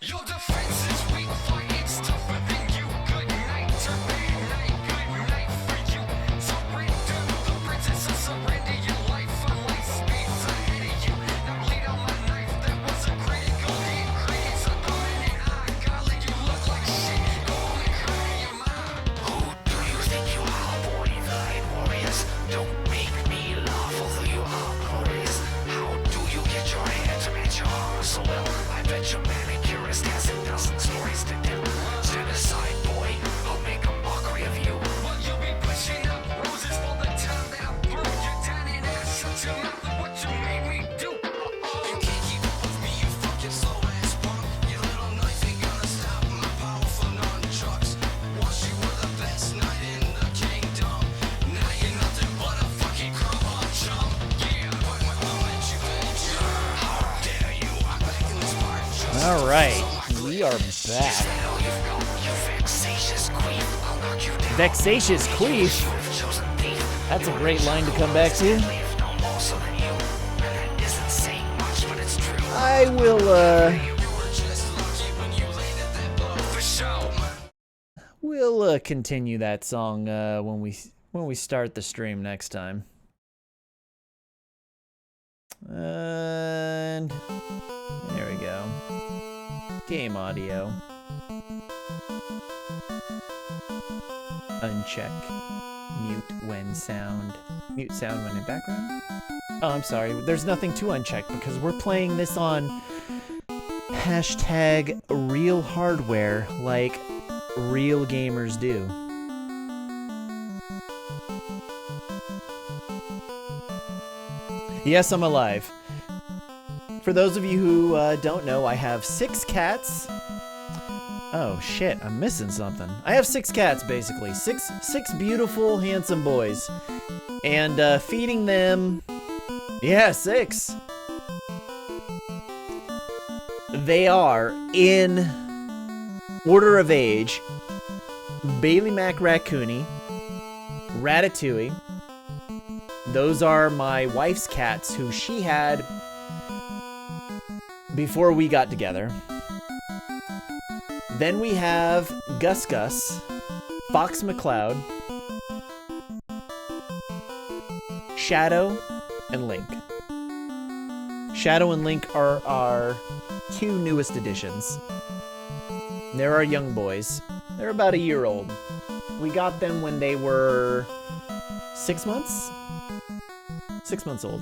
Your defense is weak, fighting's tougher than you. Good night, turbine night, good night for you. Surrender, the princess will surrender your life. On light speeds ahead of you. Now bleed on my knife, that was a critical hit. Credits are coming in high. Golly, you look like shit. Go on and cry your mom. Who do you think you are, born the light warriors? Don't make me laugh, although you are glorious. How do you get your hair to match your armor so well? I bet your manicurist has 1,000 stories to tell. Stand aside, boy, I'll make a mockery of you. Well, you'll be pushing up roses for the time that I burned you down and I shut your mouth with what you made me do. You can't keep up with me, you fucking slow ass punk. Your little knife ain't gonna stop my powerful nunchucks. Once you were the best knight in the kingdom. Now you're nothing but a fucking crowbar chump. Yeah, what moment you bitch? How dare you? I'm back in this part. All right, we are back. Hell, you've got you vexatious queef. I'll knock you down. Vexatious queef. You've chosen thief. That's a great line to come back to. Leave no more so than you. And that isn't saying much, but it's true. I will, You were just lucky when you laid at that blow for show. we'll continue that song when we start the stream next time. And there we go. Game audio. Uncheck. Mute sound when in background. Oh, I'm sorry. There's nothing to uncheck because we're playing this on hashtag real hardware like real gamers do. Yes, I'm alive. For those of you who don't know, I have 6 cats. Oh shit, I'm missing something. I have 6 cats, basically. Six beautiful, handsome boys. And feeding them... Yeah, 6. They are, in order of age, Bailey Mac Raccoony, Ratatouille, those are my wife's cats who she had before we got together. Then we have Gus Gus, Fox McCloud, Shadow, and Link. Shadow and Link are our two newest additions. They're our young boys. They're about a year old. We got them when they were 6 months? 6 months old.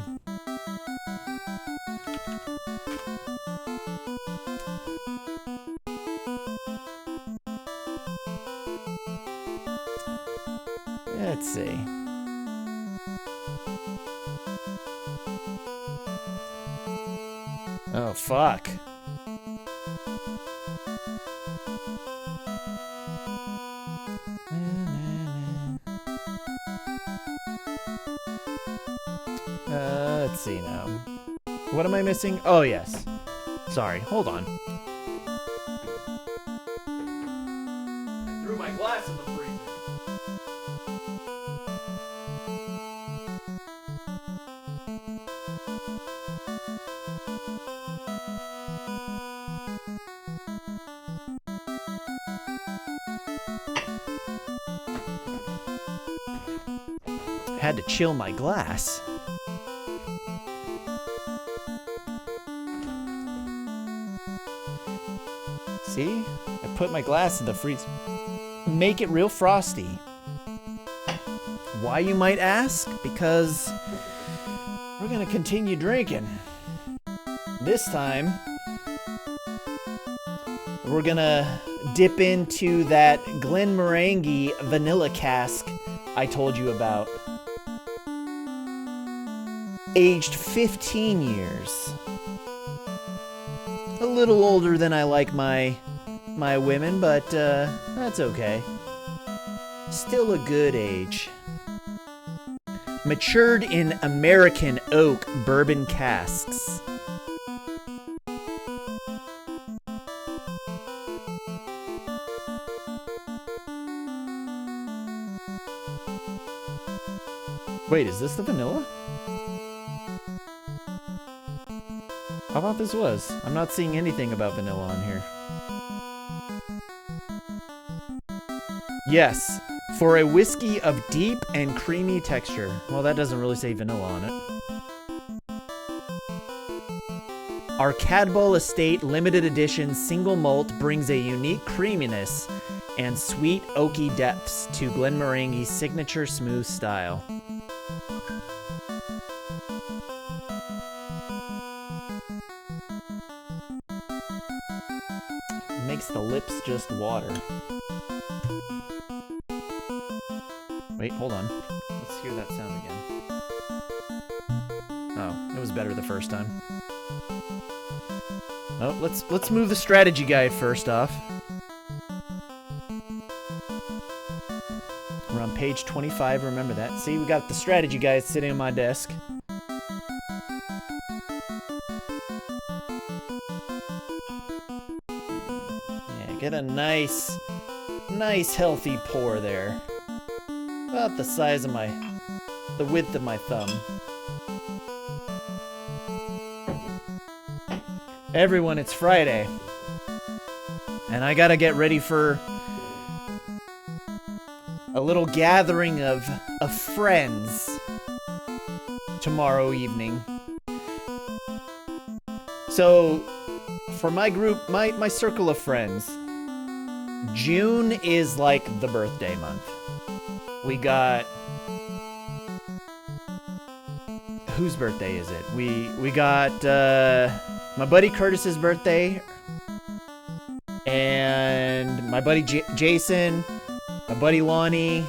Let's see. Oh, fuck. Let's see now. What am I missing? Oh, yes. Sorry, hold on. I threw my glass in the freezer. Had to chill my glass. See? I put my glass in the freezer. Make it real frosty. Why, you might ask? Because we're gonna continue drinking. This time, we're gonna dip into that Glenmorangie vanilla cask I told you about. Aged 15 years. A little older than I like my women, but that's okay. Still a good age. Matured in American oak bourbon casks. Wait, is this the vanilla? How about this was? I'm not seeing anything about vanilla on here. Yes, for a whiskey of deep and creamy texture. Well, that doesn't really say vanilla on it. Our Cadboll Estate limited edition single malt brings a unique creaminess and sweet oaky depths to Glenmorangie's signature smooth style. Makes the lips just water. Wait, hold on. Let's hear that sound again. Oh, it was better the first time. Oh, let's move the strategy guide first off. We're on page 25, remember that. See, we got the strategy guide sitting on my desk. Get a nice healthy pour there. About the size of the width of my thumb. Everyone, it's Friday. And I gotta get ready for a little gathering of friends tomorrow evening. So, for my group, my circle of friends, June is like the birthday month. We got... Whose birthday is it? We got my buddy Curtis's birthday, and my buddy Jason, my buddy Lonnie,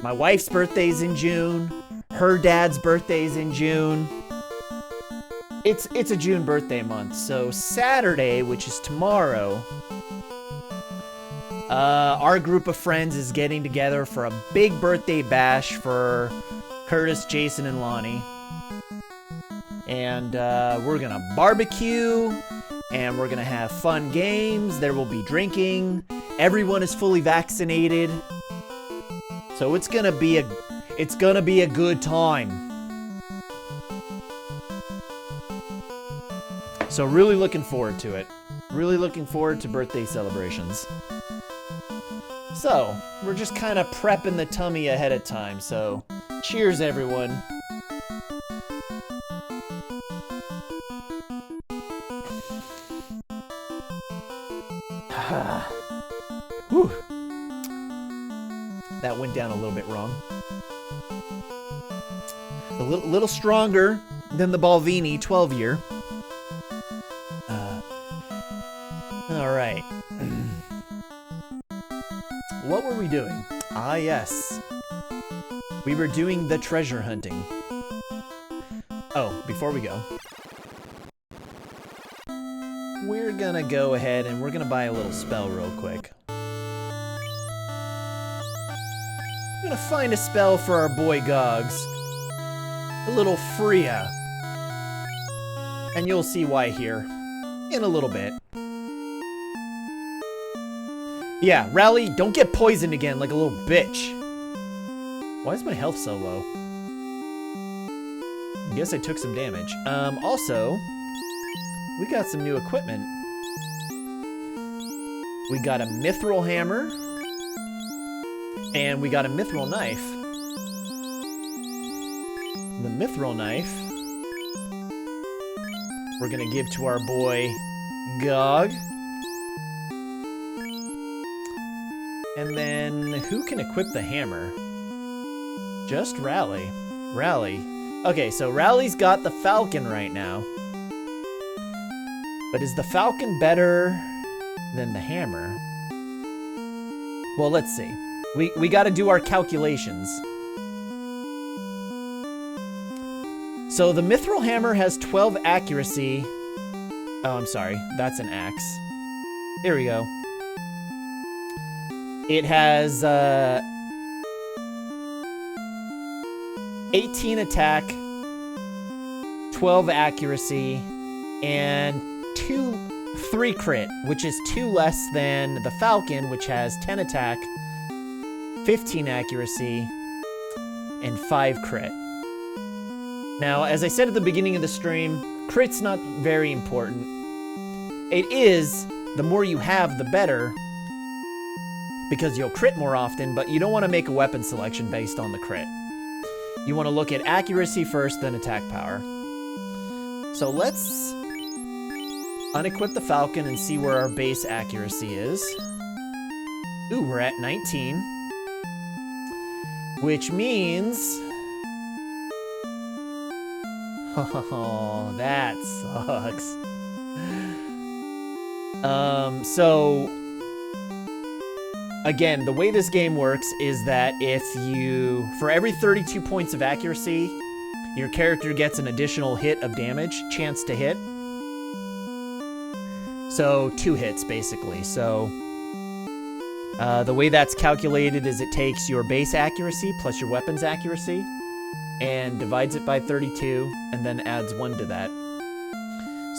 my wife's birthday's in June, her dad's birthday's in June. It's a June birthday month, so Saturday, which is tomorrow, our group of friends is getting together for a big birthday bash for Curtis, Jason, and Lonnie. And we're gonna barbecue, and we're gonna have fun games. There will be drinking. Everyone is fully vaccinated, so it's gonna be a good time. So really looking forward to it. Really looking forward to birthday celebrations. So, we're just kind of prepping the tummy ahead of time, so cheers everyone. Whew. That went down a little bit wrong. A little stronger than the Balvenie 12-year. All right. What were we doing? Ah, yes. We were doing the treasure hunting. Oh, before we go, we're gonna go ahead and we're gonna buy a little spell real quick. I'm gonna find a spell for our boy Gogs. A little Freya. And you'll see why here in a little bit. Yeah, Rally, don't get poisoned again like a little bitch. Why is my health so low? I guess I took some damage. Also, we got some new equipment. We got a Mythril hammer. And we got a Mythril knife. The Mythril knife we're gonna give to our boy Gog. And then who can equip the hammer? Just Rally. Rally. Okay, so Rally's got the Falcon right now. But is the Falcon better than the hammer? Well, let's see. We gotta do our calculations. So the Mythril hammer has 12 accuracy. Oh, I'm sorry. That's an axe. Here we go. It has 18 attack, 12 accuracy, and 3 crit, which is 2 less than the Falcon, which has 10 attack, 15 accuracy, and 5 crit. Now, as I said at the beginning of the stream, crit's not very important. It is, the more you have, the better, because you'll crit more often, but you don't want to make a weapon selection based on the crit. You want to look at accuracy first, then attack power. So let's unequip the Falcon and see where our base accuracy is. Ooh, we're at 19. Which means... Oh, that sucks. So... Again, the way this game works is that if you... For every 32 points of accuracy, your character gets an additional hit of damage, chance to hit. So, 2 hits, basically. So, the way that's calculated is it takes your base accuracy plus your weapon's accuracy and divides it by 32 and then adds 1 to that.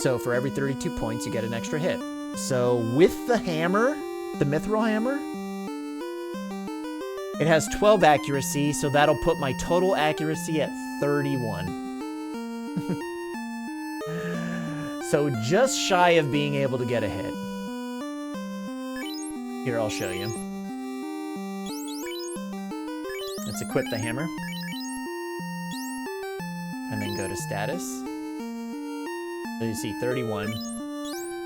So, for every 32 points, you get an extra hit. So, with the hammer, the Mythril hammer, it has 12 accuracy, so that'll put my total accuracy at 31. So just shy of being able to get a hit. Here, I'll show you. Let's equip the hammer. And then go to status. So you see 31,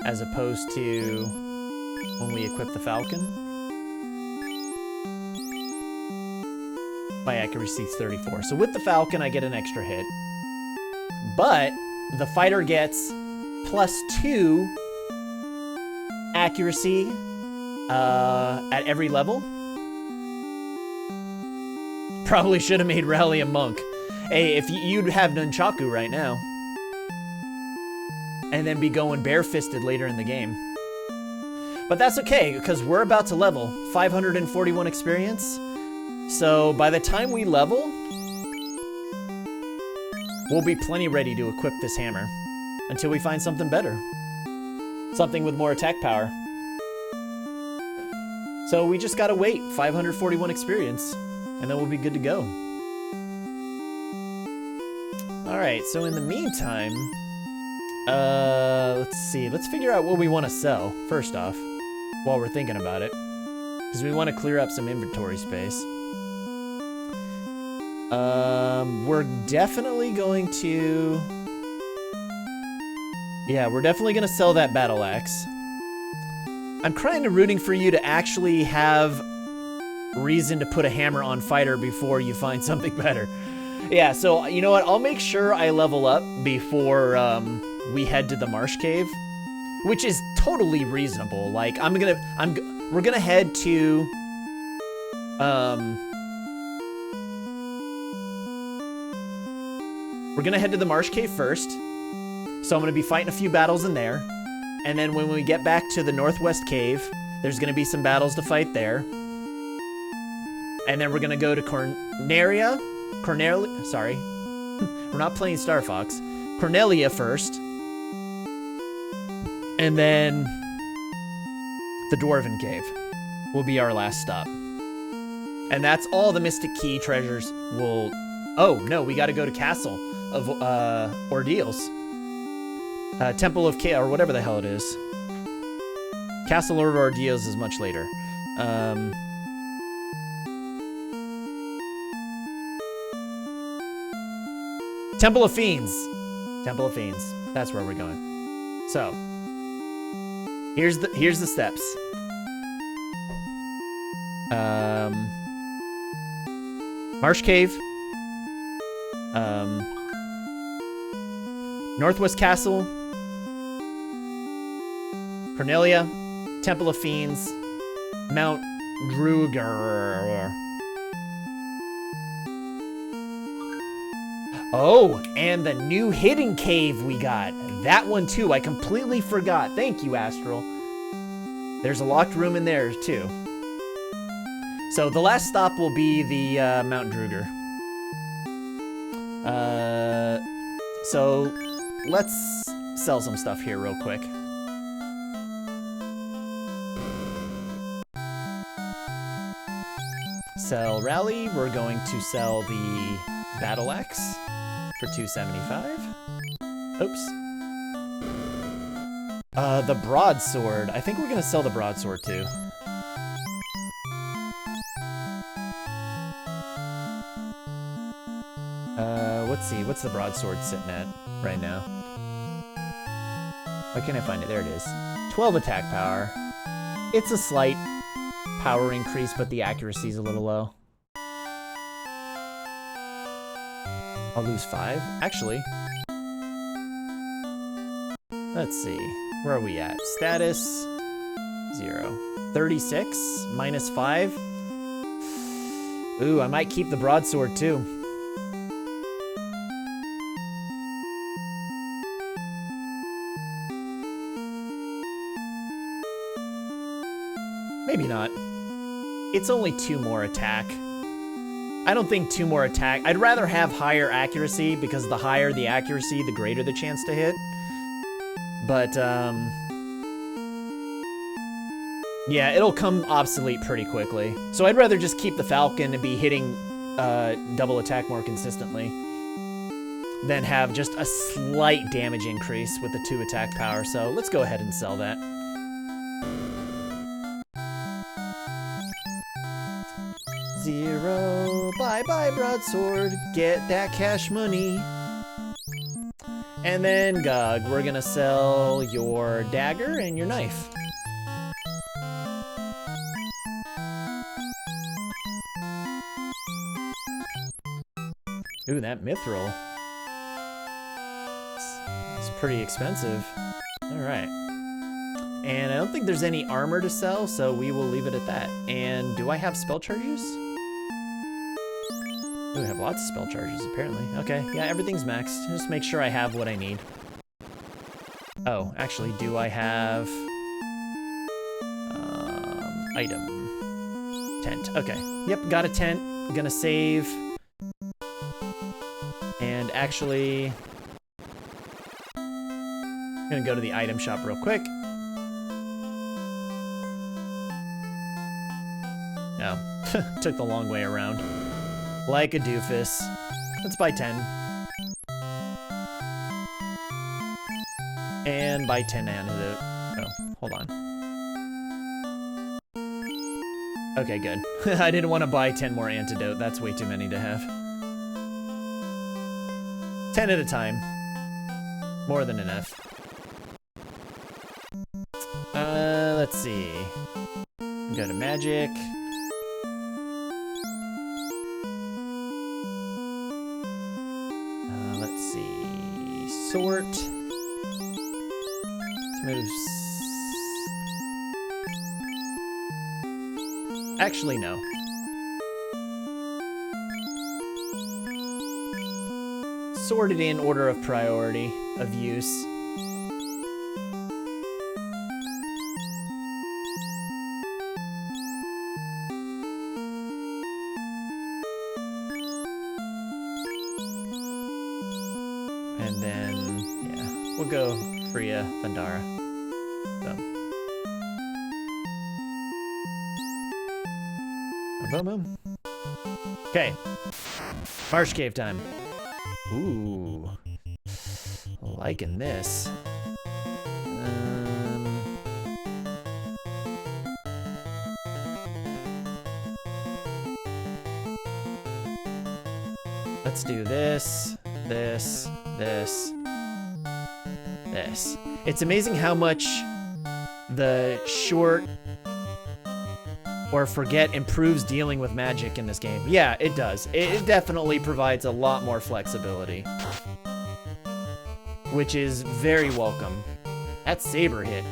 as opposed to when we equip the Falcon. My accuracy is 34. So with the Falcon, I get an extra hit. But the fighter gets +2 accuracy at every level. Probably should have made Rally a monk. Hey, if you'd have Nunchaku right now. And then be going barefisted later in the game. But that's okay, because we're about to level 541 experience. So by the time we level, we'll be plenty ready to equip this hammer until we find something better. Something with more attack power. So we just gotta wait 541 experience and then we'll be good to go. Alright, so in the meantime, Let's see. Let's figure out what we want to sell first off, while we're thinking about it, because we want to clear up some inventory space. We're definitely going to. Yeah, we're definitely gonna sell that battle axe. I'm kind of rooting for you to actually have reason to put a hammer on fighter before you find something better. Yeah, so you know what? I'll make sure I level up before we head to the Marsh Cave, which is totally reasonable. Like we're gonna head to we're gonna head to the Marsh Cave first. So I'm gonna be fighting a few battles in there. And then when we get back to the Northwest Cave, there's gonna be some battles to fight there. And then we're gonna go to Cornelia, sorry. We're not playing Star Fox. Cornelia first. And then the Dwarven Cave will be our last stop. And that's all the Mystic Key treasures will... Oh, no, we gotta go to Castle of Ordeals. Temple of Chaos, or whatever the hell it is. Castle of Ordeals is much later. Temple of Fiends. Temple of Fiends. That's where we're going. So, here's the steps. Marsh Cave. Northwest Castle. Cornelia, Temple of Fiends, Mount Duergar. Oh, and the new hidden cave we got. That one too, I completely forgot. Thank you, Astral. There's a locked room in there too. So the last stop will be the Mount Duergar. So let's sell some stuff here real quick. Sell Rally. We're going to sell the Battle Axe for $275. Oops. The Broadsword. I think we're gonna sell the Broadsword too. Let's see. What's the Broadsword sitting at right now? Why can't I find it? There it is. 12 attack power. It's a slight power increase, but the accuracy is a little low. I'll lose 5. Actually, let's see. Where are we at? Status 0. 36 minus 5. Ooh, I might keep the Broadsword too. Maybe not. It's only 2 more attack. I don't think 2 more attack. I'd rather have higher accuracy, because the higher the accuracy, the greater the chance to hit. But, yeah, it'll come obsolete pretty quickly. So I'd rather just keep the Falcon and be hitting double attack more consistently than have just a slight damage increase with the 2 attack power. So let's go ahead and sell that. Zero. Bye-bye, Broadsword. Get that cash money. And then, Gug, we're gonna sell your dagger and your knife. Ooh, that Mythril. It's pretty expensive. Alright. And I don't think there's any armor to sell, so we will leave it at that. And do I have spell charges? Ooh, I have lots of spell charges, apparently. Okay, yeah, everything's maxed. Just make sure I have what I need. Oh, actually, do I have... item. Tent. Okay. Yep, got a tent. I'm gonna save. And actually... I'm gonna go to the item shop real quick. No. Took the long way around. Like a doofus. Let's buy 10. And buy 10 antidote. Oh, hold on. Okay, good. I didn't want to buy 10 more antidote. That's way too many to have. 10 at a time. More than enough. Let's see. Go to magic. Let's see. Sort. Let's move. Actually, no. Sorted in order of priority of use. And then, yeah, we'll go Freya, Thundara. So. Boom, boom. Okay. Marsh Cave time. Ooh. Liking this. Let's do this, this, this, this. It's amazing how much the short or forget improves dealing with magic in this game. Yeah, it does. It definitely provides a lot more flexibility, which is very welcome. That saber hit.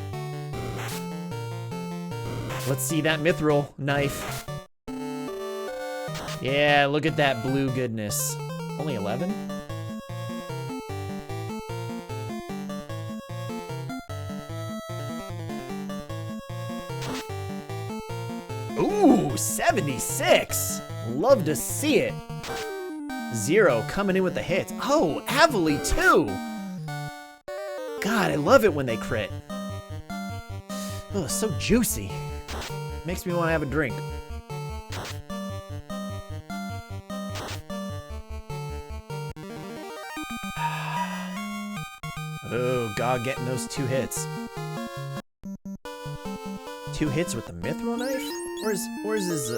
Let's see that mithril knife. Yeah, look at that blue goodness. Only 11? Ooh, 76! Love to see it. 0 coming in with the hits. Oh, Avily too! God, I love it when they crit. Oh, so juicy. Makes me want to have a drink. Oh, God, getting those 2 hits. 2 hits with the mithril knife? Where's his,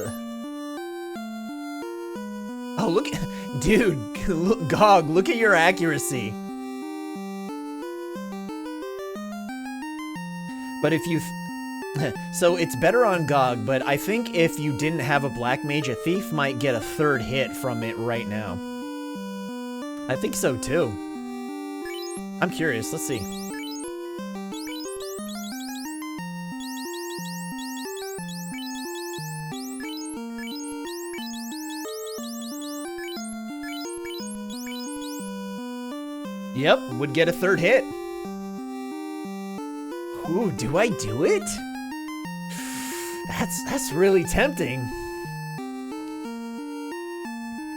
Oh, look at... Dude, look, Gog, look at your accuracy. But if you... So it's better on Gog, but I think if you didn't have a black mage, a thief might get a 3rd hit from it right now. I think so, too. I'm curious. Let's see. Yep, would get a 3rd hit. Ooh, do I do it? That's really tempting.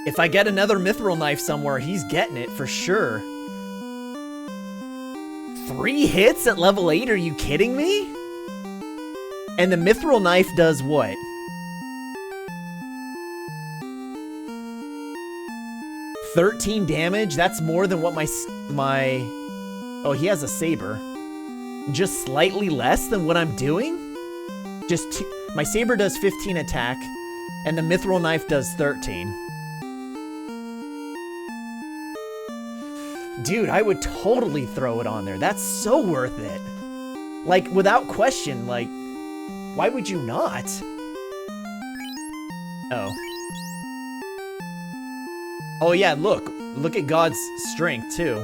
If I get another mithril knife somewhere, he's getting it for sure. 3 hits at level 8? Are you kidding me? And the mithril knife does what? $13 damage? That's more than what my... Oh, he has a saber. Just slightly less than what I'm doing? My saber does 15 attack, and the mithril knife does 13. Dude, I would totally throw it on there. That's so worth it. Like, without question, like, why would you not? Oh. Oh yeah, look. Look at God's strength, too.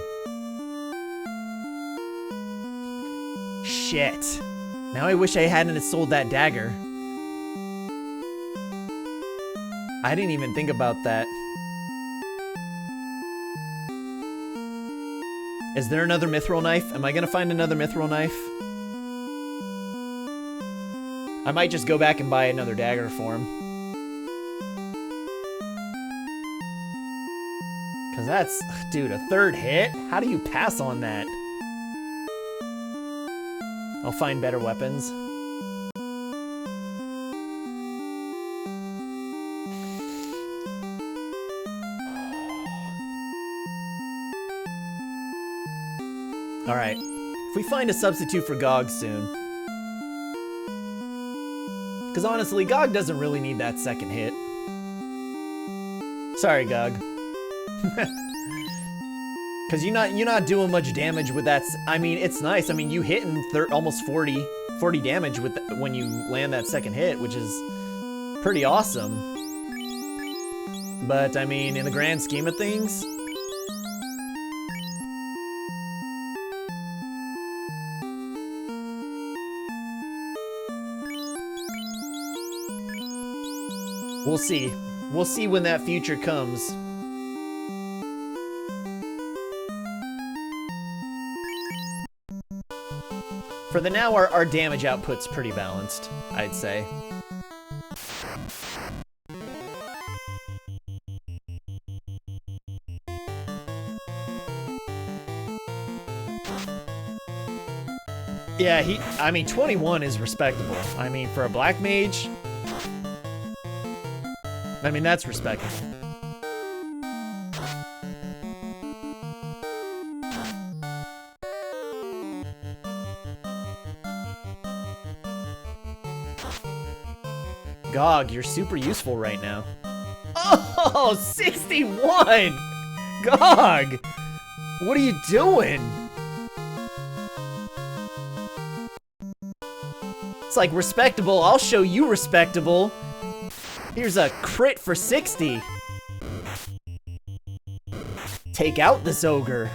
Shit. Now I wish I hadn't sold that dagger. I didn't even think about that. Is there another mithril knife? Am I gonna find another mithril knife? I might just go back and buy another dagger for him. Cause that's, dude, a 3rd hit? How do you pass on that? I'll find better weapons. All right, If we find a substitute for Gog soon. Because honestly, Gog doesn't really need that second hit. Sorry, Gog. Because you're not doing much damage with that. I mean, it's nice. I mean, you hitting almost 40 damage with when you land that second hit, which is pretty awesome. But I mean, in the grand scheme of things, we'll see. We'll see when that future comes. For the now, our damage output's pretty balanced, I'd say. Yeah, I mean, 21 is respectable. I mean, for a black mage, I mean, that's respectable. Gog, you're super useful right now. Oh, 61! Gog! What are you doing? It's like respectable. I'll show you respectable. Here's a crit for 60. Take out this ogre.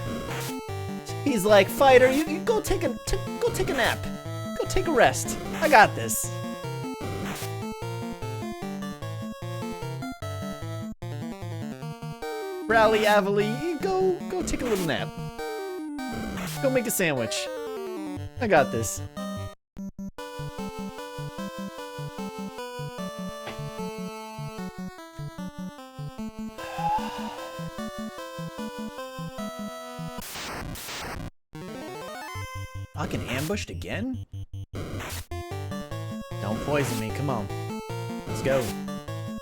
He's like, fighter, you go take a nap. Go take a rest. I got this. Rally Avali, go take a little nap. Go make a sandwich. I got this. Fucking ambushed again? Don't poison me, come on. Let's go.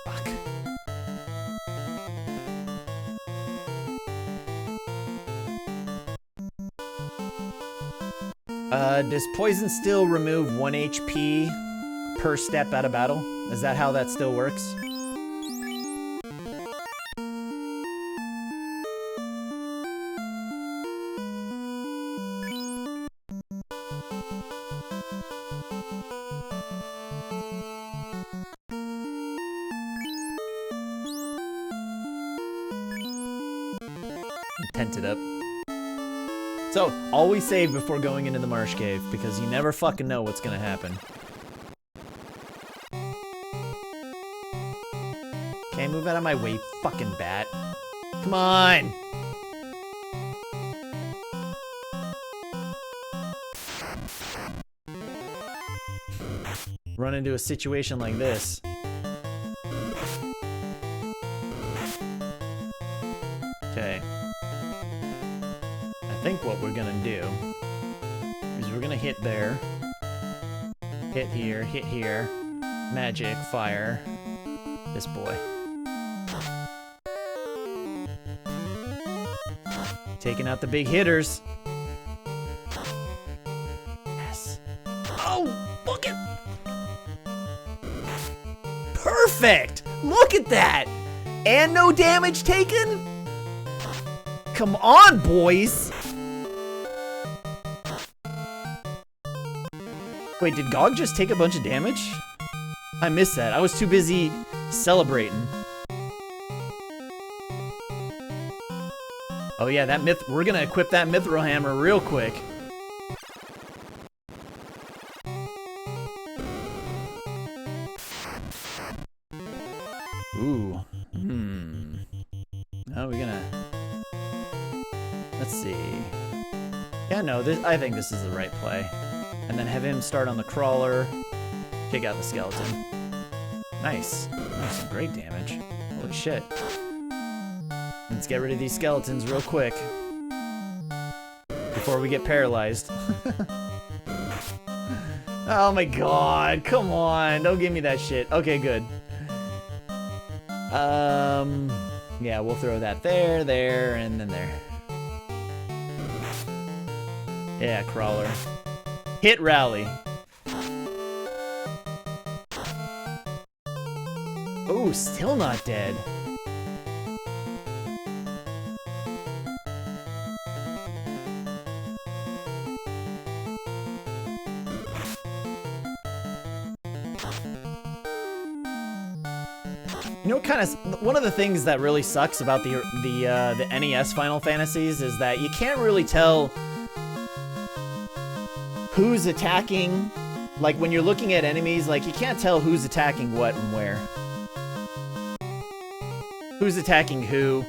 Fuck. Does poison still remove 1 HP per step out of battle? Is that how that still works? Tented up. So, always save before going into the Marsh Cave, because you never fucking know what's gonna happen. Okay, move out of my way, fucking bat. Come on! Run into a situation like this. Okay. I think what we're gonna do is we're gonna hit there, hit here, magic, fire, this boy. Taking out the big hitters. Yes. Oh, look at... Perfect! Look at that! And no damage taken? Come on, boys! Wait, did Gog just take a bunch of damage? I missed that. I was too busy celebrating. Oh yeah, that we're gonna equip that Mythril Hammer real quick. Ooh. Oh, we're gonna... Let's see. Yeah, no, I think this is the right play. And then have him start on the crawler. Take out the skeleton. Nice. That's some great damage. Holy shit. Let's get rid of these skeletons real quick. Before we get paralyzed. Oh my god, come on. Don't give me that shit. Okay, good. Yeah, we'll throw that there, and then there. Yeah, crawler. Hit rally. Oh, still not dead. You know, one of the things that really sucks about the NES Final Fantasies is that you can't really tell who's attacking. Like when you're looking at enemies, like you can't tell who's attacking what and where. Who's attacking who,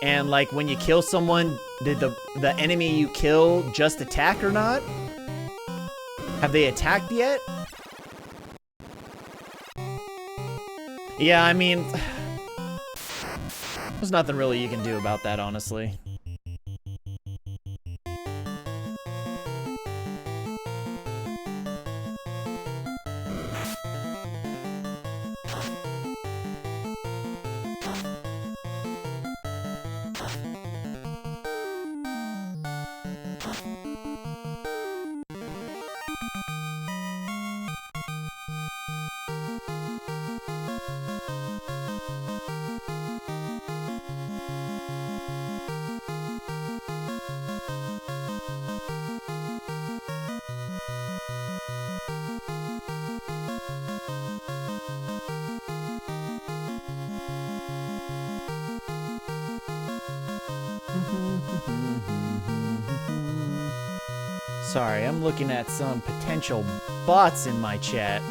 and like when you kill someone, did the enemy you kill just attack or not? Have they attacked yet? Yeah, I mean, there's nothing really you can do about that, honestly. Sorry, I'm looking at some potential bots in my chat.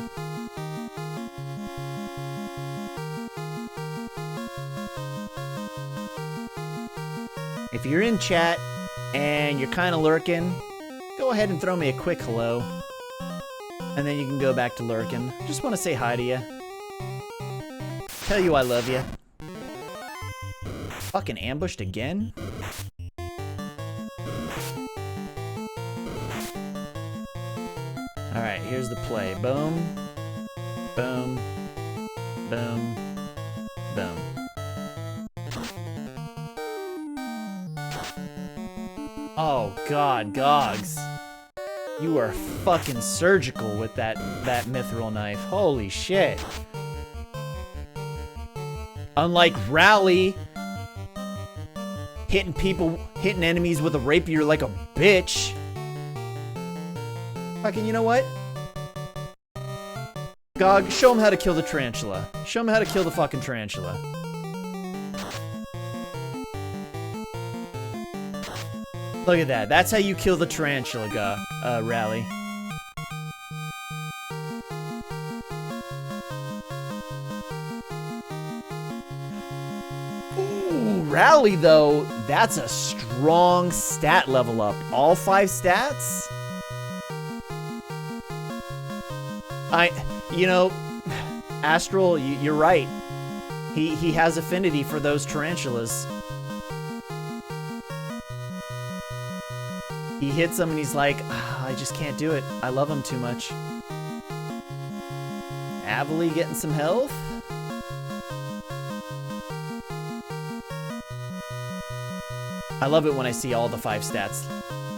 If you're in chat and you're kind of lurking, go ahead and throw me a quick hello. And then you can go back to lurking. Just want to say hi to you. Tell you I love you. Fucking ambushed again? Alright, here's the play. Boom. Boom. Boom. Boom. Oh god, Gogs. You are fucking surgical with that mithril knife. Holy shit. Unlike Rally, hitting enemies with a rapier like a bitch. Fucking, you know what? Gog, show him how to kill the tarantula. Show him how to kill the fucking tarantula. Look at that. That's how you kill the tarantula, Rally. Ooh, Rally, though, that's a strong stat level up. All 5 stats? You know, Astral, you're right. He has affinity for those tarantulas. He hits them and he's like, I just can't do it. I love them too much. Avely getting some health? I love it when I see all the 5 stats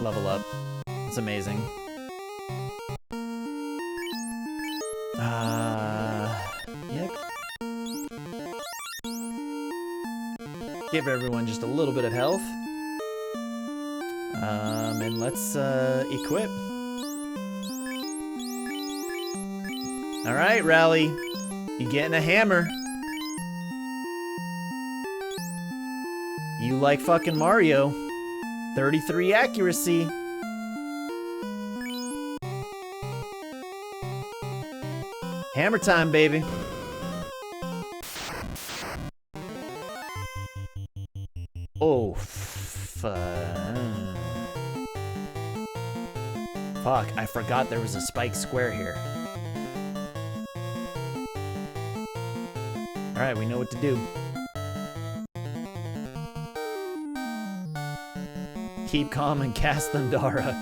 level up. It's amazing. Yep. Give everyone just a little bit of health. And let's equip. Alright, Rally. You getting a hammer. You like fucking Mario. 33 accuracy. Hammer time, baby. Oh, fuck, I forgot there was a spike square here. Alright, we know what to do. Keep calm and cast Thundara.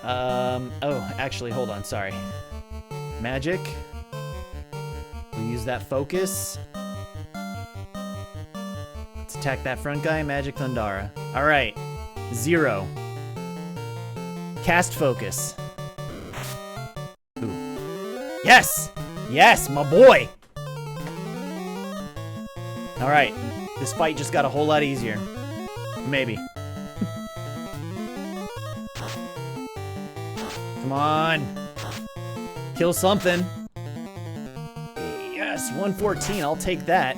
Oh, actually, hold on, sorry. Magic. We'll use that focus. Let's attack that front guy, Magic Thundara. Alright. 0. Cast focus. Ooh. Yes! Yes, my boy! Alright, this fight just got a whole lot easier. Maybe. Come on. Kill something. Yes, 114, I'll take that.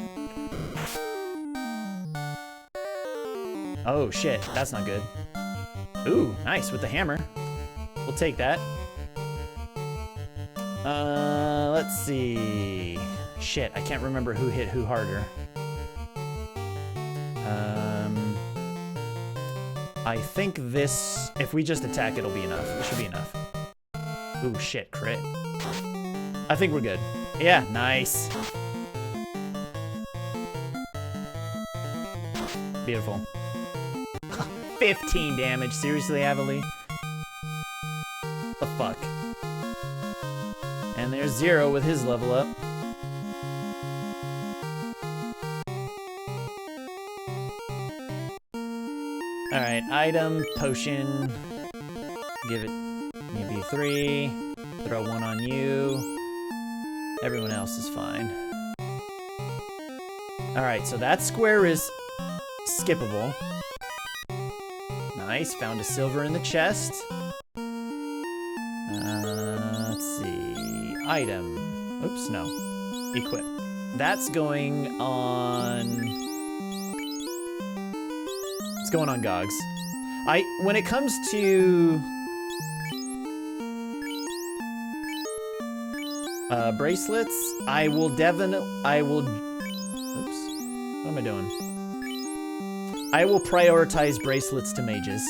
Oh shit, that's not good. Ooh, nice with the hammer. We'll take that. Let's see. Shit, I can't remember who hit who harder. I think this, if we just attack, it'll be enough. It should be enough. Ooh, shit, crit. I think we're good. Yeah, nice. Beautiful. 15 damage. Seriously, Avali? The fuck? And there's 0 with his level up. Alright, item, potion. Give you 3. Throw 1 on you. Everyone else is fine. Alright, so that square is skippable. Nice, found a silver in the chest. Let's see. Item. Oops, no. Equip. That's going on... It's going on Gogs. When it comes to... bracelets, I will definitely... Oops. What am I doing? I will prioritize bracelets to mages.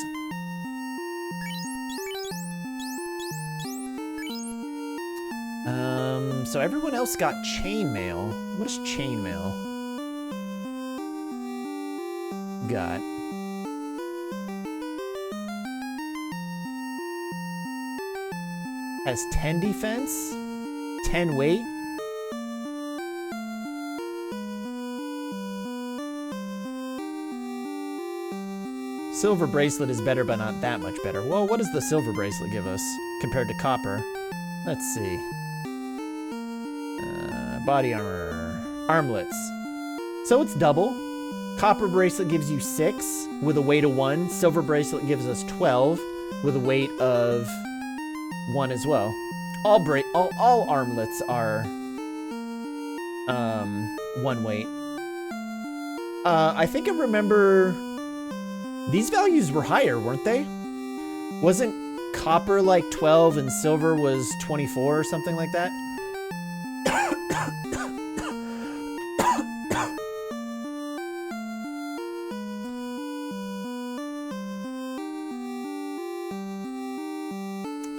So everyone else got chainmail. What is chainmail? Got. Has 10 defense, 10 weight. Silver bracelet is better, but not that much better. Well, what does the silver bracelet give us compared to copper? Let's see. Body armor. Armlets. So it's double. Copper bracelet gives you 6 with a weight of 1. Silver bracelet gives us 12 with a weight of 1 as well. All armlets are 1 weight. I think I remember these values were higher, weren't they? Wasn't copper like 12 and silver was 24 or something like that?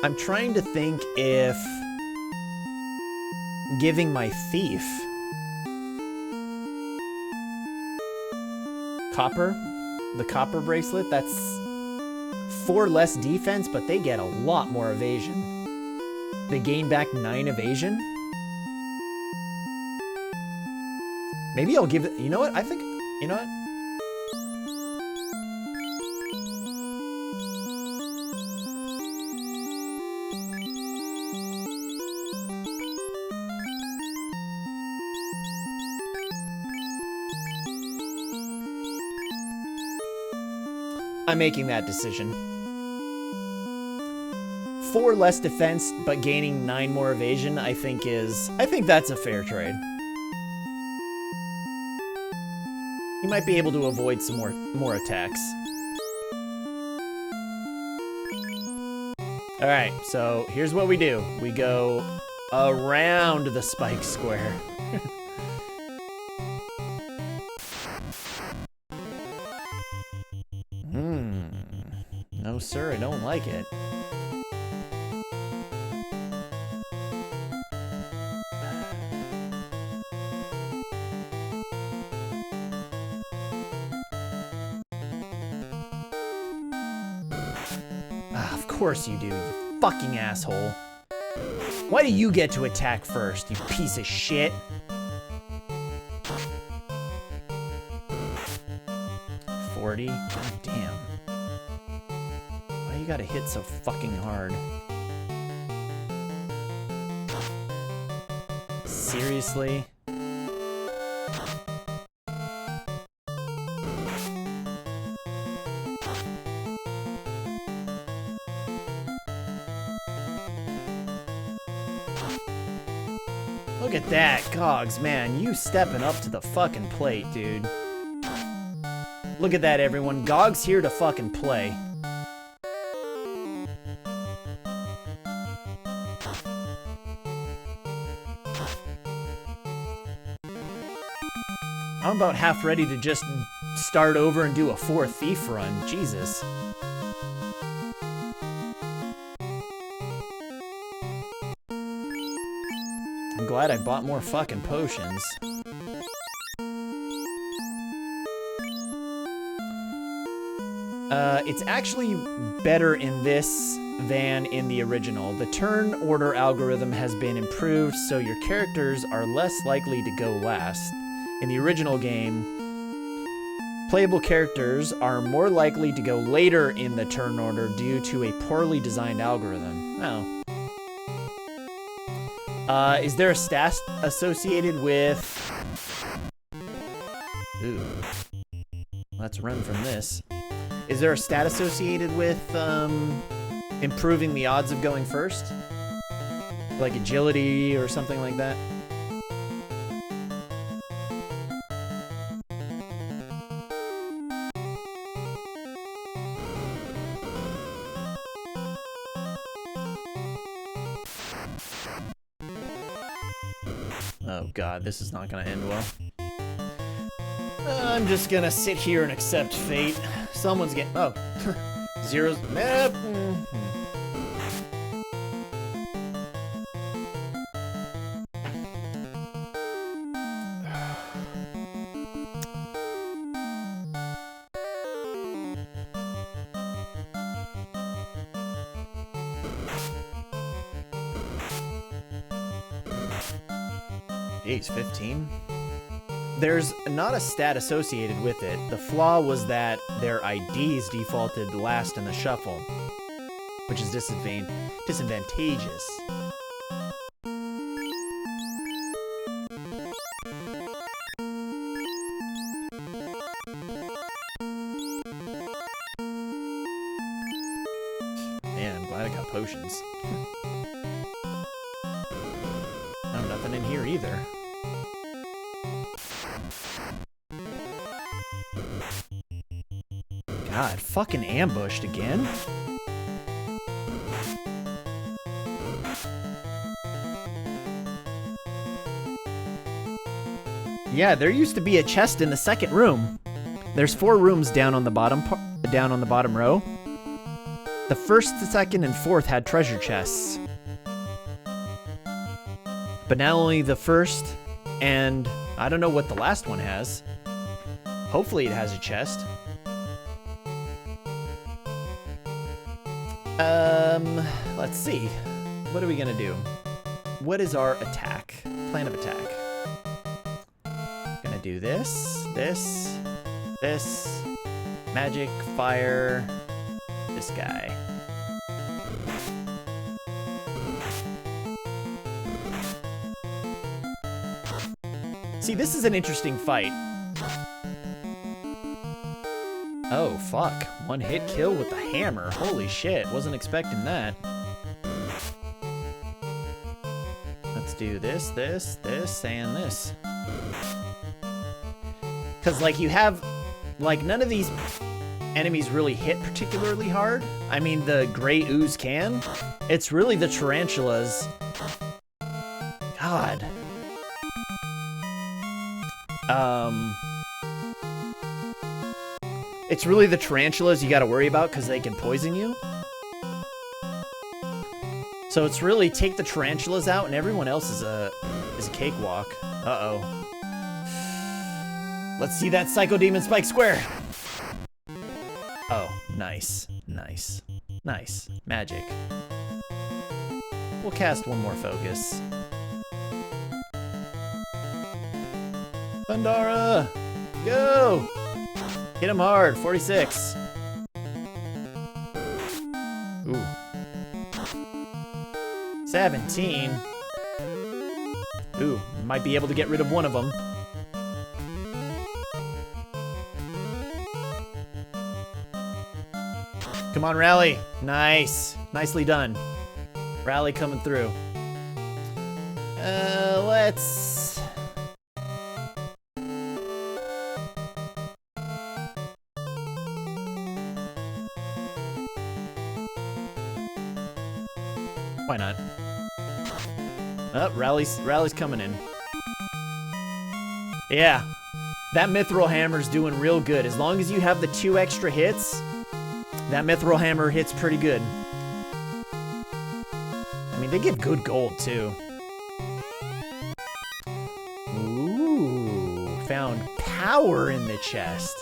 I'm trying to think if giving my thief copper, the copper bracelet, that's 4 less defense, but they get a lot more evasion. They gain back 9 evasion. Maybe I'll give it, you know what? I think, you know what? I'm making that decision. 4 less defense, but gaining 9 more evasion, I think that's a fair trade. You might be able to avoid some more attacks. Alright, so here's what we do. We go around the spike square. No, sir, I don't like it. Of course you do, you fucking asshole. Why do you get to attack first, you piece of shit? God damn. you gotta hit so fucking hard? Seriously? Look at that, Cogs, man. You stepping up to the fucking plate, dude. Look at that, everyone. Gog's here to fucking play. I'm about half ready to just start over and do a 4 thief run. Jesus. I'm glad I bought more fucking potions. It's actually better in this than in the original. The turn order algorithm has been improved, so your characters are less likely to go last. In the original game, playable characters are more likely to go later in the turn order due to a poorly designed algorithm. Oh. Is there a stat associated with... Ooh. Let's run from this. Is there a stat associated with improving the odds of going first? Like agility or something like that? Oh god, this is not gonna end well. I'm just gonna sit here and accept fate. Someone's getting... Oh. Zeros... Jeez, 15? There's not a stat associated with it. The flaw was that their IDs defaulted last in the shuffle, which is disadvantageous. Man, I'm glad I got potions. Oh, nothing in here either. God, fucking ambushed again? Yeah, there used to be a chest in the second room. There's 4 rooms down on the bottom row. The first, the second, and fourth had treasure chests. But now only the first, and I don't know what the last one has. Hopefully it has a chest. Let's see. What are we gonna do? What is our attack? Plan of attack. Gonna do this, this, this, magic, fire, this guy. See, this is an interesting fight. Oh, fuck. 1 hit kill with the hammer. Holy shit, wasn't expecting that. Let's do this, this, this, and this. Because, like, you have... Like, none of these enemies really hit particularly hard. I mean, the gray ooze can. It's really the tarantulas. God. It's really the tarantulas you gotta worry about because they can poison you. So it's really take the tarantulas out and everyone else is a cakewalk. Uh-oh. Let's see that Psychodemon Spike Square. Oh, nice. Nice. Nice. Magic. We'll cast one more focus. Pandara! Go! Hit him hard, 46. Ooh. 17. Ooh, might be able to get rid of one of them. Come on, rally. Nice. Nicely done. Rally coming through. Let's... Why not? Oh, rally's coming in. Yeah. That Mythril Hammer's doing real good. As long as you have the 2 extra hits, that Mythril Hammer hits pretty good. I mean, they give good gold, too. Ooh, found power in the chest.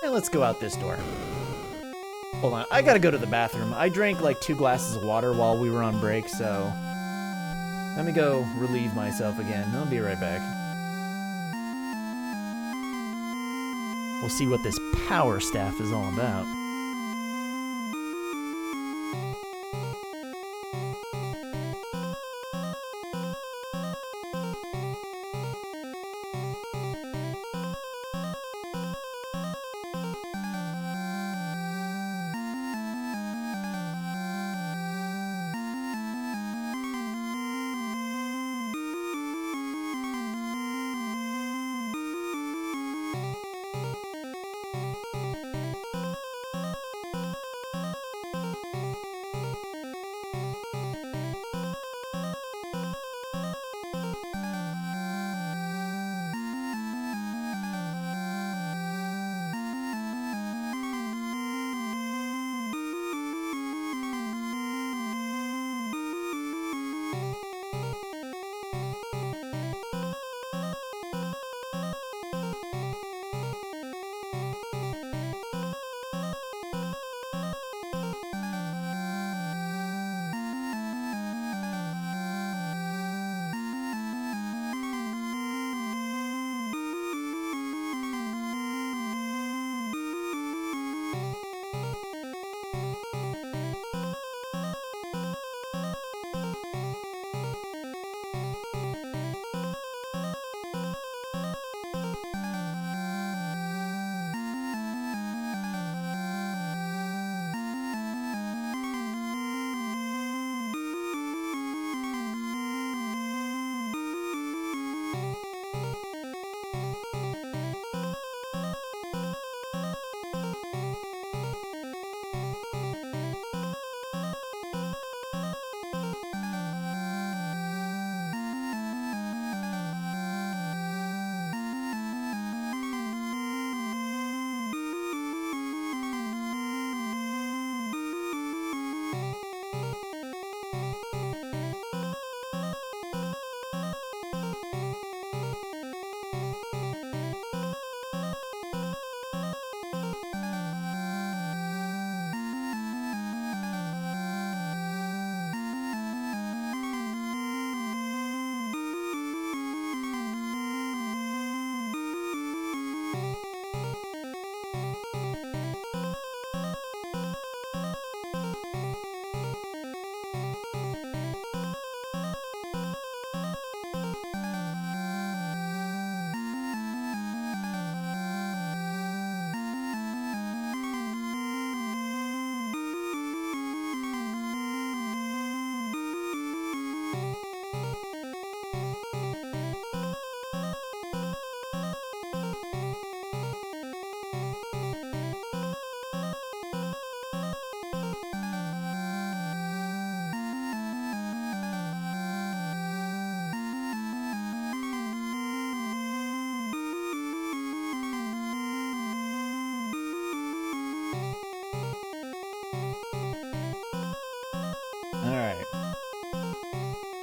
And let's go out this door. Hold on, I gotta go to the bathroom. I drank like 2 glasses of water while we were on break, so... Let me go relieve myself again. I'll be right back. We'll see what this power staff is all about.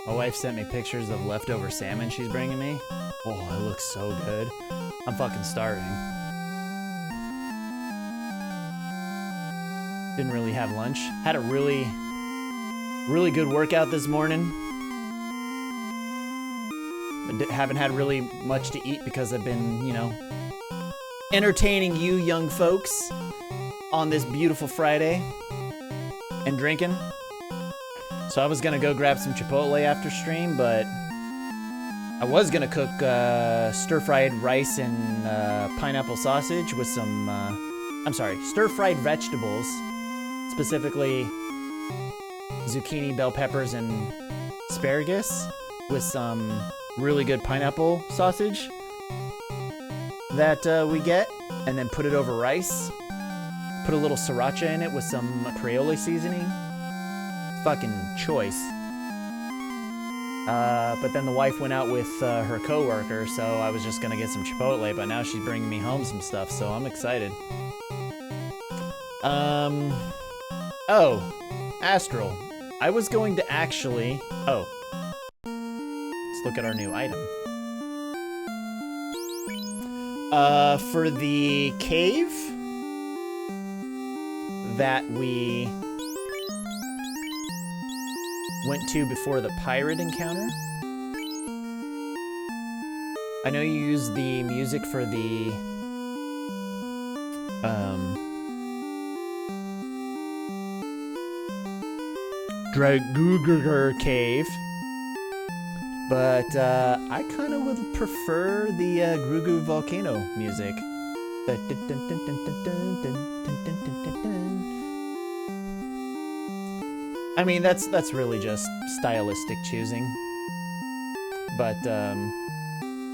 My wife sent me pictures of leftover salmon she's bringing me. Oh, it looks so good. I'm fucking starving. Didn't really have lunch. Had a really good workout this morning. Haven't had really much to eat because I've been, you know, entertaining you young folks on this beautiful Friday. and drinking. So I was gonna go grab some Chipotle after stream, but I was gonna cook stir-fried rice and pineapple sausage with some, I'm sorry, stir-fried vegetables, specifically zucchini, bell peppers, and asparagus with some really good pineapple sausage that we get, and then put it over rice. Put a little sriracha in it with some Crayola seasoning. Fucking choice. But then the wife went out with her coworker, so I was just gonna get some Chipotle, but now she's bringing me home some stuff, so I'm excited. Oh, Astral. I was going to actually... Oh. Let's look at our new item. For the cave that we went to before the pirate encounter. I know you use the music for the Duergar cave, but I kind of would prefer the Grugu volcano music. I mean, that's really just stylistic choosing, but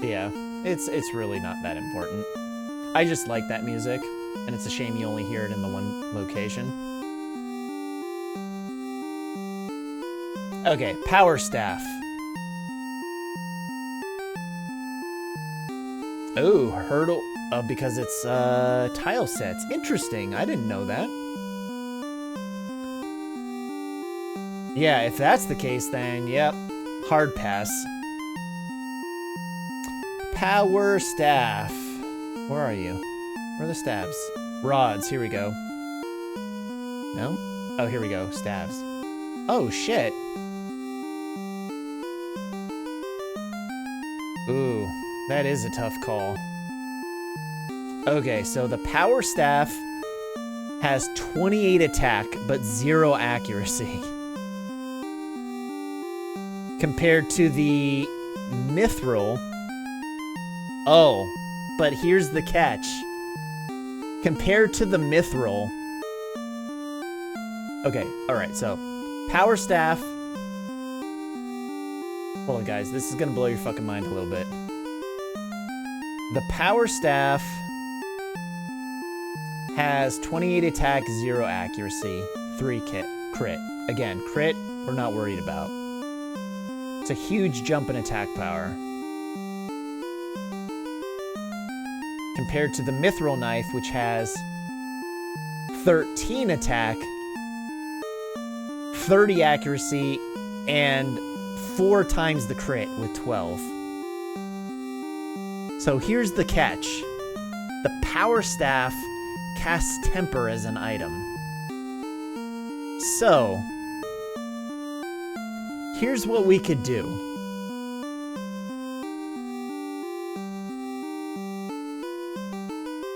yeah, it's really not that important. I just like that music, and it's a shame you only hear it in the one location. Okay, power staff. Oh, hurdle, because it's tile sets. Interesting, I didn't know that. Yeah, if that's the case, then yep, hard pass. Power staff. Where are you? Where are the staves? Rods, here we go. No? Oh, here we go, staves. Oh, shit. Ooh, that is a tough call. Okay, so the power staff has 28 attack, but 0 accuracy. Compared to the Mythril. Oh, but here's the catch. Compared to the Mythril. Okay, alright, so power staff. Hold on, guys, this is gonna blow your fucking mind a little bit. The power staff has 28 attack, 0 accuracy, 3 crit. Again, crit, we're not worried about. It's a huge jump in attack power. Compared to the Mythril Knife, which has 13 attack, 30 accuracy, and 4 times the crit with 12. So here's the catch. The power staff casts temper as an item. So, here's what we could do.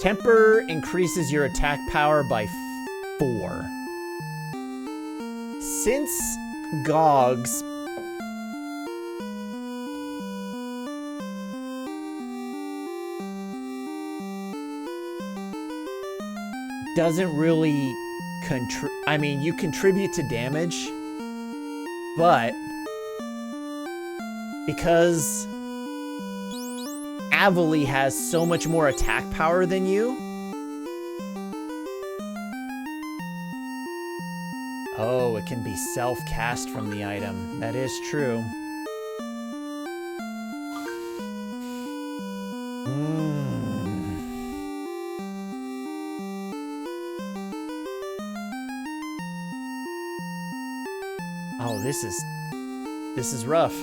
Temper increases your attack power by 4. Since Gogs doesn't really I mean, you contribute to damage, but because Avali has so much more attack power than you. Oh, it can be self-cast from the item. That is true. Oh, this is rough.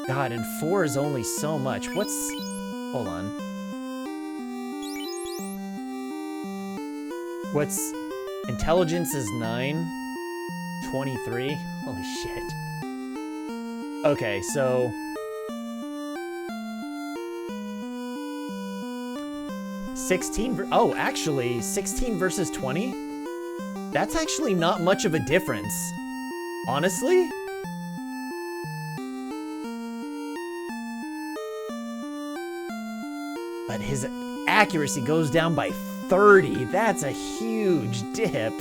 God, and 4 is only so much. Hold on. Intelligence is 9. 23. Holy shit. Okay, so 16. Oh, actually, 16 versus 20? That's actually not much of a difference. Honestly? But his accuracy goes down by 30. That's a huge dip.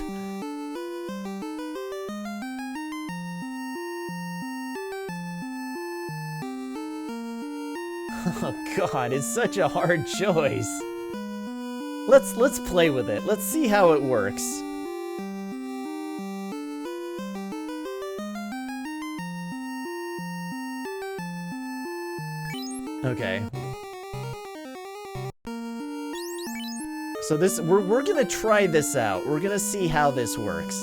Oh god, it's such a hard choice. Let's play with it. Let's see how it works. Okay. So this we're gonna try this out. We're gonna see how this works.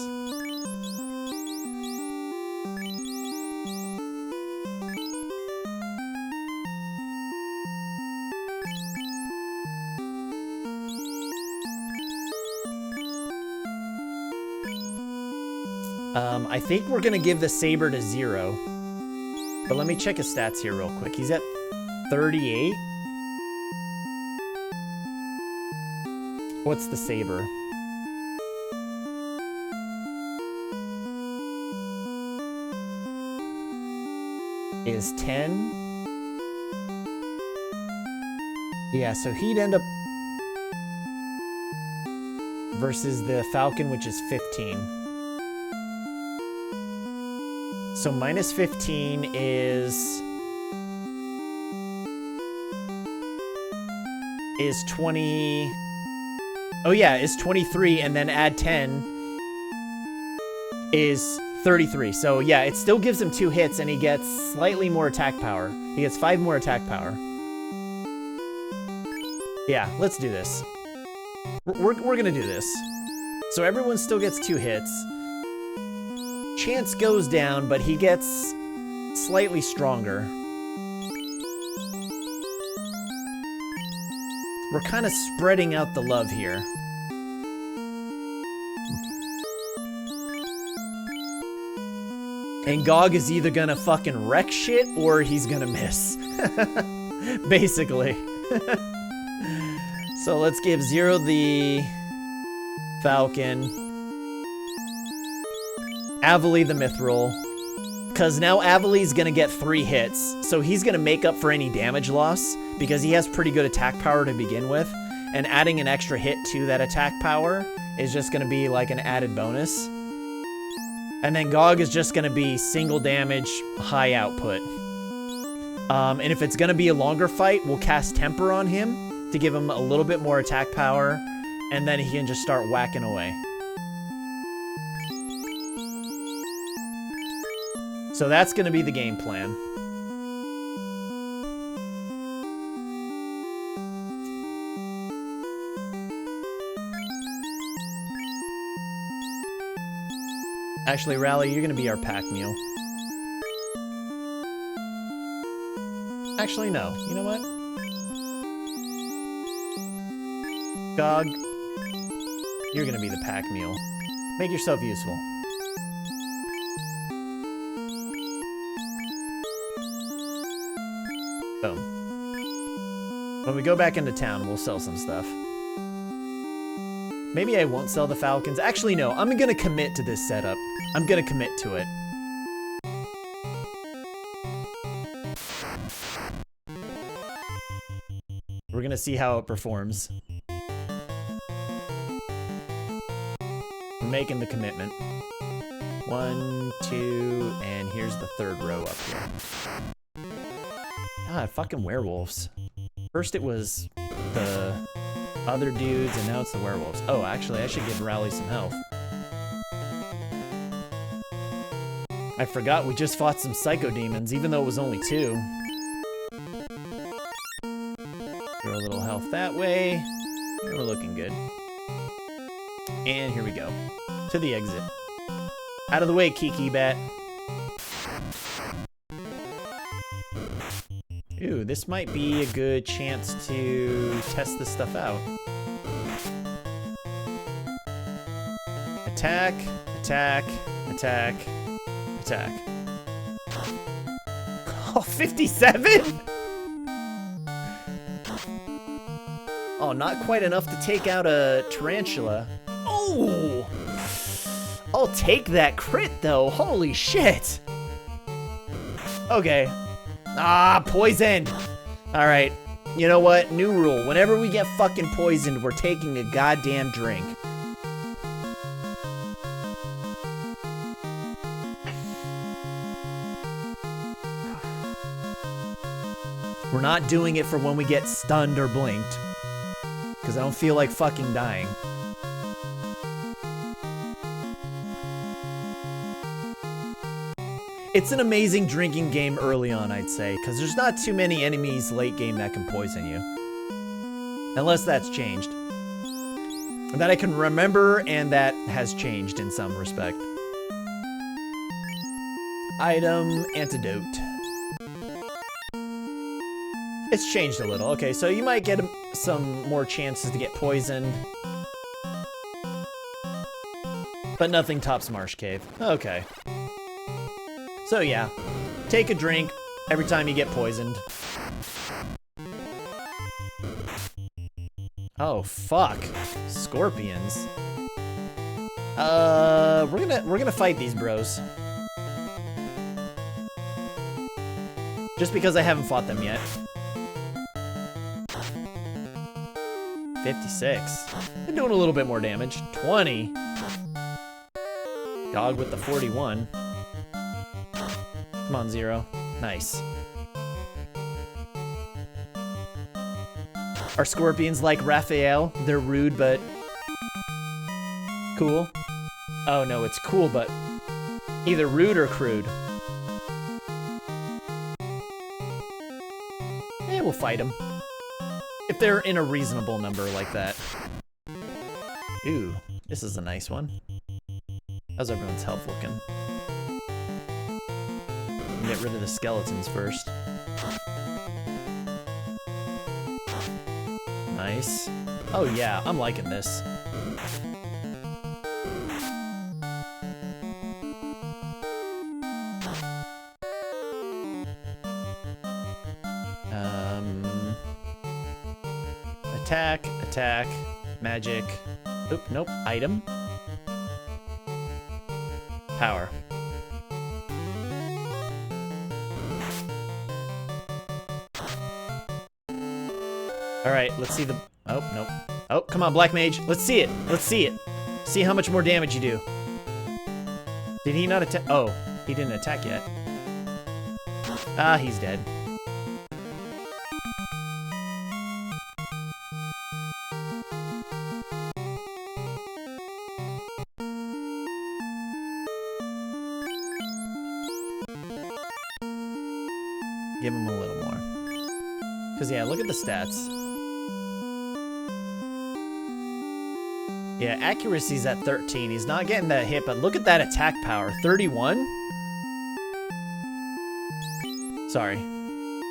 I think we're gonna give the saber to 0. But let me check his stats here real quick. He's at 38. What's the saber? Is 10. Yeah, so he'd end up versus the falcon, which is 15. So minus 15 is 20. Oh yeah, is 23, and then add 10 is 33. So yeah, it still gives him 2 hits, and he gets slightly more attack power. He gets 5 more attack power. Yeah, let's do this. We're gonna do this. So everyone still gets 2 hits. Chance goes down, but he gets slightly stronger. We're kind of spreading out the love here. And Gog is either gonna fucking wreck shit or he's gonna miss. Basically. So let's give 0 the Falcon. Avali the Mythril. Because now Avali's gonna get 3 hits. So he's gonna make up for any damage loss because he has pretty good attack power to begin with. And adding an extra hit to that attack power is just gonna be like an added bonus. And then Gog is just gonna be single damage, high output. And if it's gonna be a longer fight, we'll cast Temper on him to give him a little bit more attack power, and then he can just start whacking away. So that's gonna be the game plan. Actually, Rally, you're gonna be our pack mule. Actually, no. You know what? Gog, you're gonna be the pack mule. Make yourself useful. Boom. When we go back into town, we'll sell some stuff. Maybe I won't sell the Falcons. Actually, no. I'm gonna commit to this setup. I'm gonna commit to it. We're gonna see how it performs. We're making the commitment. 1, 2, and here's the 3rd row up here. God, fucking werewolves. First it was the other dudes, and now it's the werewolves. Oh, actually, I should give Rally some health. I forgot we just fought some psycho demons, even though it was only 2. Throw a little health that way. And we're looking good. And here we go. To the exit. Out of the way, Kiki Bat. Ooh, this might be a good chance to test this stuff out. Attack, attack, attack, attack. Oh, 57? Oh, not quite enough to take out a tarantula. Oh! I'll take that crit, though. Holy shit. Okay. Ah, poisoned. All right. You know what? New rule. Whenever we get fucking poisoned, we're taking a goddamn drink. We're not doing it for when we get stunned or blinked. Because I don't feel like fucking dying. It's an amazing drinking game early on, I'd say, because there's not too many enemies late game that can poison you. Unless that's changed. That I can remember, and that has changed in some respect. Item, antidote. It's changed a little. Okay, so you might get some more chances to get poisoned. But nothing tops Marsh Cave. Okay. So yeah, take a drink every time you get poisoned. Oh fuck, scorpions. We're gonna fight these bros. Just because I haven't fought them yet. 56. Been doing a little bit more damage. 20. Dog with the 41. Come on, Zero. Nice. Are scorpions like Raphael? They're rude, but cool. Oh no, it's cool, but either rude or crude. Eh, we'll fight them. If they're in a reasonable number like that. Ooh, this is a nice one. How's everyone's health looking? Get rid of the skeletons first. Nice. Oh yeah, I'm liking this. Attack, attack, magic. Oop, nope, item. Power. Alright, let's see the... Oh, nope. Oh, come on, Black Mage. Let's see it. Let's see it. See how much more damage you do. Did he not attack? Oh, he didn't attack yet. Ah, he's dead. Give him a little more. Because, yeah, look at the stats. Yeah, accuracy's at 13. He's not getting that hit, but look at that attack power. 31? Sorry.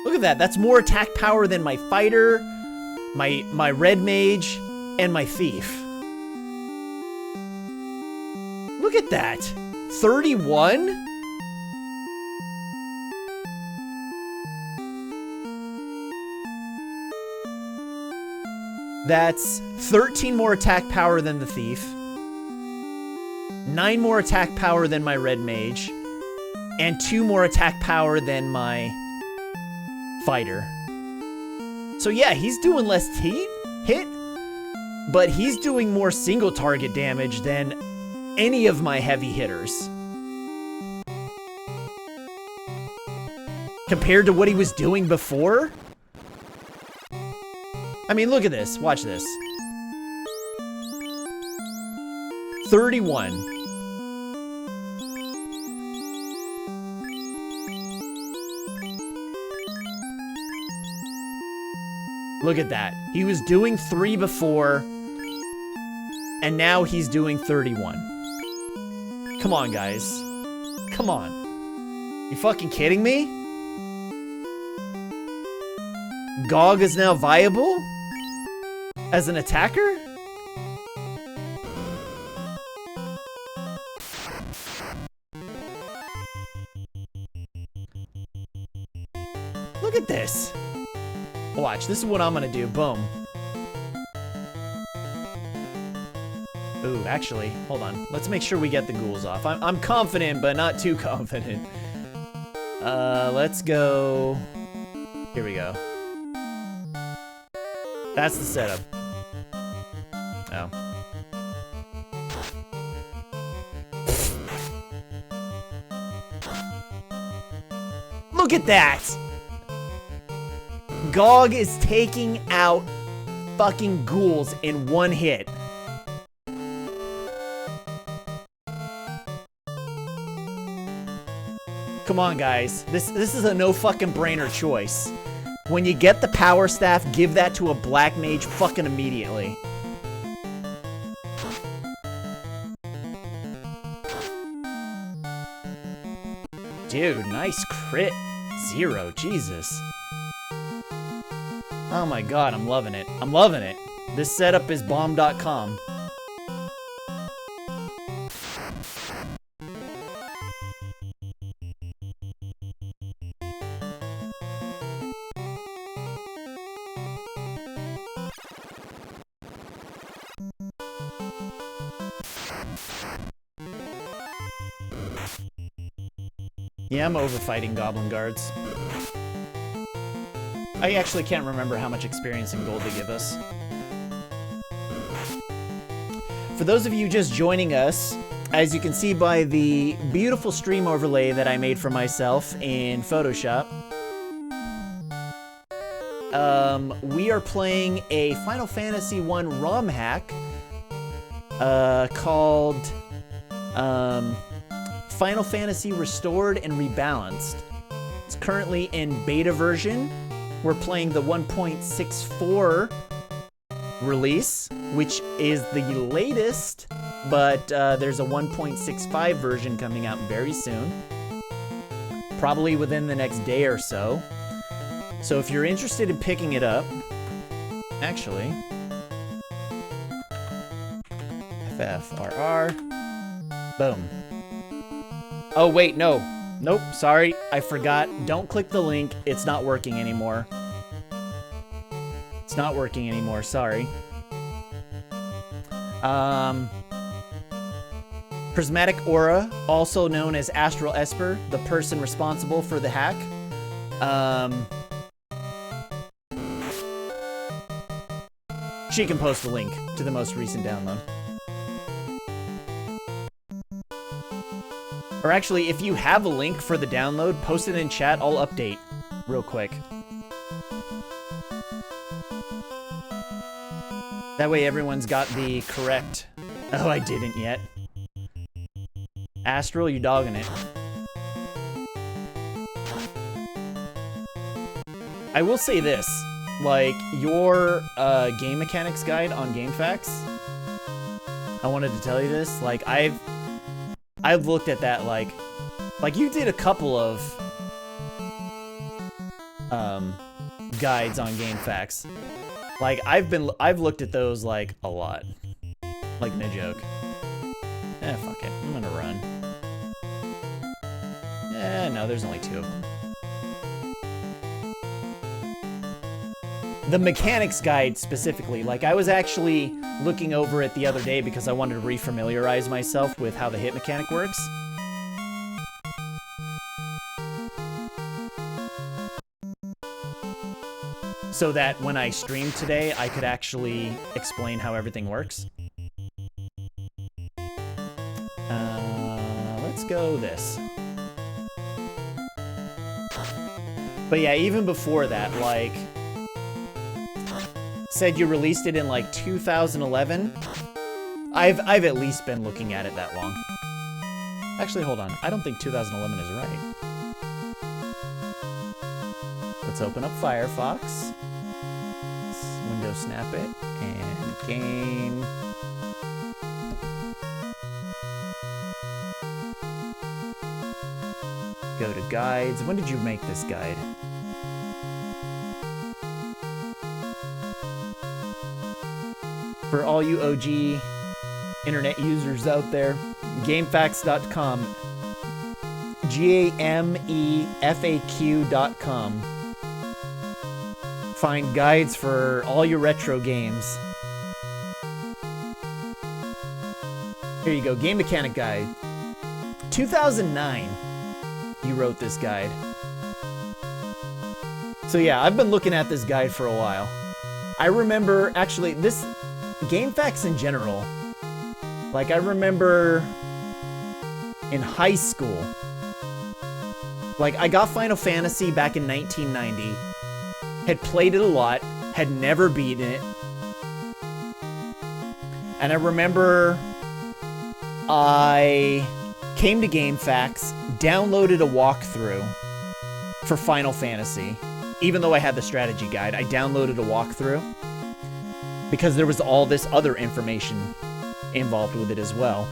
Look at that. That's more attack power than my fighter, my red mage, and my thief. Look at that. 31? That's 13 more attack power than the thief, 9 more attack power than my red mage, and 2 more attack power than my fighter. So yeah, he's doing less hit, but he's doing more single target damage than any of my heavy hitters. Compared to what he was doing before? I mean, look at this. Watch this. 31. Look at that. He was doing 3 before, and now he's doing 31. Come on, guys. Come on. You fucking kidding me? Gog is now viable? As an attacker? Look at this. Watch, this is what I'm gonna do. Boom. Ooh, actually, hold on. Let's make sure we get the ghouls off. I'm confident, but not too confident. Let's go. Here we go. That's the setup. Oh. Look at that! Gog is taking out fucking ghouls in one hit. Come on, guys. This is a no fucking brainer choice. When you get the power staff, give that to a black mage fucking immediately. Dude, nice crit. 0, Jesus. Oh my god, I'm loving it. I'm loving it. This setup is bomb.com. Yeah, I'm over fighting goblin guards. I actually can't remember how much experience and gold they give us. For those of you just joining us, as you can see by the beautiful stream overlay that I made for myself in Photoshop, we are playing a Final Fantasy I ROM hack called Final Fantasy Restored and Rebalanced. It's currently in beta version. We're playing the 1.64 release, which is the latest, but there's a 1.65 version coming out very soon. Probably within the next day or so. So if you're interested in picking it up, actually, FFRR, boom. Oh, wait, no. Nope, sorry, I forgot. Don't click the link. It's not working anymore. It's not working anymore, sorry. Prismatic Aura, also known as Astral Esper, the person responsible for the hack. She can post a link to the most recent download. Or actually, if you have a link for the download, post it in chat. I'll update real quick. That way everyone's got the correct... Oh, I didn't yet. Astral, you dogging it. I will say this. Like, your game mechanics guide on GameFAQs, I wanted to tell you this. Like, I've looked at that, like you did a couple of guides on GameFAQs. Like, I've looked at those like a lot. Like, no joke. Fuck it. I'm gonna run. No, there's only 2 of them. The mechanics guide specifically, like, I was actually looking over it the other day because I wanted to refamiliarize myself with how the hit mechanic works. So that when I streamed today, I could actually explain how everything works. Let's go this. But yeah, even before that, like... Said you released it in like 2011. I've at least been looking at it that long. Actually, hold on. I don't think 2011 is right. Let's open up Firefox. Let's window snap it and game. Go to guides. When did you make this guide? For all you OG internet users out there, GameFAQs.com. GAMEFAQ.com. Find guides for all your retro games. Here you go, game mechanic guide. 2009, you wrote this guide. So yeah, I've been looking at this guide for a while. I remember, actually, this game facts in general. Like, I remember in high school, like, I got Final Fantasy back in 1990, had played it a lot, had never beaten it, and I remember I came to GameFAQs, downloaded a walkthrough for Final Fantasy. Even though I had the strategy guide, I downloaded a walkthrough because there was all this other information involved with it as well.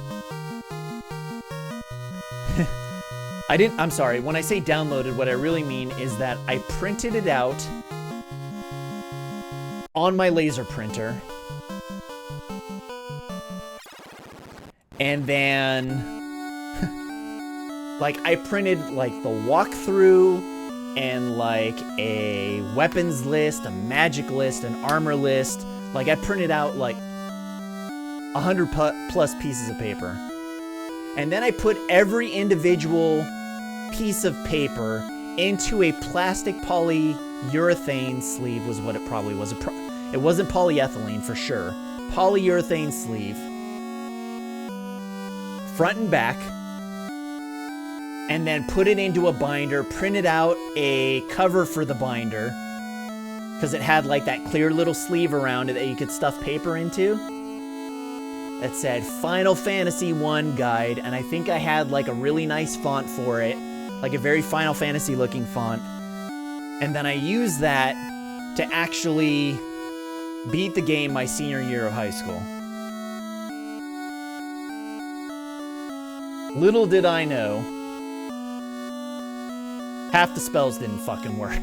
I'm sorry, when I say downloaded, what I really mean is that I printed it out on my laser printer, and then like I printed like the walkthrough and like a weapons list, a magic list, an armor list. Like I printed out like 100 plus pieces of paper. And then I put every individual piece of paper into a plastic polyurethane sleeve was what it probably was. It wasn't polyethylene for sure. Polyurethane sleeve. Front and back. And then put it into a binder, printed out a cover for the binder, because it had like that clear little sleeve around it that you could stuff paper into. That said Final Fantasy 1 guide, and I think I had like a really nice font for it, like a very Final Fantasy looking font. And then I used that to actually beat the game my senior year of high school. Little did I know, half the spells didn't fucking work.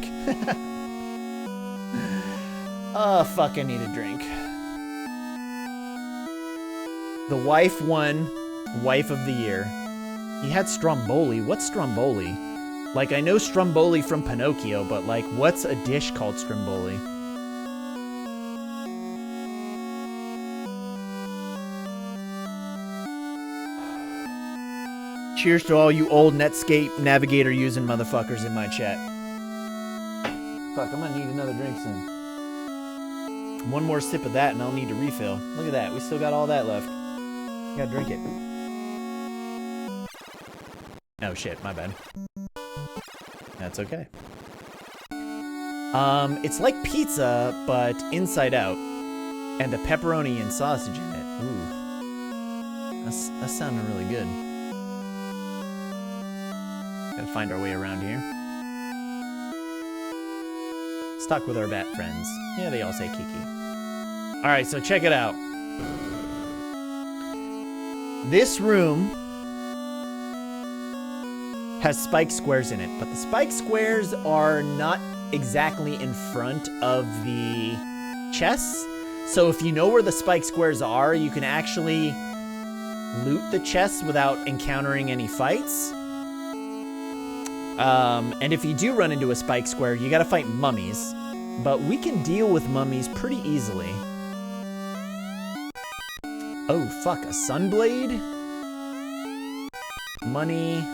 Oh, fuck, I need a drink. The wife won Wife of the Year. He had Stromboli. What's Stromboli? Like, I know Stromboli from Pinocchio, but, like, what's a dish called Stromboli? Cheers to all you old Netscape Navigator using motherfuckers in my chat. Fuck, I'm gonna need another drink soon. One more sip of that and I'll need to refill. Look at that, we still got all that left. Gotta drink it. Oh shit, my bad. That's okay. It's like pizza, but inside out. And a pepperoni and sausage in it. Ooh. That's sounding really good. Gotta find our way around here. Stuck with our bat friends. Yeah, they all say Kiki. Alright, so check it out. This room has spike squares in it, but the spike squares are not exactly in front of the chests. So if you know where the spike squares are, you can actually loot the chests without encountering any fights. And if you do run into a spike square, you gotta fight mummies. But we can deal with mummies pretty easily. Oh, fuck, a sunblade? Money.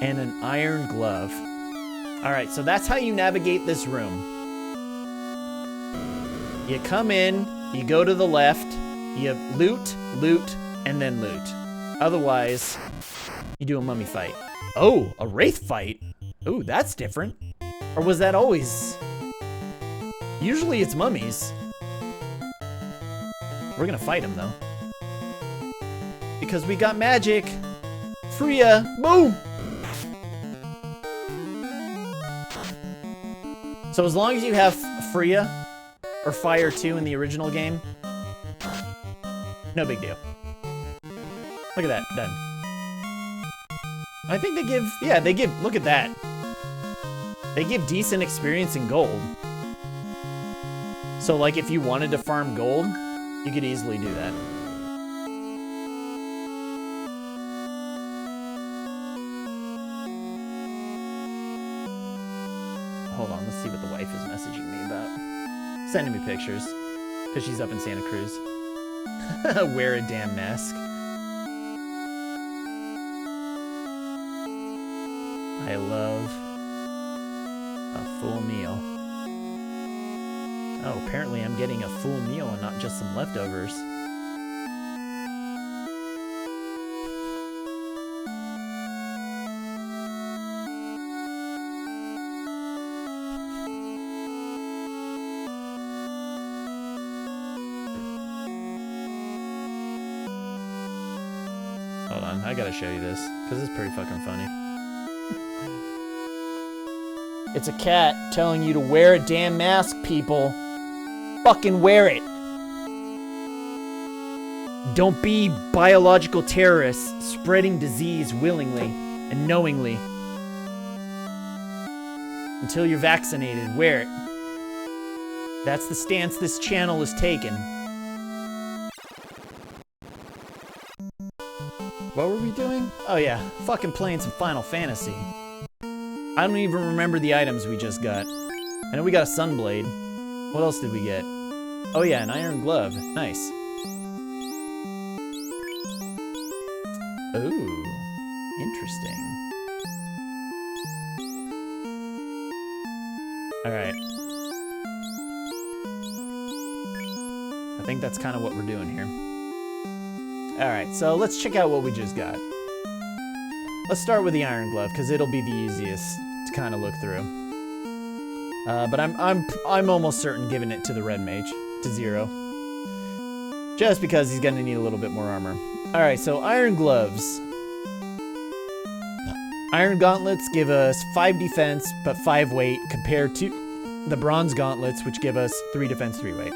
And an iron glove. Alright, so that's how you navigate this room. You come in, you go to the left, you loot, loot, and then loot. Otherwise, you do a mummy fight. Oh, a wraith fight? Ooh, that's different. Or was that always? Usually it's mummies. We're gonna fight him though. Because we got magic. Freya, boom! So as long as you have Freya, or Fire 2 in the original game, no big deal. Look at that, done. I think they give, yeah, they give, look at that. They give decent experience in gold. So like if you wanted to farm gold, you could easily do that. Hold on, let's see what the wife is messaging me about. Sending me pictures, because she's up in Santa Cruz. Wear a damn mask. I love a full meal. Oh, apparently I'm getting a full meal and not just some leftovers. Hold on, I gotta show you this, because it's pretty fucking funny. It's a cat telling you to wear a damn mask, people. Fucking wear it. Don't be biological terrorists spreading disease willingly and knowingly. Until you're vaccinated, wear it. That's the stance this channel has taken. What were we doing? Oh yeah, fucking playing some Final Fantasy. I don't even remember the items we just got. I know we got a Sunblade. What else did we get? Oh yeah, an Iron Glove. Nice. Ooh, interesting. Alright. I think that's kind of what we're doing here. Alright, so let's check out what we just got. Let's start with the Iron Glove, because it'll be the easiest to kind of look through. But I'm almost certain giving it to the Red Mage, to 0. Just because he's gonna need a little bit more armor. Alright, so Iron Gloves. Iron Gauntlets give us 5 defense, but 5 weight, compared to the Bronze Gauntlets, which give us 3 defense, 3 weight.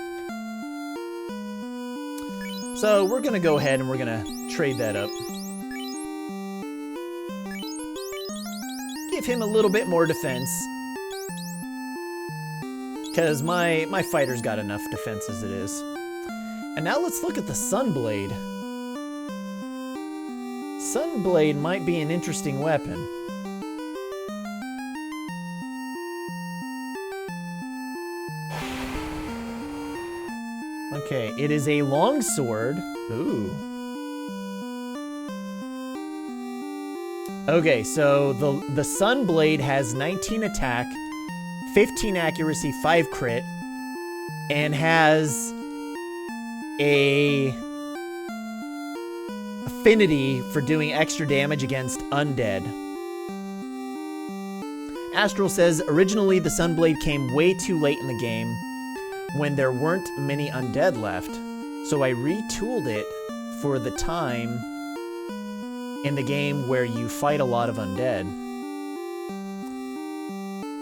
So we're gonna go ahead and we're gonna trade that up. Give him a little bit more defense. Because my fighter's got enough defense as it is. And now let's look at the Sunblade. Sunblade might be an interesting weapon. Okay, it is a longsword. Ooh. Okay, so the Sunblade has 19 attack, 15 accuracy, 5 crit, and has a affinity for doing extra damage against undead. Astral says, originally the Sunblade came way too late in the game when there weren't many undead left, so I retooled it for the time in the game where you fight a lot of undead.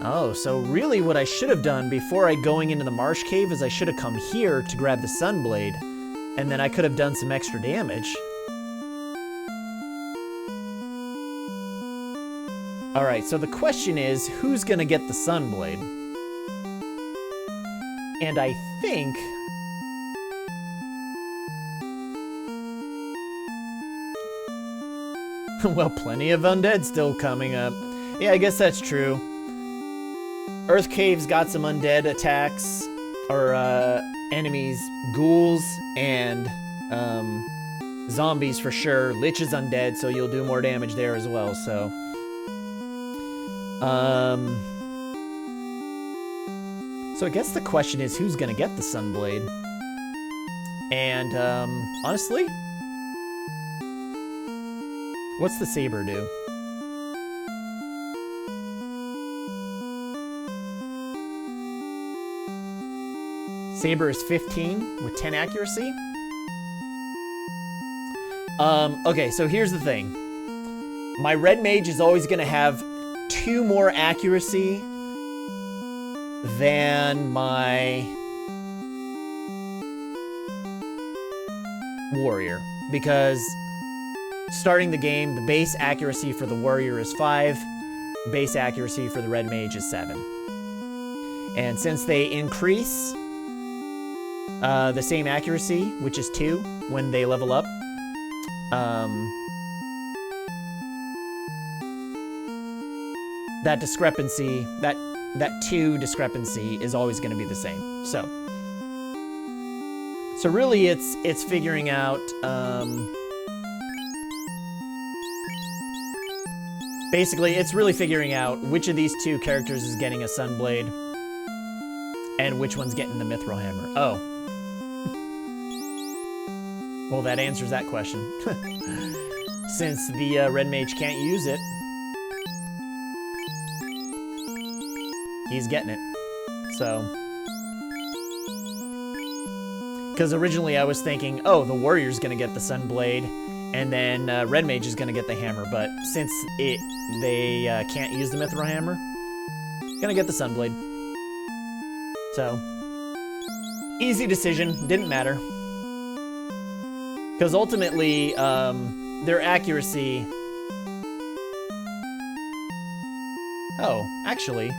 Oh, so really what I should have done before going into the Marsh Cave is I should have come here to grab the Sunblade, and then I could have done some extra damage. Alright, so the question is, who's gonna get the Sunblade? And I think... well, plenty of undead still coming up. Yeah, I guess that's true. Earth Cave's got some undead attacks, or enemies, ghouls, and zombies for sure. Lich is undead, so you'll do more damage there as well, so... So I guess the question is, who's gonna get the Sunblade? And, honestly... what's the Saber do? Saber is 15 with 10 accuracy. Okay, so here's the thing. My Red Mage is always gonna have 2 more accuracy than my Warrior, because starting the game, the base accuracy for the Warrior is 5, base accuracy for the Red Mage is 7. And since they increase the same accuracy, which is 2, when they level up, that discrepancy, that 2 discrepancy is always going to be the same. So So really, it's figuring out. Basically, it's really figuring out which of these two characters is getting a Sunblade and which one's getting the Mythril Hammer. Oh. Well, that answers that question. Since the Red Mage can't use it, he's getting it. So. Because originally I was thinking, oh, the Warrior's gonna get the Sunblade, and then Red Mage is gonna get the hammer, but since they can't use the Mythril Hammer, gonna get the Sunblade. So, easy decision, didn't matter. Because ultimately, their accuracy... Oh, actually...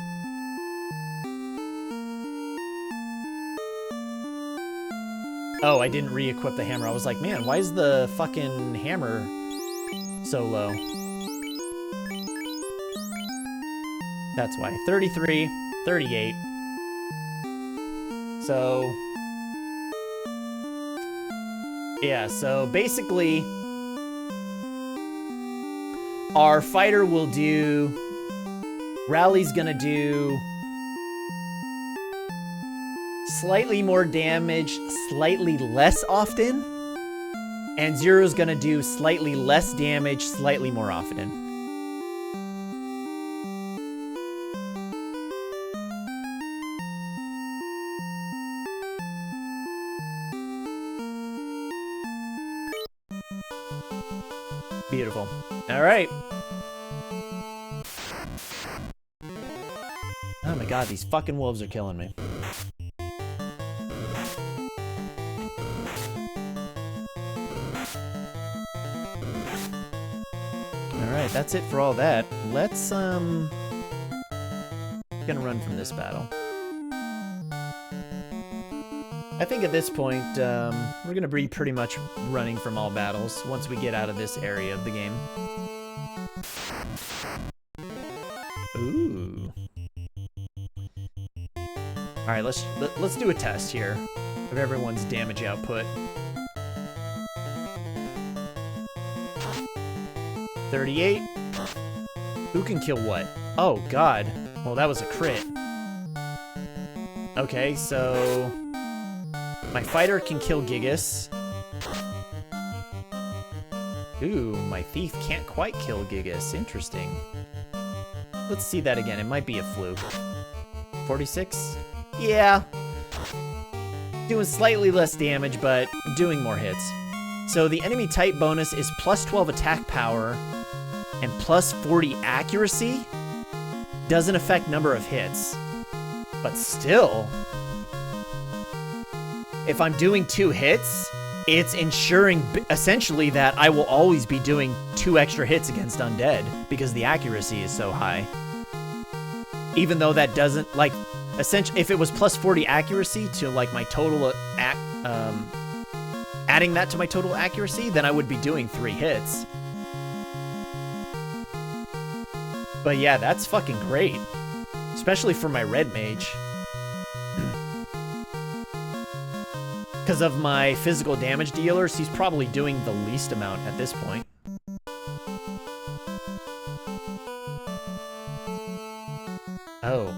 Oh, I didn't re-equip the hammer. I was like, man, why is the fucking hammer so low? That's why. 33, 38. So... yeah, so basically... our fighter will do... Rally's gonna do... slightly more damage, slightly less often. And Zero's gonna do slightly less damage, slightly more often. Beautiful. All right. Oh my god, these fucking wolves are killing me. Alright, that's it for all that. Let's, gonna run from this battle. I think at this point, we're gonna be pretty much running from all battles once we get out of this area of the game. Ooh. Alright, let's do a test here of everyone's damage output. 38. Who can kill what? Oh, God. Well, that was a crit. Okay, so... my fighter can kill Gigas. Ooh, my thief can't quite kill Gigas. Interesting. Let's see that again. It might be a fluke. 46? Yeah. Doing slightly less damage, but doing more hits. So the enemy type bonus is plus 12 attack power and plus 40 accuracy. Doesn't affect number of hits. But still, if I'm doing 2 hits, it's ensuring essentially that I will always be doing 2 extra hits against undead because the accuracy is so high. Even though that doesn't, like, essentially, if it was plus 40 accuracy to, like, my total, adding that to my total accuracy, then I would be doing 3 hits. But yeah, that's fucking great. Especially for my red mage. Because of my physical damage dealers, he's probably doing the least amount at this point. Oh,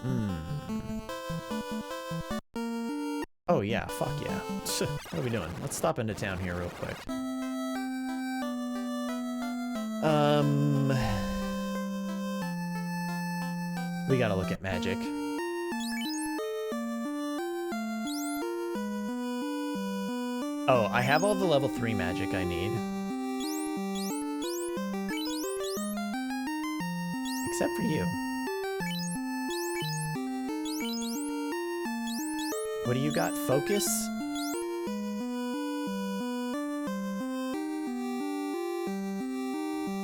Oh yeah, fuck yeah. What are we doing? Let's stop into town here real quick. We gotta look at magic. Oh, I have all the level 3 magic I need. Except for you. What do you got? Focus?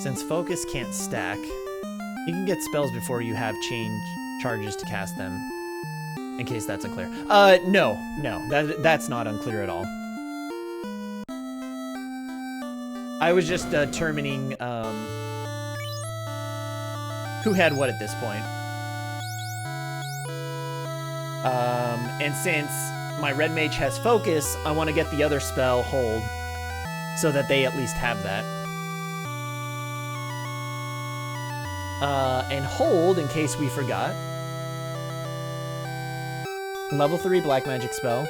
Since focus can't stack, you can get spells before you have charges to cast them. In case that's unclear. No, that's not unclear at all. I was just determining who had what at this point. And since my red mage has focus, I want to get the other spell hold so that they at least have that. And hold, in case we forgot. Level 3 black magic spell.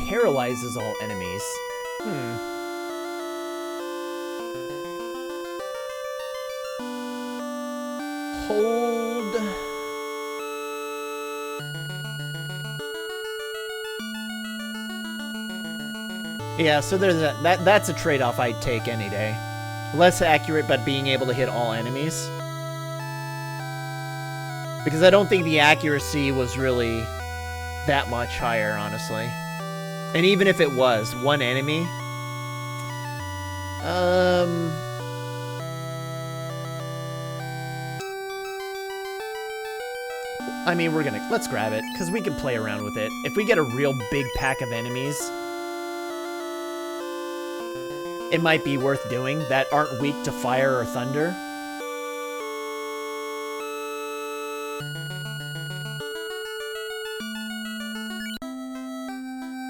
Paralyzes all enemies. Hold. Yeah, so there's that's a trade-off I'd take any day. Less accurate, but being able to hit all enemies. Because I don't think the accuracy was really that much higher, honestly. And even if it was one enemy, I mean, let's grab it, because we can play around with it. If we get a real big pack of enemies, it might be worth doing that aren't weak to fire or thunder.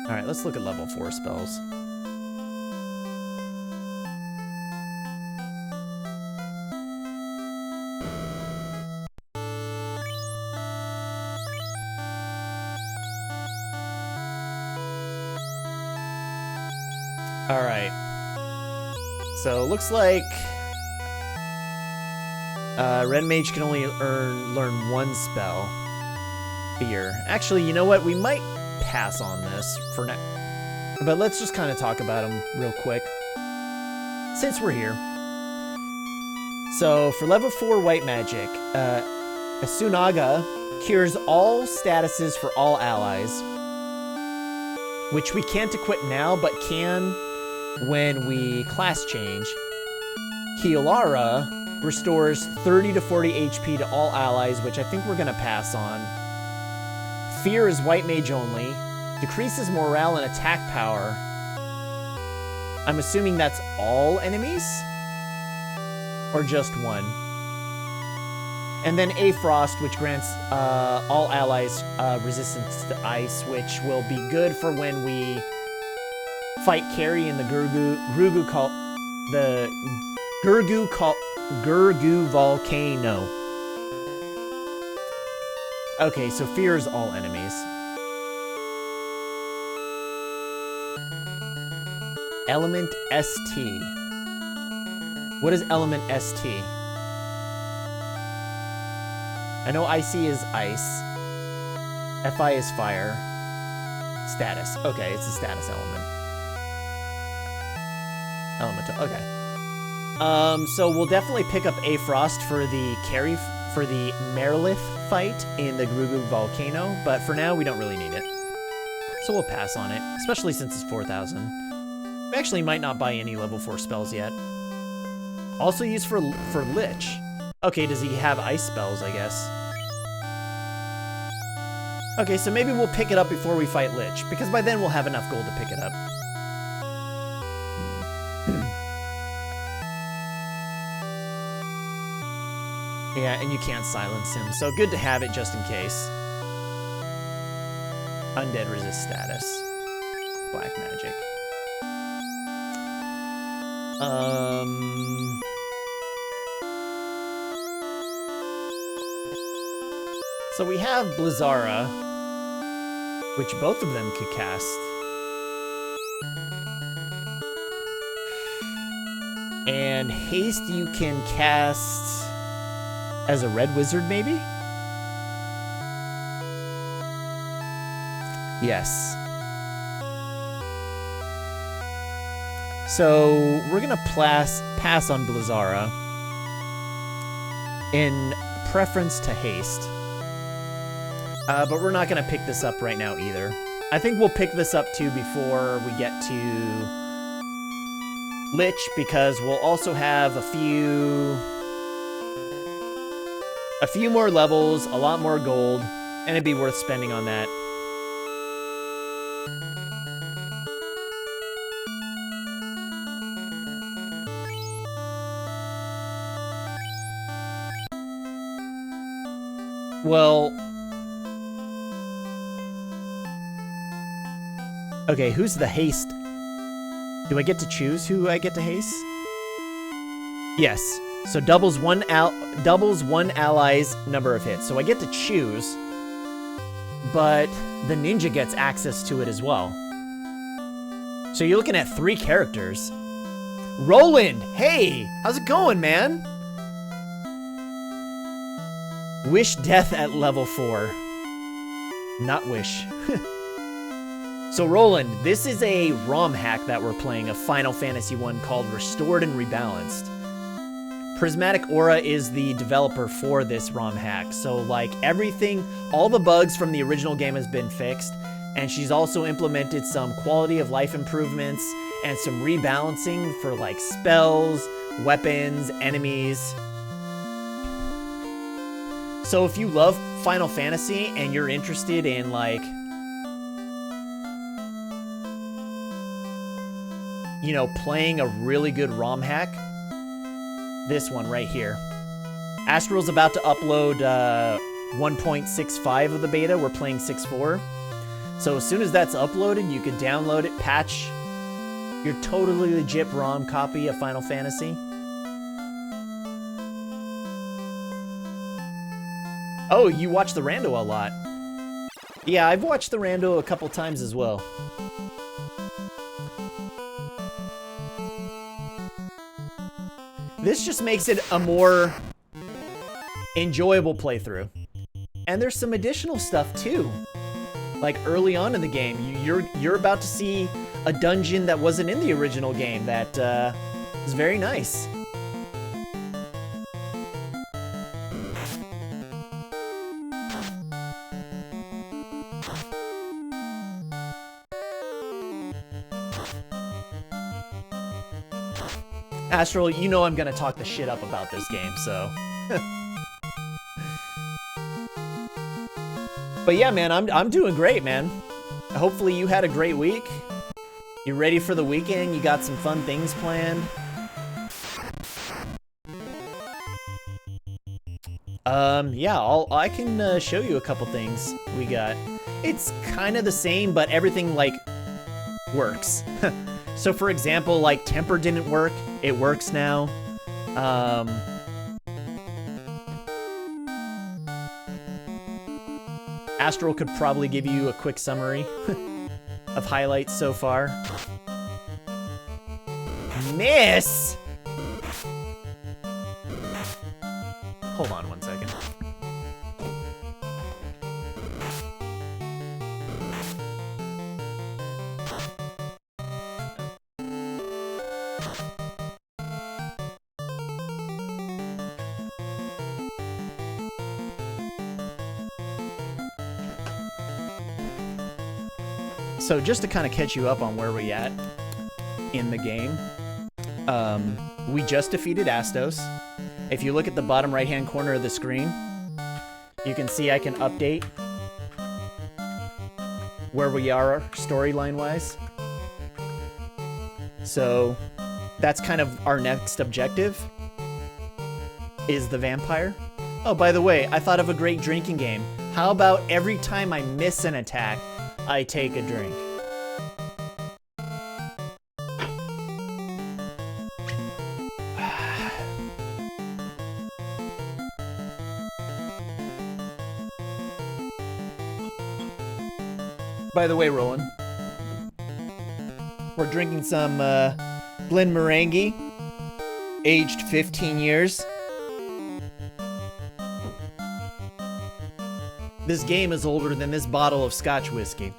Alright, let's look at level 4 spells. Alright. So, looks like Red Mage can only learn one spell. Fear. Actually, you know what? We might pass on this for now. But let's just kind of talk about them real quick. Since we're here. So, for level 4 white magic, Asunaga cures all statuses for all allies. Which we can't equip now, but can when we class change. Kilara restores 30 to 40 HP to all allies, which I think we're going to pass on. Fear is white mage only. Decreases morale and attack power. I'm assuming that's all enemies? Or just one? And then A-Frost, which grants all allies resistance to ice, which will be good for when we fight Carrie in the Gurgu Volcano. Okay, so fear is all enemies. Element ST. What is element ST? I know IC is ice. FI is fire. Status. Okay, it's a status element. Elemental. Okay. So we'll definitely pick up A-Frost for the Merilith fight in the Grugu Volcano, but for now we don't really need it. So we'll pass on it, especially since it's 4,000. We actually might not buy any level 4 spells yet. Also used for Lich. Okay, does he have ice spells, I guess? Okay, so maybe we'll pick it up before we fight Lich, because by then we'll have enough gold to pick it up. Yeah, and you can't silence him, so good to have it just in case. Undead resist status. Black magic. So we have Blizzara, which both of them could cast. And Haste you can cast as a red wizard, maybe? Yes. So we're gonna pass on Blizzara in preference to Haste. But we're not gonna pick this up right now either. I think we'll pick this up too before we get to Lich, because we'll also have a few more levels, a lot more gold, and it'd be worth spending on that. Well, Okay, who's the haste? Do I get to choose who I get to haste? Yes. So doubles one ally's number of hits. So I get to choose, but the ninja gets access to it as well. So you're looking at 3 characters. Roland, hey, how's it going, man? Wish death at level 4. Not wish. So Roland, this is a ROM hack that we're playing of Final Fantasy 1 called Restored and Rebalanced. Prismatic Aura is the developer for this ROM hack. So like everything, all the bugs from the original game has been fixed, and she's also implemented some quality of life improvements and some rebalancing for like spells, weapons, enemies. So if you love Final Fantasy and you're interested in like, you know, playing a really good ROM hack, this one right here. Astral's about to upload 1.65 of the beta. We're playing 6.4. So as soon as that's uploaded, you can download it, patch your totally legit ROM copy of Final Fantasy. Oh, you watch the Rando a lot. Yeah, I've watched the Rando a couple times as well. This just makes it a more enjoyable playthrough. And there's some additional stuff too. Like early on in the game, you're about to see a dungeon that wasn't in the original game that is very nice. Astral, you know I'm gonna talk the shit up about this game, so. But yeah, man, I'm doing great, man. Hopefully you had a great week. You ready for the weekend? You got some fun things planned? Yeah, I can show you a couple things we got. It's kind of the same, but everything like works. So for example, like temper didn't work. It works now. Astral could probably give you a quick summary of highlights so far. Miss! Hold on one second. So just to kind of catch you up on where we at in the game, we just defeated Astos. If you look at the bottom right-hand corner of the screen, you can see I can update where we are storyline-wise. So that's kind of our next objective, is the vampire. Oh, by the way, I thought of a great drinking game. How about every time I miss an attack, I take a drink? By the way, Roland, we're drinking some Glenmorangie, aged 15 years. This game is older than this bottle of Scotch whiskey.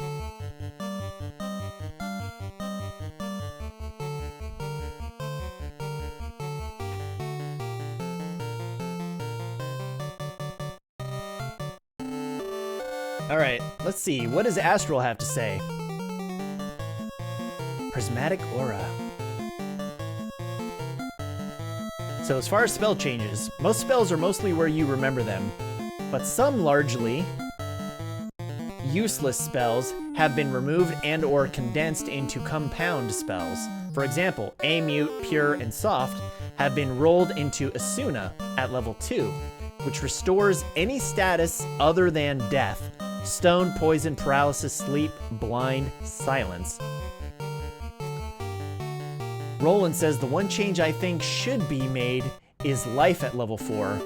Alright, let's see. What does Astral have to say? Prismatic Aura. So as far as spell changes, most spells are mostly where you remember them, but some largely useless spells have been removed and or condensed into compound spells. For example, A-Mute, Pure, and Soft have been rolled into Asuna at level 2, which restores any status other than death stone, poison, paralysis, sleep, blind, silence. Roland says the one change I think should be made is life at level 4.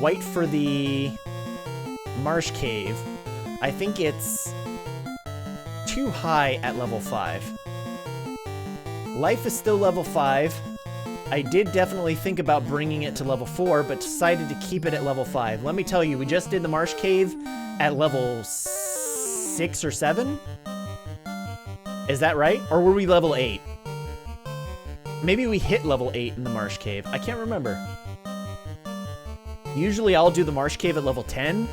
White for the Marsh Cave. I think it's too high at level 5. Life is still level 5. I did definitely think about bringing it to level 4, but decided to keep it at level 5. Let me tell you, we just did the Marsh Cave at level 6 or 7? Is that right? Or were we level 8? Maybe we hit level 8 in the Marsh Cave. I can't remember. Usually I'll do the Marsh Cave at level 10,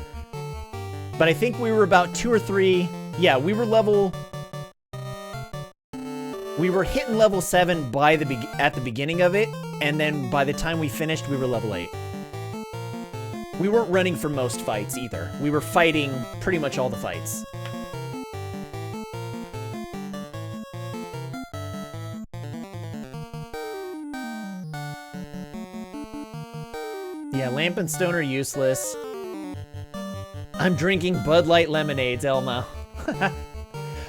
but I think we were about 2 or 3. Yeah, we were hitting level 7 at the beginning of it, and then by the time we finished, we were level 8. We weren't running for most fights either. We were fighting pretty much all the fights. Yeah, lamp and stone are useless. I'm drinking Bud Light lemonades, Elma.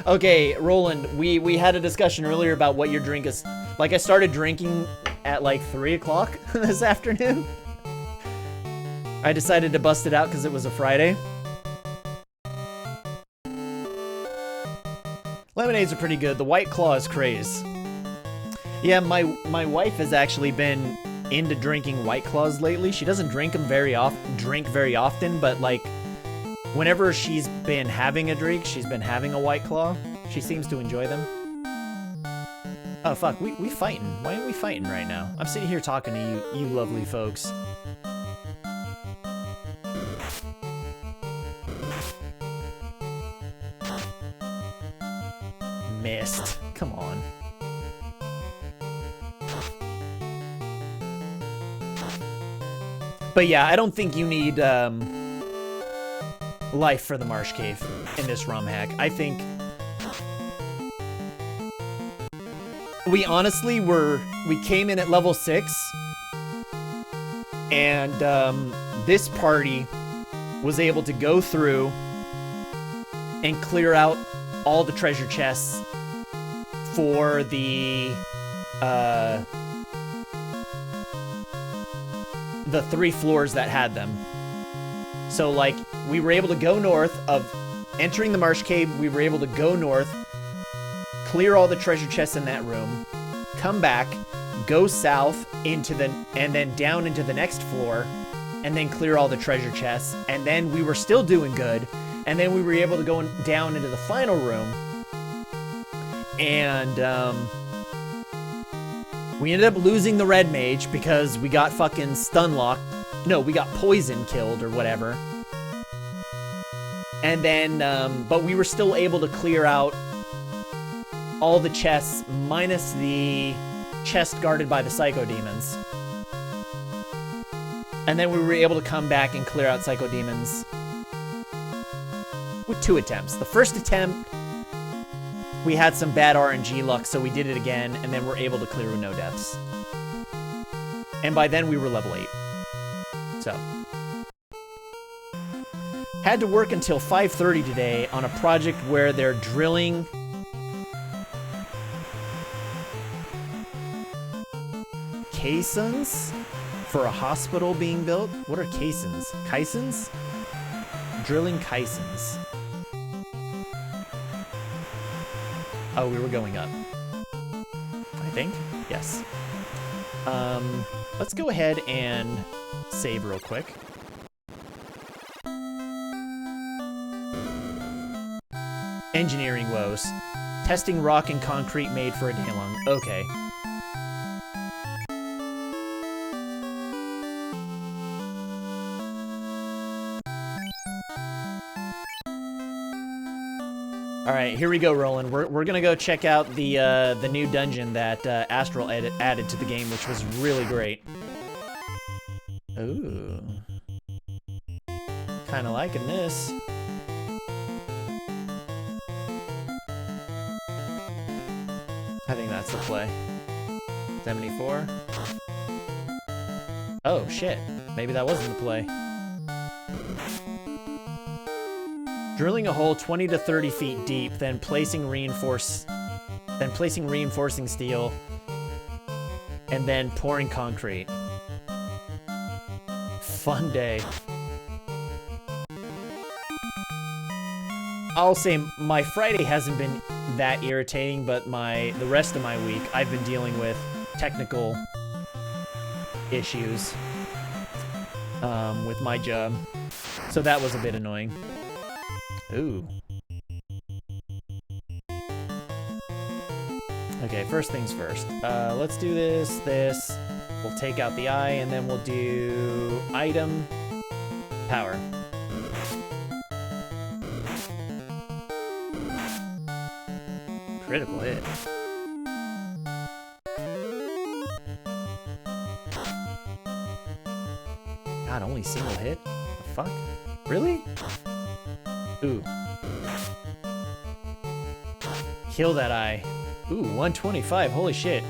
Okay, Roland, we had a discussion earlier about what your drink is. Like, I started drinking at like 3 o'clock this afternoon. I decided to bust it out because it was a Friday. Lemonades are pretty good. The White Claw is craze. Yeah, my wife has actually been into drinking White Claws lately. She doesn't drink very often, but like whenever she's been having a drink, she's been having a White Claw. She seems to enjoy them. Oh fuck, we fighting. Why aren't we fighting right now? I'm sitting here talking to you lovely folks. Missed. Come on. But yeah, I don't think you need life for the Marsh Cave in this ROM hack. I think we honestly we came in at level 6, and this party was able to go through and clear out all the treasure chests for the 3 floors that had them. So like we were able to go north of entering the Marsh Cave. We were able to go north, clear all the treasure chests in that room, come back, go south and then down into the next floor, and then clear all the treasure chests. And then we were still doing good. And then we were able to go down into the final room, and we ended up losing the red mage because we got fucking stun locked. No, we got poison killed or whatever. And then, but we were still able to clear out all the chests minus the chest guarded by the psycho demons. And then we were able to come back and clear out psycho demons with 2 attempts. The first attempt, we had some bad RNG luck, so we did it again, and then we're able to clear with no deaths. And by then, we were level 8. So. Had to work until 5:30 today on a project where they're drilling caissons for a hospital being built. What are caissons? Caissons? Drilling caissons. Oh, we were going up. I think? Yes. Let's go ahead and save real quick. Engineering woes. Testing rock and concrete made for a day long. Okay. All right, here we go, Roland. We're gonna go check out the new dungeon that Astral added to the game, which was really great. Ooh, kind of liking this. I think that's the play. 74. Oh shit, maybe that wasn't the play. Drilling a hole 20 to 30 feet deep, then placing reinforcing steel, and then pouring concrete. Fun day. I'll say my Friday hasn't been that irritating, but the rest of my week I've been dealing with technical issues with my job, so that was a bit annoying. Ooh. Okay, first things first. Let's do this. We'll take out the eye, and then we'll do item, power. Critical hit. God, only single hit? The fuck? Really? Ooh. Kill that eye. Ooh, 125. Holy shit.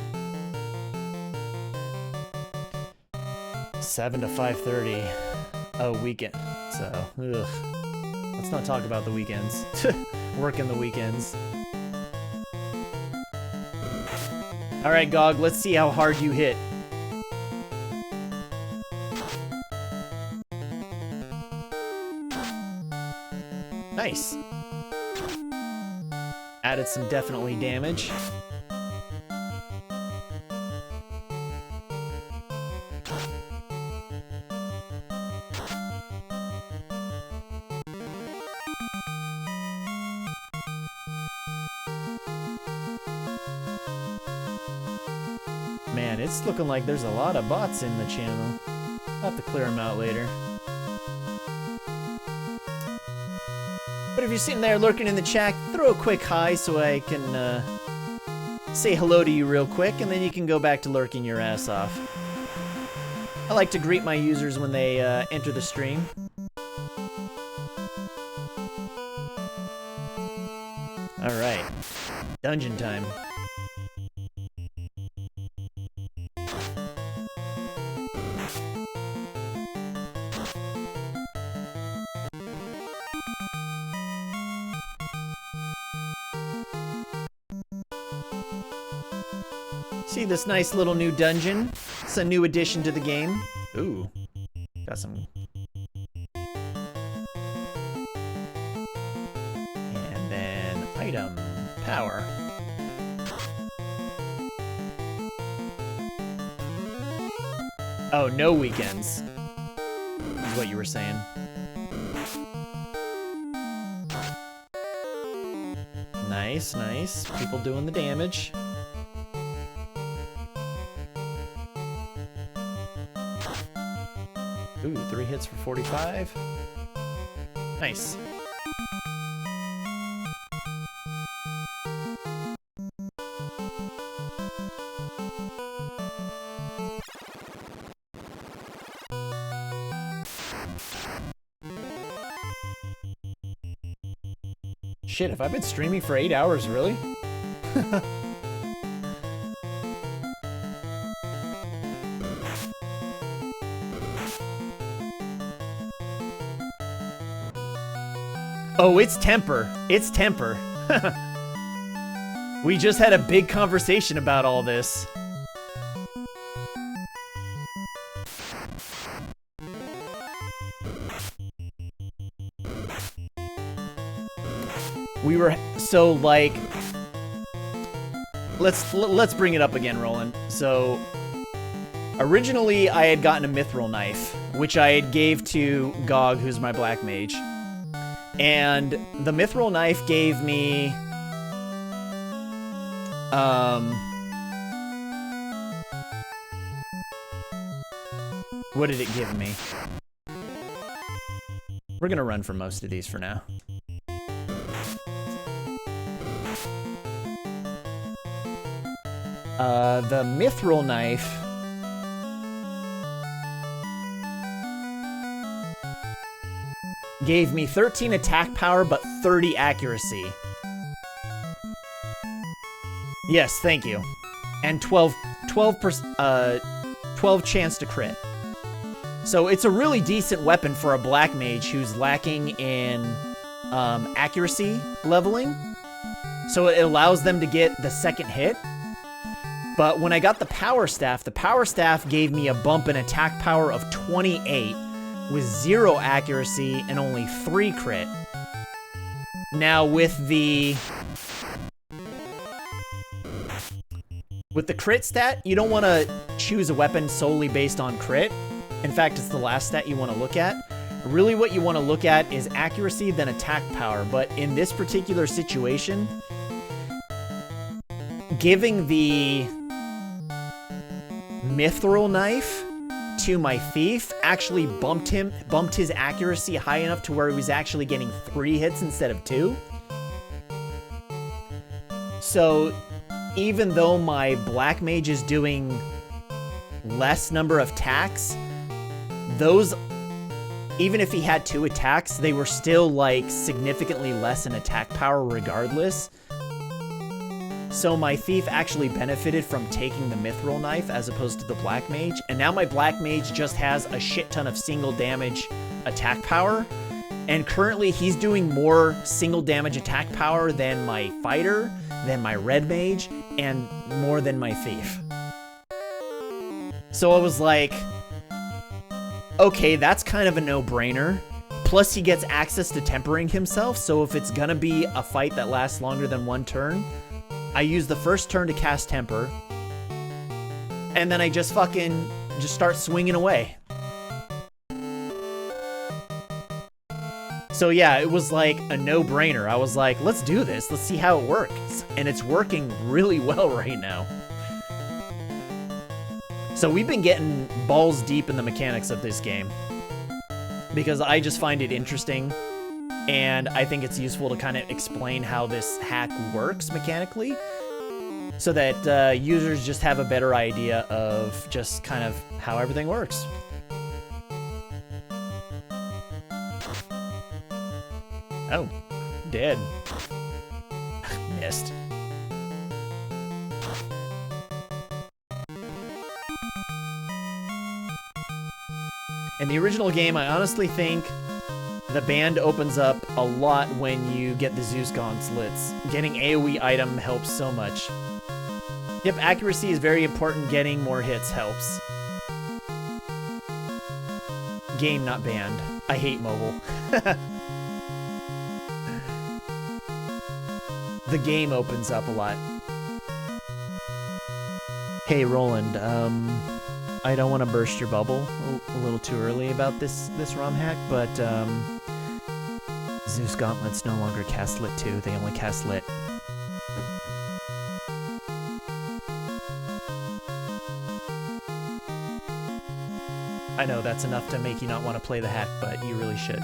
7 to 5:30. Oh, weekend. So, ugh. Let's not talk about the weekends. Working the weekends. Alright, Gog, let's see how hard you hit. Nice. Added some definitely damage. Man, it's looking like there's a lot of bots in the channel. I'll have to clear them out later. But if you're sitting there lurking in the chat, throw a quick hi so I can say hello to you real quick, and then you can go back to lurking your ass off. I like to greet my users when they enter the stream. Alright, dungeon time. See this nice little new dungeon? It's a new addition to the game. Ooh, got some. And then item, power. Oh, no weekends, is what you were saying. Nice, nice. People doing the damage. Ooh, 3 hits for 45. Nice. Shit, have I been streaming for 8 hours, really? Oh, it's temper. It's temper. We just had a big conversation about all this. We were so like, let's bring it up again, Roland. So originally I had gotten a Mythril knife, which I had gave to Gog, who's my black mage. And the Mythril knife gave me what did it give me? We're gonna run for most of these for now. The Mythril knife gave me 13 attack power, but 30 accuracy. Yes, thank you. And 12 chance to crit. So it's a really decent weapon for a black mage who's lacking in accuracy leveling. So it allows them to get the second hit. But when I got the power staff gave me a bump in attack power of 28 with 0 accuracy and only 3 crit. Now with the crit stat, you don't want to choose a weapon solely based on crit. In fact, it's the last stat you want to look at. Really what you want to look at is accuracy, then attack power. But in this particular situation, giving the Mythril knife to my thief actually bumped his accuracy high enough to where he was actually getting 3 hits instead of 2. So even though my black mage is doing less number of attacks, those, even if he had 2 attacks, they were still like significantly less in attack power regardless. So my thief actually benefited from taking the Mythril knife as opposed to the black mage, and now my black mage just has a shit ton of single damage attack power, and currently he's doing more single damage attack power than my fighter, than my red mage, and more than my thief. So I was like, okay, that's kind of a no-brainer. Plus he gets access to tempering himself, so if it's gonna be a fight that lasts longer than 1 turn, I use the first turn to cast Temper, and then I just start swinging away. So yeah, it was like a no-brainer. I was like, let's do this. Let's see how it works. And it's working really well right now. So we've been getting balls deep in the mechanics of this game, because I just find it interesting. And I think it's useful to kind of explain how this hack works mechanically, so that users just have a better idea of just kind of how everything works. Oh, dead. Missed. In the original game, I honestly think the band opens up a lot when you get the Zeus gauntlets. Getting AoE item helps so much. Yep, accuracy is very important. Getting more hits helps. Game, not band. I hate mobile. The game opens up a lot. Hey, Roland, I don't want to burst your bubble a little too early about this ROM hack, but Zeus gauntlets no longer cast Lit 2, they only cast Lit. I know that's enough to make you not want to play the hack, but you really should.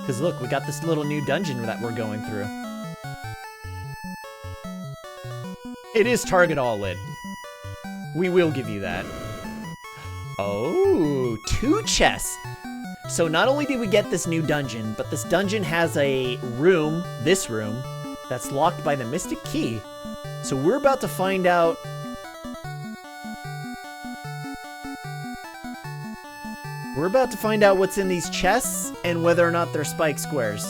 Because look, we got this little new dungeon that we're going through. It is target all Lit. We will give you that. Oh, 2 chests. So not only did we get this new dungeon, but this dungeon has a room, this room, that's locked by the Mystic Key. So we're about to find out... We're about to find out what's in these chests and whether or not they're spike squares.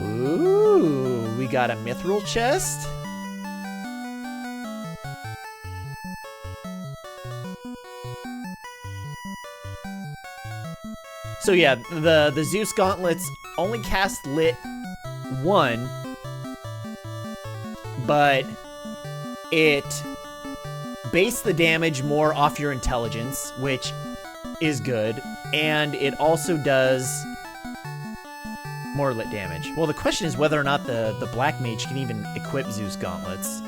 Ooh, we got a Mythril chest. So yeah, the Zeus gauntlets only cast Lit 1, but it based the damage more off your intelligence, which is good, and it also does more Lit damage. Well, the question is whether or not the black mage can even equip Zeus gauntlets.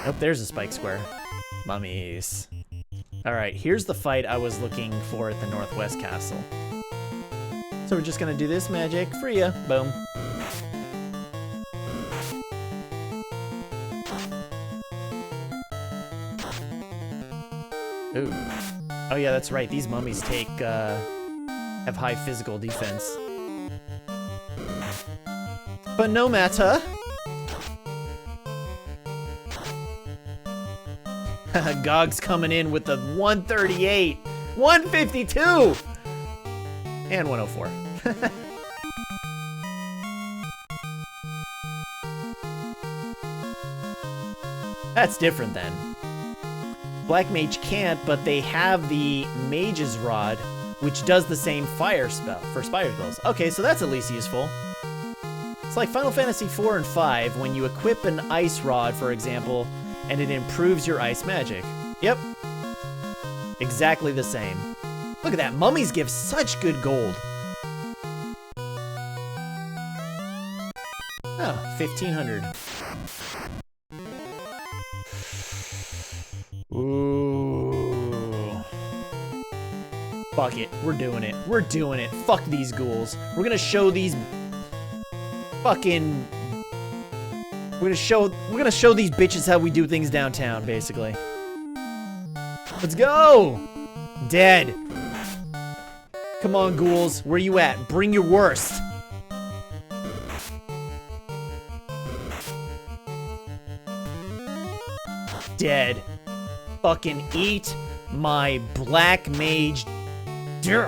Nope, there's a spike square. Mummies. Alright, here's the fight I was looking for at the Northwest Castle. So we're just gonna do this magic for ya. Boom. Ooh. Oh yeah, that's right. These mummies have high physical defense. But no matter. Gog's coming in with the 138, 152, and 104. That's different then. Black Mage can't, but they have the Mage's Rod, which does the same fire spell for fire spells. Okay, so that's at least useful. It's like Final Fantasy 4 and 5 when you equip an Ice Rod, for example, and it improves your ice magic. Yep. Exactly the same. Look at that. Mummies give such good gold. Oh, 1,500. Ooh. Fuck it. We're doing it. We're doing it. Fuck these ghouls. We're gonna show these fucking... We're gonna show these bitches how we do things downtown, basically. Let's go! Dead. Come on, ghouls. Where you at? Bring your worst. Dead. Fucking eat my Black Mage dick.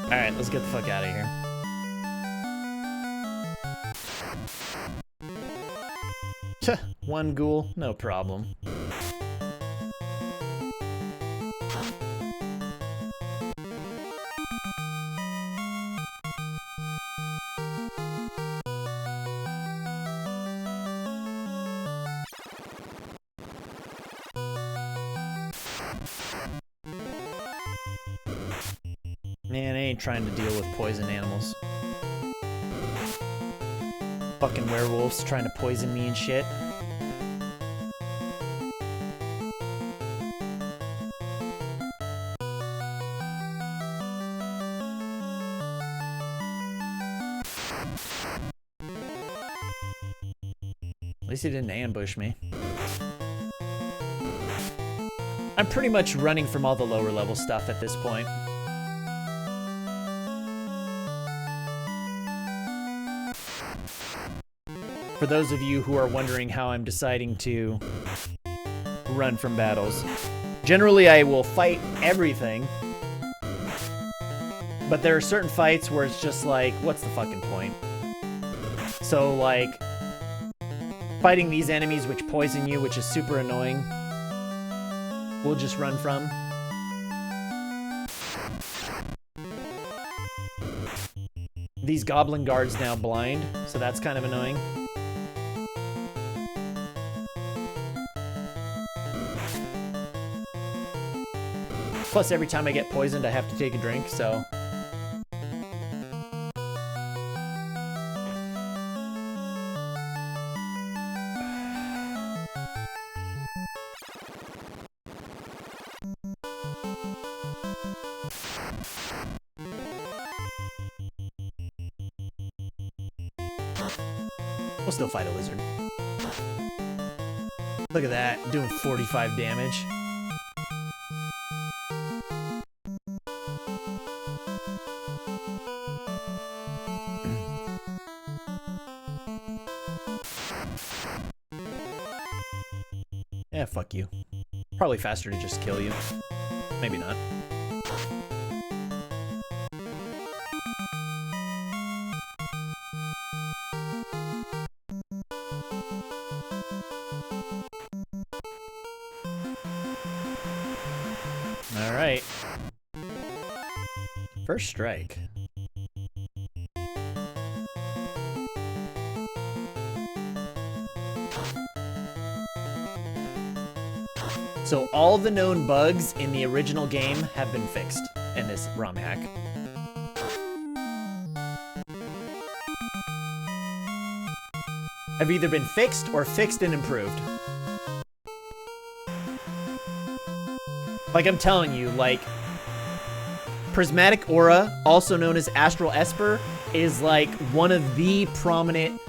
Alright, let's get the fuck out of here. One ghoul, no problem. Man, I ain't trying to deal with poison animals. Fucking werewolves trying to poison me and shit. At least he didn't ambush me. I'm pretty much running from all the lower level stuff at this point. For those of you who are wondering how I'm deciding to run from battles, generally I will fight everything, but there are certain fights where it's just like, what's the fucking point? So like, fighting these enemies which poison you, which is super annoying, we'll just run from. These goblin guards now blind, so that's kind of annoying. Plus, every time I get poisoned, I have to take a drink, so... We'll still fight a lizard. Look at that, doing 45 damage. Yeah, fuck you. Probably faster to just kill you. Maybe not. Alright. First strike. So all the known bugs in the original game have been fixed in this ROM hack. Have either been fixed or fixed and improved. Like I'm telling you, like, Prismatic Aura, also known as Astral Esper, is like one of the prominent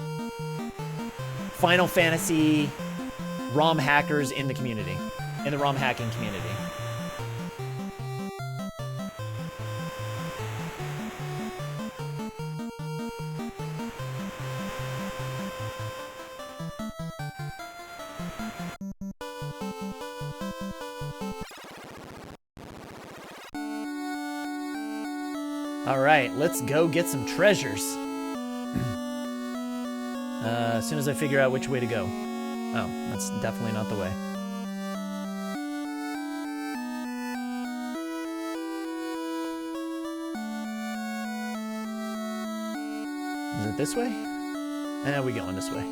Final Fantasy ROM hackers in the community, in the ROM hacking community. All right, let's go get some treasures. As soon as I figure out which way to go. Oh, that's definitely not the way. Is it this way? We going this way.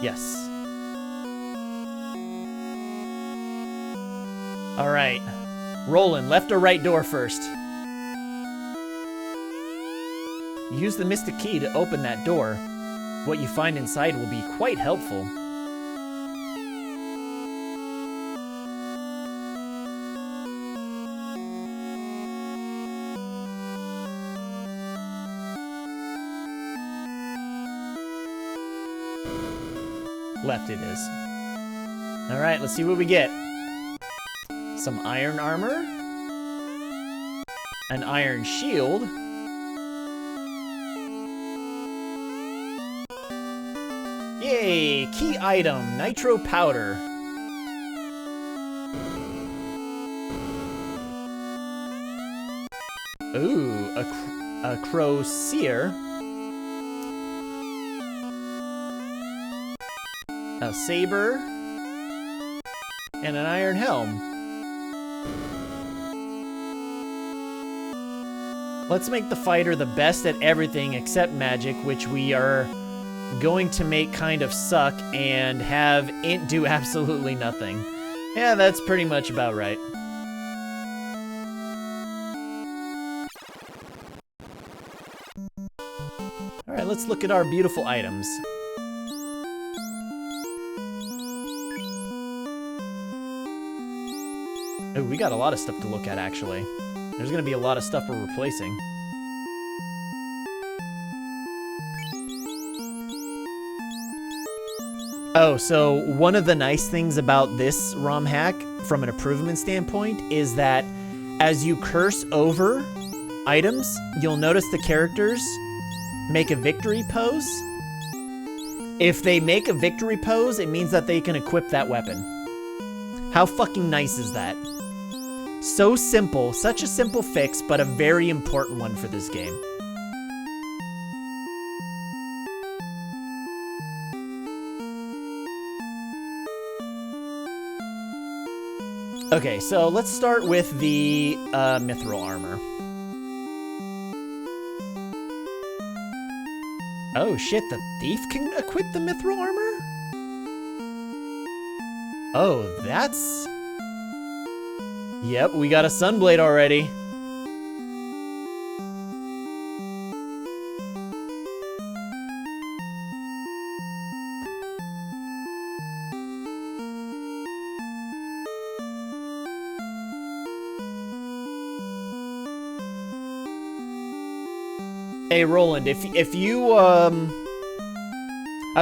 Yes. All right. Roland, left or right door first? Use the mystic key to open that door. What you find inside will be quite helpful. Left it is. All right, let's see what we get. Some iron armor, an iron shield, yay! Key item, nitro powder. Ooh, a crow seer, a saber, and an iron helm. Let's make the fighter the best at everything except magic, which we are going to make kind of suck and have it do absolutely nothing. Yeah, that's pretty much about right. All right, let's look at our beautiful items. Oh, we got a lot of stuff to look at, actually. There's gonna be a lot of stuff we're replacing. Oh, so one of the nice things about this ROM hack, from an improvement standpoint, is that as you curse over items, you'll notice the characters make a victory pose. If they make a victory pose, it means that they can equip that weapon. How fucking nice is that? So simple, such a simple fix, but a very important one for this game. Okay, so let's start with the Mythril armor. Oh shit, the thief can equip the Mythril armor? Oh, that's... Yep, we got a Sunblade already. Hey, Roland, if you, I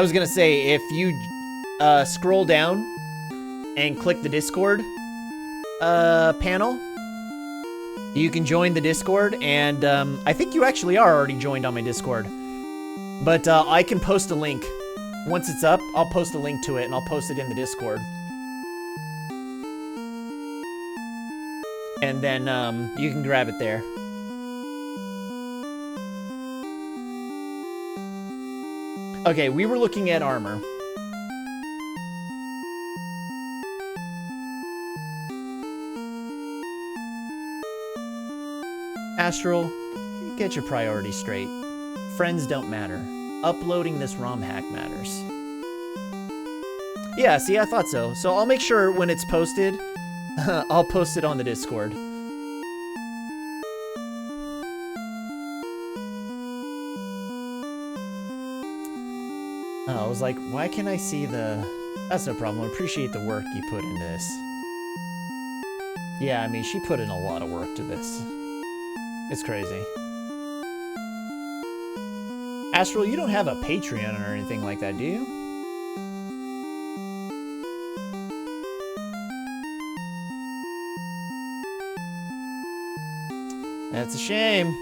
was gonna say, if you, scroll down and click the Discord, panel, you can join the Discord, and, I think you actually are already joined on my Discord. But, I can post a link. Once it's up, I'll post a link to it, and I'll post it in the Discord. And then, you can grab it there. Okay, we were looking at armor. Astral, get your priorities straight. Friends don't matter. Uploading this ROM hack matters. Yeah, see, I thought so. So I'll make sure when it's posted, I'll post it on the Discord. I was like, why can't I see the... That's no problem. I appreciate the work you put into this. Yeah, I mean, she put in a lot of work to this. It's crazy. Astral, you don't have a Patreon or anything like that, do you? That's a shame.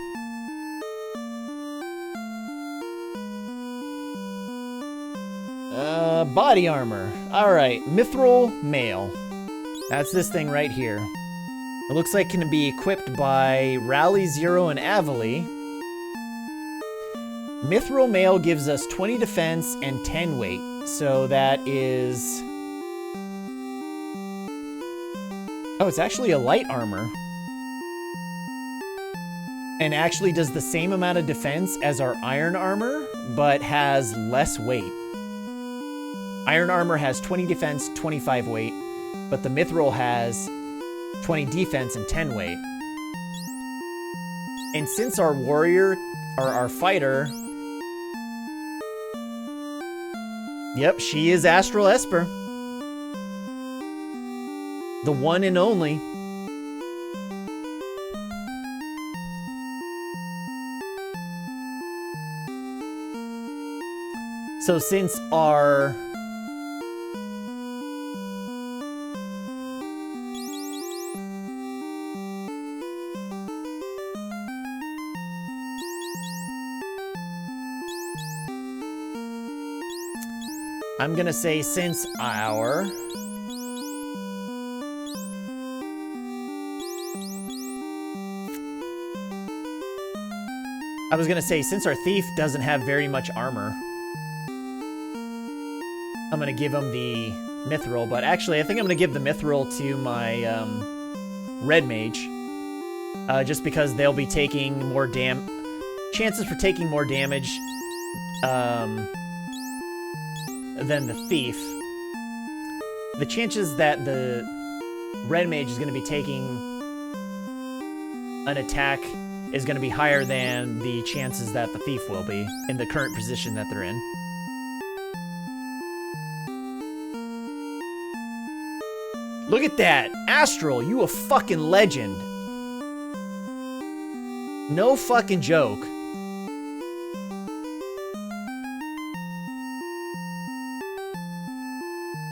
Body armor. Alright, Mythril Mail. That's this thing right here. It looks like it can be equipped by Rally, Zero, and Avali. Mythril Mail gives us 20 defense and 10 weight. So that is... Oh, it's actually a light armor. And actually does the same amount of defense as our iron armor, but has less weight. Iron armor has 20 defense, 25 weight, but the Mythril has 20 defense and 10 weight. And since our warrior, or our fighter... Yep, she is Astral Esper. The one and only. So since our... I'm gonna say since our... I was gonna say since our thief doesn't have very much armor, I'm gonna give him the Mythril, but actually I think I'm gonna give the Mythril to my red mage, just because they'll be taking more chances for taking more damage than the thief. The chances that the red mage is gonna be taking an attack is gonna be higher than the chances that the thief will be in the current position that they're in. Look at that! Astral, you a fucking legend. No fucking joke.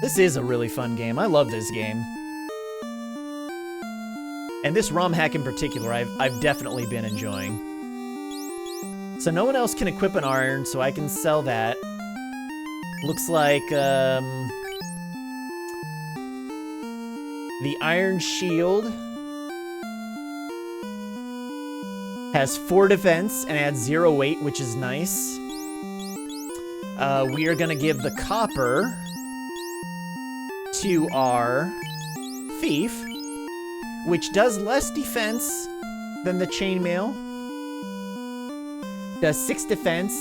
This is a really fun game. I love this game. And this ROM hack in particular, I've definitely been enjoying. So no one else can equip an iron, so I can sell that. Looks like, the Iron Shield has 4 defense and adds 0 weight, which is nice. We are gonna give the copper to our thief, which does less defense than the chainmail. Does 6 defense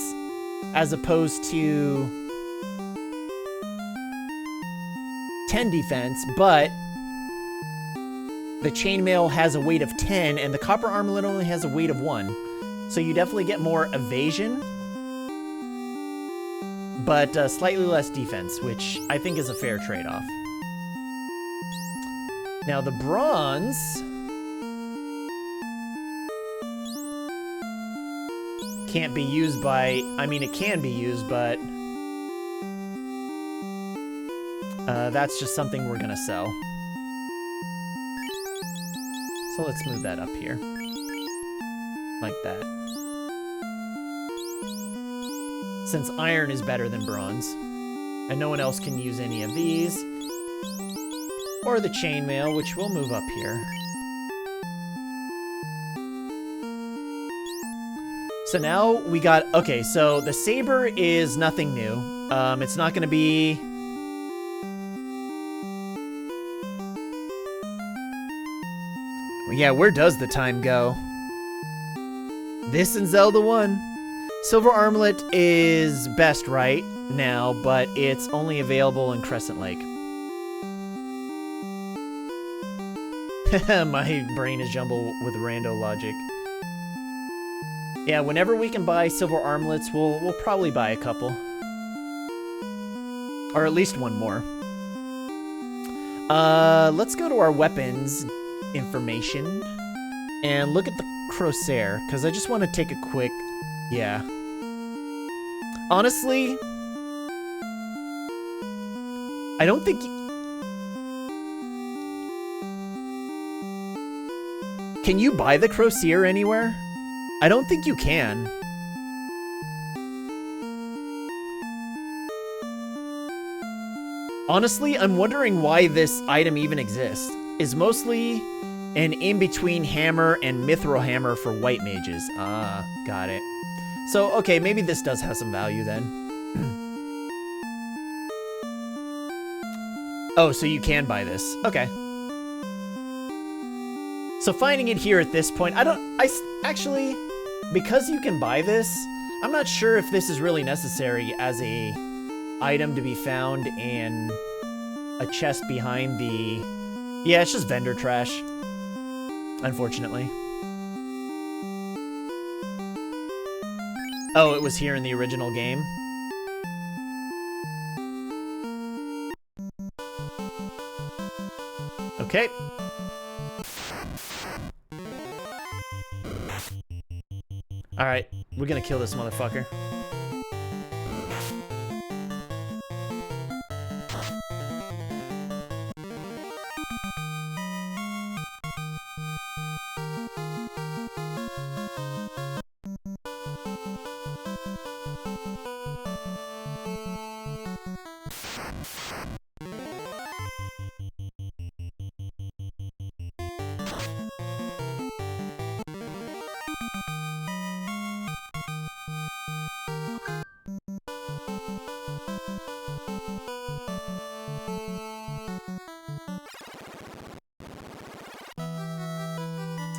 as opposed to 10 defense, but the chainmail has a weight of 10 and the copper armlet only has a weight of 1. So you definitely get more evasion, but slightly less defense, which I think is a fair trade-off. Now the bronze can't be used by, I mean it can be used, but that's just something we're gonna sell. So let's move that up here, like that. Since iron is better than bronze, and no one else can use any of these, or the chainmail, which we'll move up here. So now we got, okay, so the saber is nothing new. It's not gonna be... Yeah, where does the time go? This and Zelda 1. Silver Armlet is best right now, but it's only available in Crescent Lake. My brain is jumbled with rando logic. Yeah, whenever we can buy silver armlets, we'll probably buy a couple. Or at least one more. Let's go to our weapons information and look at the Crosshair, because I just want to take a quick... Yeah. Honestly, I don't think... Can you buy the Crosier anywhere? I don't think you can. Honestly, I'm wondering why this item even exists. Is mostly an in-between hammer and mithril hammer for white mages. Ah, got it. So, okay, maybe this does have some value then. Oh, so you can buy this. Okay. So finding it here at this point, actually, because you can buy this, I'm not sure if this is really necessary as a item to be found in a chest behind the... Yeah, it's just vendor trash, unfortunately. Oh, it was here in the original game? Okay. Alright, we're gonna kill this motherfucker.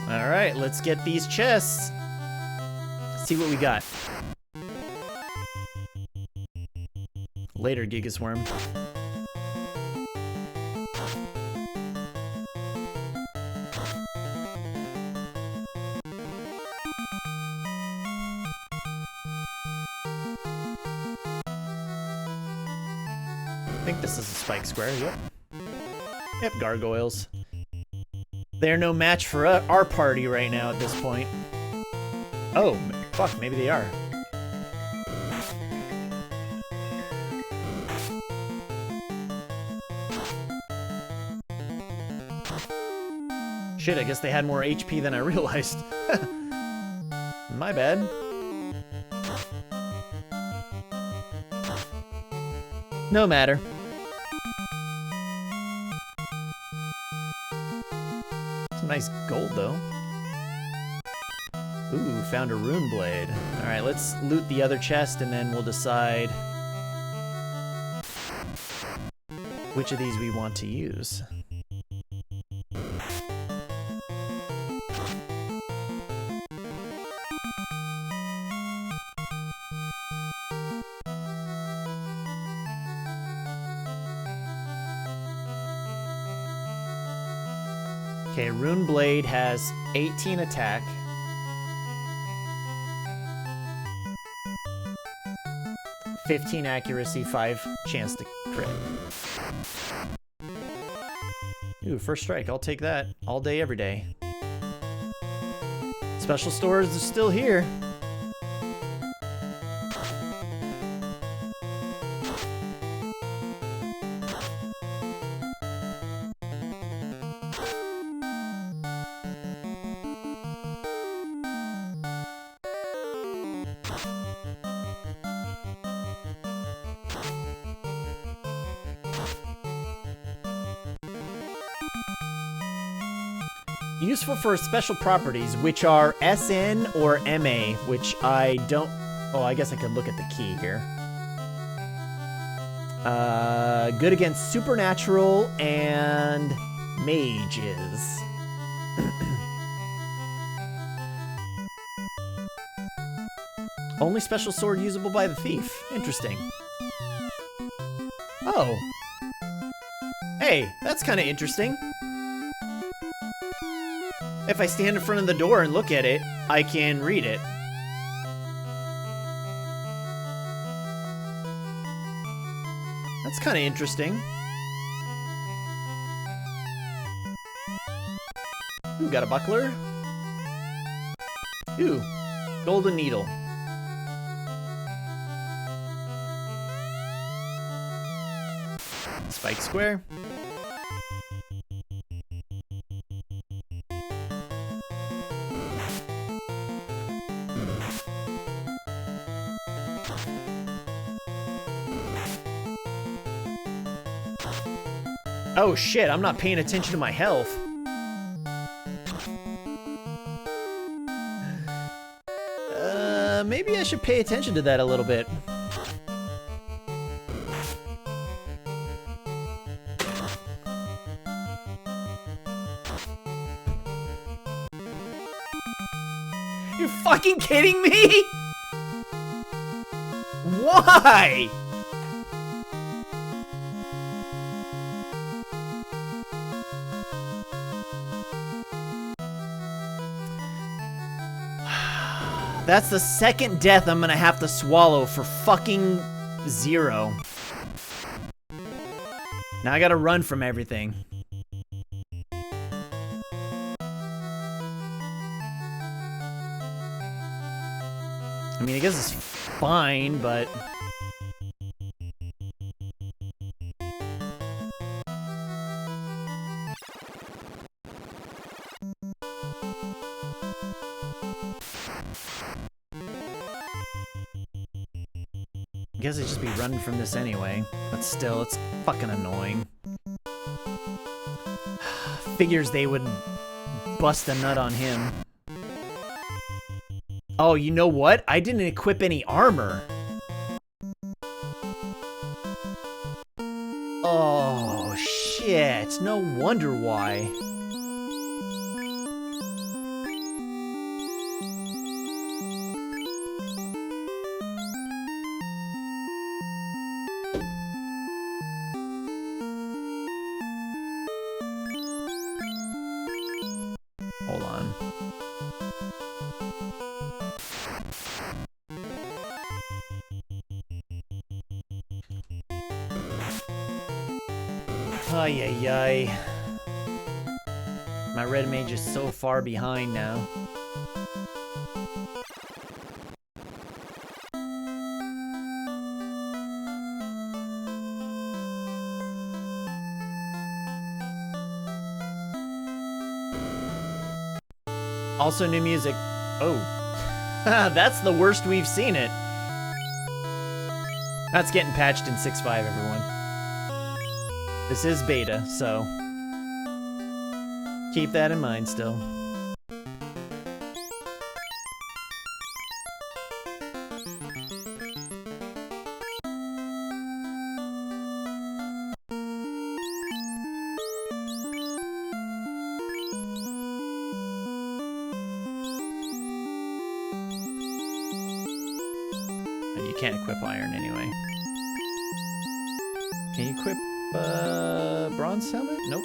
Alright, let's get these chests. See what we got. Later, Gigas Worm. I think this is a spike square, yep. Yep, gargoyles. They're no match for our party right now at this point. Oh, fuck, maybe they are. Shit, I guess they had more HP than I realized. My bad. No matter. Nice gold, though. Ooh, found a rune blade. Alright, let's loot the other chest, and then we'll decide which of these we want to use. Okay, Rune Blade has 18 attack. (15 accuracy, 5 chance to crit. Ooh, first strike, I'll take that. All day, every day. Special stores is still here. Useful for special properties, which are SN or MA, which I don't... Oh, I guess I could look at the key here. Good against supernatural and mages. Only special sword usable by the thief. Interesting. Oh. Hey, that's kind of interesting. If I stand in front of the door and look at it, I can read it. That's kind of interesting. Ooh, got a buckler. Ooh, golden needle. Spike square. Oh shit, I'm not paying attention to my health. Maybe I should pay attention to that a little bit. You fucking kidding me? Why? That's the second death I'm gonna have to swallow for fucking 0. Now I gotta run from everything. I mean, I guess it's fine, but... I guess I'd just be running from this anyway. But still, it's fucking annoying. Figures they would bust a nut on him. Oh, you know what? I didn't equip any armor. Oh, shit. No wonder why. Hold on. Ay, ay, ay. My red mage is so far behind now. Also new music. Oh. That's the worst we've seen it. That's getting patched in 6.5, everyone. This is beta, so keep that in mind still. You can't equip iron anyway. Can you equip bronze helmet? Nope.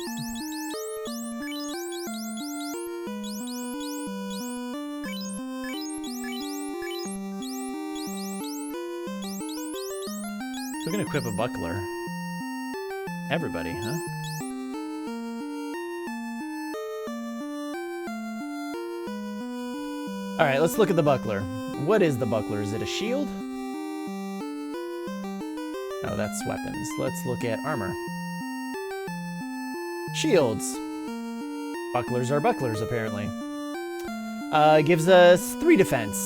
We're gonna equip a buckler. Everybody, huh? Alright, let's look at the buckler. What is the buckler? Is it a shield? Oh, that's weapons. Let's look at armor. Shields. Bucklers are bucklers, apparently. Gives us 3 defense.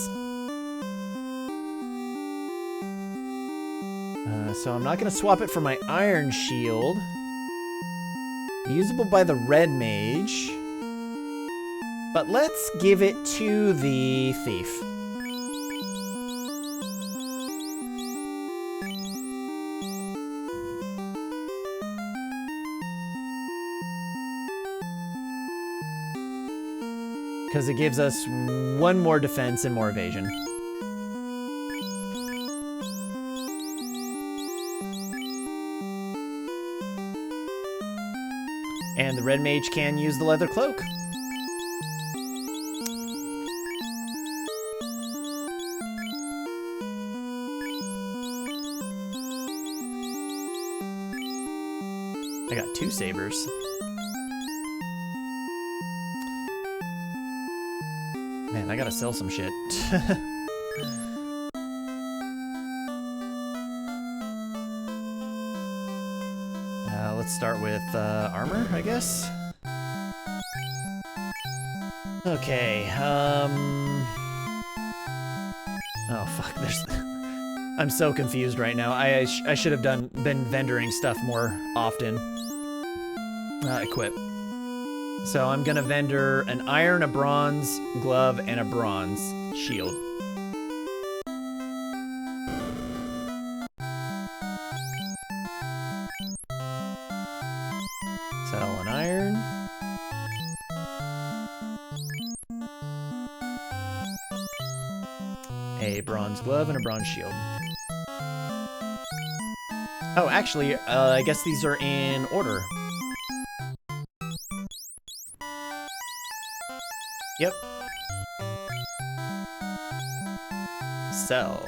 So I'm not going to swap it for my iron shield. Usable by the red mage. But let's give it to the thief. Because it gives us 1 more defense and more evasion. And the red mage can use the leather cloak. I got 2 sabers. Man, I gotta sell some shit. let's start with armor, I guess. Okay, oh fuck, I'm so confused right now. I should have been vendoring stuff more often. Equip. So I'm gonna vendor an iron, a bronze glove, and a bronze shield. Sell an iron. A bronze glove and a bronze shield. Oh, actually, I guess these are in order. Yep. Sell.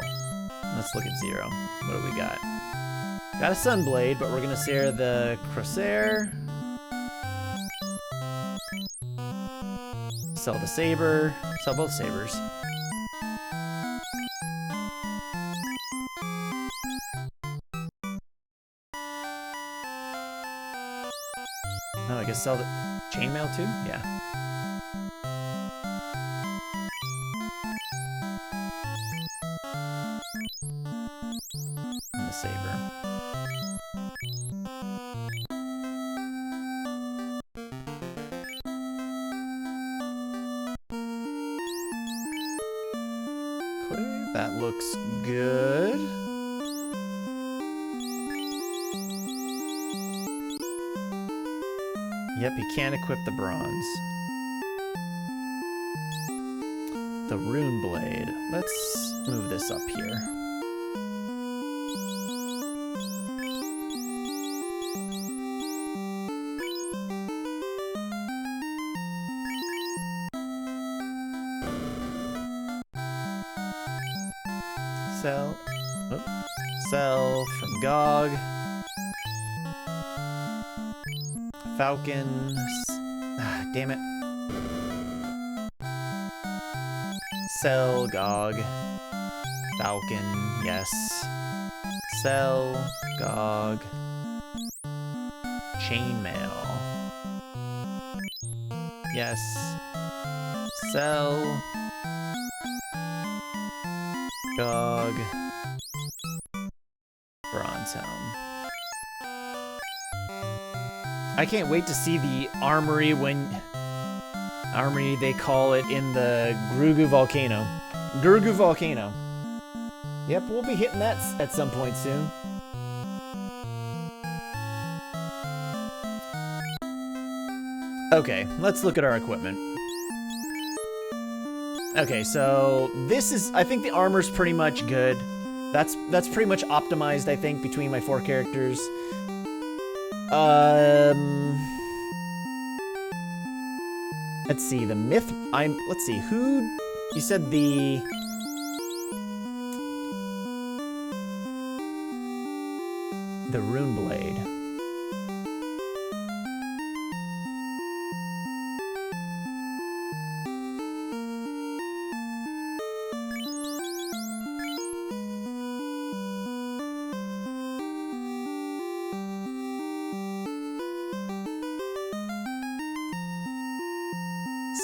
Let's look at 0. What do we got? Got a Sunblade, but we're gonna share the Crosshair. Sell the Saber. Sell both Sabers. Oh, I guess sell the chainmail too? Yeah. And the saber. Okay, that looks good. Yep, he can't equip the bronze. The rune blade. Let's move this up here. Sell. Oh, sell from Gog. Falcon. Ah, damn it. Sell, Gog. Falcon, yes. Sell, Gog. Chainmail. Yes. Sell. Gog. Bronze helm. I can't wait to see the armory armory they call it in the Grugu Volcano. Grugu Volcano. Yep, we'll be hitting that at some point soon. Okay, let's look at our equipment. Okay, so this is, I think the armor's pretty much good. That's pretty much optimized, I think, between my 4 characters. Let's see, let's see, who, you said the rune blade.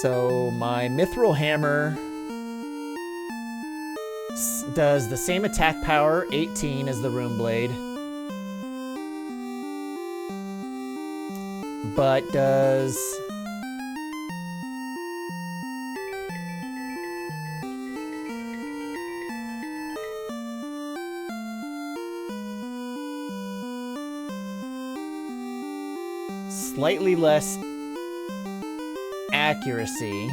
So my Mythril Hammer does the same attack power, 18, as the Rune Blade, but does slightly less accuracy.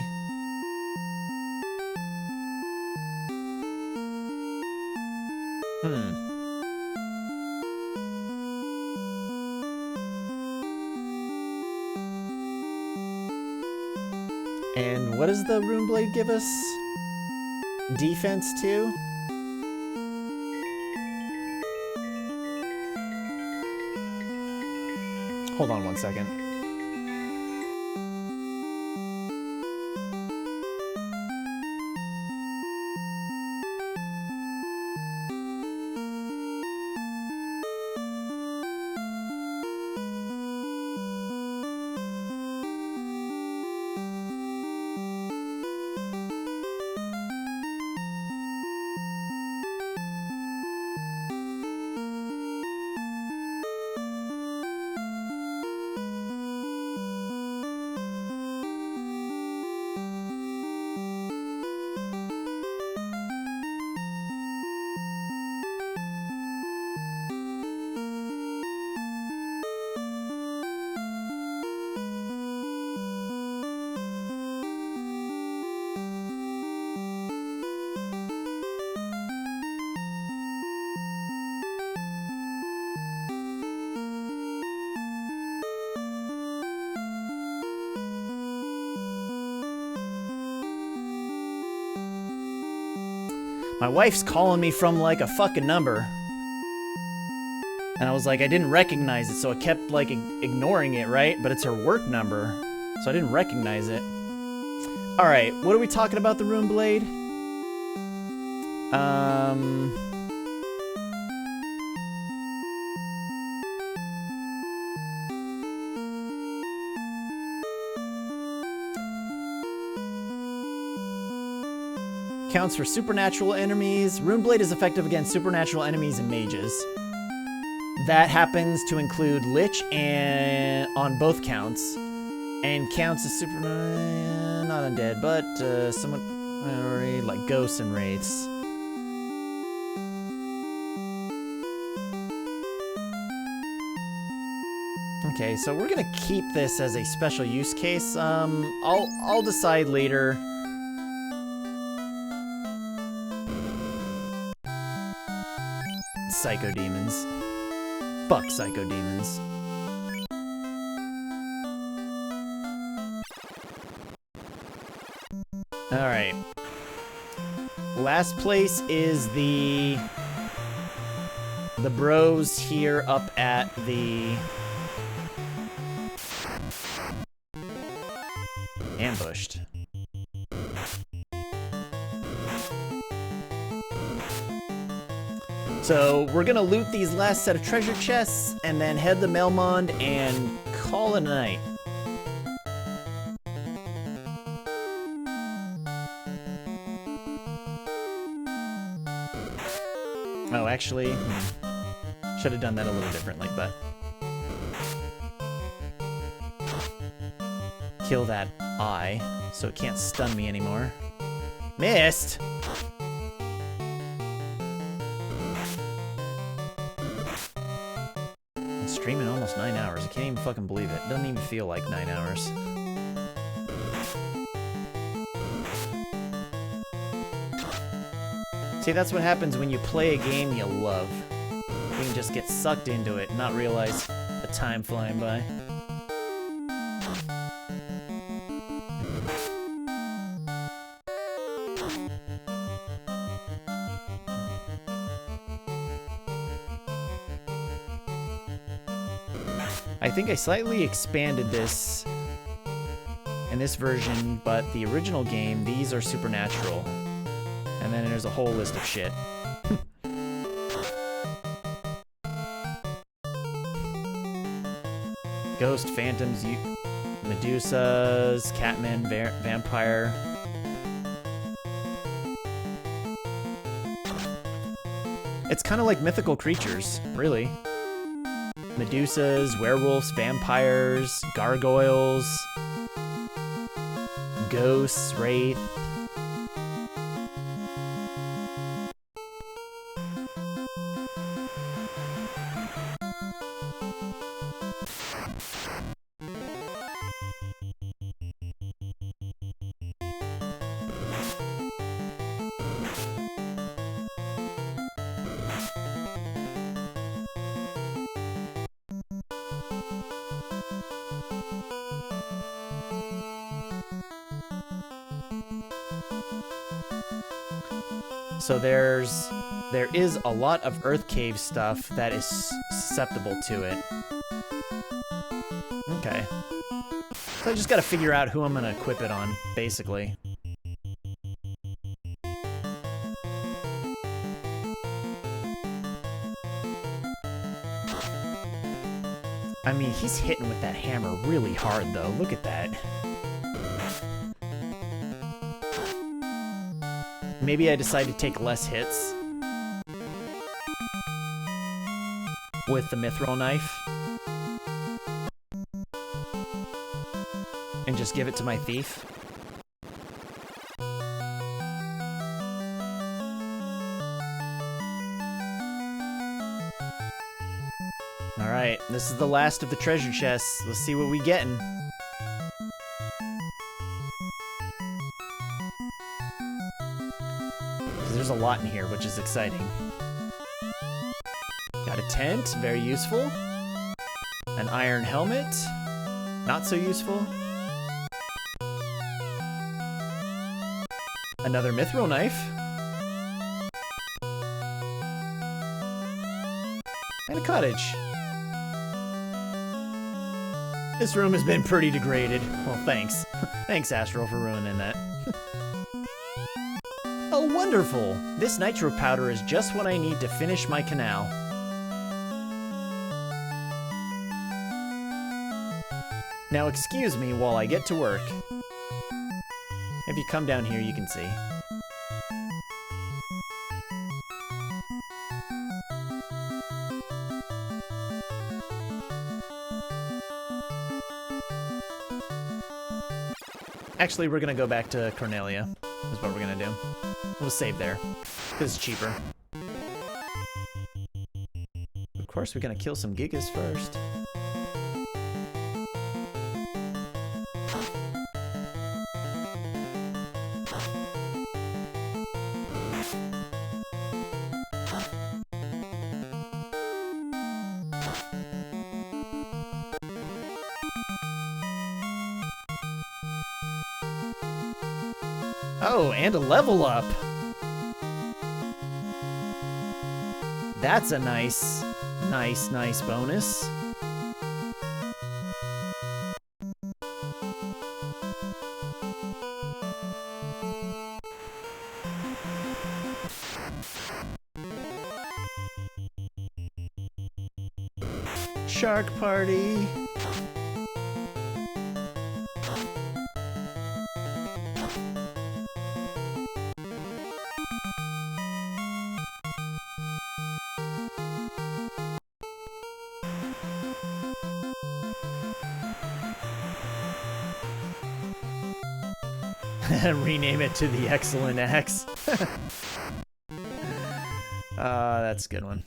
And what does the Rune Blade give us? Defense too? Hold on one second. My wife's calling me from like a fucking number. And I was like, I didn't recognize it, so I kept like ignoring it, right? But it's her work number, so I didn't recognize it. All right, what are we talking about the Rune Blade? Counts for supernatural enemies. Rune Blade is effective against supernatural enemies and mages. That happens to include Lich and on both counts, and counts as super not undead, but somewhat like ghosts and wraiths. Okay, so we're gonna keep this as a special use case. I'll decide later. Psycho demons. Fuck psycho demons. Alright. Last place is the bros here up at the ambushed. So we're gonna loot these last set of treasure chests and then head to Melmond and call it a night. Oh, actually, should have done that a little differently, but kill that eye so it can't stun me anymore. Missed! Streaming almost 9 hours. I can't even fucking believe it. Doesn't even feel like 9 hours. See, that's what happens when you play a game you love. You can just get sucked into it and not realize the time flying by. I think I slightly expanded this in this version, but the original game, these are supernatural. And then there's a whole list of shit. Ghost, phantoms, Medusas, Catman, vampire. It's kind of like mythical creatures, really. Medusas, werewolves, vampires, gargoyles, ghosts, wraith. So there is a lot of Earth Cave stuff that is susceptible to it. Okay. So I just gotta figure out who I'm gonna equip it on, basically. I mean, he's hitting with that hammer really hard, though. Look at that. Maybe I decide to take less hits with the Mythril knife and just give it to my thief. Alright, this is the last of the treasure chests. Let's see what we getting. There's a lot in here, which is exciting. Got a tent, very useful. An iron helmet, not so useful. Another Mythril knife. cottage. This room has been pretty degraded. Well, thanks. Thanks, Astral, for ruining that. Oh, wonderful! This nitro powder is just what I need to finish my canal. Now excuse me while I get to work. If you come down here, you can see. Actually, we're gonna go back to Cornelia, is what we're gonna do. We'll save there, because it's cheaper. Of course, we're gonna kill some Gigas first. Oh, and a level up. That's a nice bonus. Shark party. Rename it to the Excellent Axe. That's a good one.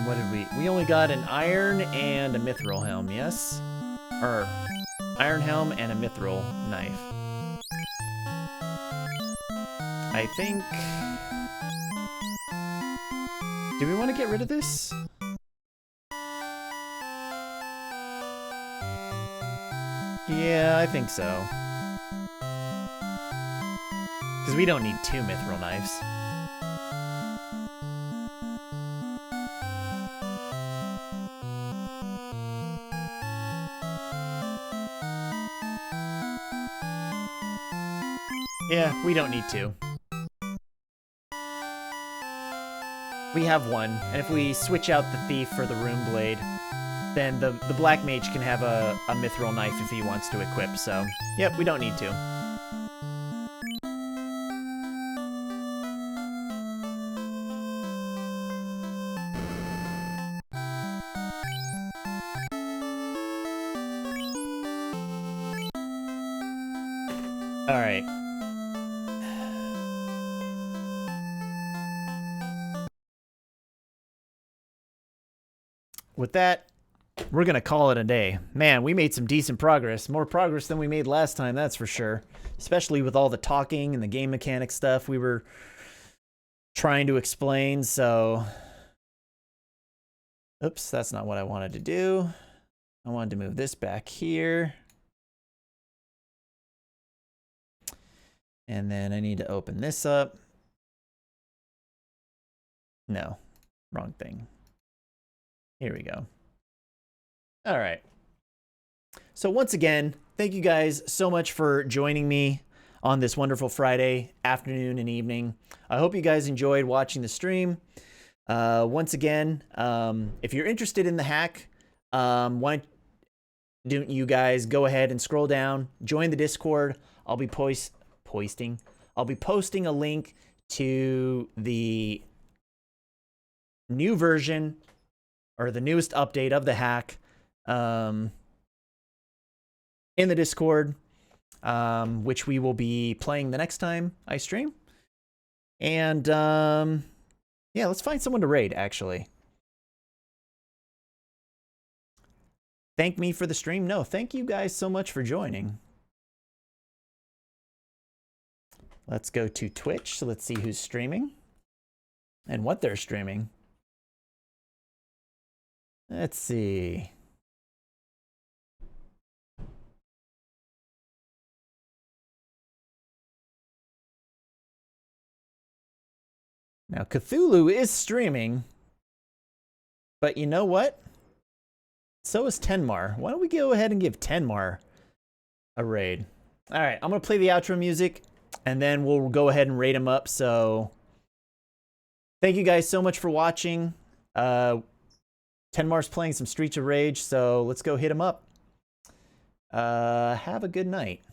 What did we? We only got an iron and a mithril helm, yes? Or iron helm and a mithril knife. I think... Do we want to get rid of this? Yeah, I think so. Because we don't need 2 mithril knives. Yeah, we don't need 2. We have 1, and if we switch out the thief for the rune blade, then the black mage can have a mithril knife if he wants to equip, so yep, we don't need 2. Alright. With that, we're going to call it a day. Man, we made some decent progress. More progress than we made last time, that's for sure. Especially with all the talking and the game mechanic stuff we were trying to explain, so... Oops, that's not what I wanted to do. I wanted to move this back here. And then I need to open this up. No, wrong thing. Here we go. All right. So once again, thank you guys so much for joining me on this wonderful Friday afternoon and evening. I hope you guys enjoyed watching the stream. Once again, if you're interested in the hack, why don't you guys go ahead and scroll down, join the Discord. I'll be posting a link to the new version or the newest update of the hack in the Discord, which we will be playing the next time I stream. And yeah, let's find someone to raid, actually. Thank me for the stream? No, thank you guys so much for joining. Let's go to Twitch. So let's see who's streaming and what they're streaming. Let's see. Now, Cthulhu is streaming, but you know what? So is Tenmar. Why don't we go ahead and give Tenmar a raid? All right, I'm going to play the outro music, and then we'll go ahead and raid him up. So thank you guys so much for watching. Tenmar's playing some Streets of Rage, so let's go hit him up. Have a good night.